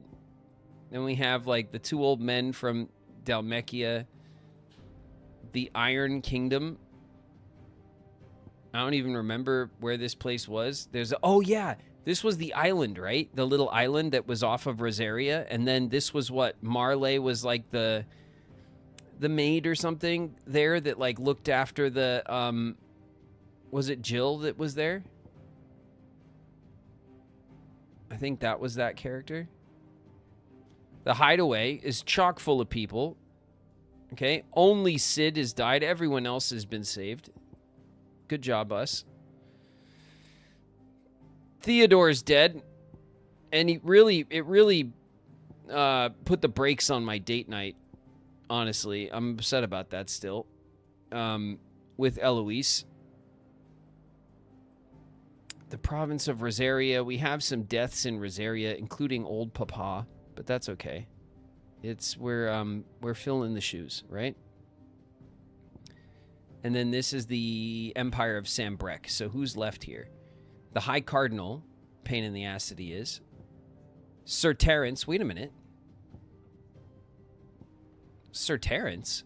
Then we have like the two old men from Dhalmekia, the Iron Kingdom. I don't even remember where this place was. Oh yeah, this was the island, right? The little island that was off of Rosaria, and then this was what Marley was like the maid or something there that like looked after the was it Jill that was there? I think that was that character. The hideaway is chock full of people. Okay, only Sid has died. Everyone else has been saved. Good job, us. Theodore's dead, and it really put the brakes on my date night. Honestly, I'm upset about that still. With Eloise. The province of Rosaria. We have some deaths in Rosaria, including old Papa, but that's okay. we're filling the shoes, right? And then this is the Empire of Sambrek. So who's left here? The High Cardinal, pain in the ass that he is. Sir Terence, wait a minute. Sir Terence?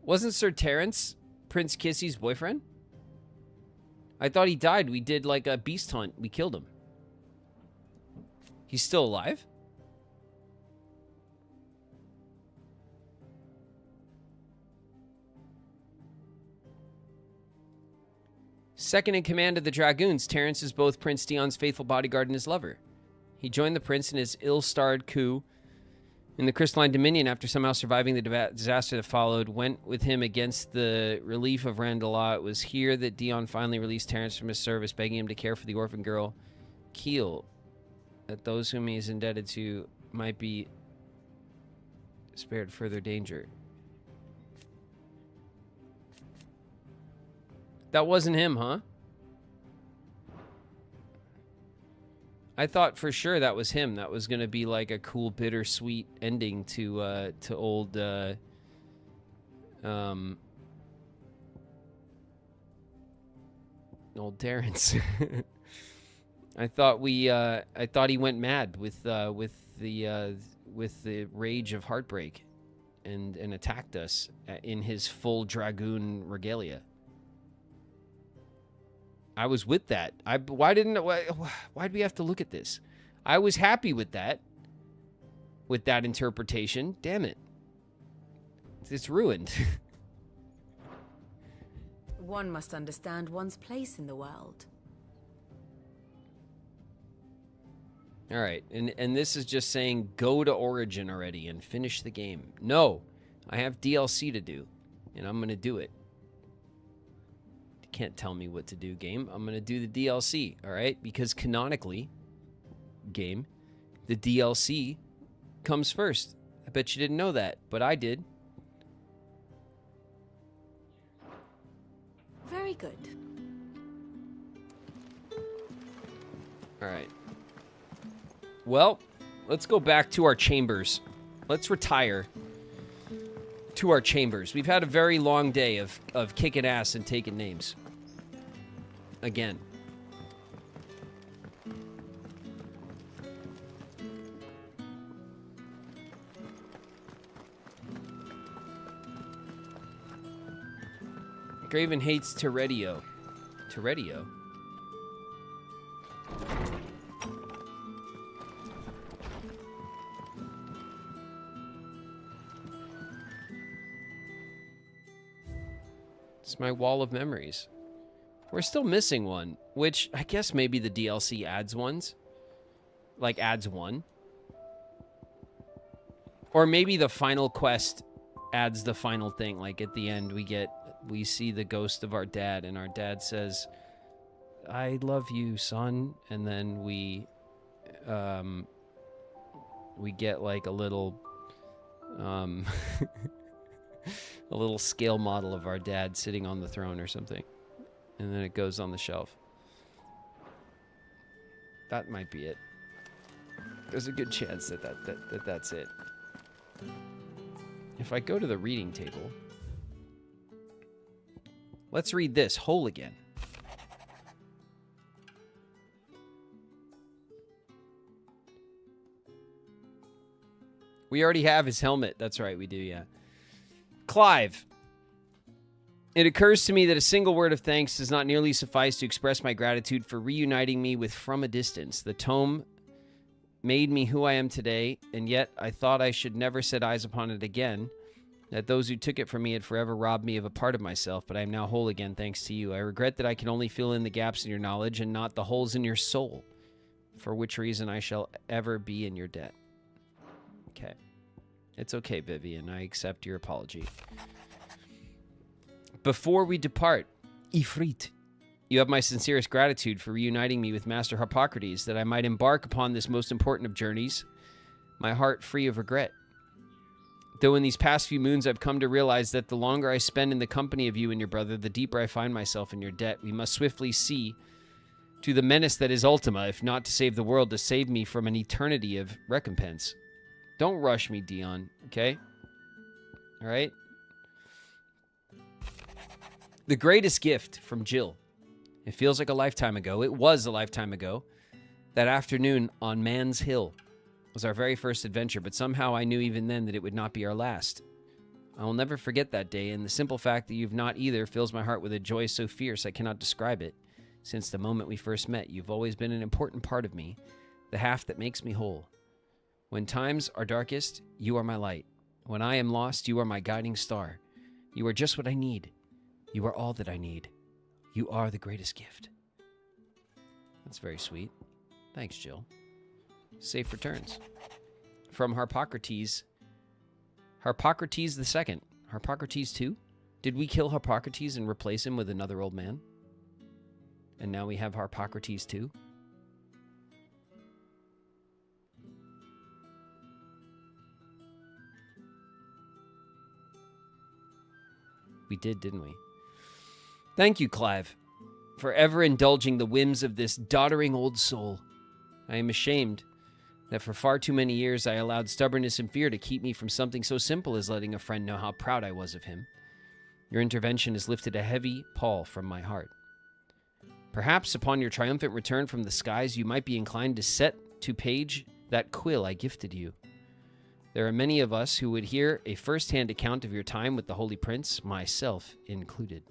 Wasn't Sir Terence Prince Kissy's boyfriend? I thought he died. We did like a beast hunt. We killed him. He's still alive? Second in command of the Dragoons, Terence is both Prince Dion's faithful bodyguard and his lover. He joined the prince in his ill-starred coup in the Crystalline Dominion after somehow surviving the disaster that followed, went with him against the relief of Randalah. It was here that Dion finally released Terence from his service, begging him to care for the orphan girl, Keel, that those whom he is indebted to might be spared further danger. That wasn't him, huh? I thought for sure that was him. That was going to be like a cool, bittersweet ending to old old Terrence. I thought he went mad with the rage of heartbreak and attacked us in his full dragoon regalia. I was with that. Why'd we have to look at this? I was happy with that interpretation. Damn it. It's ruined. One must understand one's place in the world. All right, and this is just saying go to Origin already and finish the game. No, I have DLC to do, and I'm going to do it. Can't tell me what to do, game. I'm going to do the DLC, all right? Because canonically, game, the DLC comes first. I bet you didn't know that, but I did. Very good. All right. Well, let's go back to our chambers. Let's retire to our chambers. We've had a very long day of kicking ass and taking names. Again. Graven hates Teredio. Teredio? It's my wall of memories. We're still missing one, which I guess maybe the DLC adds ones. Like, adds one. Or maybe the final quest adds the final thing. Like, at the end, we see the ghost of our dad, and our dad says, I love you, son. And then we get, like, a little, a little scale model of our dad sitting on the throne or something. And then it goes on the shelf. That might be it. There's a good chance that that's it. If I go to the reading table, let's read this whole again. We already have his helmet. That's right, we do, yeah. Clive. It occurs to me that a single word of thanks does not nearly suffice to express my gratitude for reuniting me with From a Distance. The tome made me who I am today, and yet I thought I should never set eyes upon it again, that those who took it from me had forever robbed me of a part of myself, but I am now whole again thanks to you. I regret that I can only fill in the gaps in your knowledge and not the holes in your soul, for which reason I shall ever be in your debt. Okay. It's okay, Vivian. I accept your apology. Before we depart, Ifrit, you have my sincerest gratitude for reuniting me with Master Harpocrates, that I might embark upon this most important of journeys, my heart free of regret. Though in these past few moons I've come to realize that the longer I spend in the company of you and your brother, the deeper I find myself in your debt. We must swiftly see to the menace that is Ultima, if not to save the world, to save me from an eternity of recompense. Don't rush me, Dion, okay? All right? The greatest gift from Jill. It feels like a lifetime ago. It was a lifetime ago. That afternoon on Man's Hill was our very first adventure, but somehow I knew even then that it would not be our last. I will never forget that day, and the simple fact that you've not either fills my heart with a joy so fierce I cannot describe it. Since the moment we first met, you've always been an important part of me, the half that makes me whole. When times are darkest, you are my light. When I am lost, you are my guiding star. You are just what I need. You are all that I need. You are the greatest gift. That's very sweet. Thanks, Jill. Safe returns. From Harpocrates. Harpocrates II. Harpocrates II? Did we kill Harpocrates and replace him with another old man? And now we have Harpocrates II? We did, didn't we? Thank you, Clive, for ever indulging the whims of this doddering old soul. I am ashamed that for far too many years I allowed stubbornness and fear to keep me from something so simple as letting a friend know how proud I was of him. Your intervention has lifted a heavy pall from my heart. Perhaps upon your triumphant return from the skies, you might be inclined to set to page that quill I gifted you. There are many of us who would hear a first-hand account of your time with the Holy Prince, myself included.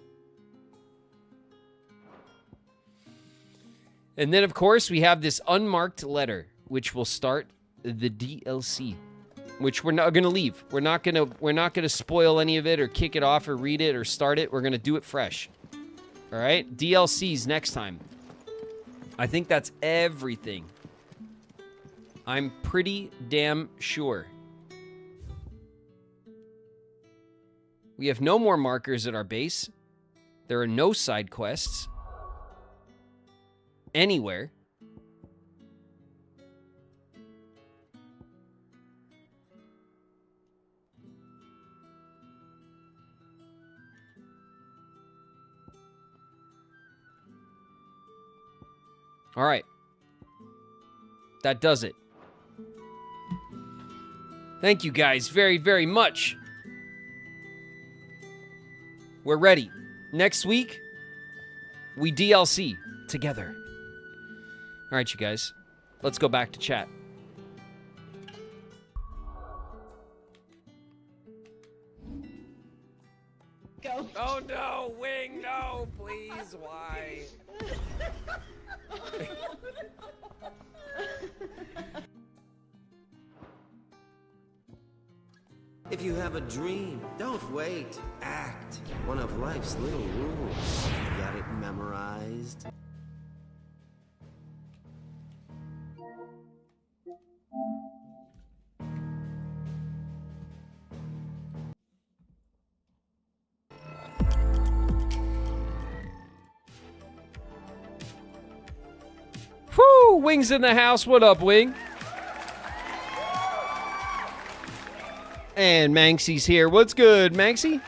And then, of course, we have this unmarked letter, which will start the DLC, which we're not going to leave. We're not going to spoil any of it or kick it off or read it or start it. We're going to do it fresh. All right? DLCs next time. I think that's everything. I'm pretty damn sure. We have no more markers at our base. There are no side quests anywhere. All right. That does it. Thank you guys very, very much. We're ready. Next week, we DLC together. All right, you guys. Let's go back to chat. Go. Oh, no. Wing, no. Please, why? If you have a dream, don't wait. Act. One of life's little rules. You got it memorized? Whoo! Wing's in the house. What up, Wing? And Manksy's here. What's good, Manksy?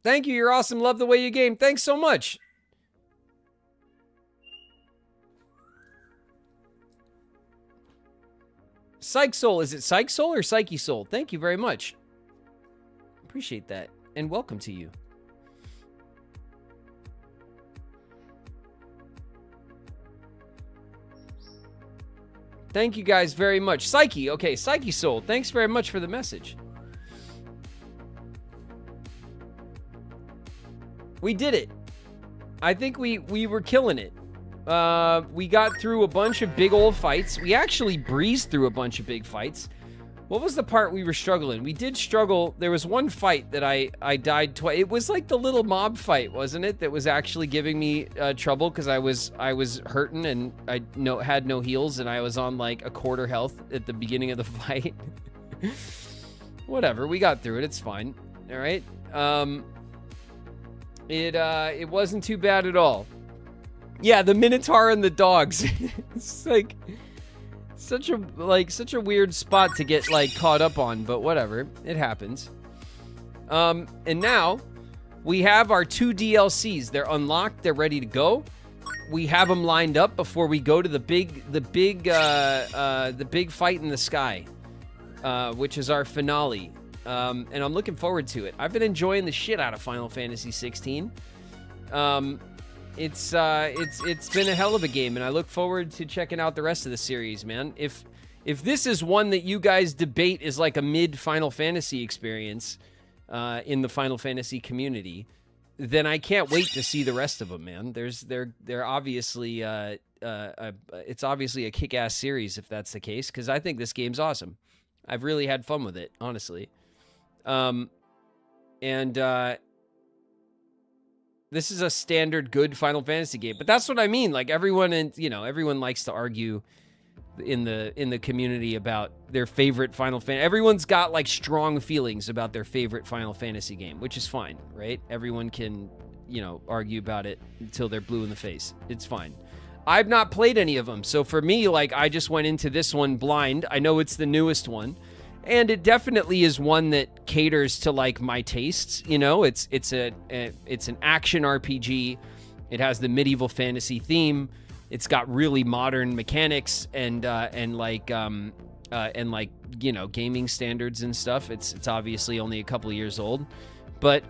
Thank you. You're awesome. Love the way you game. Thanks so much. Psych Soul. Is it Psych Soul or Psyche Soul? Thank you very much. Appreciate that. And welcome to you. Thank you guys very much. Psyche. Okay, Psyche Soul. Thanks very much for the message. We did it. I think we were killing it. We got through a bunch of big old fights. We actually breezed through a bunch of big fights. What was the part we were struggling? We did struggle. There was one fight that I died twice. It was like the little mob fight, wasn't it? That was actually giving me trouble because I was hurting and I had no heals and I was on like a quarter health at the beginning of the fight. Whatever, we got through it. It's fine. All right. It wasn't too bad at all. Yeah, the Minotaur and the dogs. It's like such a weird spot to get like caught up on, but whatever, it happens. And now We have our 2 DLCs. They're unlocked. They're ready to go. We have them lined up before we go to the big fight in the sky, which is our finale. And I'm looking forward to it. I've been enjoying the shit out of Final Fantasy 16. It's been a hell of a game, and I look forward to checking out the rest of the series, man. If this is one that you guys debate is like a mid Final Fantasy experience in the Final Fantasy community, then I can't wait to see the rest of them, man. They're obviously it's obviously a kick-ass series if that's the case, because I think this game's awesome. I've really had fun with it, honestly. This is a standard good Final Fantasy game, but that's what I mean. Like everyone likes to argue in the community about their favorite Final Fantasy. Everyone's got like strong feelings about their favorite Final Fantasy game, which is fine, right? Everyone can, argue about it until they're blue in the face. It's fine. I've not played any of them, so for me, like, I just went into this one blind. I know it's the newest one, and it definitely is one that caters to like my tastes. It's an action RPG. It has the medieval fantasy theme. It's got really modern mechanics and gaming standards and stuff. It's obviously only a couple of years old, but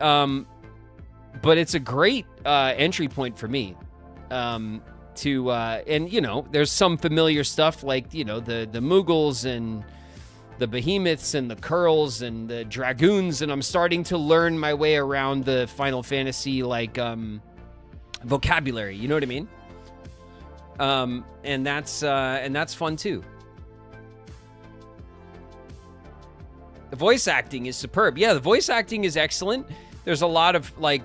it's a great entry point for me. There's some familiar stuff like the Mughals and the behemoths and the curls and the dragoons, and I'm starting to learn my way around the Final Fantasy vocabulary. You know what I mean? And that's fun too. The voice acting is superb. Yeah, the voice acting is excellent. There's a lot of there's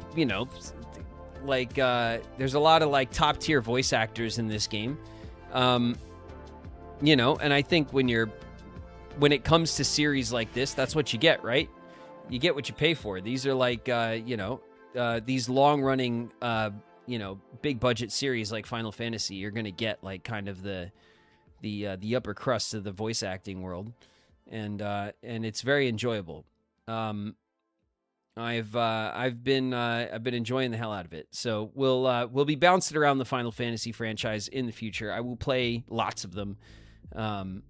a lot of top tier voice actors in this game. And I think when it comes to series like this, that's what you get, right? You get what you pay for. These are these long running big budget series like Final Fantasy. You're going to get kind of the upper crust of the voice acting world. And it's very enjoyable. I've been enjoying the hell out of it. So we'll be bouncing around the Final Fantasy franchise in the future. I will play lots of them. And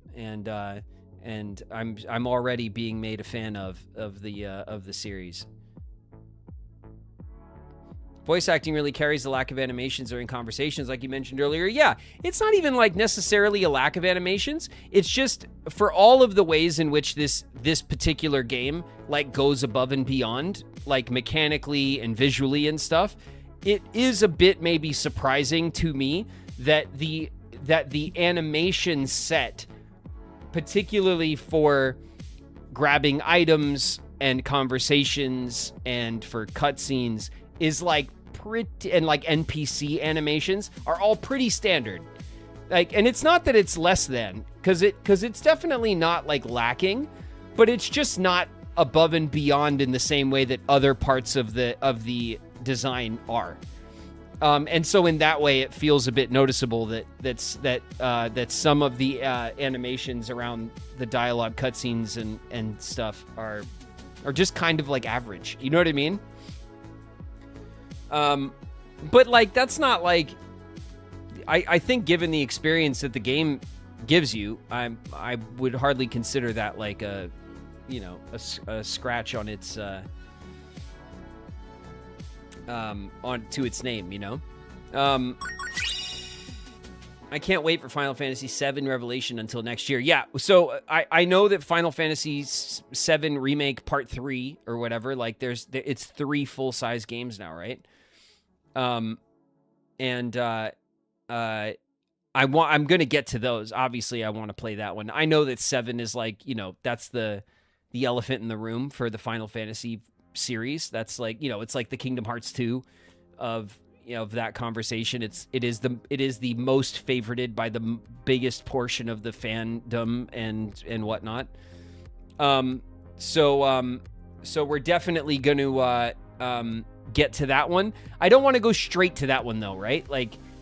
I'm already being made a fan of the series. Voice acting really carries the lack of animations during conversations, like you mentioned earlier. Yeah, it's not even necessarily a lack of animations. It's just for all of the ways in which this particular game goes above and beyond, mechanically and visually and stuff. It is a bit maybe surprising to me that the animation set, particularly for grabbing items and conversations and for cutscenes, is pretty, and NPC animations are all pretty standard. And it's not that it's less than, because it's definitely not lacking, but it's just not above and beyond in the same way that other parts of the design are. And so in that way, it feels a bit noticeable that some of the animations around the dialogue cutscenes and stuff are just kind of average. You know what I mean? But that's not I think given the experience that the game gives you, I would hardly consider that a scratch on its on to its name, I can't wait for Final Fantasy VII Revelation until next year. Yeah, so I know that Final Fantasy VII Remake Part 3 or whatever, it's 3 full-size games now, right? I'm going to get to those. Obviously, I want to play that one. I know that 7 is that's the elephant in the room for the Final Fantasy series. That's it's like the Kingdom Hearts 2 of that conversation. It is the most favorited by the biggest portion of the fandom and whatnot. So we're definitely going to get to that one. I don't want to go straight to that one though, right?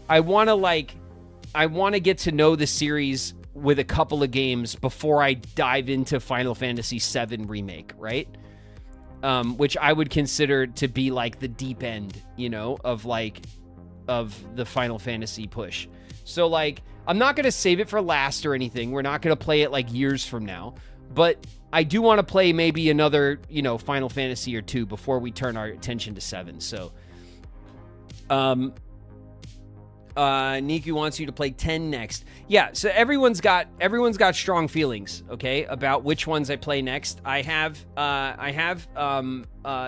I want to get to know the series with a couple of games before I dive into Final Fantasy VII Remake, right? which I would consider to be like the deep end, you know, of the Final Fantasy push. So like, I'm not going to save it for last or anything. We're not going to play it like years from now, but I do want to play maybe another, you know, Final Fantasy or 2 before we turn our attention to 7. So, Niku wants you to play 10 next. Yeah, so everyone's got strong feelings, okay, about which ones I play next. I have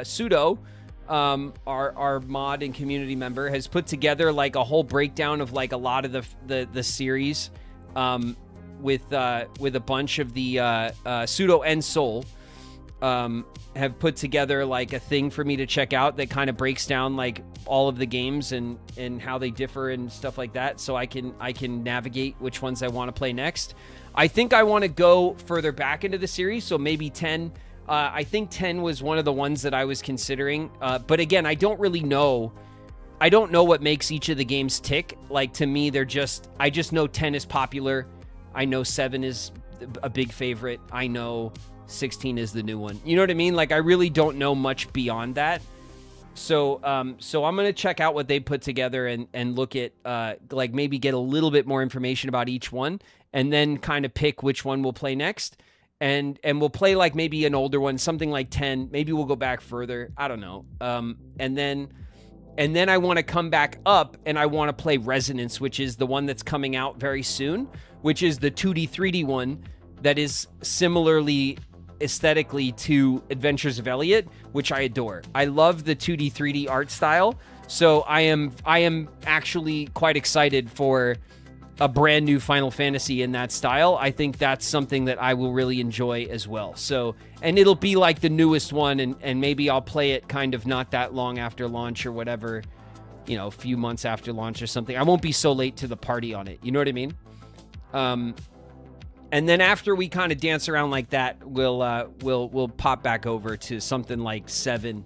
Pseudo, our mod and community member, has put together like a whole breakdown of like a lot of the series, with a bunch of the Pseudo and Soul have put together like a thing for me to check out that kind of breaks down like all of the games and how they differ and stuff like that, so I can navigate which ones I want to play next. I think I want to go further back into the series, so maybe 10. I think 10 was one of the ones that I was considering, but again, I don't know what makes each of the games tick. Like, to me, I just know 10 is popular. I know 7 is a big favorite. I know 16 is the new one. You know what I mean? Like, I really don't know much beyond that. So I'm going to check out what they put together and look at, like, maybe get a little bit more information about each one, and then kind of pick which one we'll play next. And we'll play like maybe an older one, something like 10. Maybe we'll go back further. I don't know. And then I want to come back up and I want to play Resonance, which is the one that's coming out very soon, which is the 2D, 3D one that is similarly aesthetically to Adventures of Elliot, which I adore. I love the 2D, 3D art style. So I am actually quite excited for a brand new Final Fantasy in that style. I think that's something that I will really enjoy as well. So, and it'll be like the newest one, and maybe I'll play it kind of not that long after launch or whatever, you know, a few months after launch or something. I won't be so late to the party on it. You know what I mean? And then after we kind of dance around like that, we'll pop back over to something like 7.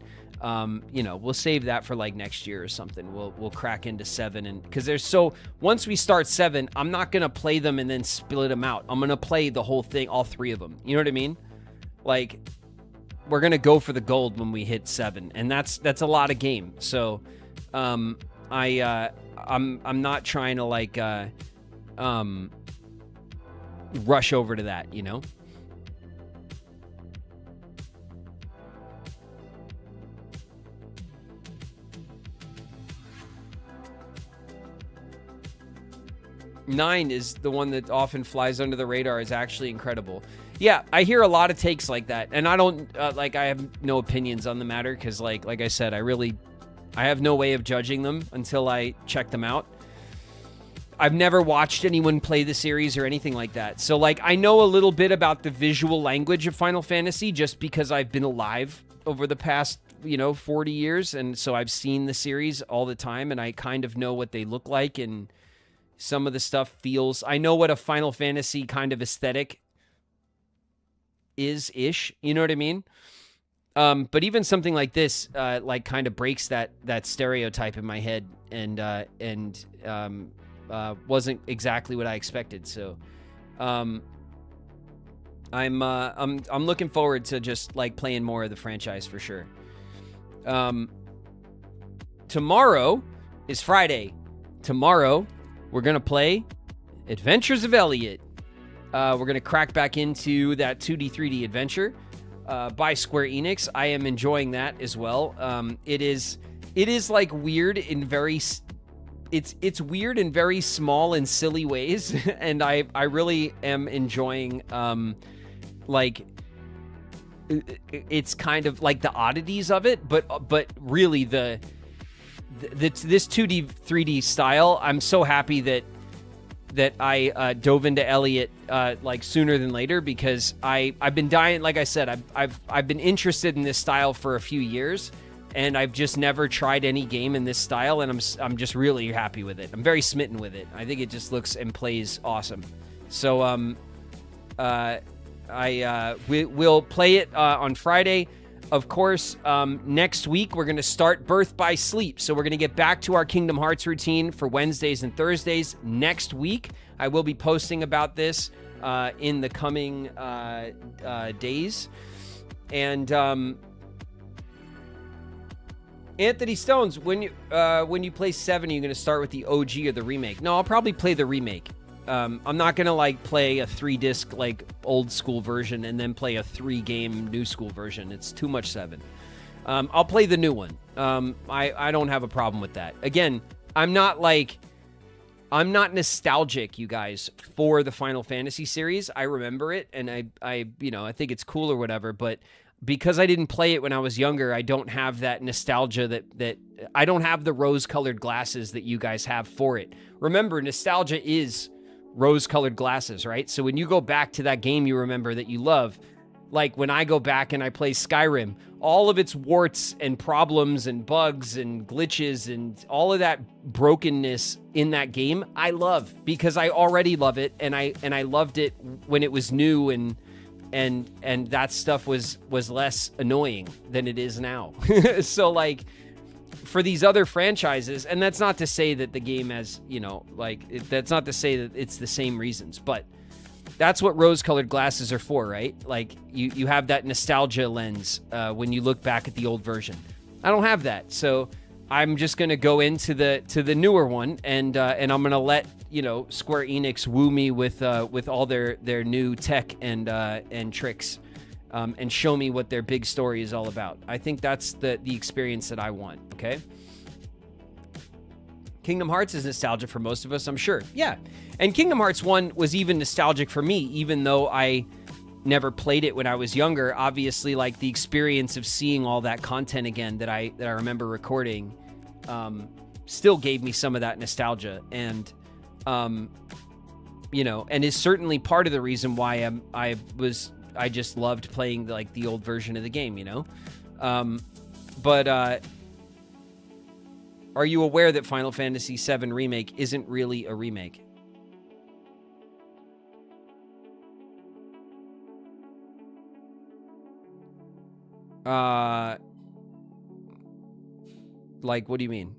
You know, we'll save that for like next year or something. We'll crack into 7, and because once we start 7, I'm not gonna play them and then split them out. I'm gonna play the whole thing, all 3 of them. You know what I mean? Like, we're gonna go for the gold when we hit 7, and that's a lot of game. So, I'm not trying to like rush over to that, you know. Nine is the one that often flies under the radar, is actually incredible. Yeah, I hear a lot of takes like that, and I don't I have no opinions on the matter, because like I said, I have no way of judging them until I check them out. I've never watched anyone play the series or anything like that, so like I know a little bit about the visual language of Final Fantasy just because I've been alive over the past 40 years, and so I've seen the series all the time, and I kind of know what they look like, and some of the stuff feels... I know what a Final Fantasy kind of aesthetic is-ish, you know what I mean? But even something like this, like, kind of breaks that stereotype in my head, and wasn't exactly what I expected. So, I'm looking forward to just like playing more of the franchise for sure. Tomorrow is Friday. Tomorrow, we're going to play Adventures of Elliot. We're going to crack back into that 2D, 3D adventure by Square Enix. I am enjoying that as well. It is like weird in very... It's weird in very small and silly ways, and I really am enjoying, like... It's kind of like the oddities of it, but really this 2D 3D style. I'm so happy that I dove into Elliot like sooner than later, because I've been dying. Like I said, I've been interested in this style for a few years, and I've just never tried any game in this style, and I'm just really happy with it. I'm very smitten with it. I think it just looks and plays awesome. So we'll play it on Friday. Of course, next week, we're going to start Birth by Sleep. So we're going to get back to our Kingdom Hearts routine for Wednesdays and Thursdays next week. I will be posting about this in the coming days. And Anthony Stones, when you play 7, are you going to start with the OG or the remake? No, I'll probably play the remake. I'm not going to like play a 3-disc like old school version and then play a 3-game new school version. It's too much 7. I'll play the new one. I don't have a problem with that. Again, I'm not nostalgic, you guys, for the Final Fantasy series. I remember it, and I think it's cool or whatever, but because I didn't play it when I was younger, I don't have that nostalgia that I don't have the rose-colored glasses that you guys have for it. Remember, nostalgia is rose-colored glasses, right? So when you go back to that game you remember that you love, like when I go back and I play Skyrim, all of its warts and problems and bugs and glitches and all of that brokenness in that game, I love because I already love it, and I loved it when it was new, and that stuff was less annoying than it is now. So like for these other franchises, and that's not to say that the game has, that's not to say that it's the same reasons, but that's what rose-colored glasses are for, right? Like you have that nostalgia lens when you look back at the old version. I don't have that, so I'm just gonna go into the newer one, and I'm gonna let Square Enix woo me with all their new tech and tricks, and show me what their big story is all about. I think that's the experience that I want. Okay. Kingdom Hearts is nostalgia for most of us, I'm sure. Yeah. And Kingdom Hearts 1 was even nostalgic for me, even though I never played it when I was younger. Obviously, like the experience of seeing all that content again that I remember recording still gave me some of that nostalgia, and and is certainly part of the reason why I just loved playing like the old version of the game, but are you aware that Final Fantasy VII Remake isn't really a remake? Like, what do you mean?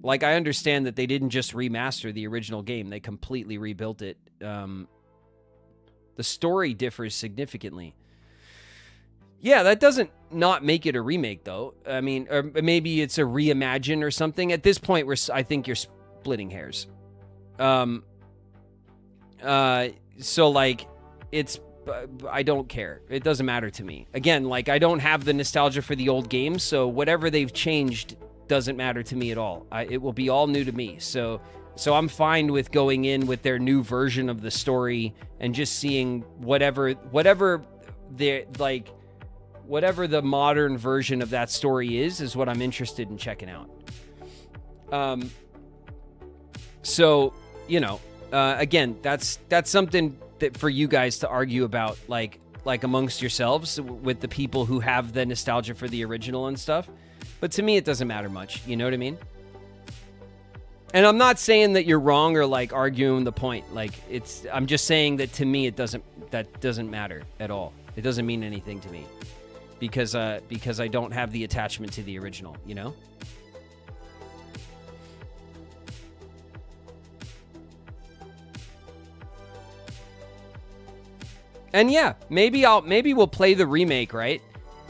Like, I understand that they didn't just remaster the original game. They completely rebuilt it. The story differs significantly. Yeah, that doesn't not make it a remake, though. I mean, or maybe it's a reimagine or something. At this point, I think you're splitting hairs. So, like, I don't care. It doesn't matter to me. Again, like, I don't have the nostalgia for the old games, so whatever they've changed doesn't matter to me at all. It will be all new to me. So I'm fine with going in with their new version of the story and just seeing whatever the modern version of that story is what I'm interested in checking out. Again, that's something that for you guys to argue about, like amongst yourselves with the people who have the nostalgia for the original and stuff. But to me, it doesn't matter much. You know what I mean? And I'm not saying that you're wrong or like arguing the point. Like I'm just saying that to me, that doesn't matter at all. It doesn't mean anything to me because I don't have the attachment to the original, And yeah, maybe we'll play the remake, right?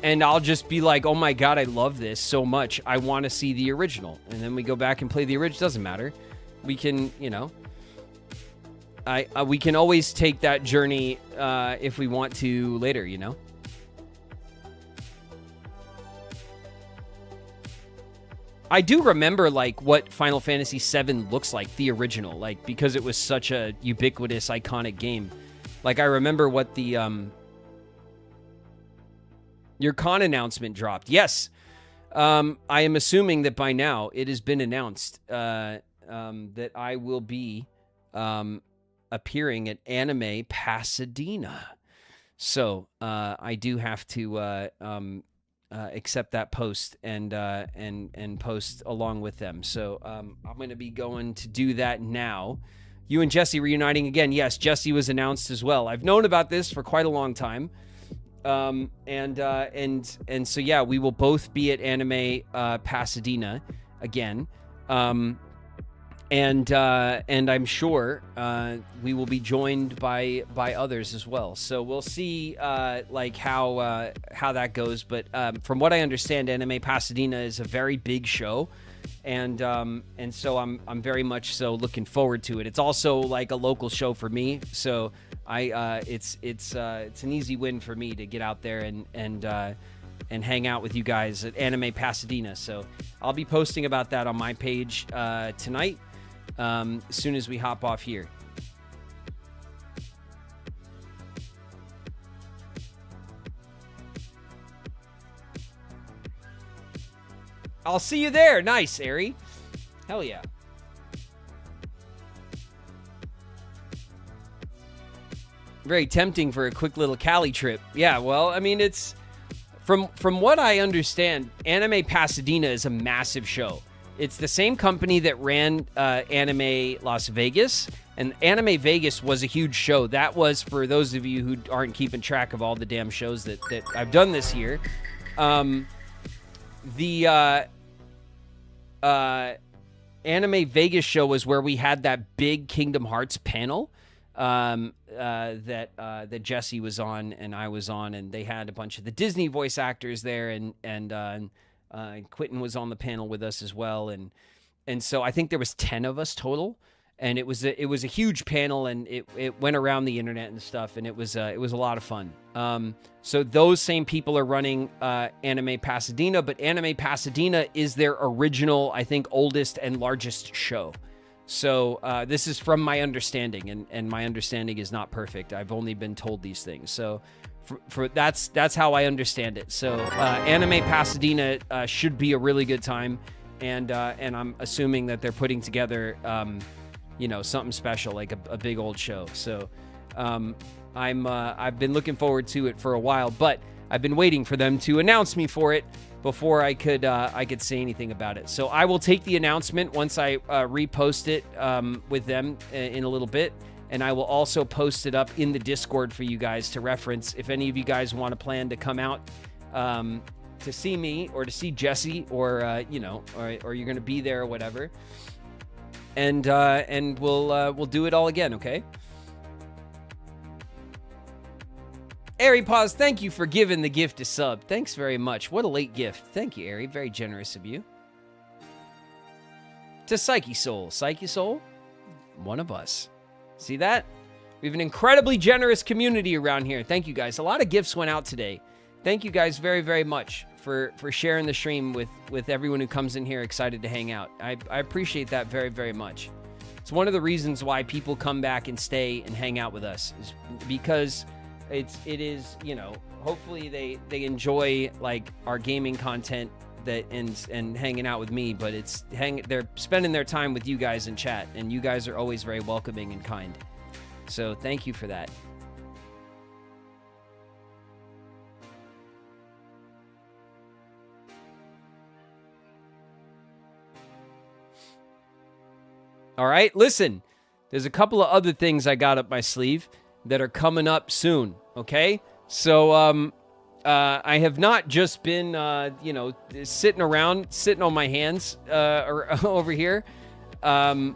And I'll just be like, oh my God, I love this so much. I want to see the original. And then we go back and play the original. Doesn't matter. We can, we can always take that journey if we want to later, I do remember like what Final Fantasy VII looks like, the original, like because it was such a ubiquitous, iconic game. Like I remember what the your con announcement dropped. Yes, I am assuming that by now it has been announced that I will be appearing at Anime Pasadena. So I do have to accept that post and post along with them. So I'm going to be going to do that now. You and Jesse reuniting again. Yes, Jesse was announced as well. I've known about this for quite a long time. And so yeah, we will both be at Anime Pasadena again. And I'm sure we will be joined by others as well. So we'll see like how that goes. But from what I understand, Anime Pasadena is a very big show, and so I'm very much so looking forward to it. It's also like a local show for me, so it's an easy win for me to get out there and hang out with you guys at Anime Pasadena. So I'll be posting about that on my page tonight. As soon as we hop off here. I'll see you there. Nice, Ari. Hell yeah. Very tempting for a quick little Cali trip. Yeah, well, I mean, it's from what I understand, Anime Pasadena is a massive show. It's the same company that ran Anime Las Vegas, and Anime Vegas was a huge show. That was, for those of you who aren't keeping track of all the damn shows that I've done this year, the Anime Vegas show was where we had that big Kingdom Hearts panel that Jesse was on and I was on, and they had a bunch of the Disney voice actors there, and Quentin was on the panel with us as well, and so I think there was 10 of us total, and it was a huge panel, and it went around the internet and stuff, and it was a lot of fun. So those same people are running Anime Pasadena, but Anime Pasadena is their original, I think, oldest and largest show. So this is from my understanding, and my understanding is not perfect. I've only been told these things, so. That's how I understand it. So Anime Pasadena should be a really good time, and I'm assuming that they're putting together, something special, like a big old show. So I've been looking forward to it for a while, but I've been waiting for them to announce me for it before I could say anything about it. So I will take the announcement once I repost it with them in a little bit. And I will also post it up in the Discord for you guys to reference if any of you guys want to plan to come out to see me or to see Jesse, or or you're going to be there or whatever. And we'll do it all again, okay? Ari Pause, thank you for giving the gift a sub. Thanks very much. What a late gift. Thank you, Ari. Very generous of you. To Psyche Soul, one of us. See that? We have an incredibly generous community around here. Thank you guys. A lot of gifts went out today. Thank you guys very, very much for sharing the stream with everyone who comes in here excited to hang out. I appreciate that very, very much. It's one of the reasons why people come back and stay and hang out with us, is because it is, hopefully they enjoy like our gaming content and hanging out with me, but they're spending their time with you guys in chat, and you guys are always very welcoming and kind. So thank you for that. All right, listen, there's a couple of other things I got up my sleeve that are coming up soon, okay? So, I have not just been, sitting on my hands over here, not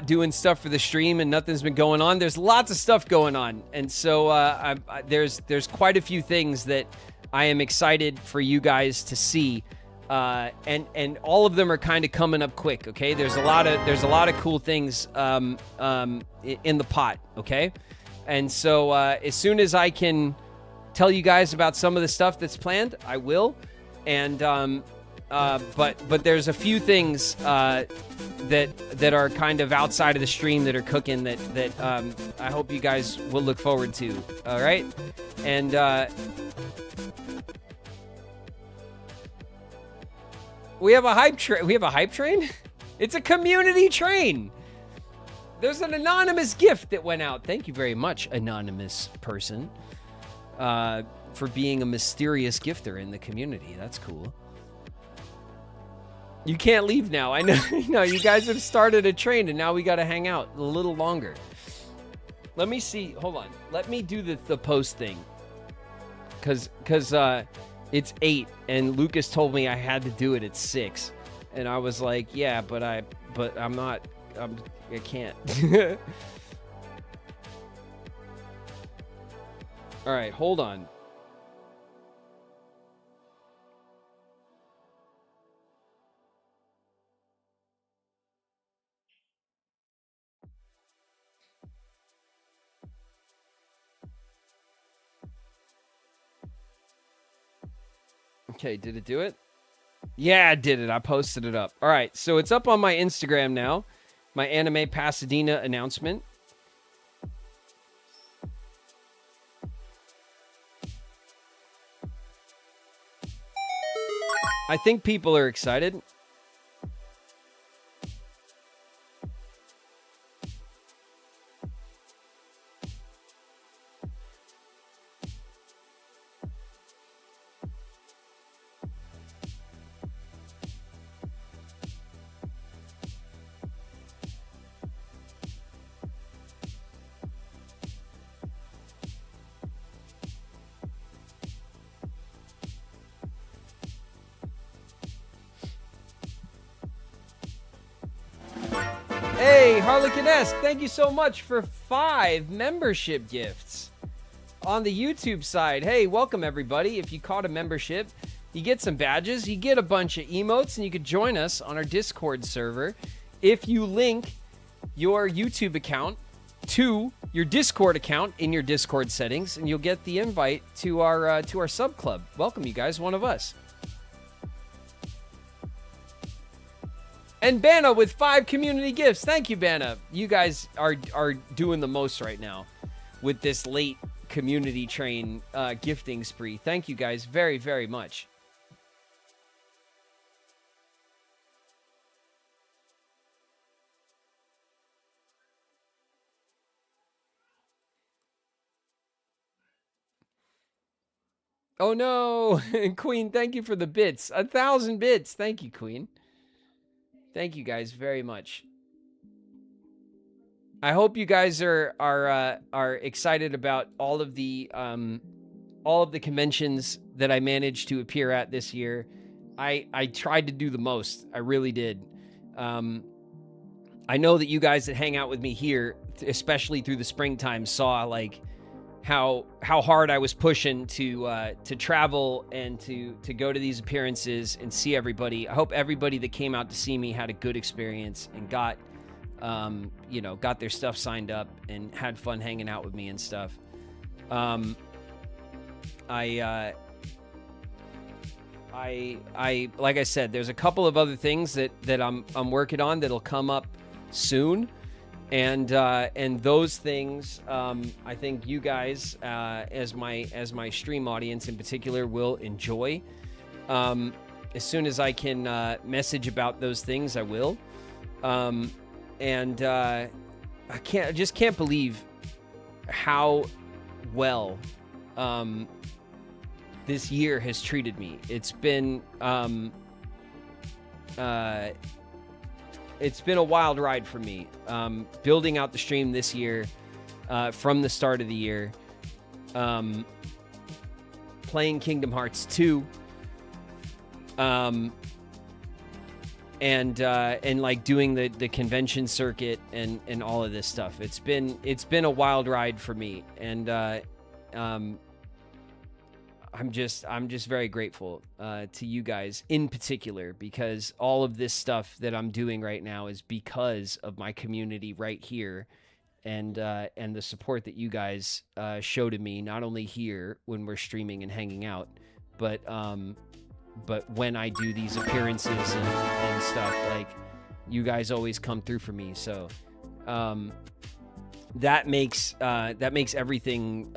doing stuff for the stream, and nothing's been going on. There's lots of stuff going on, and so there's quite a few things that I am excited for you guys to see, and all of them are kind of coming up quick. Okay, there's a lot of cool things in the pot. Okay. And so as soon as I can tell you guys about some of the stuff that's planned, I will. And but there's a few things that are kind of outside of the stream that are cooking that I hope you guys will look forward to. All right, and we have a hype train. We have a hype train. It's a community train. There's an anonymous gift that went out. Thank you very much, anonymous person, for being a mysterious gifter in the community. That's cool. You can't leave now. I know. No, you guys have started a train, and now we got to hang out a little longer. Let me see. Hold on. Let me do the post thing, because It's 8, and Lucas told me I had to do it at 6, and I was like, yeah, but I'm not. I can't. All right, hold on. Okay, did it do it? Yeah, I did it. I posted it up. All right, so it's up on my Instagram now. My Anime Pasadena announcement. I think people are excited. Hey, Harlequin-esque, thank you so much for 5 membership gifts on the YouTube side. Hey, welcome everybody. If you caught a membership, you get some badges, you get a bunch of emotes, and you could join us on our Discord server if you link your YouTube account to your Discord account in your Discord settings, and you'll get the invite to our sub club. Welcome, you guys, one of us. And Banna with 5 community gifts. Thank you, Banna. You guys are doing the most right now with this late community train gifting spree. Thank you guys very, very much. Oh no, Queen, thank you for the bits. 1,000 bits. Thank you, Queen. Thank you guys very much. I hope you guys are excited about all of the conventions that I managed to appear at this year. I tried to do the most. I really did. I know that you guys that hang out with me here, especially through the springtime, saw like how hard I was pushing to travel and to go to these appearances and see everybody. I hope everybody that came out to see me had a good experience and got their stuff signed up and had fun hanging out with me and stuff. I like I said, there's a couple of other things that I'm working on that'll come up soon. And those things, I think you guys, as my stream audience in particular, will enjoy. As soon as I can message about those things, I will. I just can't believe how well this year has treated me. It's been a wild ride for me, building out the stream this year, from the start of the year, playing Kingdom Hearts 2, and like doing the convention circuit and all of this stuff. It's been a wild ride for me, and I'm just very grateful to you guys in particular, because all of this stuff that I'm doing right now is because of my community right here, and the support that you guys show to me, not only here when we're streaming and hanging out, but when I do these appearances and stuff, like, you guys always come through for me. So that makes everything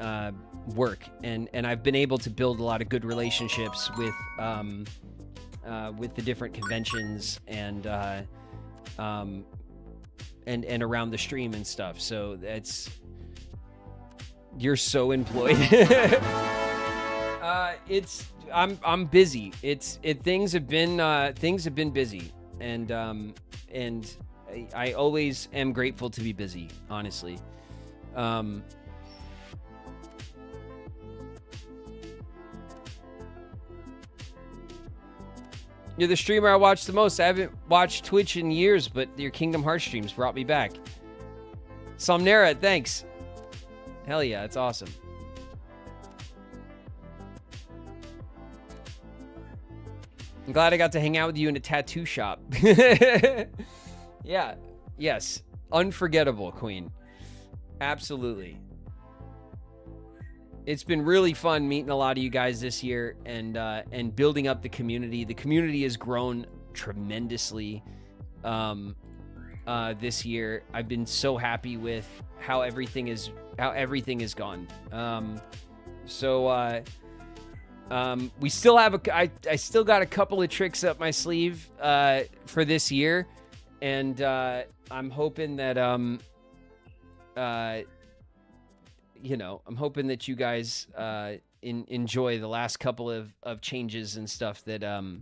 work, and I've been able to build a lot of good relationships with the different conventions and around the stream and stuff. So you're so employed. I'm busy. Things have been busy, and I always am grateful to be busy, honestly. You're the streamer I watch the most. I haven't watched Twitch in years, but your Kingdom Hearts streams brought me back. Somnera, thanks. Hell yeah, it's awesome. I'm glad I got to hang out with you in a tattoo shop. Yeah, yes. Unforgettable, Queen. Absolutely. It's been really fun meeting a lot of you guys this year and building up the community. The community has grown tremendously this year. I've been so happy with how everything has gone. We still have I still got a couple of tricks up my sleeve for this year, and I'm hoping that I'm hoping that you guys enjoy the last couple of changes and stuff that are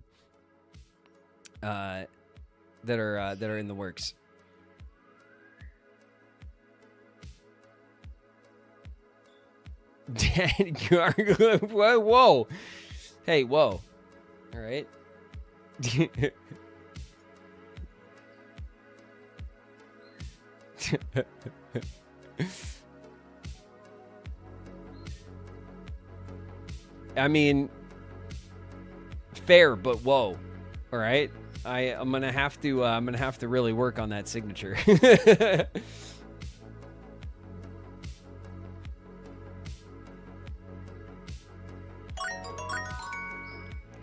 in the works. Whoa. Hey, whoa. All right. I mean, fair, but whoa. All right. I'm gonna have to really work on that signature.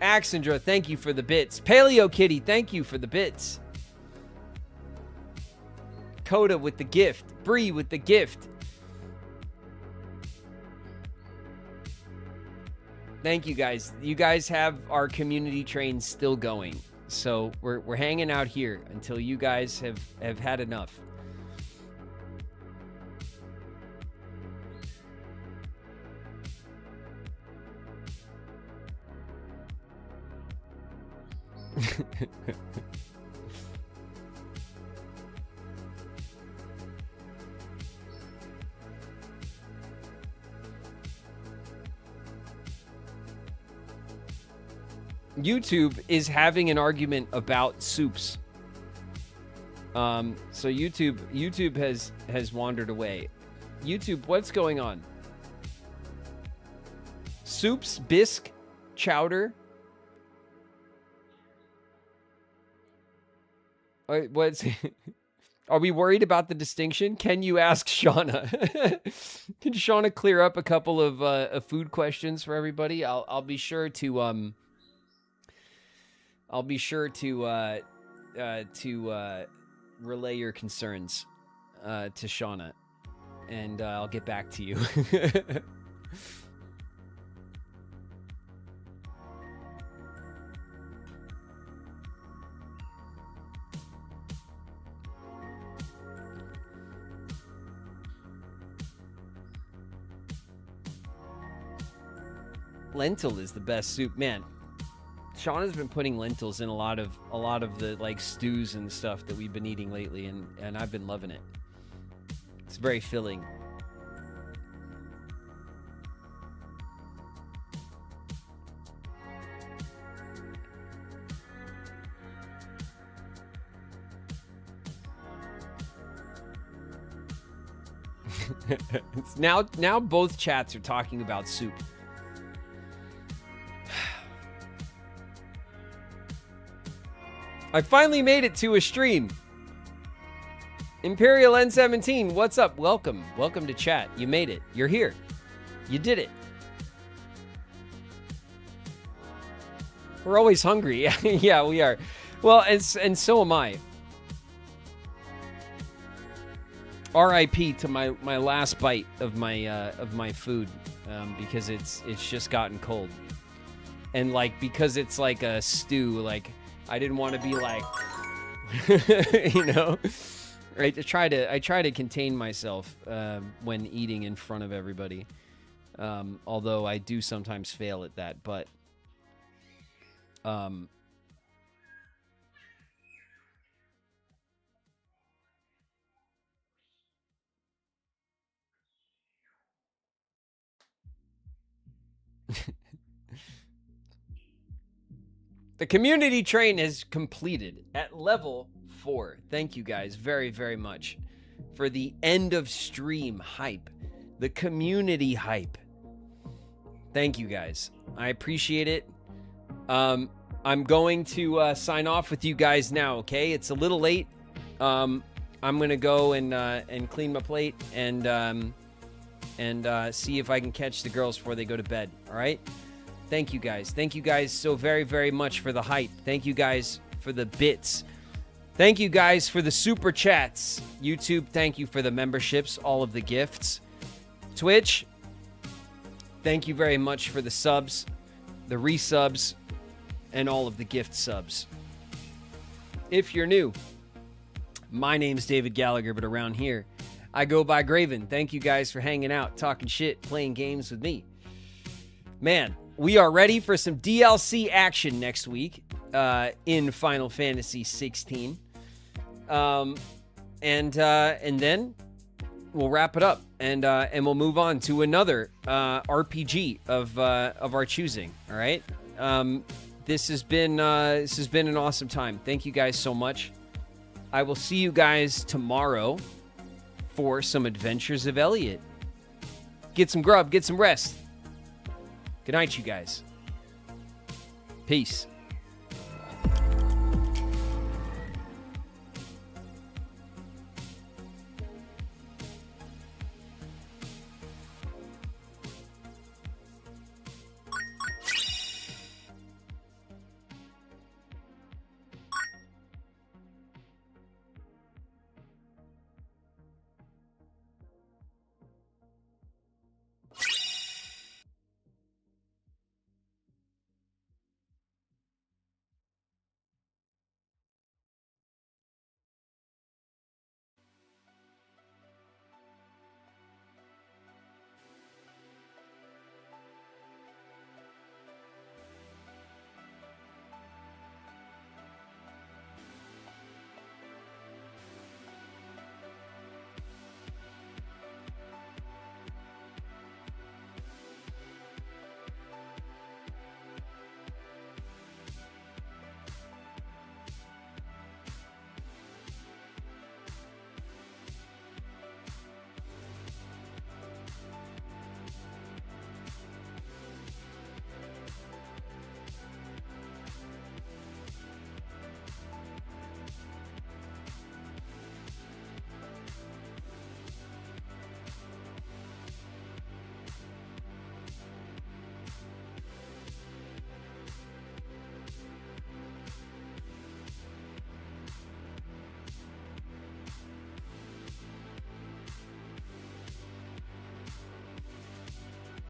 Axandra, thank you for the bits. Paleo Kitty, thank you for the bits. Coda with the gift. Bree with the gift. Thank you guys. You guys have our community train still going. So we're hanging out here until you guys have had enough. YouTube is having an argument about soups. So YouTube has wandered away. YouTube, what's going on? Soups, bisque, chowder. What's Are we worried about the distinction? Can you ask Shauna? Can Shauna clear up a couple of food questions for everybody? I'll be sure to relay your concerns to Shauna, and I'll get back to you. Lentil is the best soup, man. Shauna's been putting lentils in a lot of the like stews and stuff that we've been eating lately, and I've been loving it. It's very filling. It's now both chats are talking about soup. I finally made it to a stream. Imperial N17, what's up? Welcome. Welcome to chat. You made it. You're here. You did it. We're always hungry. Yeah, we are. Well, and so am I. R.I.P. to my last bite of my food, because it's just gotten cold, and like because it's like a stew, like I didn't want to be like, right? I try to contain myself when eating in front of everybody, although I do sometimes fail at that, but The community train is completed at level 4. Thank you guys very, very much for the end of stream hype. The community hype. Thank you guys. I appreciate it. I'm going to sign off with you guys now, okay? It's a little late. I'm gonna go and clean my plate and see if I can catch the girls before they go to bed. All right? Thank you guys. Thank you guys so very, very much for the hype. Thank you guys for the bits. Thank you guys for the super chats. YouTube, thank you for the memberships, all of the gifts. Twitch, thank you very much for the subs, the resubs, and all of the gift subs. If you're new, my name's David Gallagher, but around here, I go by Graven. Thank you guys for hanging out, talking shit, playing games with me. Man, we are ready for some DLC action next week in Final Fantasy 16. And then we'll wrap it up and we'll move on to another RPG of our choosing. All right. This has been an awesome time. Thank you guys so much. I will see you guys tomorrow for some Adventures of Elliot. Get some grub, get some rest. Good night, you guys. Peace.